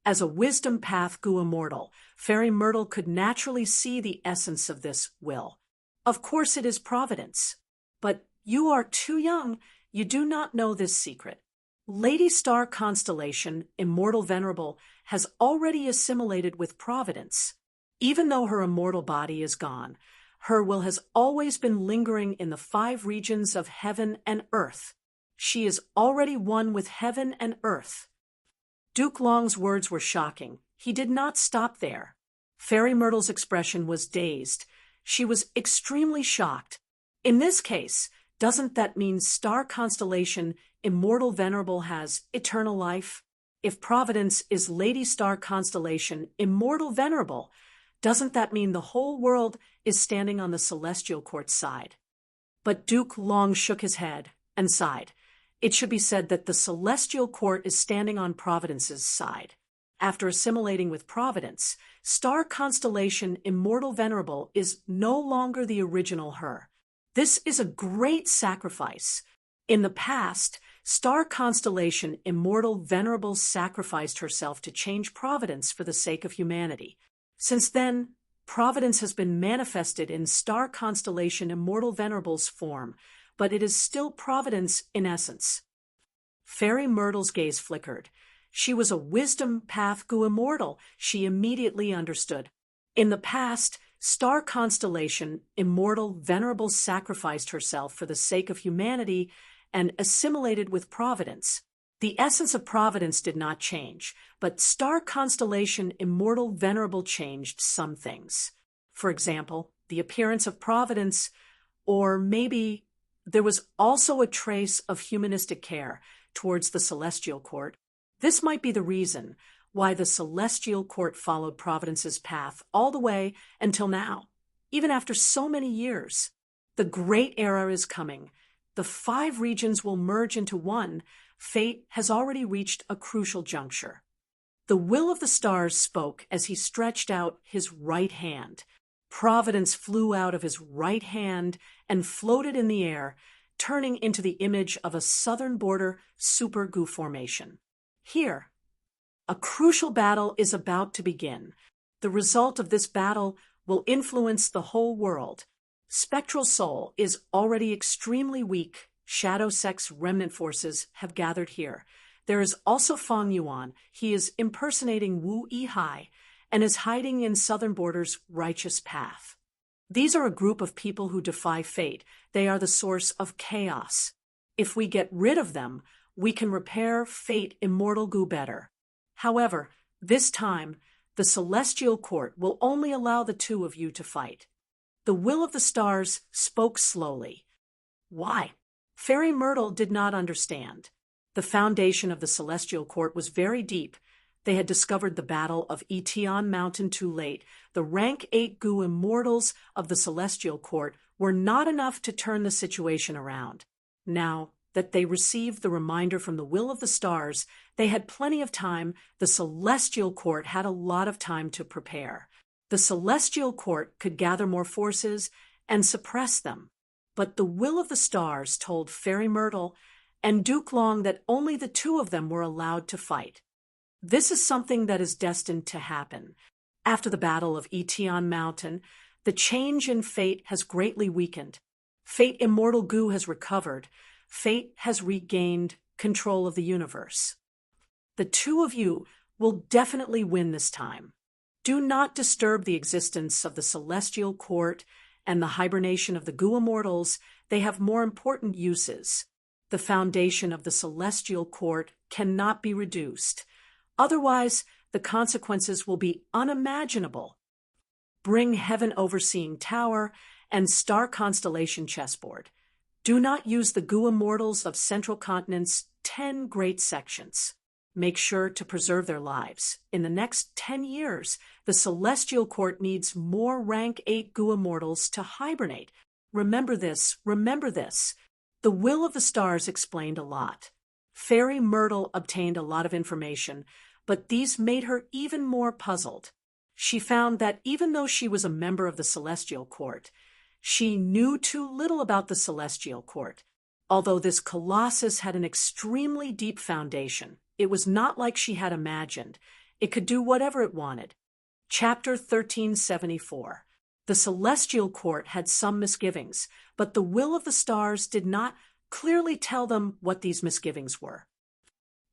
S1: As a wisdom path goo immortal, Fairy Myrtle could naturally see the essence of this will. Of course it is Providence. But you are too young. You do not know this secret. Lady Star Constellation, Immortal Venerable, has already assimilated with Providence. Even though her immortal body is gone, her will has always been lingering in the 5 regions of heaven and earth. She is already one with heaven and earth. Duke Long's words were shocking. He did not stop there. Fairy Myrtle's expression was dazed. She was extremely shocked. In this case, doesn't that mean Star Constellation Immortal Venerable has eternal life? If Providence is Lady Star Constellation Immortal Venerable, doesn't that mean the whole world is standing on the Celestial Court's side? But Duke Long shook his head and sighed. It should be said that the Celestial Court is standing on Providence's side. After assimilating with Providence, Star Constellation Immortal Venerable is no longer the original her. This is a great sacrifice. In the past, Star Constellation Immortal Venerable sacrificed herself to change Providence for the sake of humanity. Since then, Providence has been manifested in Star Constellation Immortal Venerable's form, but it is still Providence in essence. Fairy Myrtle's gaze flickered. She was a wisdom path goo immortal. She immediately understood. In the past, Star constellation, immortal, venerable sacrificed herself for the sake of humanity and assimilated with Providence. The essence of Providence did not change, but star constellation, immortal, venerable changed some things. For example, the appearance of Providence, or maybe there was also a trace of humanistic care towards the celestial court. This might be the reason why the celestial court followed Providence's path all the way until now, even after so many years. The great era is coming. The 5 regions will merge into one. Fate has already reached a crucial juncture. The will of the stars spoke as he stretched out his right hand. Providence flew out of his right hand and floated in the air, turning into the image of a southern border super goo formation. Here, a crucial battle is about to begin. The result of this battle will influence the whole world. Spectral Soul is already extremely weak. Shadow Sect's remnant forces have gathered here. There is also Fang Yuan. He is impersonating Wu Yihai and is hiding in Southern Border's righteous path. These are a group of people who defy fate. They are the source of chaos. If we get rid of them, we can repair fate immortal goo better. However, this time, the celestial court will only allow the 2 of you to fight. The will of the stars spoke slowly. Why? Fairy Myrtle did not understand. The foundation of the celestial court was very deep. They had discovered the battle of Etion Mountain too late. The rank 8 goo immortals of the celestial court were not enough to turn the situation around. Now that they received the reminder from the will of the stars, they had plenty of time. The celestial court had a lot of time to prepare. The celestial court could gather more forces and suppress them. But the will of the stars told Fairy Myrtle and Duke Long that only the 2 of them were allowed to fight. This is something that is destined to happen. After the battle of Etion Mountain, the change in fate has greatly weakened. Fate immortal goo has recovered. Fate has regained control of the universe. The 2 of you will definitely win this time. Do not disturb the existence of the celestial court and the hibernation of the goo immortals. They have more important uses. The foundation of the celestial court cannot be reduced. Otherwise, the consequences will be unimaginable. Bring Heaven Overseeing Tower and Star Constellation Chessboard. Do not use the goo immortals of Central Continent's 10 great sections. Make sure to preserve their lives. In the next 10 years, the celestial court needs more rank 8 goo immortals to hibernate. Remember this, remember this. The will of the stars explained a lot. Fairy Myrtle obtained a lot of information, but these made her even more puzzled. She found that even though she was a member of the celestial court, she knew too little about the celestial court. Although this colossus had an extremely deep foundation, it was not like she had imagined. It could do whatever it wanted. Chapter 1374. The celestial court had some misgivings, but the will of the stars did not clearly tell them what these misgivings were.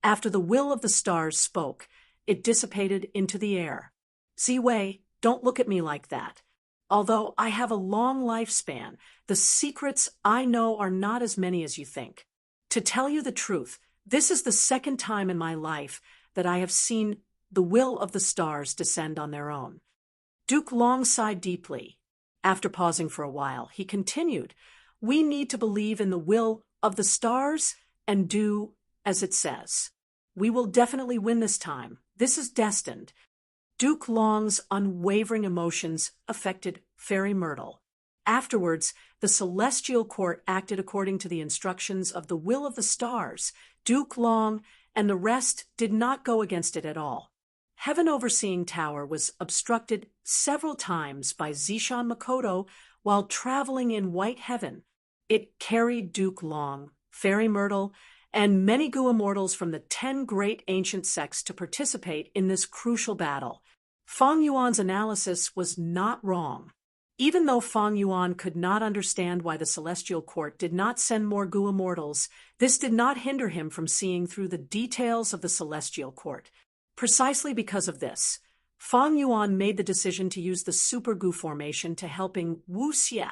S1: After the will of the stars spoke, it dissipated into the air. Ziwei, don't look at me like that. Although I have a long lifespan, the secrets I know are not as many as you think. To tell you the truth, this is the 2nd time in my life that I have seen the will of the stars descend on their own. Duke Long sighed deeply. After pausing for a while, he continued, "We need to believe in the will of the stars and do as it says. We will definitely win this time. This is destined." Duke Long's unwavering emotions affected Fairy Myrtle. Afterwards, the celestial court acted according to the instructions of the will of the stars. Duke Long and the rest did not go against it at all. Heaven Overseeing Tower was obstructed several times by Zishan Makoto while traveling in White Heaven. It carried Duke Long, Fairy Myrtle, and many goo immortals from the 10 great ancient sects to participate in this crucial battle. Fang Yuan's analysis was not wrong. Even though Fang Yuan could not understand why the celestial court did not send more goo immortals, this did not hinder him from seeing through the details of the celestial court. Precisely because of this, Fang Yuan made the decision to use the Super Gu formation to helping Wu Xie,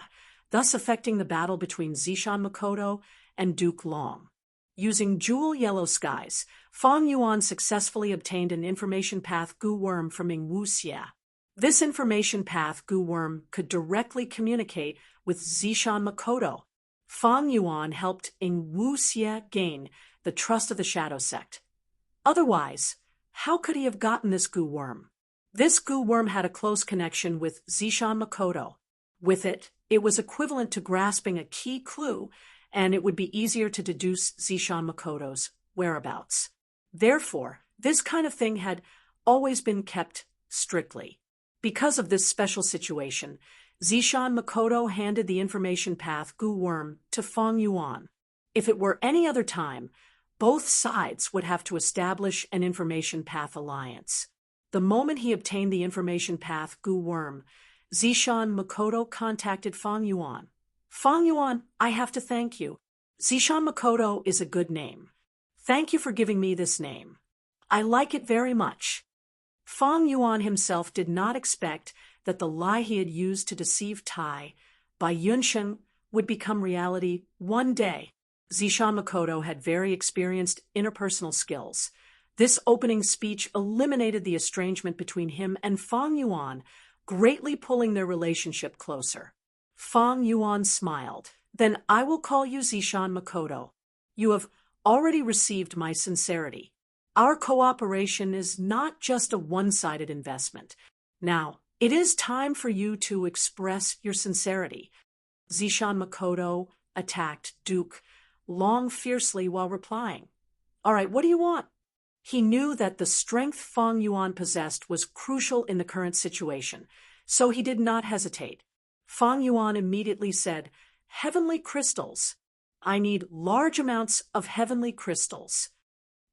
S1: thus affecting the battle between Zishan Makoto and Duke Long. Using Jewel Yellow Skies, Fang Yuan successfully obtained an information path Gu Worm from Wu Xie. This information path Gu Worm could directly communicate with Zishan Makoto. Fang Yuan helped Wu Xie gain the trust of the Shadow Sect. Otherwise, how could he have gotten this Gu Worm? This Gu Worm had a close connection with Zishan Makoto. With it, it was equivalent to grasping a key clue, and it would be easier to deduce Zishan Makoto's whereabouts. Therefore, this kind of thing had always been kept strictly. Because of this special situation, Zishan Makoto handed the information path Gu Worm to Fang Yuan. If it were any other time, both sides would have to establish an information path alliance. The moment he obtained the information path Gu Worm, Zishan Makoto contacted Fang Yuan. Fang Yuan, I have to thank you. Zishan Makoto is a good name. Thank you for giving me this name. I like it very much. Fang Yuan himself did not expect that the lie he had used to deceive Tai by Yunsheng would become reality one day. Zishan Makoto had very experienced interpersonal skills. This opening speech eliminated the estrangement between him and Fang Yuan, greatly pulling their relationship closer. Fang Yuan smiled. Then I will call you Zishan Makoto. You have already received my sincerity. Our cooperation is not just a one-sided investment. Now, it is time for you to express your sincerity. Zishan Makoto attacked Duke Long fiercely while replying. All right, what do you want? He knew that the strength Fang Yuan possessed was crucial in the current situation, so he did not hesitate. Fang Yuan immediately said, "Heavenly crystals. I need large amounts of heavenly crystals."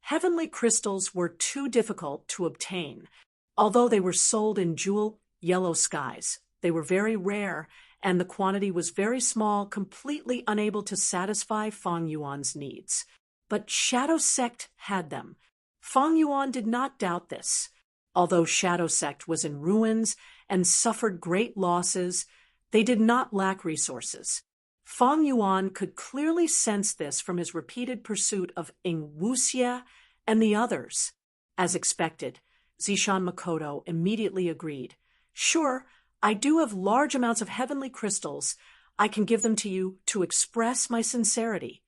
S1: Heavenly crystals were too difficult to obtain. Although they were sold in Jewel Yellow Skies, they were very rare, and the quantity was very small, completely unable to satisfy Fang Yuan's needs. But Shadow Sect had them. Fang Yuan did not doubt this. Although Shadow Sect was in ruins and suffered great losses, they did not lack resources. Fang Yuan could clearly sense this from his repeated pursuit of Wu Xie and the others. As expected, Zishan Makoto immediately agreed. Sure, I do have large amounts of heavenly crystals. I can give them to you to express my sincerity.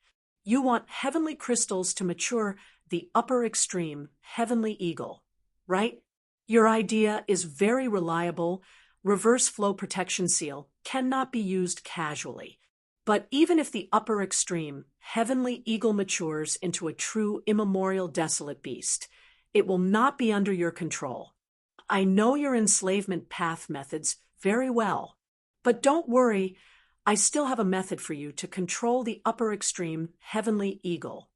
S1: You want heavenly crystals to mature the upper extreme heavenly eagle, right? Your idea is very reliable. Reverse flow protection seal cannot be used casually. But even if the upper extreme heavenly eagle matures into a true immemorial desolate beast, it will not be under your control. I know your enslavement path methods very well, but don't worry, I still have a method for you to control the upper extreme heavenly eagle.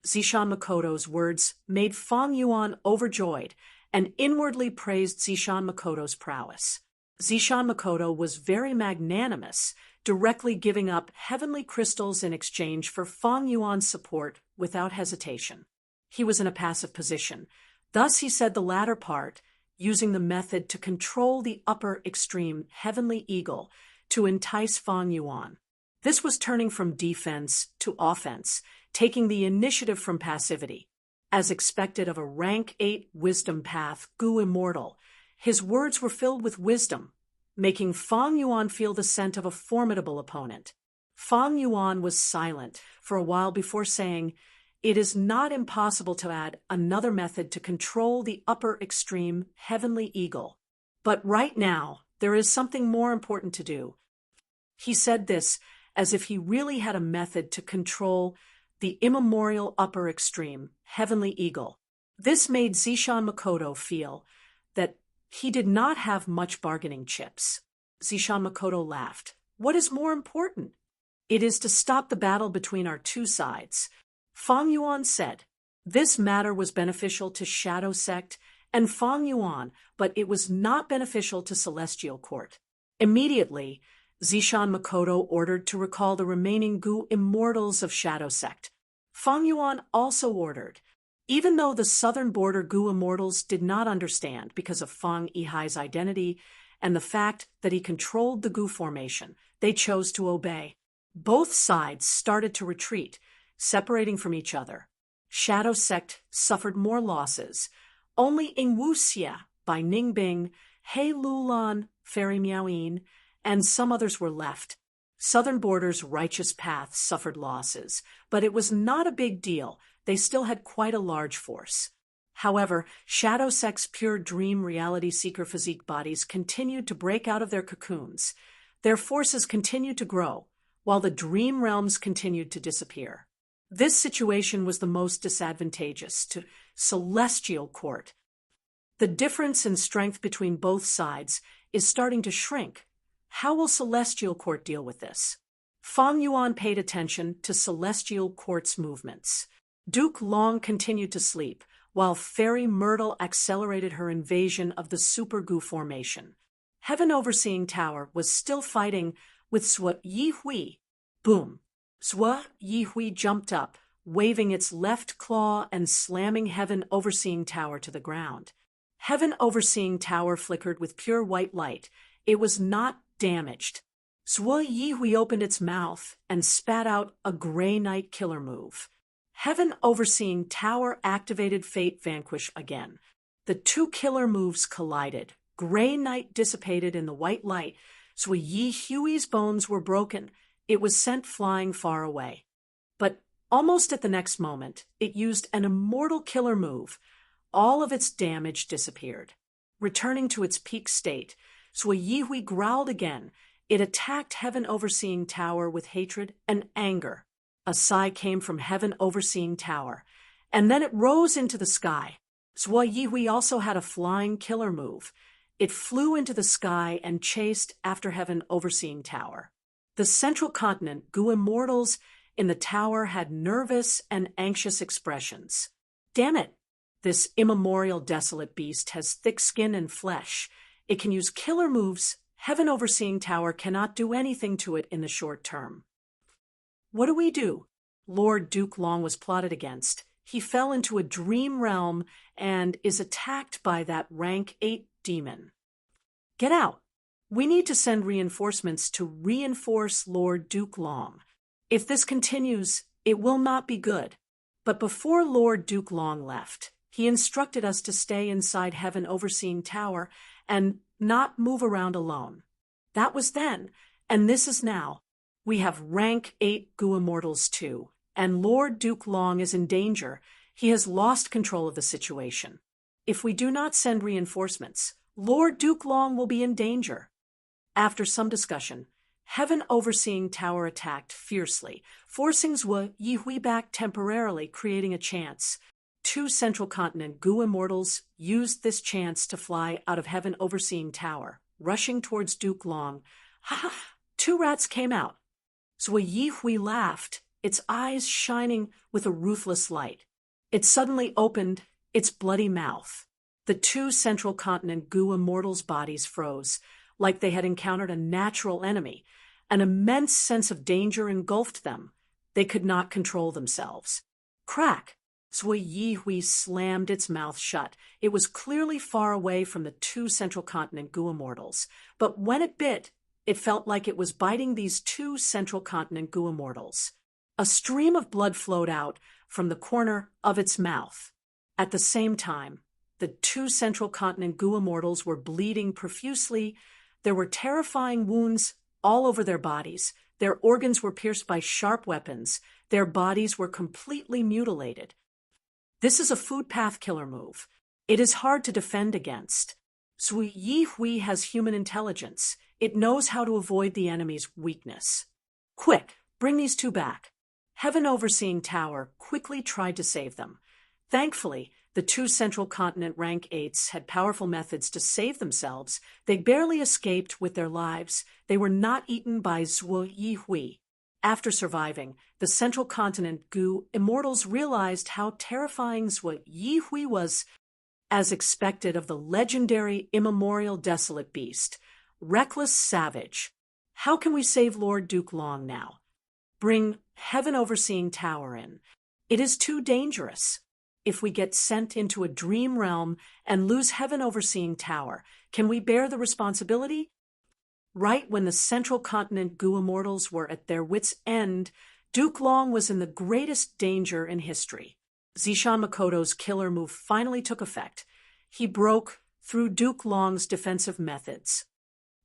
S1: Zishan Makoto's words made Fang Yuan overjoyed and inwardly praised Zishan Makoto's prowess. Zishan Makoto was very magnanimous, directly giving up heavenly crystals in exchange for Fang Yuan's support without hesitation. He was in a passive position. Thus he said the latter part, using the method to control the upper extreme heavenly eagle to entice Fang Yuan. This was turning from defense to offense, taking the initiative from passivity. As expected of a rank 8 wisdom path, Gu Immortal, his words were filled with wisdom, making Fang Yuan feel the scent of a formidable opponent. Fang Yuan was silent for a while before saying, "It is not impossible to add another method to control the upper extreme heavenly eagle. But right now, there is something more important to do." He said this as if he really had a method to control the immemorial upper extreme heavenly eagle. This made Zishan Makoto feel that he did not have much bargaining chips. Zishan Makoto laughed. What is more important? It is to stop the battle between our two sides. Fang Yuan said. This matter was beneficial to Shadow Sect and Fang Yuan, but it was not beneficial to Celestial Court. Immediately, Zishan Makoto ordered to recall the remaining Gu Immortals of Shadow Sect. Fang Yuan also ordered, Even though the southern border Gu immortals did not understand because of Fang Yihai's identity and the fact that he controlled the Gu formation, they chose to obey. Both sides started to retreat, separating from each other. Shadow Sect suffered more losses. Only Ingwuxia by Ningbing, He Lulan, Fairy Miaoyin, and some others were left. Southern Border's Righteous Path suffered losses, but it was not a big deal. They still had quite a large force. However, Shadow Sect's pure dream reality seeker physique bodies continued to break out of their cocoons. Their forces continued to grow, while the dream realms continued to disappear. This situation was the most disadvantageous to Celestial Court. The difference in strength between both sides is starting to shrink. How will Celestial Court deal with this? Fang Yuan paid attention to Celestial Court's movements. Duke Long continued to sleep, while Fairy Myrtle accelerated her invasion of the Super Gu formation. Heaven Overseeing Tower was still fighting with Sui Yihui. Boom! Sui Yihui jumped up, waving its left claw and slamming Heaven Overseeing Tower to the ground. Heaven Overseeing Tower flickered with pure white light. It was not damaged. Sui Yihui opened its mouth and spat out a Grey Knight killer move. Heaven Overseeing Tower activated Fate Vanquish again. The two killer moves collided. Grey Knight dissipated in the white light. Sui Yihui's bones were broken. It was sent flying far away. But almost at the next moment, it used an immortal killer move. All of its damage disappeared. Returning to its peak state, Sui Yihui growled again. It attacked Heaven Overseeing Tower with hatred and anger. A sigh came from Heaven Overseeing Tower, and then it rose into the sky. Sui Yihui also had a flying killer move. It flew into the sky and chased after Heaven Overseeing Tower. The central continent, Gu immortals in the tower had nervous and anxious expressions. Damn it! This immemorial desolate beast has thick skin and flesh. It can use killer moves. Heaven Overseeing Tower cannot do anything to it in the short term. What do we do? Lord Duke Long was plotted against. He fell into a dream realm and is attacked by that rank 8 demon. Get out! We need to send reinforcements to reinforce Lord Duke Long. If this continues, it will not be good. But before Lord Duke Long left, he instructed us to stay inside Heaven Overseeing Tower and not move around alone. That was then, and this is now. We have rank 8 Gu immortals too, and Lord Duke Long is in danger. He has lost control of the situation. If we do not send reinforcements, Lord Duke Long will be in danger. After some discussion, Heaven Overseeing Tower attacked fiercely, forcing Sui Yihui back temporarily, creating a chance. 2 Central Continent Gu immortals used this chance to fly out of Heaven Overseeing Tower, rushing towards Duke Long. Ha ha! 2 rats came out. Sui Yihui laughed, its eyes shining with a ruthless light. It suddenly opened its bloody mouth. The 2 Central Continent Gu immortals' bodies froze, like they had encountered a natural enemy. An immense sense of danger engulfed them. They could not control themselves. Crack! Sui Yihui slammed its mouth shut. It was clearly far away from the 2 Central Continent Gu immortals, but when it bit, it felt like it was biting these 2 Central Continent Gu immortals. A stream of blood flowed out from the corner of its mouth. At the same time, the 2 Central Continent Gu immortals were bleeding profusely. There were terrifying wounds all over their bodies. Their organs were pierced by sharp weapons. Their bodies were completely mutilated. This is a food path killer move. It is hard to defend against. Sui Yihui has human intelligence. It knows how to avoid the enemy's weakness. Quick, bring these 2 back. Heaven Overseeing Tower quickly tried to save them. Thankfully, the 2 Central Continent rank 8s had powerful methods to save themselves. They barely escaped with their lives. They were not eaten by Sui Yihui. After surviving, the Central Continent Gu immortals realized how terrifying Sui Yihui was, as expected of the legendary immemorial desolate beast. Reckless savage. How can we save Lord Duke Long now? Bring Heaven Overseeing Tower in. It is too dangerous. if we get sent into a dream realm and lose heaven overseeing tower? Can we bear the responsibility? Right when the Central Continent Goo immortals were at their wits' end, Duke Long was in the greatest danger in history. Zishan Makoto's killer move finally took effect. He broke through Duke Long's defensive methods.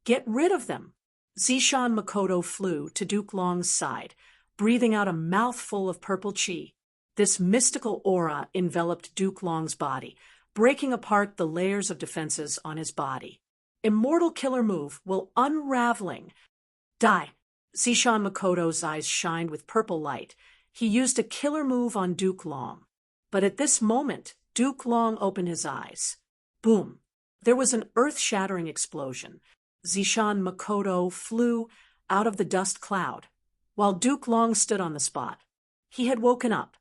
S1: Get rid of them! Zishan Makoto flew to Duke Long's side, breathing out a mouthful of purple chi. This mystical aura enveloped Duke Long's body, breaking apart the layers of defenses on his body. Immortal killer move will unraveling. Die! Zishan Makoto's eyes shined with purple light. He used a killer move on Duke Long. But at this moment, Duke Long opened his eyes. Boom! There was an earth-shattering explosion. Zishan Makoto flew out of the dust cloud, while Duke Long stood on the spot. He had woken up.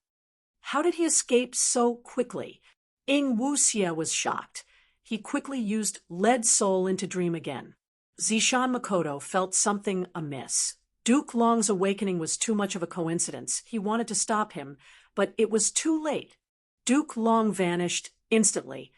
S1: How did he escape so quickly? Ing Wuxia was shocked. He quickly used Lead Soul into dream again. Zishan Makoto felt something amiss. Duke Long's awakening was too much of a coincidence. He wanted to stop him, but it was too late. Duke Long vanished instantly.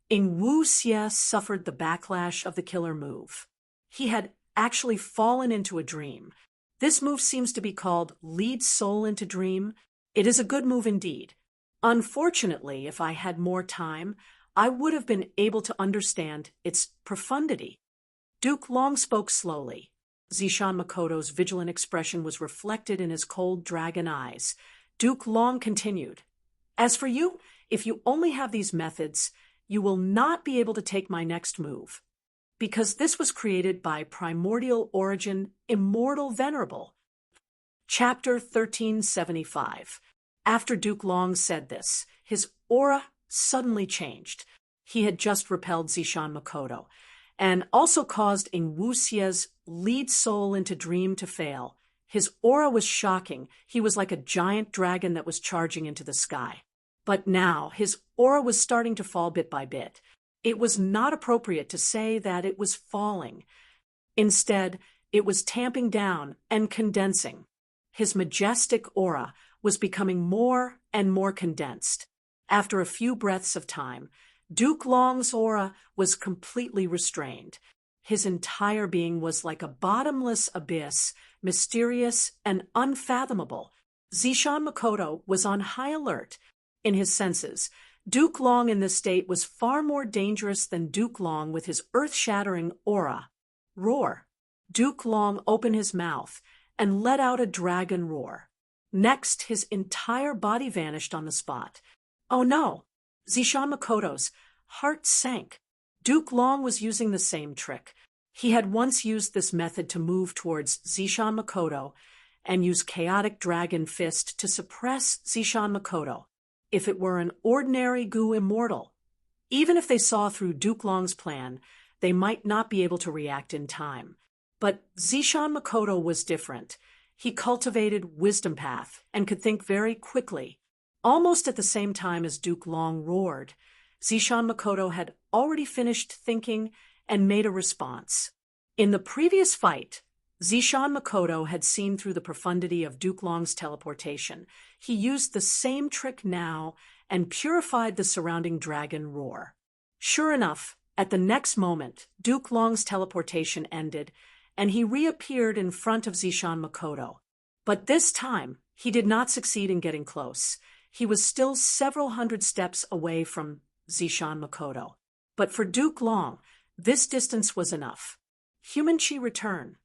S1: Ing Wuxia suffered the backlash of the killer move. He had actually fallen into a dream. This move seems to be called Lead Soul into Dream. It is a good move indeed. Unfortunately, if I had more time, I would have been able to understand its profundity. Duke Long spoke slowly. Zishan Makoto's vigilant expression was reflected in his cold dragon eyes. Duke Long continued, "As for you, if you only have these methods, you will not be able to take my next move. Because this was created by primordial origin, immortal venerable." Chapter 1375. After Duke Long said this, his aura suddenly changed. He had just repelled Zishan Makoto, and also caused Ing Wuxia's Lead Soul into Dream to fail. His aura was shocking. He was like a giant dragon that was charging into the sky. But now his aura was starting to fall bit by bit. It was not appropriate to say that it was falling. Instead, it was tamping down and condensing. His majestic aura was becoming more and more condensed. After a few breaths of time, Duke Long's aura was completely restrained. His entire being was like a bottomless abyss, mysterious and unfathomable. Zishan Makoto was on high alert. In his senses, Duke Long in this state was far more dangerous than Duke Long with his earth-shattering aura. Roar! Duke Long opened his mouth and let out a dragon roar. Next, his entire body vanished on the spot. Oh no! Zishan Makoto's heart sank. Duke Long was using the same trick. He had once used this method to move towards Zishan Makoto and use Chaotic Dragon Fist to suppress Zishan Makoto. If it were an ordinary Goo immortal, even if they saw through Duke Long's plan, they might not be able to react in time. But Zishan Makoto was different. He cultivated Wisdom Path and could think very quickly. Almost at the same time as Duke Long roared, Zishan Makoto had already finished thinking and made a response. In the previous fight, Zishan Makoto had seen through the profundity of Duke Long's teleportation. He used the same trick now and purified the surrounding dragon roar. Sure enough, at the next moment, Duke Long's teleportation ended, and he reappeared in front of Zishan Makoto. But this time, he did not succeed in getting close. He was still several hundred steps away from Zishan Makoto. But for Duke Long, this distance was enough. Human Chi return.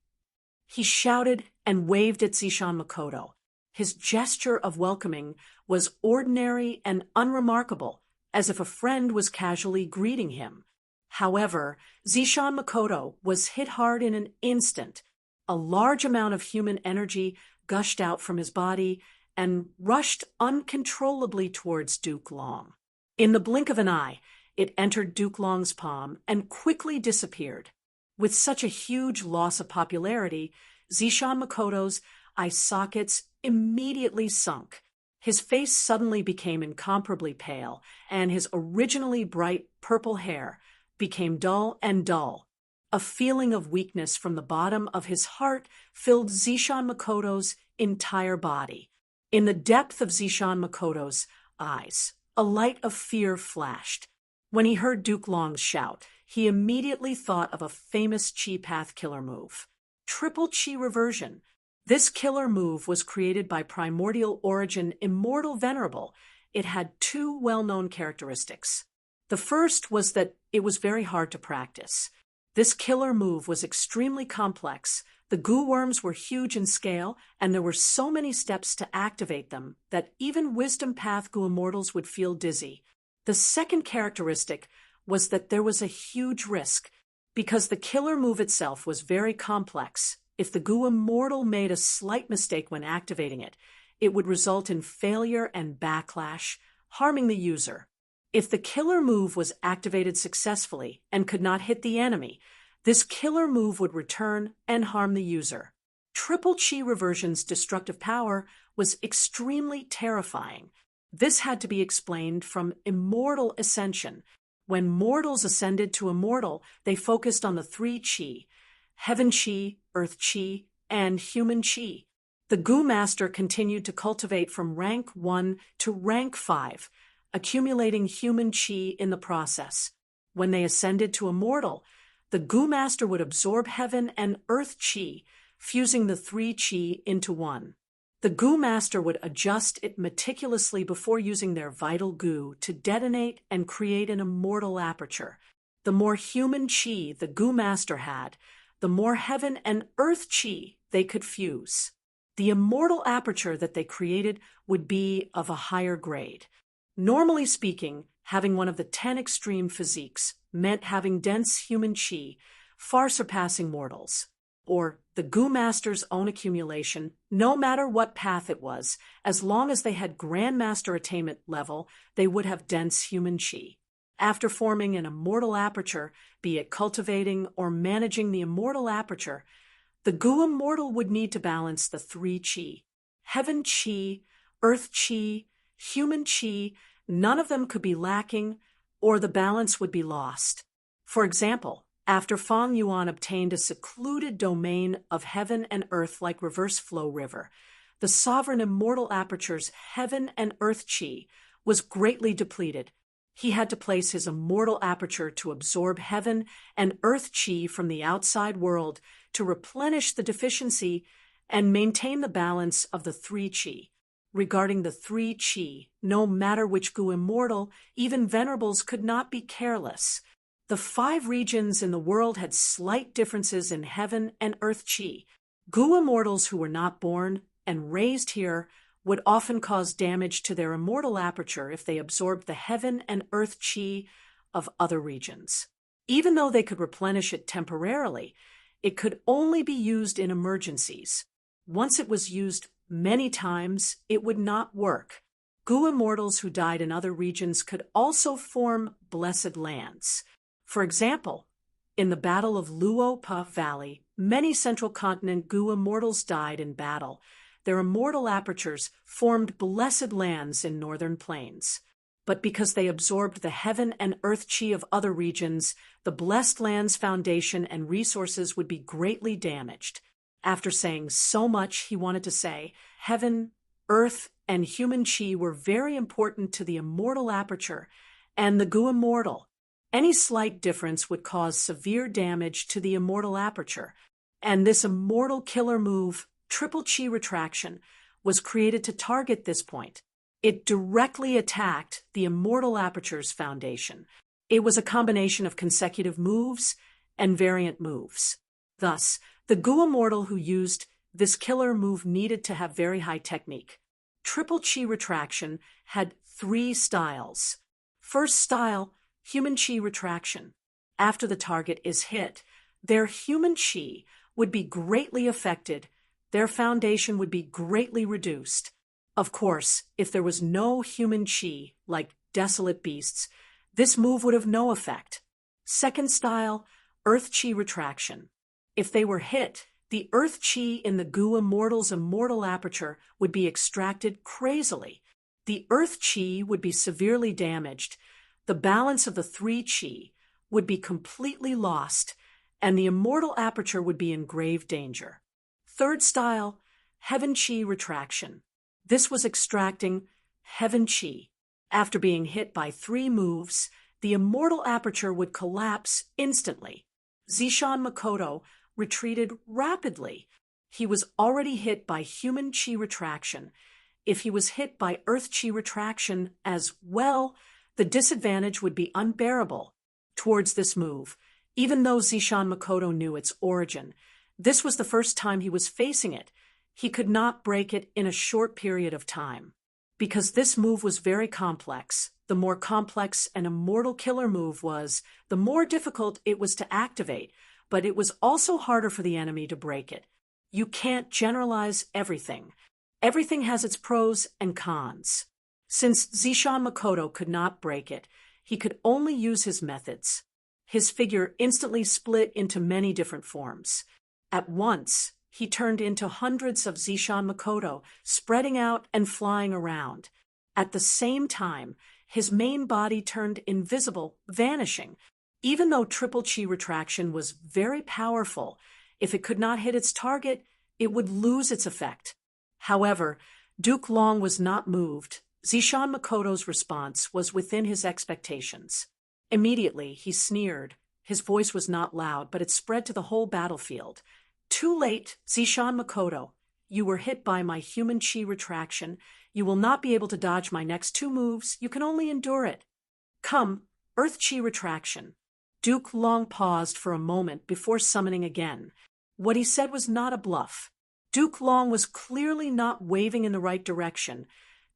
S1: He shouted and waved at Zishan Makoto. His gesture of welcoming was ordinary and unremarkable, as if a friend was casually greeting him. However, Zishan Makoto was hit hard in an instant. A large amount of human energy gushed out from his body and rushed uncontrollably towards Duke Long. In the blink of an eye, it entered Duke Long's palm and quickly disappeared. With such a huge loss of popularity, Zishan Makoto's eye sockets immediately sunk. His face suddenly became incomparably pale, and his originally bright purple hair became dull and dull. A feeling of weakness from the bottom of his heart filled Zishan Makoto's entire body. In the depth of Zishan Makoto's eyes, A light of fear flashed. When he heard Duke Long's shout, he immediately thought of a famous chi path killer move. Triple chi reversion. This killer move was created by primordial origin Immortal Venerable. It had two well-known characteristics. The first was that it was very hard to practice. This killer move was extremely complex. The goo worms were huge in scale, and there were so many steps to activate them that even Wisdom Path goo immortals would feel dizzy. The second characteristic was that there was a huge risk. Because the killer move itself was very complex, if the goo immortal made a slight mistake when activating it, it would result in failure and backlash, harming the user. If the killer move was activated successfully and could not hit the enemy, this killer move would return and harm the user. Triple chi reversion's destructive power was extremely terrifying. This had to be explained from immortal ascension. When mortals ascended to immortal, they focused on the three chi: heaven chi, earth chi, and human chi. The goo master continued to cultivate from rank 1 to rank 5, accumulating human chi in the process. When they ascended to immortal, the goo master would absorb heaven and earth chi, fusing the three chi into one. The goo master would adjust it meticulously before using their vital goo to detonate and create an immortal aperture. The more human chi the goo master had, the more heaven and earth chi they could fuse. The immortal aperture that they created would be of a higher grade. Normally speaking, having one of the 10 extreme physiques meant having dense human chi, far surpassing mortals, or the goo master's own accumulation, no matter what path it was. As long as they had grandmaster attainment level, they would have dense human chi. After forming an immortal aperture, be it cultivating or managing the immortal aperture, the goo immortal would need to balance the three chi: heaven chi, earth chi, human chi. None of them could be lacking, or the balance would be lost. For example, after Fang Yuan obtained a secluded domain of heaven and earth like reverse flow river, the sovereign immortal aperture's heaven and earth chi was greatly depleted. He had to place his immortal aperture to absorb heaven and earth chi from the outside world to replenish the deficiency and maintain the balance of the three chi. Regarding the three chi, no matter which goo immortal, even venerables could not be careless. The 5 regions in the world had slight differences in heaven and earth chi. Goo immortals who were not born and raised here would often cause damage to their immortal aperture if they absorbed the heaven and earth chi of other regions. Even though they could replenish it temporarily, it could only be used in emergencies. Once it was used many times, it would not work. Goo immortals who died in other regions could also form blessed lands. For example, in the Battle of Luo Pa Valley, many Central Continent goo immortals died in battle. Their immortal apertures formed blessed lands in northern plains. But because they absorbed the heaven and earth chi of other regions, the blessed lands foundation and resources would be greatly damaged. After saying so much he wanted to say, heaven, earth, and human chi were very important to the immortal aperture and the goo immortal. Any slight difference would cause severe damage to the immortal aperture, and this immortal killer move, triple chi retraction, was created to target this point. It directly attacked the immortal aperture's foundation. It was a combination of consecutive moves and variant moves. Thus, the goo immortal who used this killer move needed to have very high technique. Triple chi retraction had 3 styles. First style, human chi retraction. After the target is hit, their human chi would be greatly affected. Their foundation would be greatly reduced. Of course, if there was no human chi, like desolate beasts, this move would have no effect. Second style, earth chi retraction. If they were hit, the earth chi in the goo immortal's immortal aperture would be extracted crazily. The earth chi would be severely damaged. The balance of the 3 chi would be completely lost, and the immortal aperture would be in grave danger. Third style, heaven chi retraction. This was extracting heaven chi. After being hit by 3 moves, the immortal aperture would collapse instantly. Zishan Makoto retreated rapidly. He was already hit by human chi retraction. If he was hit by earth chi retraction as well, the disadvantage would be unbearable towards this move, even though Zishan Makoto knew its origin. This was the first time he was facing it. He could not break it in a short period of time. Because this move was very complex, the more complex an immortal killer move was, the more difficult it was to activate, but it was also harder for the enemy to break it. You can't generalize everything. Everything has its pros and cons. Since Zishan Makoto could not break it, he could only use his methods. His figure instantly split into many different forms. At once, he turned into hundreds of Zishan Makoto, spreading out and flying around. At the same time, his main body turned invisible, vanishing. Even though triple chi retraction was very powerful, if it could not hit its target, it would lose its effect. However, Duke Long was not moved. Zishan Makoto's response was within his expectations. Immediately, he sneered. His voice was not loud, but it spread to the whole battlefield. Too late, Zishan Makoto. You were hit by my human chi retraction. You will not be able to dodge my next 2 moves. You can only endure it. Come, earth chi retraction. Duke Long paused for a moment before summoning again. What he said was not a bluff. Duke Long was clearly not waving in the right direction.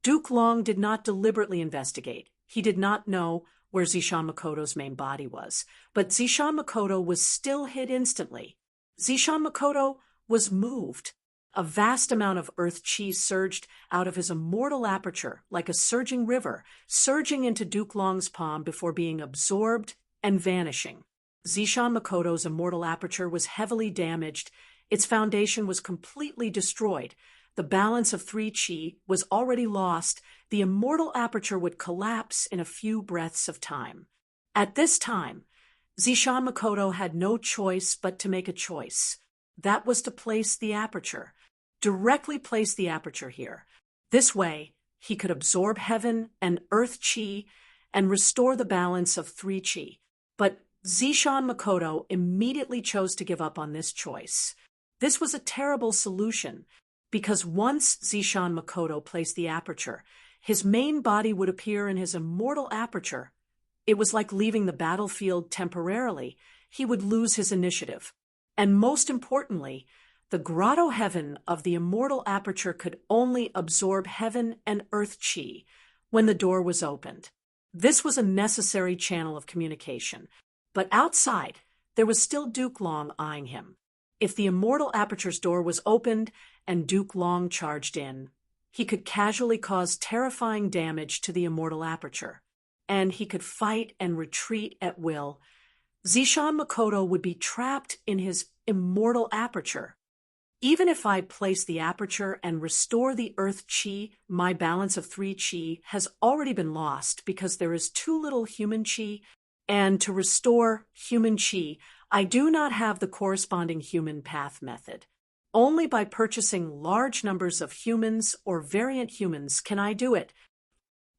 S1: Duke Long did not deliberately investigate. He did not know where Zishan Makoto's main body was. But Zishan Makoto was still hit instantly. Zishan Makoto was moved. A vast amount of earth chi surged out of his immortal aperture like a surging river, surging into Duke Long's palm before being absorbed and vanishing. Zishan Makoto's immortal aperture was heavily damaged. Its foundation was completely destroyed. The balance of 3 chi was already lost. The immortal aperture would collapse in a few breaths of time. At this time, Zishan Makoto had no choice but to make a choice. That was to place the aperture. Directly place the aperture here. This way, he could absorb heaven and earth chi and restore the balance of 3 chi. But Zishan Makoto immediately chose to give up on this choice. This was a terrible solution, because once Zishan Makoto placed the aperture, his main body would appear in his immortal aperture. It was like leaving the battlefield temporarily. He would lose his initiative. And most importantly, the grotto heaven of the immortal aperture could only absorb heaven and earth chi when the door was opened. This was a necessary channel of communication. But outside, there was still Duke Long eyeing him. If the immortal aperture's door was opened and Duke Long charged in, he could casually cause terrifying damage to the immortal aperture. And he could fight and retreat at will. Zishan Makoto would be trapped in his immortal aperture. Even if I place the aperture and restore the earth chi, my balance of 3 chi has already been lost because there is too little human chi, and to restore human chi, I do not have the corresponding human path method. Only by purchasing large numbers of humans or variant humans can I do it.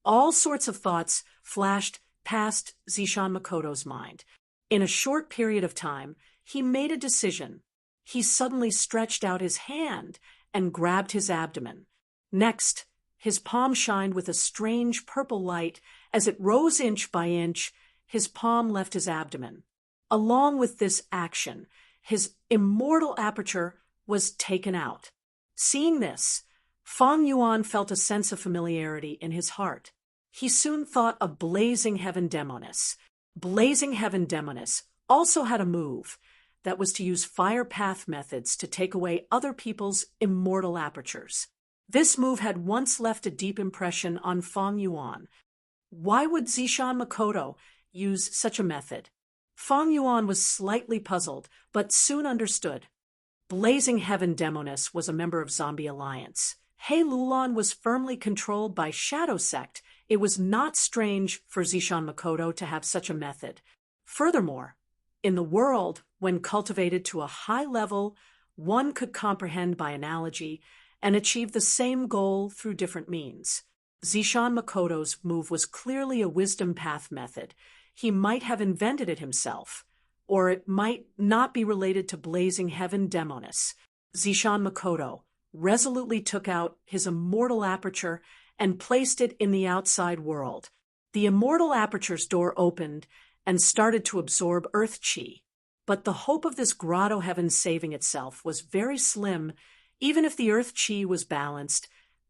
S1: All sorts of thoughts flashed past Zishan Makoto's mind. In a short period of time, he made a decision. He suddenly stretched out his hand and grabbed his abdomen. Next, his palm shined with a strange purple light. As it rose inch by inch, his palm left his abdomen. Along with this action, his immortal aperture was taken out. Seeing this, Fang Yuan felt a sense of familiarity in his heart. He soon thought of Blazing Heaven Demoness. Blazing Heaven Demoness also had a move that was to use fire path methods to take away other people's immortal apertures. This move had once left a deep impression on Fang Yuan. Why would Zishan Makoto use such a method? Fang Yuan was slightly puzzled, but soon understood. Blazing Heaven Demoness was a member of Zombie Alliance. He Lulan was firmly controlled by Shadow Sect. It was not strange for Zishan Makoto to have such a method. Furthermore, in the world, when cultivated to a high level, one could comprehend by analogy and achieve the same goal through different means. Zishan Makoto's move was clearly a wisdom path method. He might have invented it himself, or it might not be related to blazing heaven demonis. Zishan Makoto resolutely took out his immortal aperture and placed it in the outside world. The immortal aperture's door opened and started to absorb earth chi. But the hope of this grotto heaven saving itself was very slim. Even if the earth chi was balanced,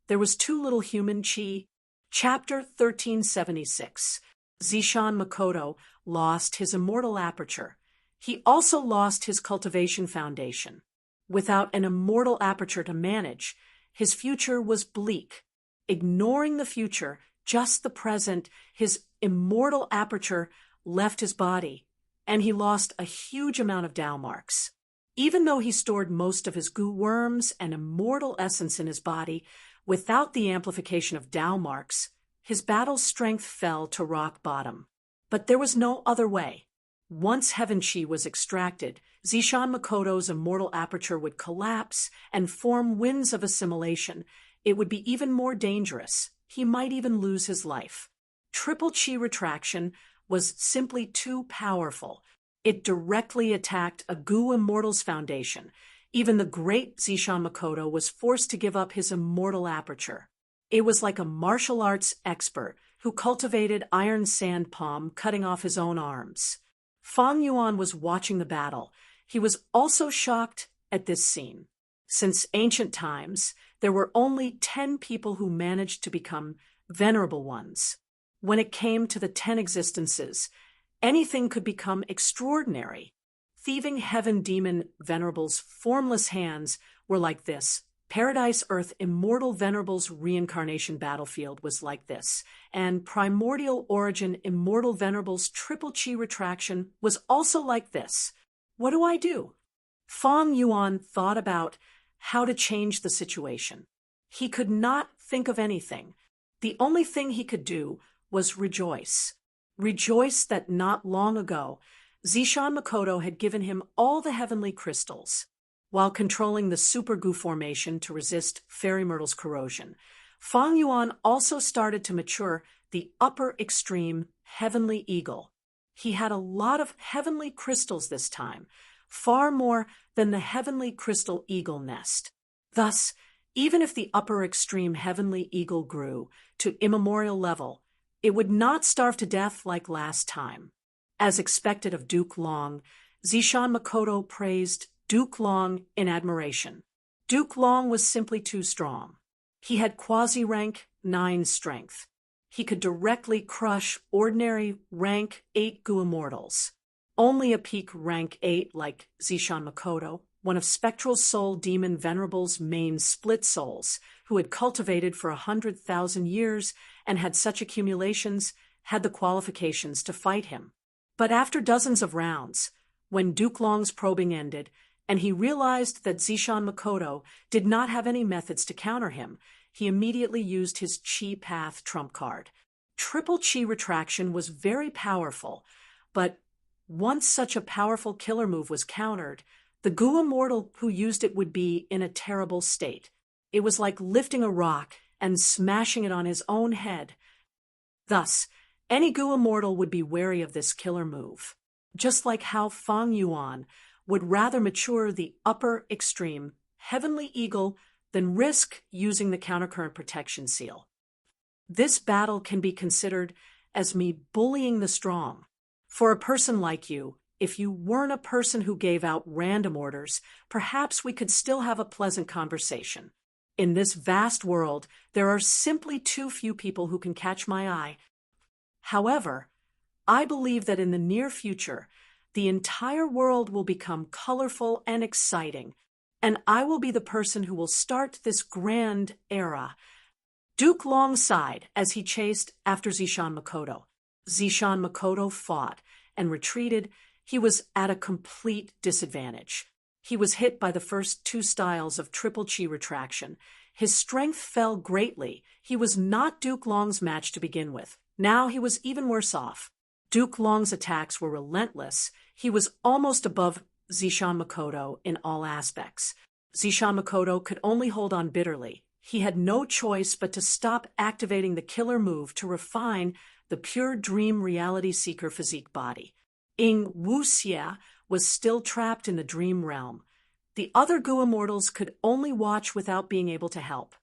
S1: there was too little human chi. Chapter 1376. Zishan Makoto lost his immortal aperture. He also lost his cultivation foundation. Without an immortal aperture to manage, his future was bleak. Ignoring the future, just the present, his immortal aperture left his body, and he lost a huge amount of Tao marks. Even though he stored most of his goo worms and immortal essence in his body, without the amplification of Tao marks, his battle strength fell to rock bottom. But there was no other way. Once heaven chi was extracted, Zishan Makoto's immortal aperture would collapse and form winds of assimilation. It would be even more dangerous. He might even lose his life. Triple chi retraction was simply too powerful. It directly attacked a goo immortal's foundation. Even the great Zishan Makoto was forced to give up his immortal aperture. It was like a martial arts expert who cultivated iron sand palm, cutting off his own arms. Fang Yuan was watching the battle. He was also shocked at this scene. Since ancient times, there were only 10 people who managed to become venerable ones. When it came to the 10 existences, anything could become extraordinary. Thieving heaven demon venerables' formless hands were like this. Paradise Earth Immortal Venerable's reincarnation battlefield was like this, and Primordial Origin Immortal Venerable's triple chi retraction was also like this. What do I do? Fang Yuan thought about how to change the situation. He could not think of anything. The only thing he could do was rejoice. Rejoice that not long ago, Zishan Makoto had given him all the heavenly crystals. While controlling the super goo formation to resist fairy myrtle's corrosion, Fang Yuan also started to mature the upper extreme heavenly eagle. He had a lot of heavenly crystals this time, far more than the heavenly crystal eagle nest. Thus, even if the upper extreme heavenly eagle grew to immemorial level, it would not starve to death like last time. As expected of Duke Long, Zishan Makoto praised Duke Long in admiration. Duke Long was simply too strong. He had quasi-rank 9 strength. He could directly crush ordinary rank 8 goo immortals. Only a peak rank 8 like Zishan Makoto, one of Spectral Soul Demon Venerable's main split souls, who had cultivated for 100,000 years and had such accumulations, had the qualifications to fight him. But after dozens of rounds, when Duke Long's probing ended, and he realized that Zishan Makoto did not have any methods to counter him, he immediately used his Chi Path trump card. Triple Chi retraction was very powerful, but once such a powerful killer move was countered, the goo immortal who used it would be in a terrible state. It was like lifting a rock and smashing it on his own head. Thus, any goo immortal would be wary of this killer move, just like how Fang Yuan would rather mature the upper extreme heavenly eagle than risk using the countercurrent protection seal. This battle can be considered as me bullying the strong. For a person like you, if you weren't a person who gave out random orders, perhaps we could still have a pleasant conversation. In this vast world, there are simply too few people who can catch my eye. However, I believe that in the near future, the entire world will become colorful and exciting, and I will be the person who will start this grand era. Duke Long sighed as he chased after Zishan Makoto. Zishan Makoto fought and retreated. He was at a complete disadvantage. He was hit by the first 2 styles of triple chi retraction. His strength fell greatly. He was not Duke Long's match to begin with. Now he was even worse off. Duke Long's attacks were relentless. He was almost above Zishan Makoto in all aspects. Zishan Makoto could only hold on bitterly. He had no choice but to stop activating the killer move to refine the pure dream reality seeker physique body. Ing Wuxia was still trapped in the dream realm. The other Gu immortals could only watch without being able to help.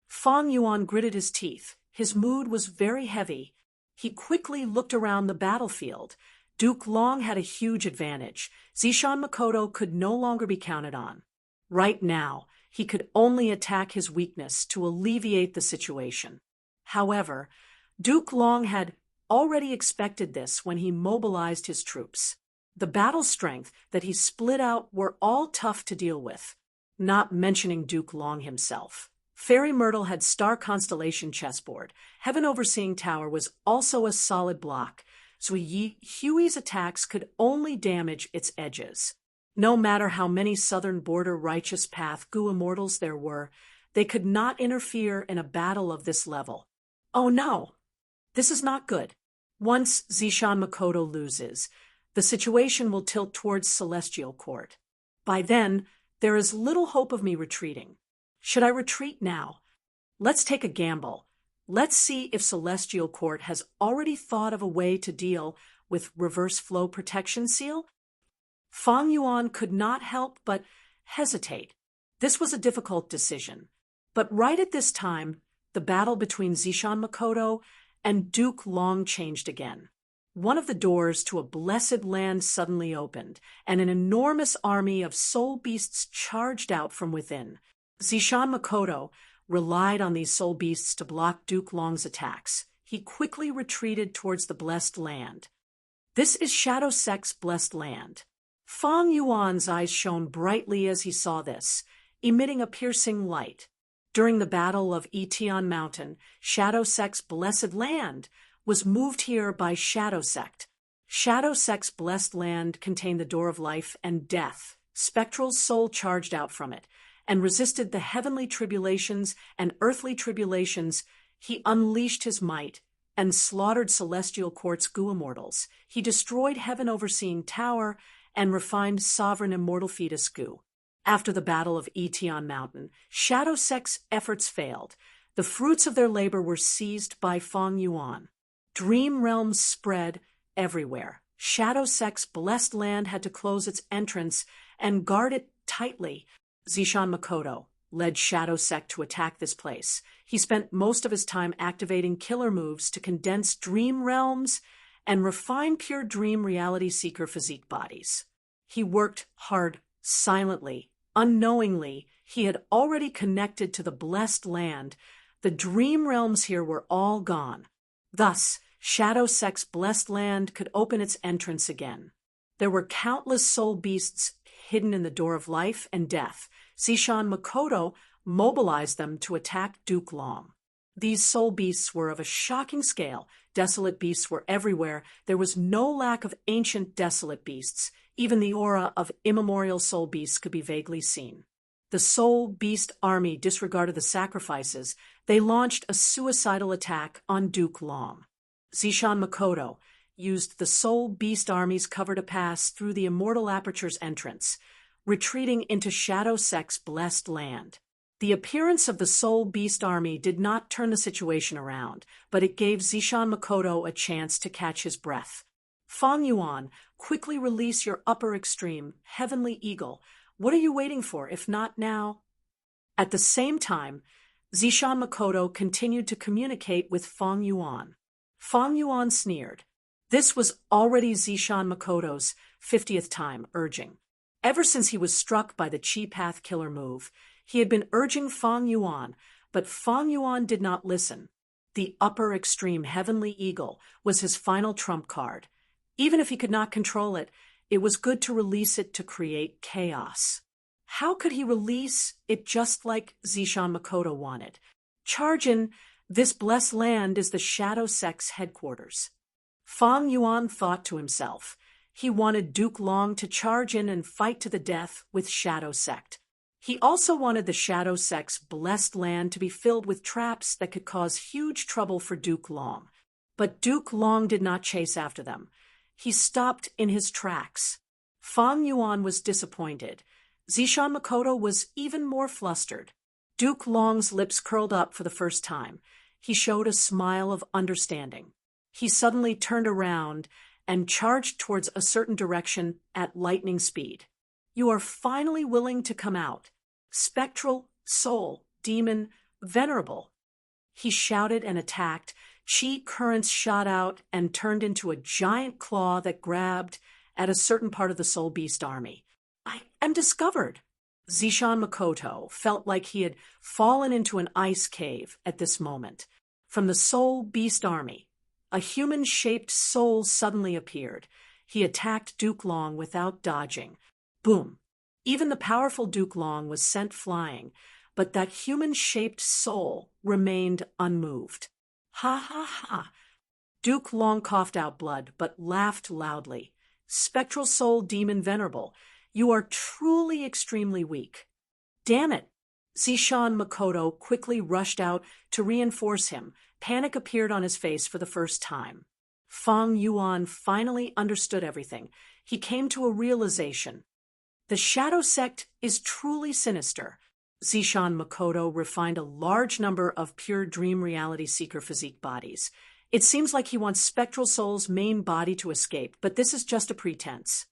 S1: Fang Yuan gritted his teeth. His mood was very heavy. He quickly looked around the battlefield. Duke Long had a huge advantage. Zishan Makoto could no longer be counted on. Right now, he could only attack his weakness to alleviate the situation. However, Duke Long had already expected this when he mobilized his troops. The battle strength that he split out were all tough to deal with, not mentioning Duke Long himself. Fairy Myrtle had star constellation chessboard. Heaven Overseeing Tower was also a solid block, so Huey's attacks could only damage its edges. No matter how many southern border righteous path Gu immortals there were, they could not interfere in a battle of this level. Oh no! This is not good. Once Zishan Makoto loses, the situation will tilt towards Celestial Court. By then, there is little hope of me retreating. Should I retreat now? Let's take a gamble. Let's see if Celestial Court has already thought of a way to deal with reverse flow protection seal. Fang Yuan could not help but hesitate. This was a difficult decision. But right at this time, the battle between Zishan Makoto and Duke Long changed again. One of the doors to a blessed land suddenly opened, and an enormous army of soul beasts charged out from within. Zishan Makoto relied on these soul beasts to block Duke Long's attacks. He quickly retreated towards the blessed land. This is Shadow Sect's blessed land. Fang Yuan's eyes shone brightly as he saw this, emitting a piercing light. During the Battle of Etian Mountain, Shadow Sect's blessed land was moved here by Shadow Sect. Shadow Sect's blessed land contained the door of life and death. Spectral's soul charged out from it, and resisted the heavenly tribulations and earthly tribulations. He unleashed his might and slaughtered Celestial Court's Gu immortals. He destroyed Heaven Overseeing Tower and refined Sovereign Immortal Fetus Gu. After the Battle of Etian Mountain, Shadow Sect's efforts failed. The fruits of their labor were seized by Fang Yuan. Dream realms spread everywhere. Shadow Sect's blessed land had to close its entrance and guard it tightly. Zishan Makoto led Shadow Sect to attack this place. He spent most of his time activating killer moves to condense dream realms and refine pure dream reality seeker physique bodies. He worked hard, silently, unknowingly. He had already connected to the blessed land. The dream realms here were all gone. Thus, Shadow Sect's blessed land could open its entrance again. There were countless soul beasts hidden in the door of life and death. Zishan Makoto mobilized them to attack Duke Long. These soul beasts were of a shocking scale. Desolate beasts were everywhere. There was no lack of ancient desolate beasts. Even the aura of immemorial soul beasts could be vaguely seen. The soul beast army disregarded the sacrifices. They launched a suicidal attack on Duke Long. Zishan Makoto used the soul beast army's cover to pass through the Immortal Aperture's entrance, retreating into Shadow Sect's blessed land. The appearance of the soul beast army did not turn the situation around, but it gave Zishan Makoto a chance to catch his breath. Fang Yuan, quickly release your upper extreme, Heavenly Eagle. What are you waiting for, if not now? At the same time, Zishan Makoto continued to communicate with Fang Yuan. Fang Yuan sneered. This was already Zishan Makoto's 50th time urging. Ever since he was struck by the Chi Path killer move, he had been urging Fang Yuan, but Fang Yuan did not listen. The upper extreme Heavenly Eagle was his final trump card. Even if he could not control it, it was good to release it to create chaos. How could he release it just like Zishan Makoto wanted? Charge in, this blessed land is the Shadow Sect's headquarters. Fang Yuan thought to himself. He wanted Duke Long to charge in and fight to the death with Shadow Sect. He also wanted the Shadow Sect's blessed land to be filled with traps that could cause huge trouble for Duke Long. But Duke Long did not chase after them. He stopped in his tracks. Fang Yuan was disappointed. Zishan Makoto was even more flustered. Duke Long's lips curled up for the first time. He showed a smile of understanding. He suddenly turned around and charged towards a certain direction at lightning speed. You are finally willing to come out. Spectral, soul, demon, venerable. He shouted and attacked. Chi currents shot out and turned into a giant claw that grabbed at a certain part of the soul beast army. I am discovered. Zishan Makoto felt like he had fallen into an ice cave at this moment. From the soul beast army, a human-shaped soul suddenly appeared. He attacked Duke Long without dodging. Boom! Even the powerful Duke Long was sent flying, but that human-shaped soul remained unmoved. Ha ha ha! Duke Long coughed out blood, but laughed loudly. Spectral soul demon venerable, you are truly extremely weak. Damn it! Zishan Makoto quickly rushed out to reinforce him. Panic appeared on his face for the first time. Fang Yuan finally understood everything. He came to a realization. The Shadow Sect is truly sinister. Zishan Makoto refined a large number of pure dream reality seeker physique bodies. It seems like he wants Spectral Soul's main body to escape, but this is just a pretense.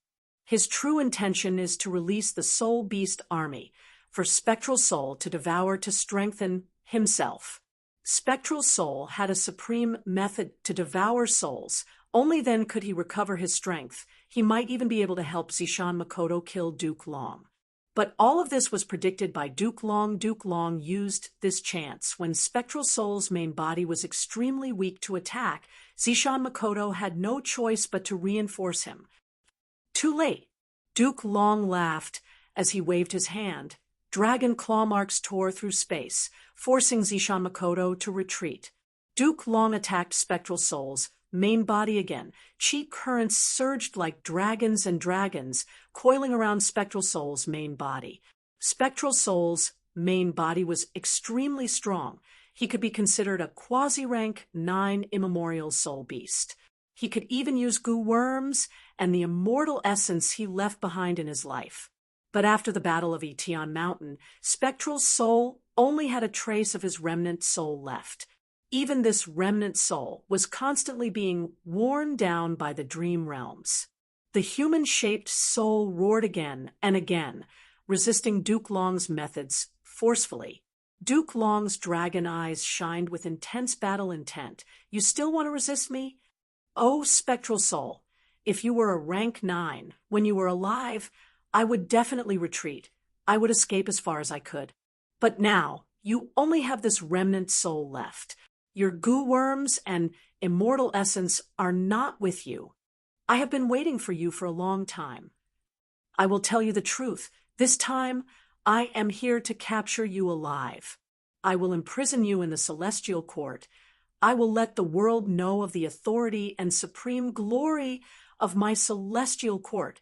S1: His true intention is to release the Soul Beast army, for Spectral Soul to devour to strengthen himself. Spectral Soul had a supreme method to devour souls. Only then could he recover his strength. He might even be able to help Zishan Makoto kill Duke Long. But all of this was predicted by Duke Long. Duke Long used this chance. When Spectral Soul's main body was extremely weak to attack, Zishan Makoto had no choice but to reinforce him. Too late. Duke Long laughed as he waved his hand. Dragon claw marks tore through space, forcing Zishan Makoto to retreat. Duke Long attacked Spectral Soul's main body again. Chi currents surged like dragons and dragons, coiling around Spectral Soul's main body. Spectral Soul's main body was extremely strong. He could be considered a quasi-rank 9 immemorial soul beast. He could even use goo worms and the immortal essence he left behind in his life. But after the Battle of Etion Mountain, Spectral Soul only had a trace of his remnant soul left. Even this remnant soul was constantly being worn down by the dream realms. The human-shaped soul roared again and again, resisting Duke Long's methods forcefully. Duke Long's dragon eyes shined with intense battle intent. You still want to resist me? Oh, Spectral Soul, if you were a rank 9, when you were alive, I would definitely retreat. I would escape as far as I could. But now, you only have this remnant soul left. Your goo worms and immortal essence are not with you. I have been waiting for you for a long time. I will tell you the truth. This time, I am here to capture you alive. I will imprison you in the celestial court. I will let the world know of the authority and supreme glory of my celestial court.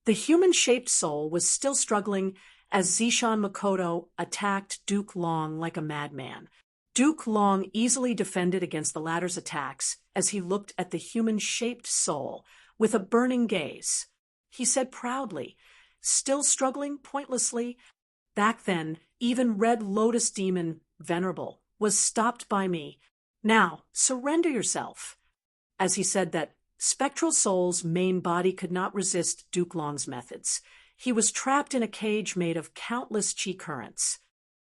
S1: The human-shaped soul was still struggling as Zishan Makoto attacked Duke Long like a madman. Duke Long easily defended against the latter's attacks as he looked at the human-shaped soul with a burning gaze. He said proudly, still struggling pointlessly, back then, even Red Lotus Demon Venerable was stopped by me. Now, surrender yourself. As he said that, Spectral Soul's main body could not resist Duke Long's methods. He was trapped in a cage made of countless chi currents.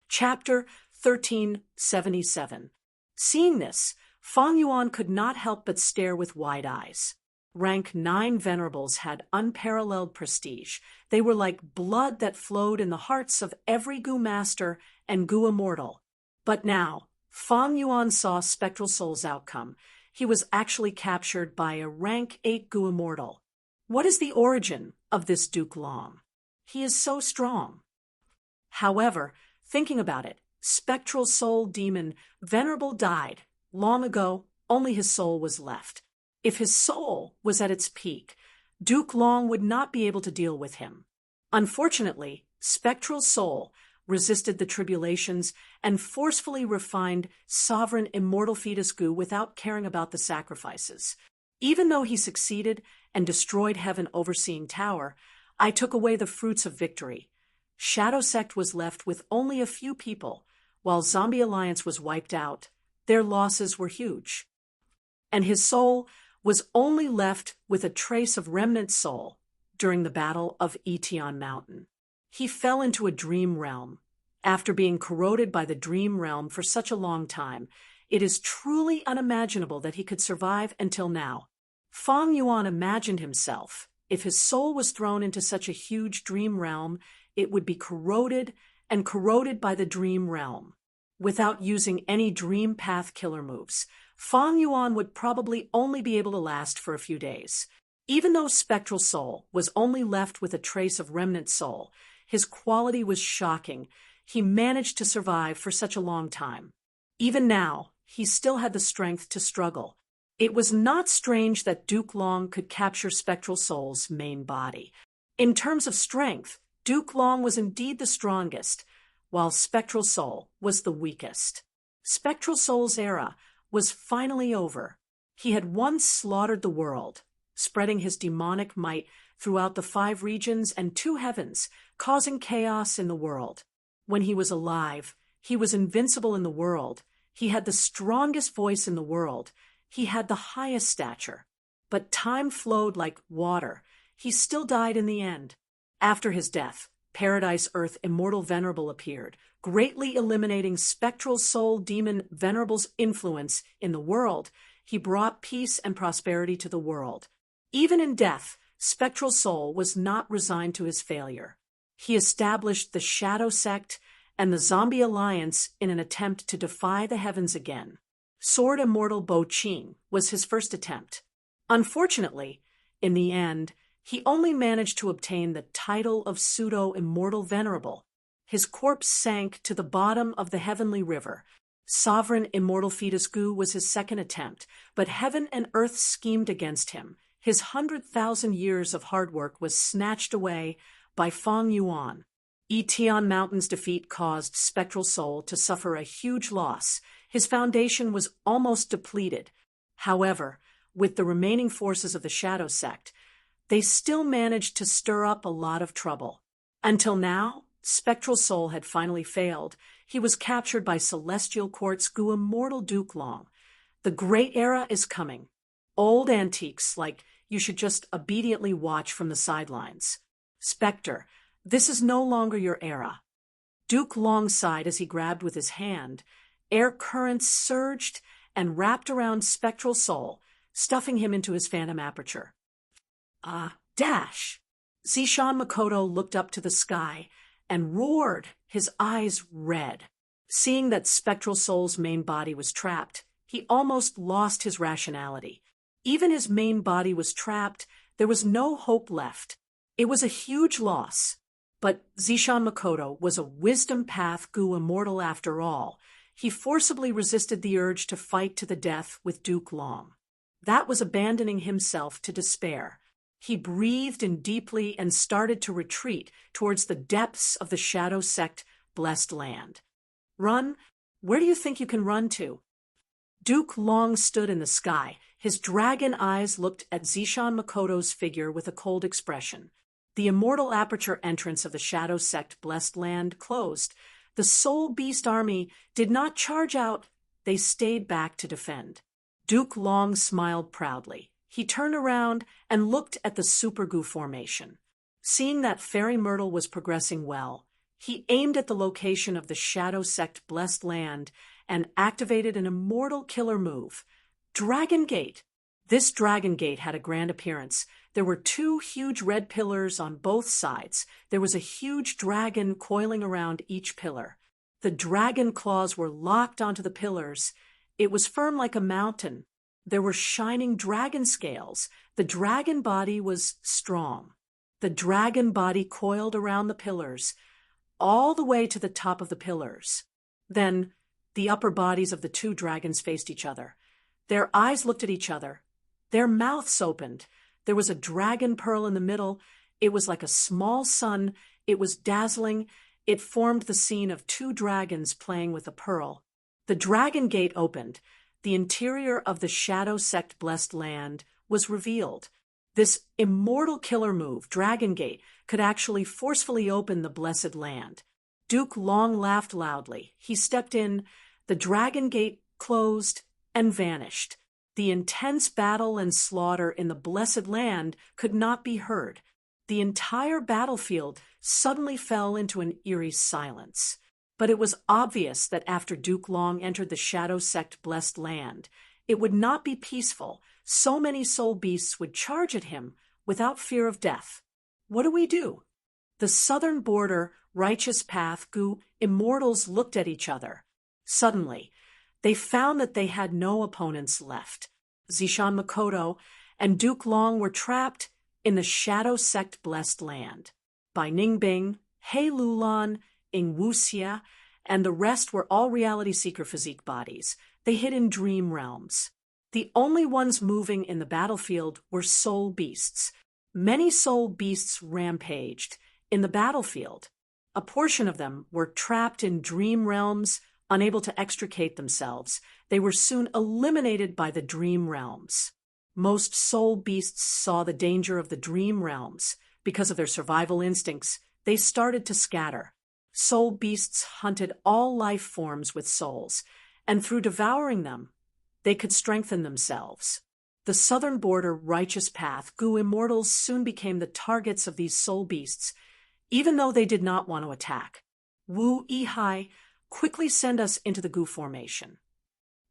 S1: Chapter 1377. Seeing this, Fang Yuan could not help but stare with wide eyes. Rank 9 venerables had unparalleled prestige. They were like blood that flowed in the hearts of every goo master and goo immortal. But now, Fang Yuan saw Spectral Soul's outcome. He was actually captured by a rank 8 goo immortal. What is the origin of this Duke Long? He is so strong. However, thinking about it, Spectral Soul Demon Venerable died. Long ago, only his soul was left. If his soul was at its peak, Duke Long would not be able to deal with him. Unfortunately, Spectral Soul resisted the tribulations and forcefully refined sovereign immortal fetus goo without caring about the sacrifices. Even though he succeeded and destroyed Heaven Overseeing Tower, I took away the fruits of victory. Shadow Sect was left with only a few people. while Zombie Alliance was wiped out, their losses were huge. And his soul was only left with a trace of remnant soul during the Battle of Etion Mountain. He fell into a dream realm. After being corroded by the dream realm for such a long time, it is truly unimaginable that he could survive until now. Fang Yuan imagined himself, if his soul was thrown into such a huge dream realm, it would be corroded and corroded by the dream realm. Without using any dream path killer moves, Fang Yuan would probably only be able to last for a few days. Even though Spectral Soul was only left with a trace of remnant soul, his quality was shocking. He managed to survive for such a long time. Even now, he still had the strength to struggle. It was not strange that Duke Long could capture Spectral Soul's main body. In terms of strength, Duke Long was indeed the strongest, while Spectral Soul was the weakest. Spectral Soul's era was finally over. He had once slaughtered the world, spreading his demonic might throughout the 5 regions and 2 heavens, causing chaos in the world. When he was alive, he was invincible in the world. He had the strongest voice in the world. He had the highest stature. But time flowed like water. He still died in the end. After his death, Paradise Earth Immortal Venerable appeared, greatly eliminating Spectral Soul Demon Venerable's influence in the world. He brought peace and prosperity to the world. Even in death, Spectral Soul was not resigned to his failure. He established the Shadow Sect and the Zombie Alliance in an attempt to defy the heavens again. Sword Immortal Bo Qing was his first attempt. Unfortunately, in the end, he only managed to obtain the title of Pseudo-Immortal Venerable. His corpse sank to the bottom of the heavenly river. Sovereign Immortal Fetus Gu was his second attempt, but heaven and earth schemed against him. His 100,000 years of hard work was snatched away by Fang Yuan. Etion Mountain's defeat caused Spectral Soul to suffer a huge loss. His foundation was almost depleted. However, with the remaining forces of the Shadow Sect, they still managed to stir up a lot of trouble. Until now, Spectral Soul had finally failed. He was captured by Celestial Court's Gu Immortal Duke Long. The Great Era is coming. Old antiques like you should just obediently watch from the sidelines. Spectre, this is no longer your era. Duke Long sighed as he grabbed with his hand. Air currents surged and wrapped around Spectral Soul, stuffing him into his phantom aperture. Dash! Zishan Makoto looked up to the sky and roared, his eyes red. Seeing that Spectral Soul's main body was trapped, he almost lost his rationality. Even his main body was trapped. There was no hope left. It was a huge loss. But Zishan Makoto was a wisdom path Gu Immortal after all. He forcibly resisted the urge to fight to the death with Duke Long. That was abandoning himself to despair. He breathed in deeply and started to retreat towards the depths of the Shadow Sect blessed land. Run? Where do you think you can run to? Duke Long stood in the sky. His dragon eyes looked at Zishan Makoto's figure with a cold expression. The immortal aperture entrance of the Shadow Sect blessed land closed. The Soul Beast army did not charge out. They stayed back to defend. Duke Long smiled proudly. He turned around and looked at the Super Gu formation. Seeing that Fairy Myrtle was progressing well, he aimed at the location of the Shadow Sect blessed land and activated an immortal killer move. Dragon Gate. This Dragon Gate had a grand appearance. There were 2 huge red pillars on both sides. There was a huge dragon coiling around each pillar. The dragon claws were locked onto the pillars. It was firm like a mountain. There were shining dragon scales. The dragon body was strong. The dragon body coiled around the pillars, all the way to the top of the pillars. Then the upper bodies of the 2 dragons faced each other. Their eyes looked at each other. Their mouths opened. There was a dragon pearl in the middle. It was like a small sun. It was dazzling. It formed the scene of 2 dragons playing with a pearl. The dragon gate opened. The interior of the Shadow Sect blessed land was revealed. This immortal killer move, Dragon Gate, could actually forcefully open the blessed land. Duke Long laughed loudly. He stepped in, the dragon gate closed, and vanished. The intense battle and slaughter in the Blessed Land could not be heard. The entire battlefield suddenly fell into an eerie silence. But it was obvious that after Duke Long entered the Shadow Sect Blessed Land, it would not be peaceful. So many soul beasts would charge at him without fear of death. What do we do? The southern border, righteous path, immortals looked at each other. Suddenly, they found that they had no opponents left. Zishan Makoto and Duke Long were trapped in the Shadow Sect Blessed Land. Bai Ningbing, He Lulan, Ing Wuxia, and the rest were all reality seeker physique bodies. They hid in dream realms. The only ones moving in the battlefield were soul beasts. Many soul beasts rampaged in the battlefield. A portion of them were trapped in dream realms, unable to extricate themselves. They were soon eliminated by the dream realms. Most soul beasts saw the danger of the dream realms. Because of their survival instincts, they started to scatter. Soul beasts hunted all life forms with souls, and through devouring them, they could strengthen themselves. The southern border righteous path, immortals soon became the targets of these soul beasts, even though they did not want to attack. Wu Ihai, quickly send us into the formation.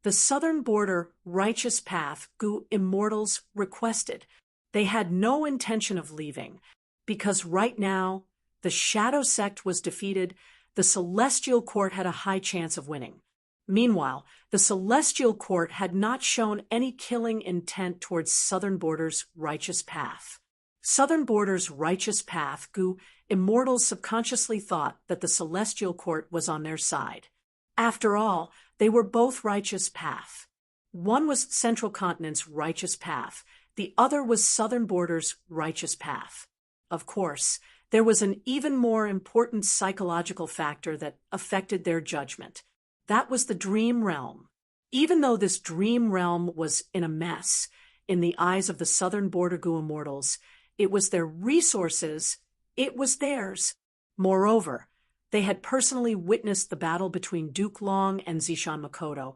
S1: The southern border righteous path, immortals requested. They had no intention of leaving, because right now, the Shadow Sect was defeated. The Celestial Court had a high chance of winning. Meanwhile, the Celestial Court had not shown any killing intent towards Southern Border's righteous path. Southern Border's righteous path, immortals subconsciously thought that the Celestial Court was on their side. After all, they were both righteous path. One was Central Continent's righteous path. The other was Southern Border's righteous path. Of course, there was an even more important psychological factor that affected their judgment. That was the dream realm. Even though this dream realm was in a mess, in the eyes of the Southern Border immortals, it was their resources, it was theirs. Moreover, they had personally witnessed the battle between Duke Long and Zishan Makoto,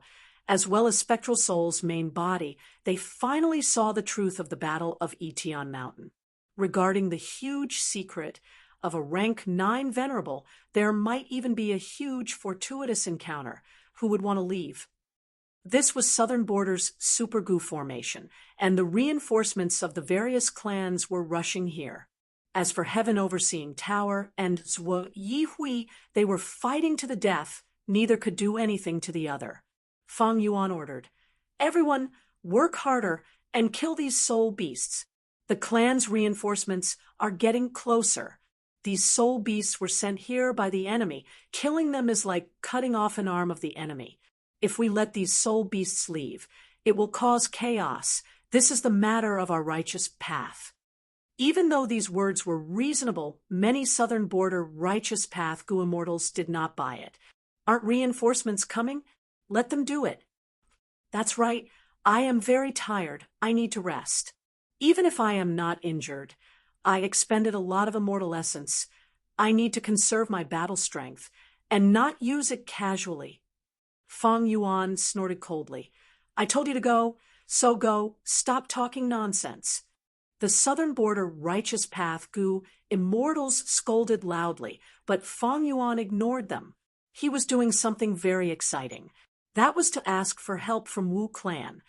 S1: as well as Spectral Soul's main body. They finally saw the truth of the Battle of Etion Mountain. Regarding the huge secret of a rank 9 venerable, there might even be a huge fortuitous encounter. Who would want to leave? This was Southern Border's Super formation, and the reinforcements of the various clans were rushing here. As for Heaven Overseeing Tower and Zhuo Yihui, they were fighting to the death. Neither could do anything to the other. Fang Yuan ordered, "Everyone, work harder and kill these soul beasts. The clan's reinforcements are getting closer. These soul beasts were sent here by the enemy. Killing them is like cutting off an arm of the enemy. If we let these soul beasts leave, it will cause chaos. This is the matter of our righteous path." Even though these words were reasonable, many Southern Border righteous path immortals did not buy it. Aren't reinforcements coming? Let them do it. That's right. I am very tired. I need to rest. Even if I am not injured, I expended a lot of immortal essence. I need to conserve my battle strength and not use it casually. Fang Yuan snorted coldly. "I told you to go, so go. Stop talking nonsense." The Southern Border righteous path immortals scolded loudly, but Fang Yuan ignored them. He was doing something very exciting. That was to ask for help from Wu Clan.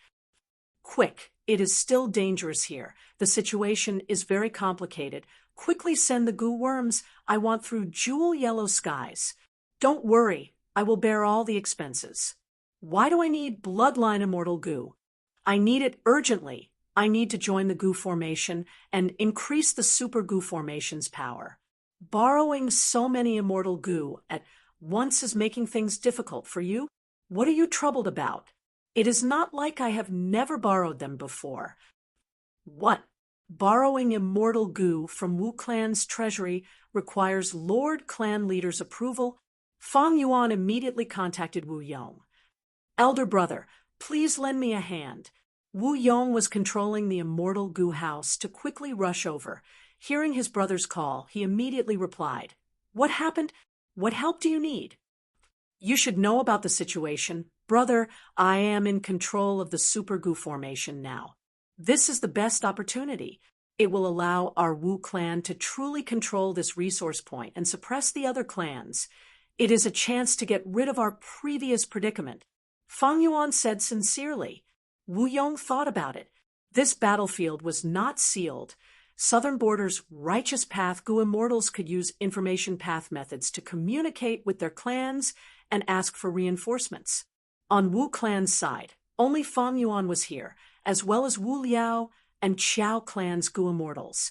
S1: "Quick, it is still dangerous here. The situation is very complicated. Quickly send the worms I want through jewel yellow skies. Don't worry, I will bear all the expenses." Why do I need bloodline immortal I need it urgently. I need to join the formation and increase the super formation's power. Borrowing so many immortal at once is making things difficult for you. What are you troubled about? It is not like I have never borrowed them before. What? Borrowing immortal from Wu Clan's treasury requires Lord Clan leader's approval. Fang Yuan immediately contacted Wu Yong. "Elder brother, please lend me a hand." Wu Yong was controlling the immortal house to quickly rush over. Hearing his brother's call, he immediately replied, "What happened?" What help do you need? You should know about the situation. Brother, I am in control of the super goo formation now. This is the best opportunity. It will allow our Wu clan to truly control this resource point and suppress the other clans. It is a chance to get rid of our previous predicament. Fang Yuan said sincerely. Wu Yong thought about it. This battlefield was not sealed. Southern Border's righteous path Gu immortals could use information path methods to communicate with their clans and ask for reinforcements. On Wu clan's side, only Fang Yuan was here, as well as Wu Liao and Qiao clan's Gu immortals.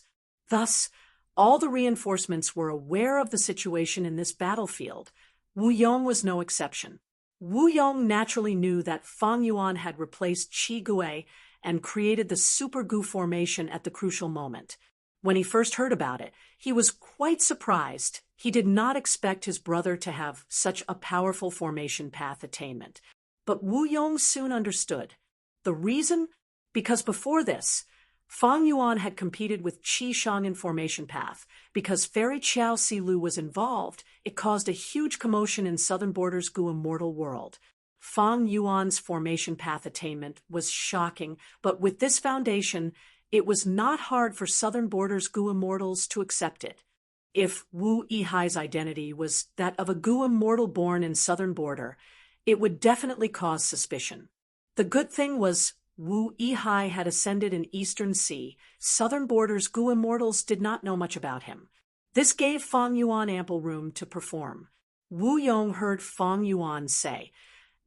S1: Thus, all the reinforcements were aware of the situation in this battlefield. Wu Yong was no exception. Wu Yong naturally knew that Fang Yuan had replaced Qi Gui and created the Super Gu formation at the crucial moment. When he first heard about it, he was quite surprised. He did not expect his brother to have such a powerful formation path attainment. But Wu Yong soon understood. The reason? Because before this, Fang Yuan had competed with Qi Shang in formation path. Because Fairy Qiao Silu was involved, it caused a huge commotion in Southern Border's Gu immortal world. Fang Yuan's formation path attainment was shocking, but with this foundation, it was not hard for Southern Border's Gu immortals to accept it. If Wu Yihai's identity was that of a Gu immortal born in Southern Border, it would definitely cause suspicion. The good thing was Wu Yihai had ascended in Eastern Sea. Southern Border's Gu immortals did not know much about him. This gave Fang Yuan ample room to perform. Wu Yong heard Fang Yuan say,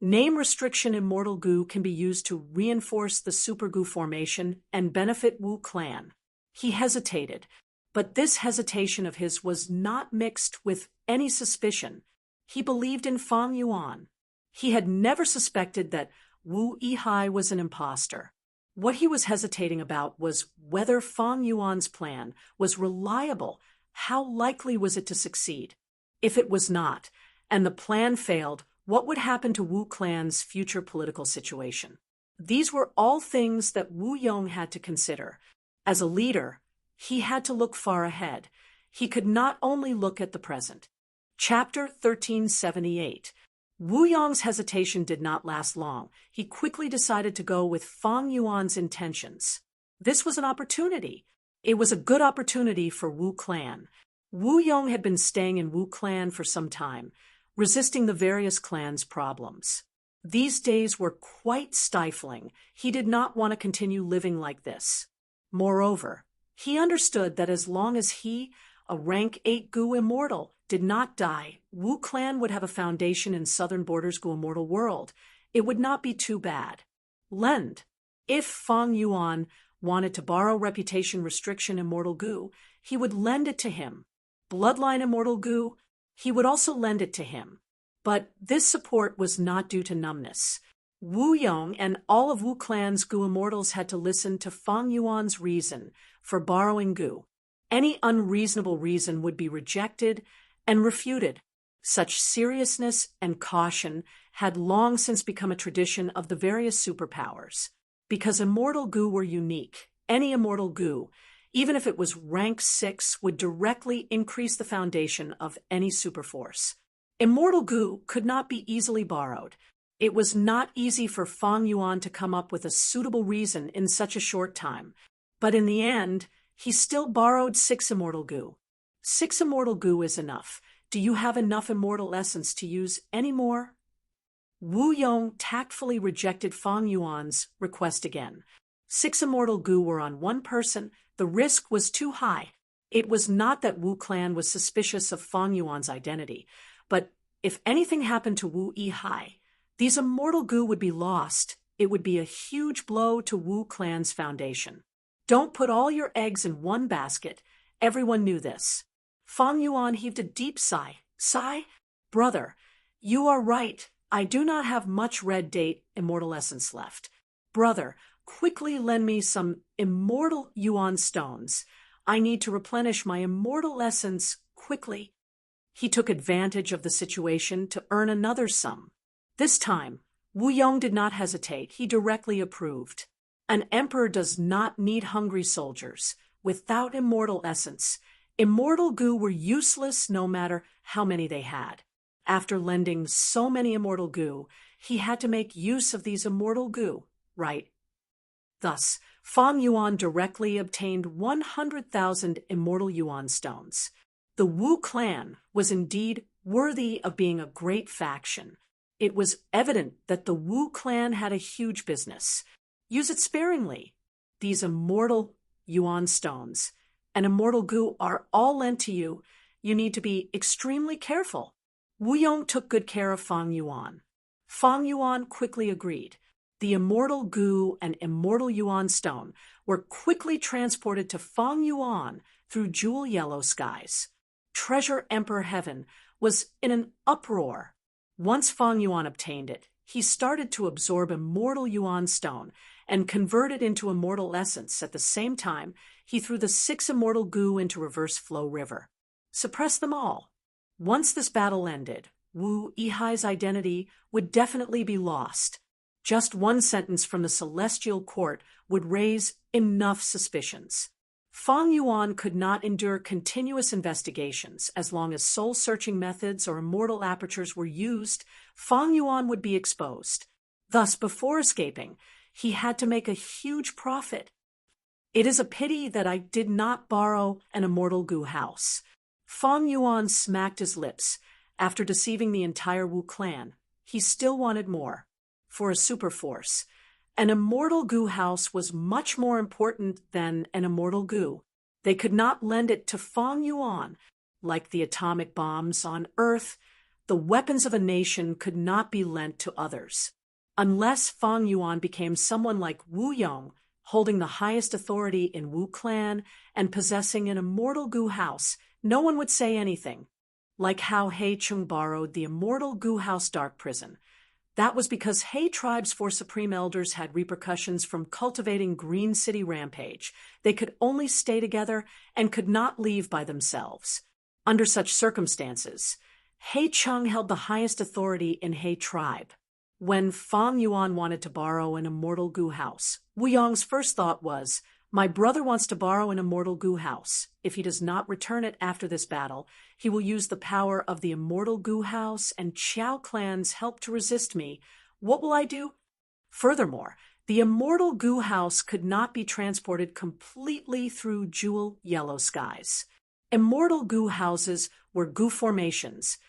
S1: "Name restriction immortal Gu can be used to reinforce the Super Gu formation and benefit Wu clan." He hesitated, but this hesitation of his was not mixed with any suspicion. He believed in Fang Yuan. He had never suspected that Wu Yihai was an impostor. What he was hesitating about was whether Fang Yuan's plan was reliable. How likely was it to succeed? If it was not, and the plan failed, what would happen to Wu clan's future political situation? These were all things that Wu Yong had to consider. As a leader, he had to look far ahead. He could not only look at the present. Chapter 1378. Wu Yong's hesitation did not last long. He quickly decided to go with Fang Yuan's intentions. This was an opportunity. It was a good opportunity for Wu clan. Wu Yong had been staying in Wu clan for some time, resisting the various clans' problems. These days were quite stifling. He did not want to continue living like this. Moreover, he understood that as long as he, a rank 8 Gu immortal, did not die, Wu clan would have a foundation in Southern Border's Gu immortal world. It would not be too bad. Lend. If Fang Yuan wanted to borrow reputation restriction immortal Gu, he would lend it to him. Bloodline immortal Gu, he would also lend it to him. But this support was not due to numbness. Wu Yong and all of Wu clan's Gu immortals had to listen to Fang Yuan's reason for borrowing Gu. Any unreasonable reason would be rejected and refuted. Such seriousness and caution had long since become a tradition of the various superpowers. Because immortal Gu were unique, any immortal Gu, even if it was rank 6, would directly increase the foundation of any superforce. Immortal Gu could not be easily borrowed. It was not easy for Fang Yuan to come up with a suitable reason in such a short time. But in the end, he still borrowed 6 immortal Gu. 6 immortal Gu is enough. Do you have enough immortal essence to use any more? Wu Yong tactfully rejected Fang Yuan's request again. 6 immortal Gu were on one person. The risk was too high. It was not that Wu clan was suspicious of Fang Yuan's identity, but if anything happened to Wu Yihai, these immortal Gu would be lost. It would be a huge blow to Wu clan's foundation. Don't put all your eggs in one basket. Everyone knew this. Fang Yuan heaved a deep sigh. Sigh? Brother, you are right. I do not have much red date immortal essence left. Brother, quickly lend me some immortal Yuan stones. I need to replenish my immortal essence quickly. He took advantage of the situation to earn another sum. This time, Wu Yong did not hesitate. He directly approved. An emperor does not need hungry soldiers. Without immortal essence, Immortal goo were useless no matter how many they had. After lending so many immortal goo, he had to make use of these immortal goo, right? Thus, Fang Yuan directly obtained 100,000 immortal yuan stones. The Wu clan was indeed worthy of being a great faction. It was evident that the Wu clan had a huge business. Use it sparingly. These immortal yuan stones and immortal goo are all lent to you. You need to be extremely careful. Wu Yong took good care of Fang Yuan. Fang Yuan quickly agreed. The immortal goo and immortal yuan stone were quickly transported to Fang Yuan through jewel yellow skies. Treasure Emperor Heaven was in an uproar. Once Fang Yuan obtained it, he started to absorb immortal yuan stone and convert it into immortal essence. At the same time, he threw the 6 immortal goo into reverse flow river. Suppress them all. Once this battle ended, Wu Yihai's identity would definitely be lost. Just one sentence from the celestial court would raise enough suspicions. Fang Yuan could not endure continuous investigations. As long as soul-searching methods or immortal apertures were used, Fang Yuan would be exposed. Thus, before escaping, he had to make a huge profit. It is a pity that I did not borrow an immortal goo house. Fang Yuan smacked his lips. After deceiving the entire Wu clan, he still wanted more. For a super force, an immortal goo house was much more important than an immortal goo. They could not lend it to Fang Yuan. Like the atomic bombs on Earth, the weapons of a nation could not be lent to others. Unless Fang Yuan became someone like Wu Yong, holding the highest authority in Wu clan and possessing an immortal goo house, no one would say anything. Like how He Chung borrowed the immortal goo house dark prison. That was because He Tribe's 4 Supreme Elders had repercussions from cultivating Green City Rampage. They could only stay together and could not leave by themselves. Under such circumstances, He Chung held the highest authority in He Tribe. When Fang Yuan wanted to borrow an immortal goo house, Wu Yong's first thought was, "My brother wants to borrow an immortal goo house. If he does not return it after this battle, he will use the power of the immortal goo house and Qiao clan's help to resist me. What will I do?" Furthermore, the immortal goo house could not be transported completely through jewel yellow skies. Immortal goo houses were goo formations.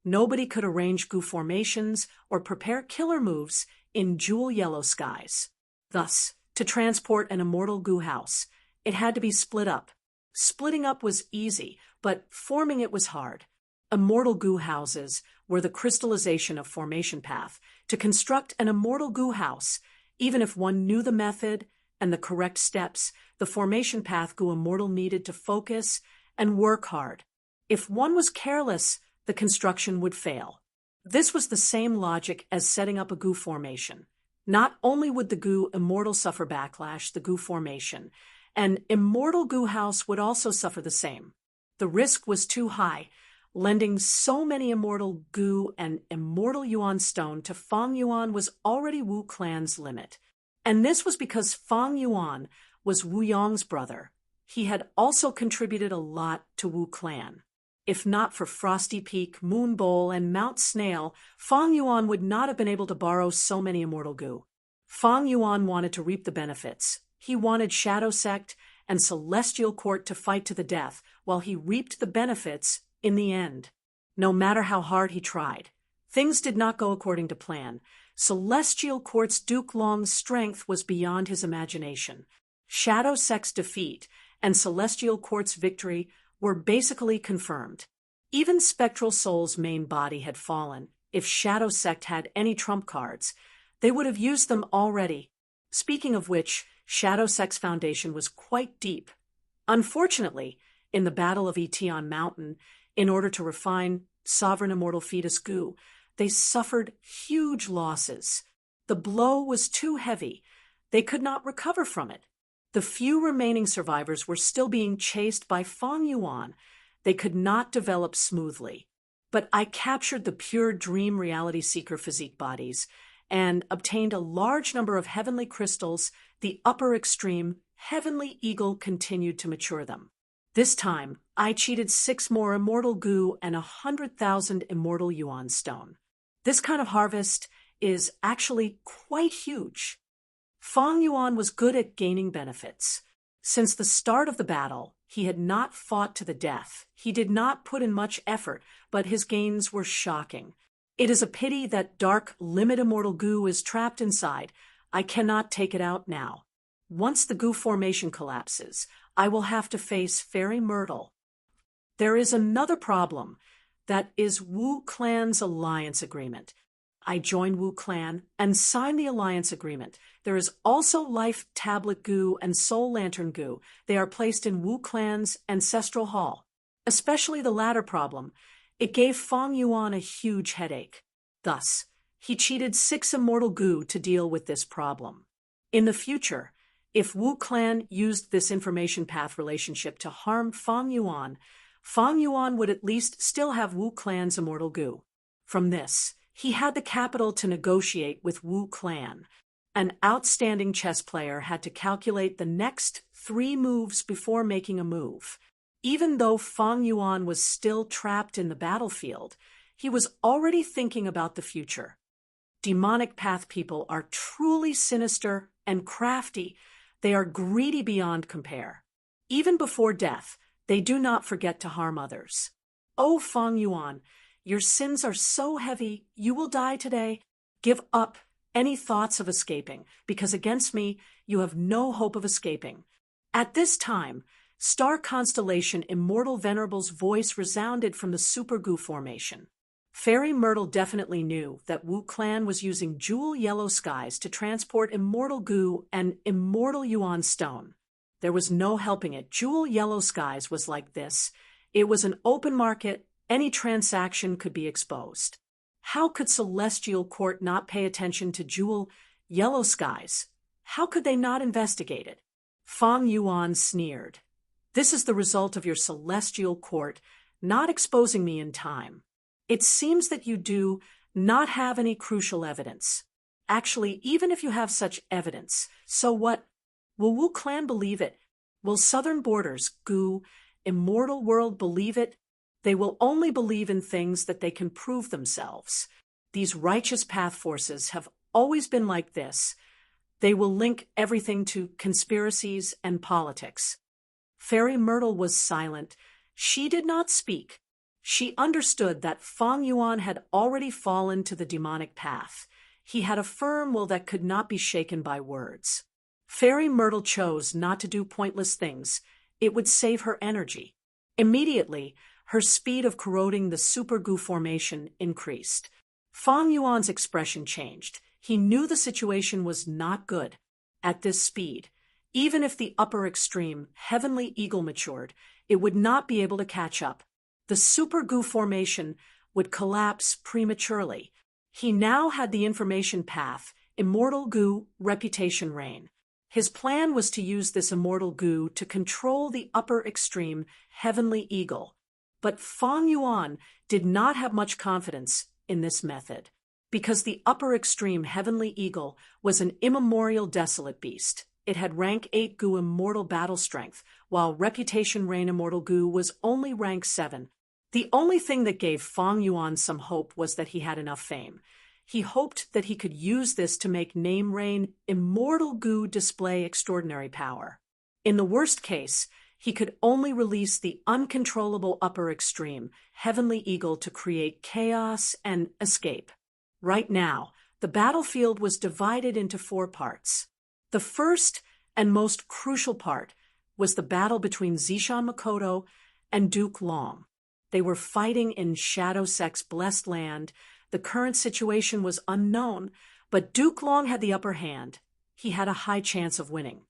S1: Nobody could arrange goo formations or prepare killer moves in jewel yellow skies. Thus, to transport an immortal goo house, it had to be split up. Splitting up was easy, but forming it was hard. Immortal goo houses were the crystallization of formation path. To construct an immortal goo house, even if one knew the method and the correct steps, the formation path goo immortal needed to focus and work hard. If one was careless, the construction would fail. This was the same logic as setting up a goo formation. Not only would the goo immortal suffer backlash, the goo formation, an immortal goo house would also suffer the same. The risk was too high. Lending so many immortal goo and immortal yuan stone to Fang Yuan was already Wu clan's limit. And this was because Fang Yuan was Wu Yong's brother. He had also contributed a lot to Wu clan. If not for Frosty Peak, Moon Bowl, and Mount Snail, Fang Yuan would not have been able to borrow so many immortal goo. Fang Yuan wanted to reap the benefits. He wanted Shadow Sect and Celestial Court to fight to the death, while he reaped the benefits in the end. No matter how hard he tried, things did not go according to plan. Celestial Court's Duke Long's strength was beyond his imagination. Shadow Sect's defeat and Celestial Court's victory were basically confirmed. Even Spectral Soul's main body had fallen. If Shadow Sect had any trump cards, they would have used them already. Speaking of which, Shadow Sect's foundation was quite deep. Unfortunately, in the Battle of Etion Mountain, in order to refine Sovereign Immortal Fetus goo, they suffered huge losses. The blow was too heavy. They could not recover from it. The few remaining survivors were still being chased by Fang Yuan. They could not develop smoothly. But I captured the pure dream reality seeker physique bodies and obtained a large number of heavenly crystals. The upper extreme, heavenly eagle, continued to mature them. This time, I cheated 6 more immortal goo and 100,000 immortal yuan stone. This kind of harvest is actually quite huge. Fang Yuan was good at gaining benefits. Since the start of the battle, he had not fought to the death. He did not put in much effort, but his gains were shocking. It is a pity that dark, limit immortal goo is trapped inside. I cannot take it out now. Once the goo formation collapses, I will have to face Fairy Myrtle. There is another problem. That is Wu Clan's alliance agreement. I joined Wu Clan and signed the alliance agreement. There is also Life Tablet Goo and Soul Lantern Goo. They are placed in Wu Clan's ancestral hall. Especially the latter problem. It gave Fang Yuan a huge headache. Thus, he cheated 6 immortal goo to deal with this problem. In the future, if Wu Clan used this information path relationship to harm Fang Yuan would at least still have Wu Clan's immortal goo. From this, he had the capital to negotiate with Wu Clan. An outstanding chess player had to calculate the next 3 moves before making a move. Even though Fang Yuan was still trapped in the battlefield, he was already thinking about the future. Demonic path people are truly sinister and crafty. They are greedy beyond compare. Even before death, they do not forget to harm others. Oh, Fang Yuan, your sins are so heavy, you will die today. Give up any thoughts of escaping, because against me, you have no hope of escaping. At this time, Star Constellation Immortal Venerable's voice resounded from the Super Goo formation. Fairy Myrtle definitely knew that Wu Clan was using Jewel Yellow Skies to transport Immortal Goo and Immortal Yuan Stone. There was no helping it. Jewel Yellow Skies was like this. It was an open market. Any transaction could be exposed. How could Celestial Court not pay attention to Jewel Yellow Skies? How could they not investigate it? Fang Yuan sneered. This is the result of your Celestial Court not exposing me in time. It seems that you do not have any crucial evidence. Actually, even if you have such evidence, so what? Will Wu Clan believe it? Will Southern Borders, Goo, Immortal World believe it? They will only believe in things that they can prove themselves. These righteous path forces have always been like this. They will link everything to conspiracies and politics. Fairy Myrtle was silent. She did not speak. She understood that Fang Yuan had already fallen to the demonic path. He had a firm will that could not be shaken by words. Fairy Myrtle chose not to do pointless things. It would save her energy. Immediately, her speed of corroding the Super Goo formation increased. Fang Yuan's expression changed. He knew the situation was not good. At this speed, even if the upper extreme, Heavenly Eagle matured, it would not be able to catch up. The Super Goo formation would collapse prematurely. He now had the information path, Immortal Goo, Reputation Reign. His plan was to use this Immortal Goo to control the upper extreme, Heavenly Eagle. But Fang Yuan did not have much confidence in this method, because the upper extreme Heavenly Eagle was an immemorial desolate beast. It had rank 8 Goo Immortal Battle Strength, while Reputation Reign Immortal Goo was only rank 7. The only thing that gave Fang Yuan some hope was that he had enough fame. He hoped that he could use this to make Name Reign Immortal Goo display extraordinary power. In the worst case, he could only release the uncontrollable upper extreme, Heavenly Eagle, to create chaos and escape. Right now, the battlefield was divided into 4 parts. The first and most crucial part was the battle between Zishan Makoto and Duke Long. They were fighting in Shadow Sect's blessed land. The current situation was unknown, but Duke Long had the upper hand. He had a high chance of winning.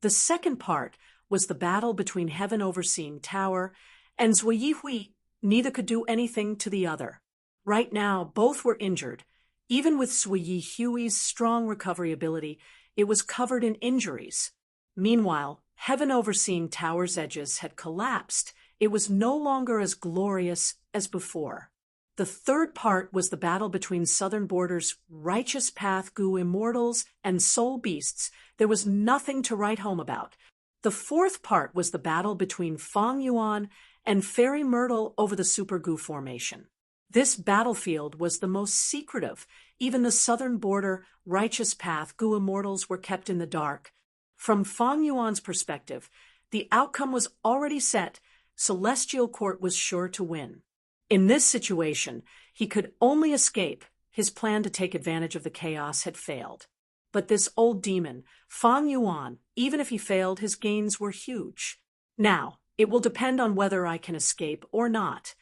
S1: The second part was the battle between Heaven Overseeing Tower and Zui Yihui. Neither could do anything to the other. Right now, both were injured. Even with Zui Yihui's strong recovery ability, it was covered in injuries. Meanwhile, Heaven Overseeing Tower's edges had collapsed. It was no longer as glorious as before. The third part was the battle between Southern Borders' Righteous Path Goo Immortals and Soul Beasts. There was nothing to write home about. The fourth part was the battle between Fong Yuan and Fairy Myrtle over the Super Gu formation. This battlefield was the most secretive. Even the southern border, righteous path, Gu immortals were kept in the dark. From Fong Yuan's perspective, the outcome was already set. Celestial Court was sure to win. In this situation, he could only escape. His plan to take advantage of the chaos had failed. But this old demon, Fong Yuan, even if he failed, his gains were huge. Now, it will depend on whether I can escape or not.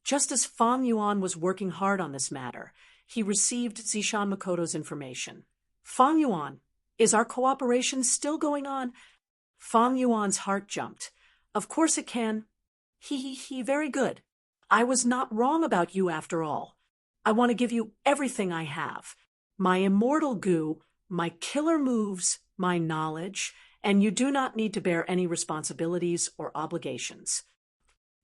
S1: Just as Fong Yuan was working hard on this matter, he received Zishan Makoto's information. Fong Yuan, is our cooperation still going on? Fong Yuan's heart jumped. Of course it can. Very good. I was not wrong about you after all. I want to give you everything I have. My immortal Gu, my killer moves, my knowledge, and you do not need to bear any responsibilities or obligations.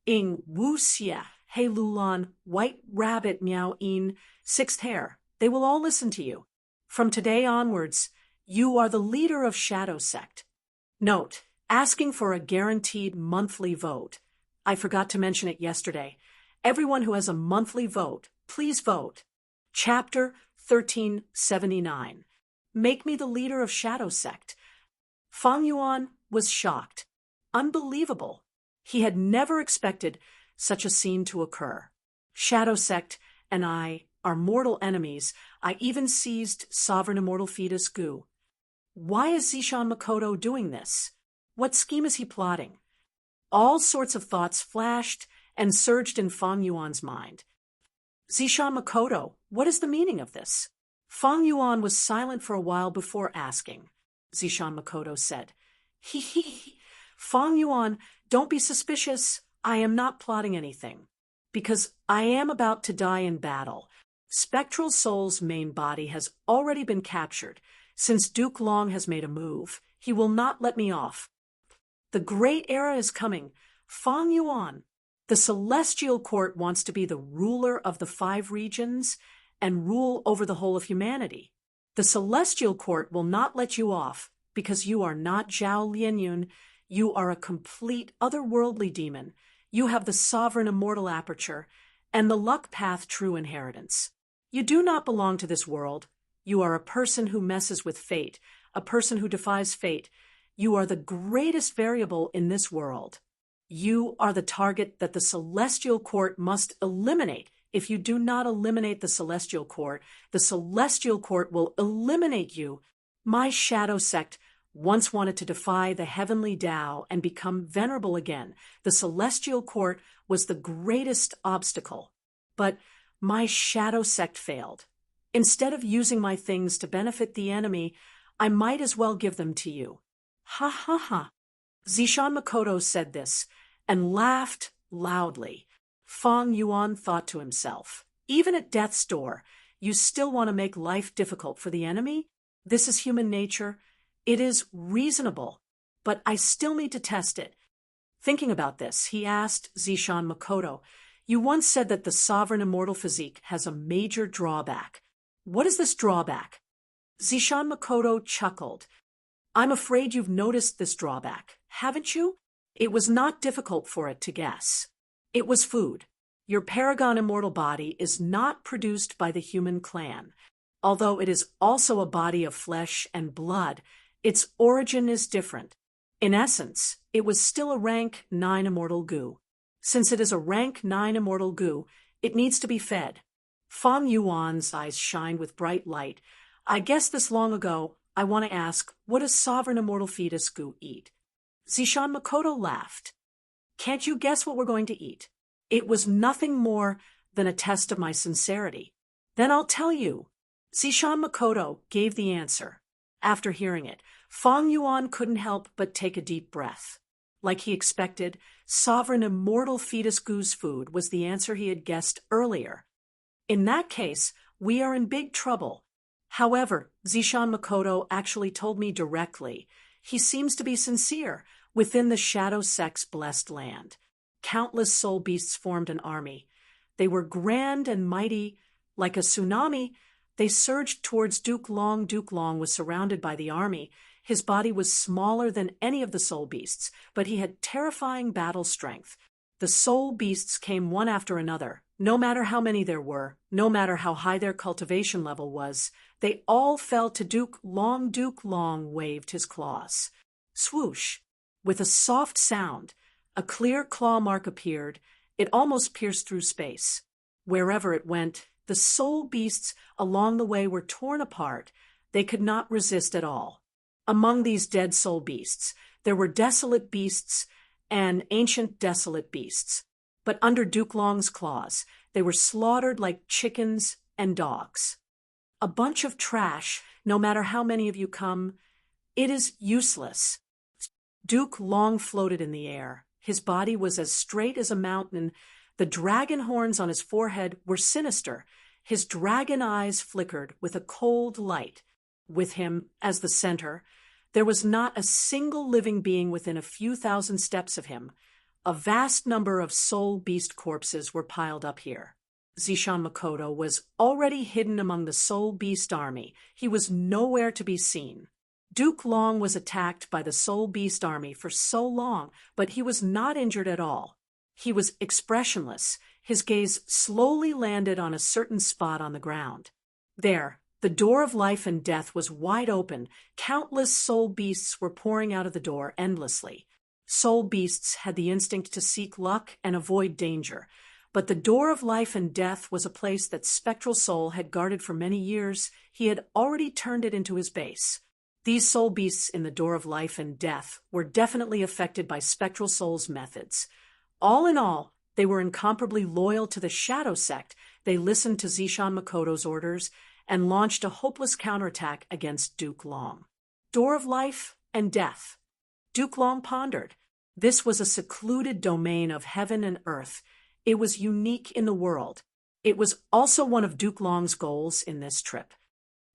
S1: Ing Wu Xia, He Lulan, White Rabbit Miao In, Sixth Hair, they will all listen to you. From today onwards, you are the leader of Shadow Sect. Note, asking for a guaranteed monthly vote. I forgot to mention it yesterday. Everyone who has a monthly vote, please vote. Chapter 1379. Make me the leader of Shadow Sect. Fong Yuan was shocked. Unbelievable. He had never expected such a scene to occur. Shadow Sect and I are mortal enemies. I even seized Sovereign Immortal Fetus Gu. Why is Zishan Makoto doing this? What scheme is he plotting? All sorts of thoughts flashed and surged in Fong Yuan's mind. Zishan Makoto, what is the meaning of this? Fong Yuan was silent for a while before asking. Zishan Makoto said, Fong Yuan, don't be suspicious. I am not plotting anything. Because I am about to die in battle. Spectral Soul's main body has already been captured. Since Duke Long has made a move, he will not let me off. The great era is coming. Fong Yuan, the Celestial Court wants to be the ruler of the 5 regions and rule over the whole of humanity. The Celestial Court will not let you off because you are not Zhao Lianyun. You are a complete otherworldly demon. You have the sovereign immortal aperture and the luck path true inheritance. You do not belong to this world. You are a person who messes with fate, a person who defies fate. You are the greatest variable in this world. You are the target that the Celestial Court must eliminate. If you do not eliminate the Celestial Court will eliminate you. My Shadow Sect once wanted to defy the heavenly Tao and become venerable again. The Celestial Court was the greatest obstacle. But my Shadow Sect failed. Instead of using my things to benefit the enemy, I might as well give them to you. Ha ha ha. Zishan Makoto said this and laughed loudly. Fong Yuan thought to himself, even at death's door, you still want to make life difficult for the enemy? This is human nature. It is reasonable, but I still need to test it. Thinking about this, he asked Zishan Makoto, you once said that the sovereign immortal physique has a major drawback. What is this drawback? Zishan Makoto chuckled. I'm afraid you've noticed this drawback, haven't you? It was not difficult for it to guess. It was food. Your paragon immortal body is not produced by the human clan. Although it is also a body of flesh and blood, its origin is different. In essence, it was still a rank 9 immortal Gu. Since it is a rank 9 immortal Gu, it needs to be fed. Fong Yuan's eyes shined with bright light. I guessed this long ago. I want to ask, what does sovereign immortal fetus Gu eat? Zishan Makoto laughed. Can't you guess what we're going to eat? It was nothing more than a test of my sincerity. Then I'll tell you. Zishan Makoto gave the answer. After hearing it, Fong Yuan couldn't help but take a deep breath. Like he expected, sovereign immortal fetus Gu's food was the answer he had guessed earlier. In that case, we are in big trouble. However, Zishan Makoto actually told me directly. He seems to be sincere. Within the Shadow Sect's blessed land, countless soul beasts formed an army. They were grand and mighty. Like a tsunami, they surged towards Duke Long. Duke Long was surrounded by the army. His body was smaller than any of the soul beasts, but he had terrifying battle strength. The soul beasts came one after another. No matter how many there were, no matter how high their cultivation level was, they all fell to Duke Long. Duke Long waved his claws. Swoosh! With a soft sound, a clear claw mark appeared. It almost pierced through space. Wherever it went, the soul beasts along the way were torn apart. They could not resist at all. Among these dead soul beasts, there were desolate beasts and ancient desolate beasts. But under Duke Long's claws, they were slaughtered like chickens and dogs. A bunch of trash, no matter how many of you come, it is useless. Duke Long floated in the air. His body was as straight as a mountain. The dragon horns on his forehead were sinister. His dragon eyes flickered with a cold light. With him, as the center, there was not a single living being within a few thousand steps of him. A vast number of soul beast corpses were piled up here. Zishan Makoto was already hidden among the soul beast army. He was nowhere to be seen. Duke Long was attacked by the soul beast army for so long, but he was not injured at all. He was expressionless. His gaze slowly landed on a certain spot on the ground. There, the door of life and death was wide open. Countless soul beasts were pouring out of the door endlessly. Soul beasts had the instinct to seek luck and avoid danger. But the door of life and death was a place that Spectral Soul had guarded for many years. He had already turned it into his base. These soul beasts in the door of life and death were definitely affected by Spectral Soul's methods. All in all, they were incomparably loyal to the Shadow Sect. They listened to Zishan Makoto's orders and launched a hopeless counterattack against Duke Long. Door of life and death. Duke Long pondered. This was a secluded domain of heaven and earth. It was unique in the world. It was also one of Duke Long's goals in this trip.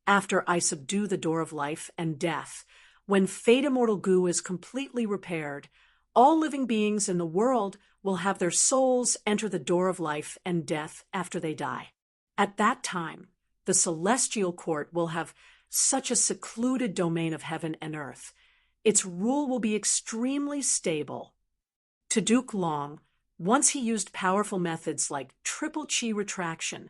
S1: After I subdue the door of life and death, when Fate Immortal Goo is completely repaired, all living beings in the world will have their souls enter the door of life and death after they die. At that time, the Celestial Court will have such a secluded domain of heaven and earth. Its rule will be extremely stable. To Duke Long, once he used powerful methods like triple chi retraction,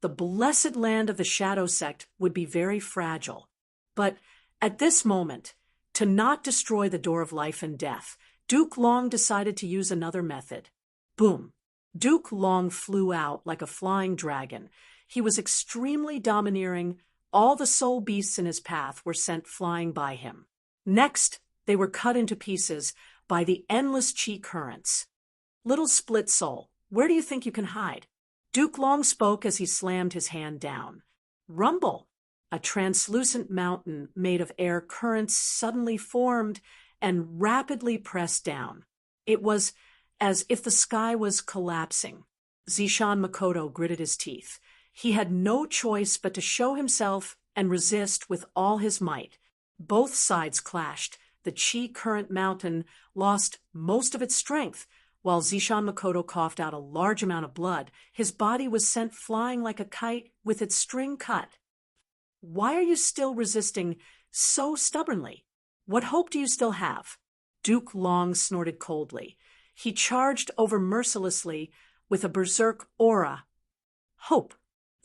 S1: the blessed land of the Shadow Sect would be very fragile. But at this moment, to not destroy the door of life and death, Duke Long decided to use another method. Boom! Duke Long flew out like a flying dragon. He was extremely domineering. All the soul beasts in his path were sent flying by him. Next, they were cut into pieces by the endless chi currents. Little split soul, where do you think you can hide? Duke Long spoke as he slammed his hand down. Rumble! A translucent mountain made of air currents suddenly formed and rapidly pressed down. It was as if the sky was collapsing. Zishan Makoto gritted his teeth. He had no choice but to show himself and resist with all his might. Both sides clashed. The chi current mountain lost most of its strength. While Zishan Makoto coughed out a large amount of blood, his body was sent flying like a kite with its string cut. Why are you still resisting so stubbornly? What hope do you still have? Duke Long snorted coldly. He charged over mercilessly with a berserk aura. Hope.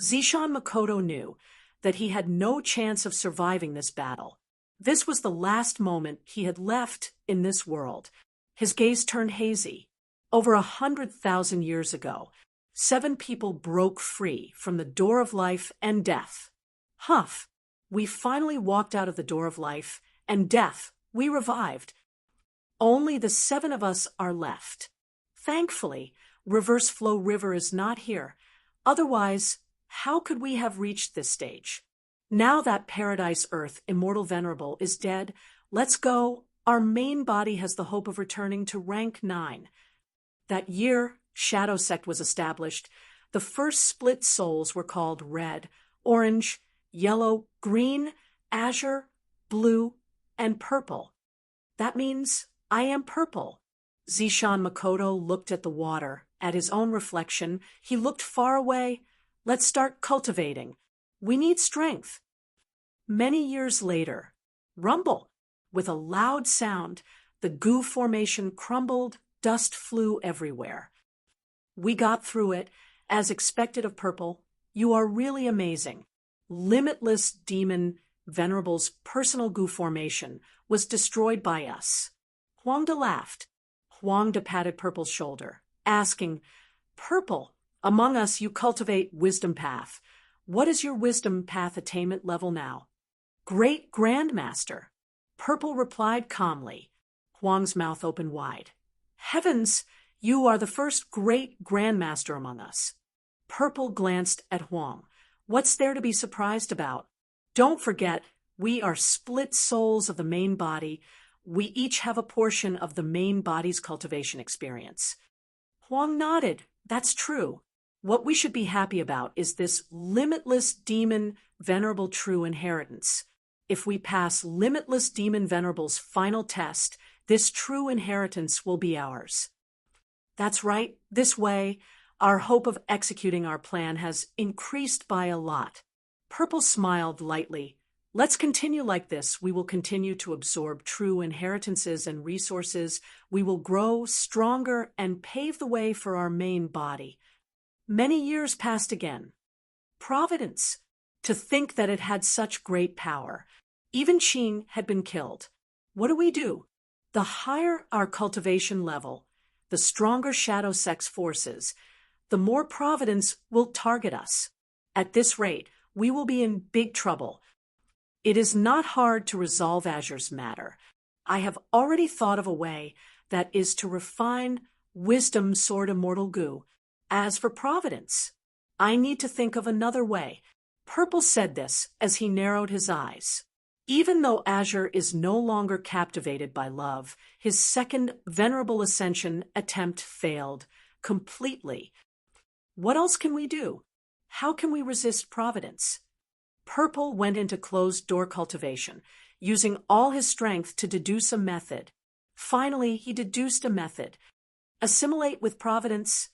S1: Zishan Makoto knew that he had no chance of surviving this battle. This was the last moment he had left in this world. His gaze turned hazy. Over 100,000 years ago, 7 people broke free from the door of life and death. Huff! We finally walked out of the door of life and death. We revived. Only the 7 of us are left. Thankfully, Reverse Flow River is not here. Otherwise, how could we have reached this stage? Now that Paradise Earth, Immortal Venerable, is dead, let's go. Our main body has the hope of returning to rank 9. That year, Shadow Sect was established. The first split souls were called red, orange, yellow, green, azure, blue, and purple. That means I am purple. Zishan Makoto looked at the water, at his own reflection. He looked far away. Let's start cultivating. We need strength. Many years later, rumble. With a loud sound, the goo formation crumbled, dust flew everywhere. We got through it, as expected of Purple. You are really amazing. Limitless Demon Venerable's personal goo formation was destroyed by us. Huangda laughed. Huangda patted Purple's shoulder, asking, Purple, among us you cultivate wisdom path. What is your wisdom path attainment level now? Great Grandmaster. Purple replied calmly. Huang's mouth opened wide. Heavens, you are the first great Grandmaster among us. Purple glanced at Huang. What's there to be surprised about? Don't forget, we are split souls of the main body. We each have a portion of the main body's cultivation experience. Huang nodded. That's true. What we should be happy about is this limitless demon venerable true inheritance. If we pass limitless demon venerable's final test, this true inheritance will be ours. That's right. This way, our hope of executing our plan has increased by a lot. Purple smiled lightly. Let's continue like this. We will continue to absorb true inheritances and resources. We will grow stronger and pave the way for our main body. Many years passed again. Providence. To think that it had such great power. Even Qing had been killed. What do? The higher our cultivation level, the stronger shadow sex forces, the more Providence will target us. At this rate, we will be in big trouble. It is not hard to resolve Azure's matter. I have already thought of a way that is to refine wisdom sword immortal goo. As for Providence, I need to think of another way. Purple said this as he narrowed his eyes. Even though Azure is no longer captivated by love, his second venerable ascension attempt failed completely. What else can we do? How can we resist Providence? Purple went into closed-door cultivation, using all his strength to deduce a method. Finally, he deduced a method. Assimilate with Providence.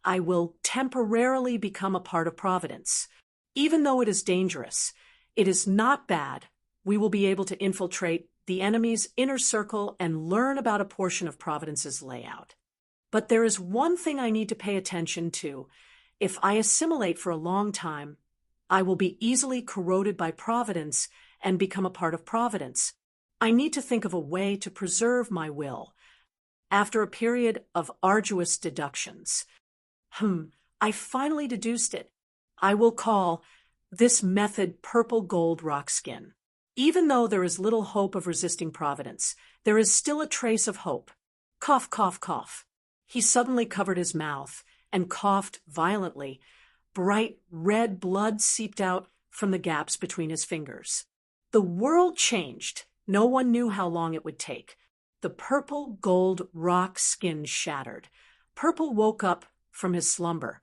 S1: I will temporarily become a part of Providence. Even though it is dangerous, it is not bad. We will be able to infiltrate the enemy's inner circle and learn about a portion of Providence's layout. But there is one thing I need to pay attention to. If I assimilate for a long time, I will be easily corroded by Providence and become a part of Providence. I need to think of a way to preserve my will. After a period of arduous deductions, I finally deduced it. I will call this method Purple Gold Rock Skin. Even though there is little hope of resisting Providence, there is still a trace of hope. Cough, cough, cough. He suddenly covered his mouth and coughed violently. Bright red blood seeped out from the gaps between his fingers. The world changed. No one knew how long it would take. The purple gold rock skin shattered. Purple woke up from his slumber.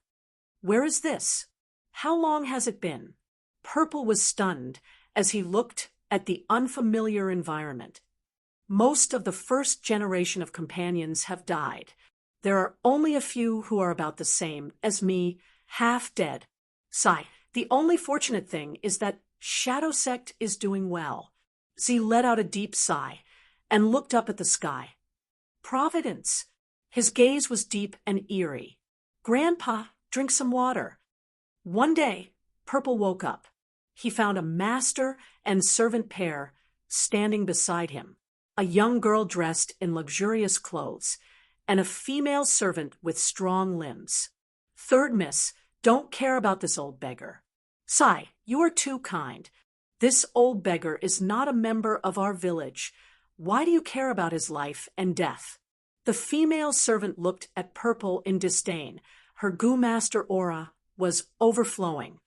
S1: Where is this? How long has it been? Purple was stunned as he looked at the unfamiliar environment. Most of the first generation of companions have died. There are only a few who are about the same as me, half dead. Sigh, the only fortunate thing is that Shadow Sect is doing well. Z let out a deep sigh and looked up at the sky. Providence. His gaze was deep and eerie. Grandpa, drink some water. One day, Purple woke up. He found a master and servant pair standing beside him, a young girl dressed in luxurious clothes, and a female servant with strong limbs. Third miss, don't care about this old beggar. Sigh, you are too kind. This old beggar is not a member of our village. Why do you care about his life and death? The female servant looked at Purple in disdain. Her goo master aura was overflowing.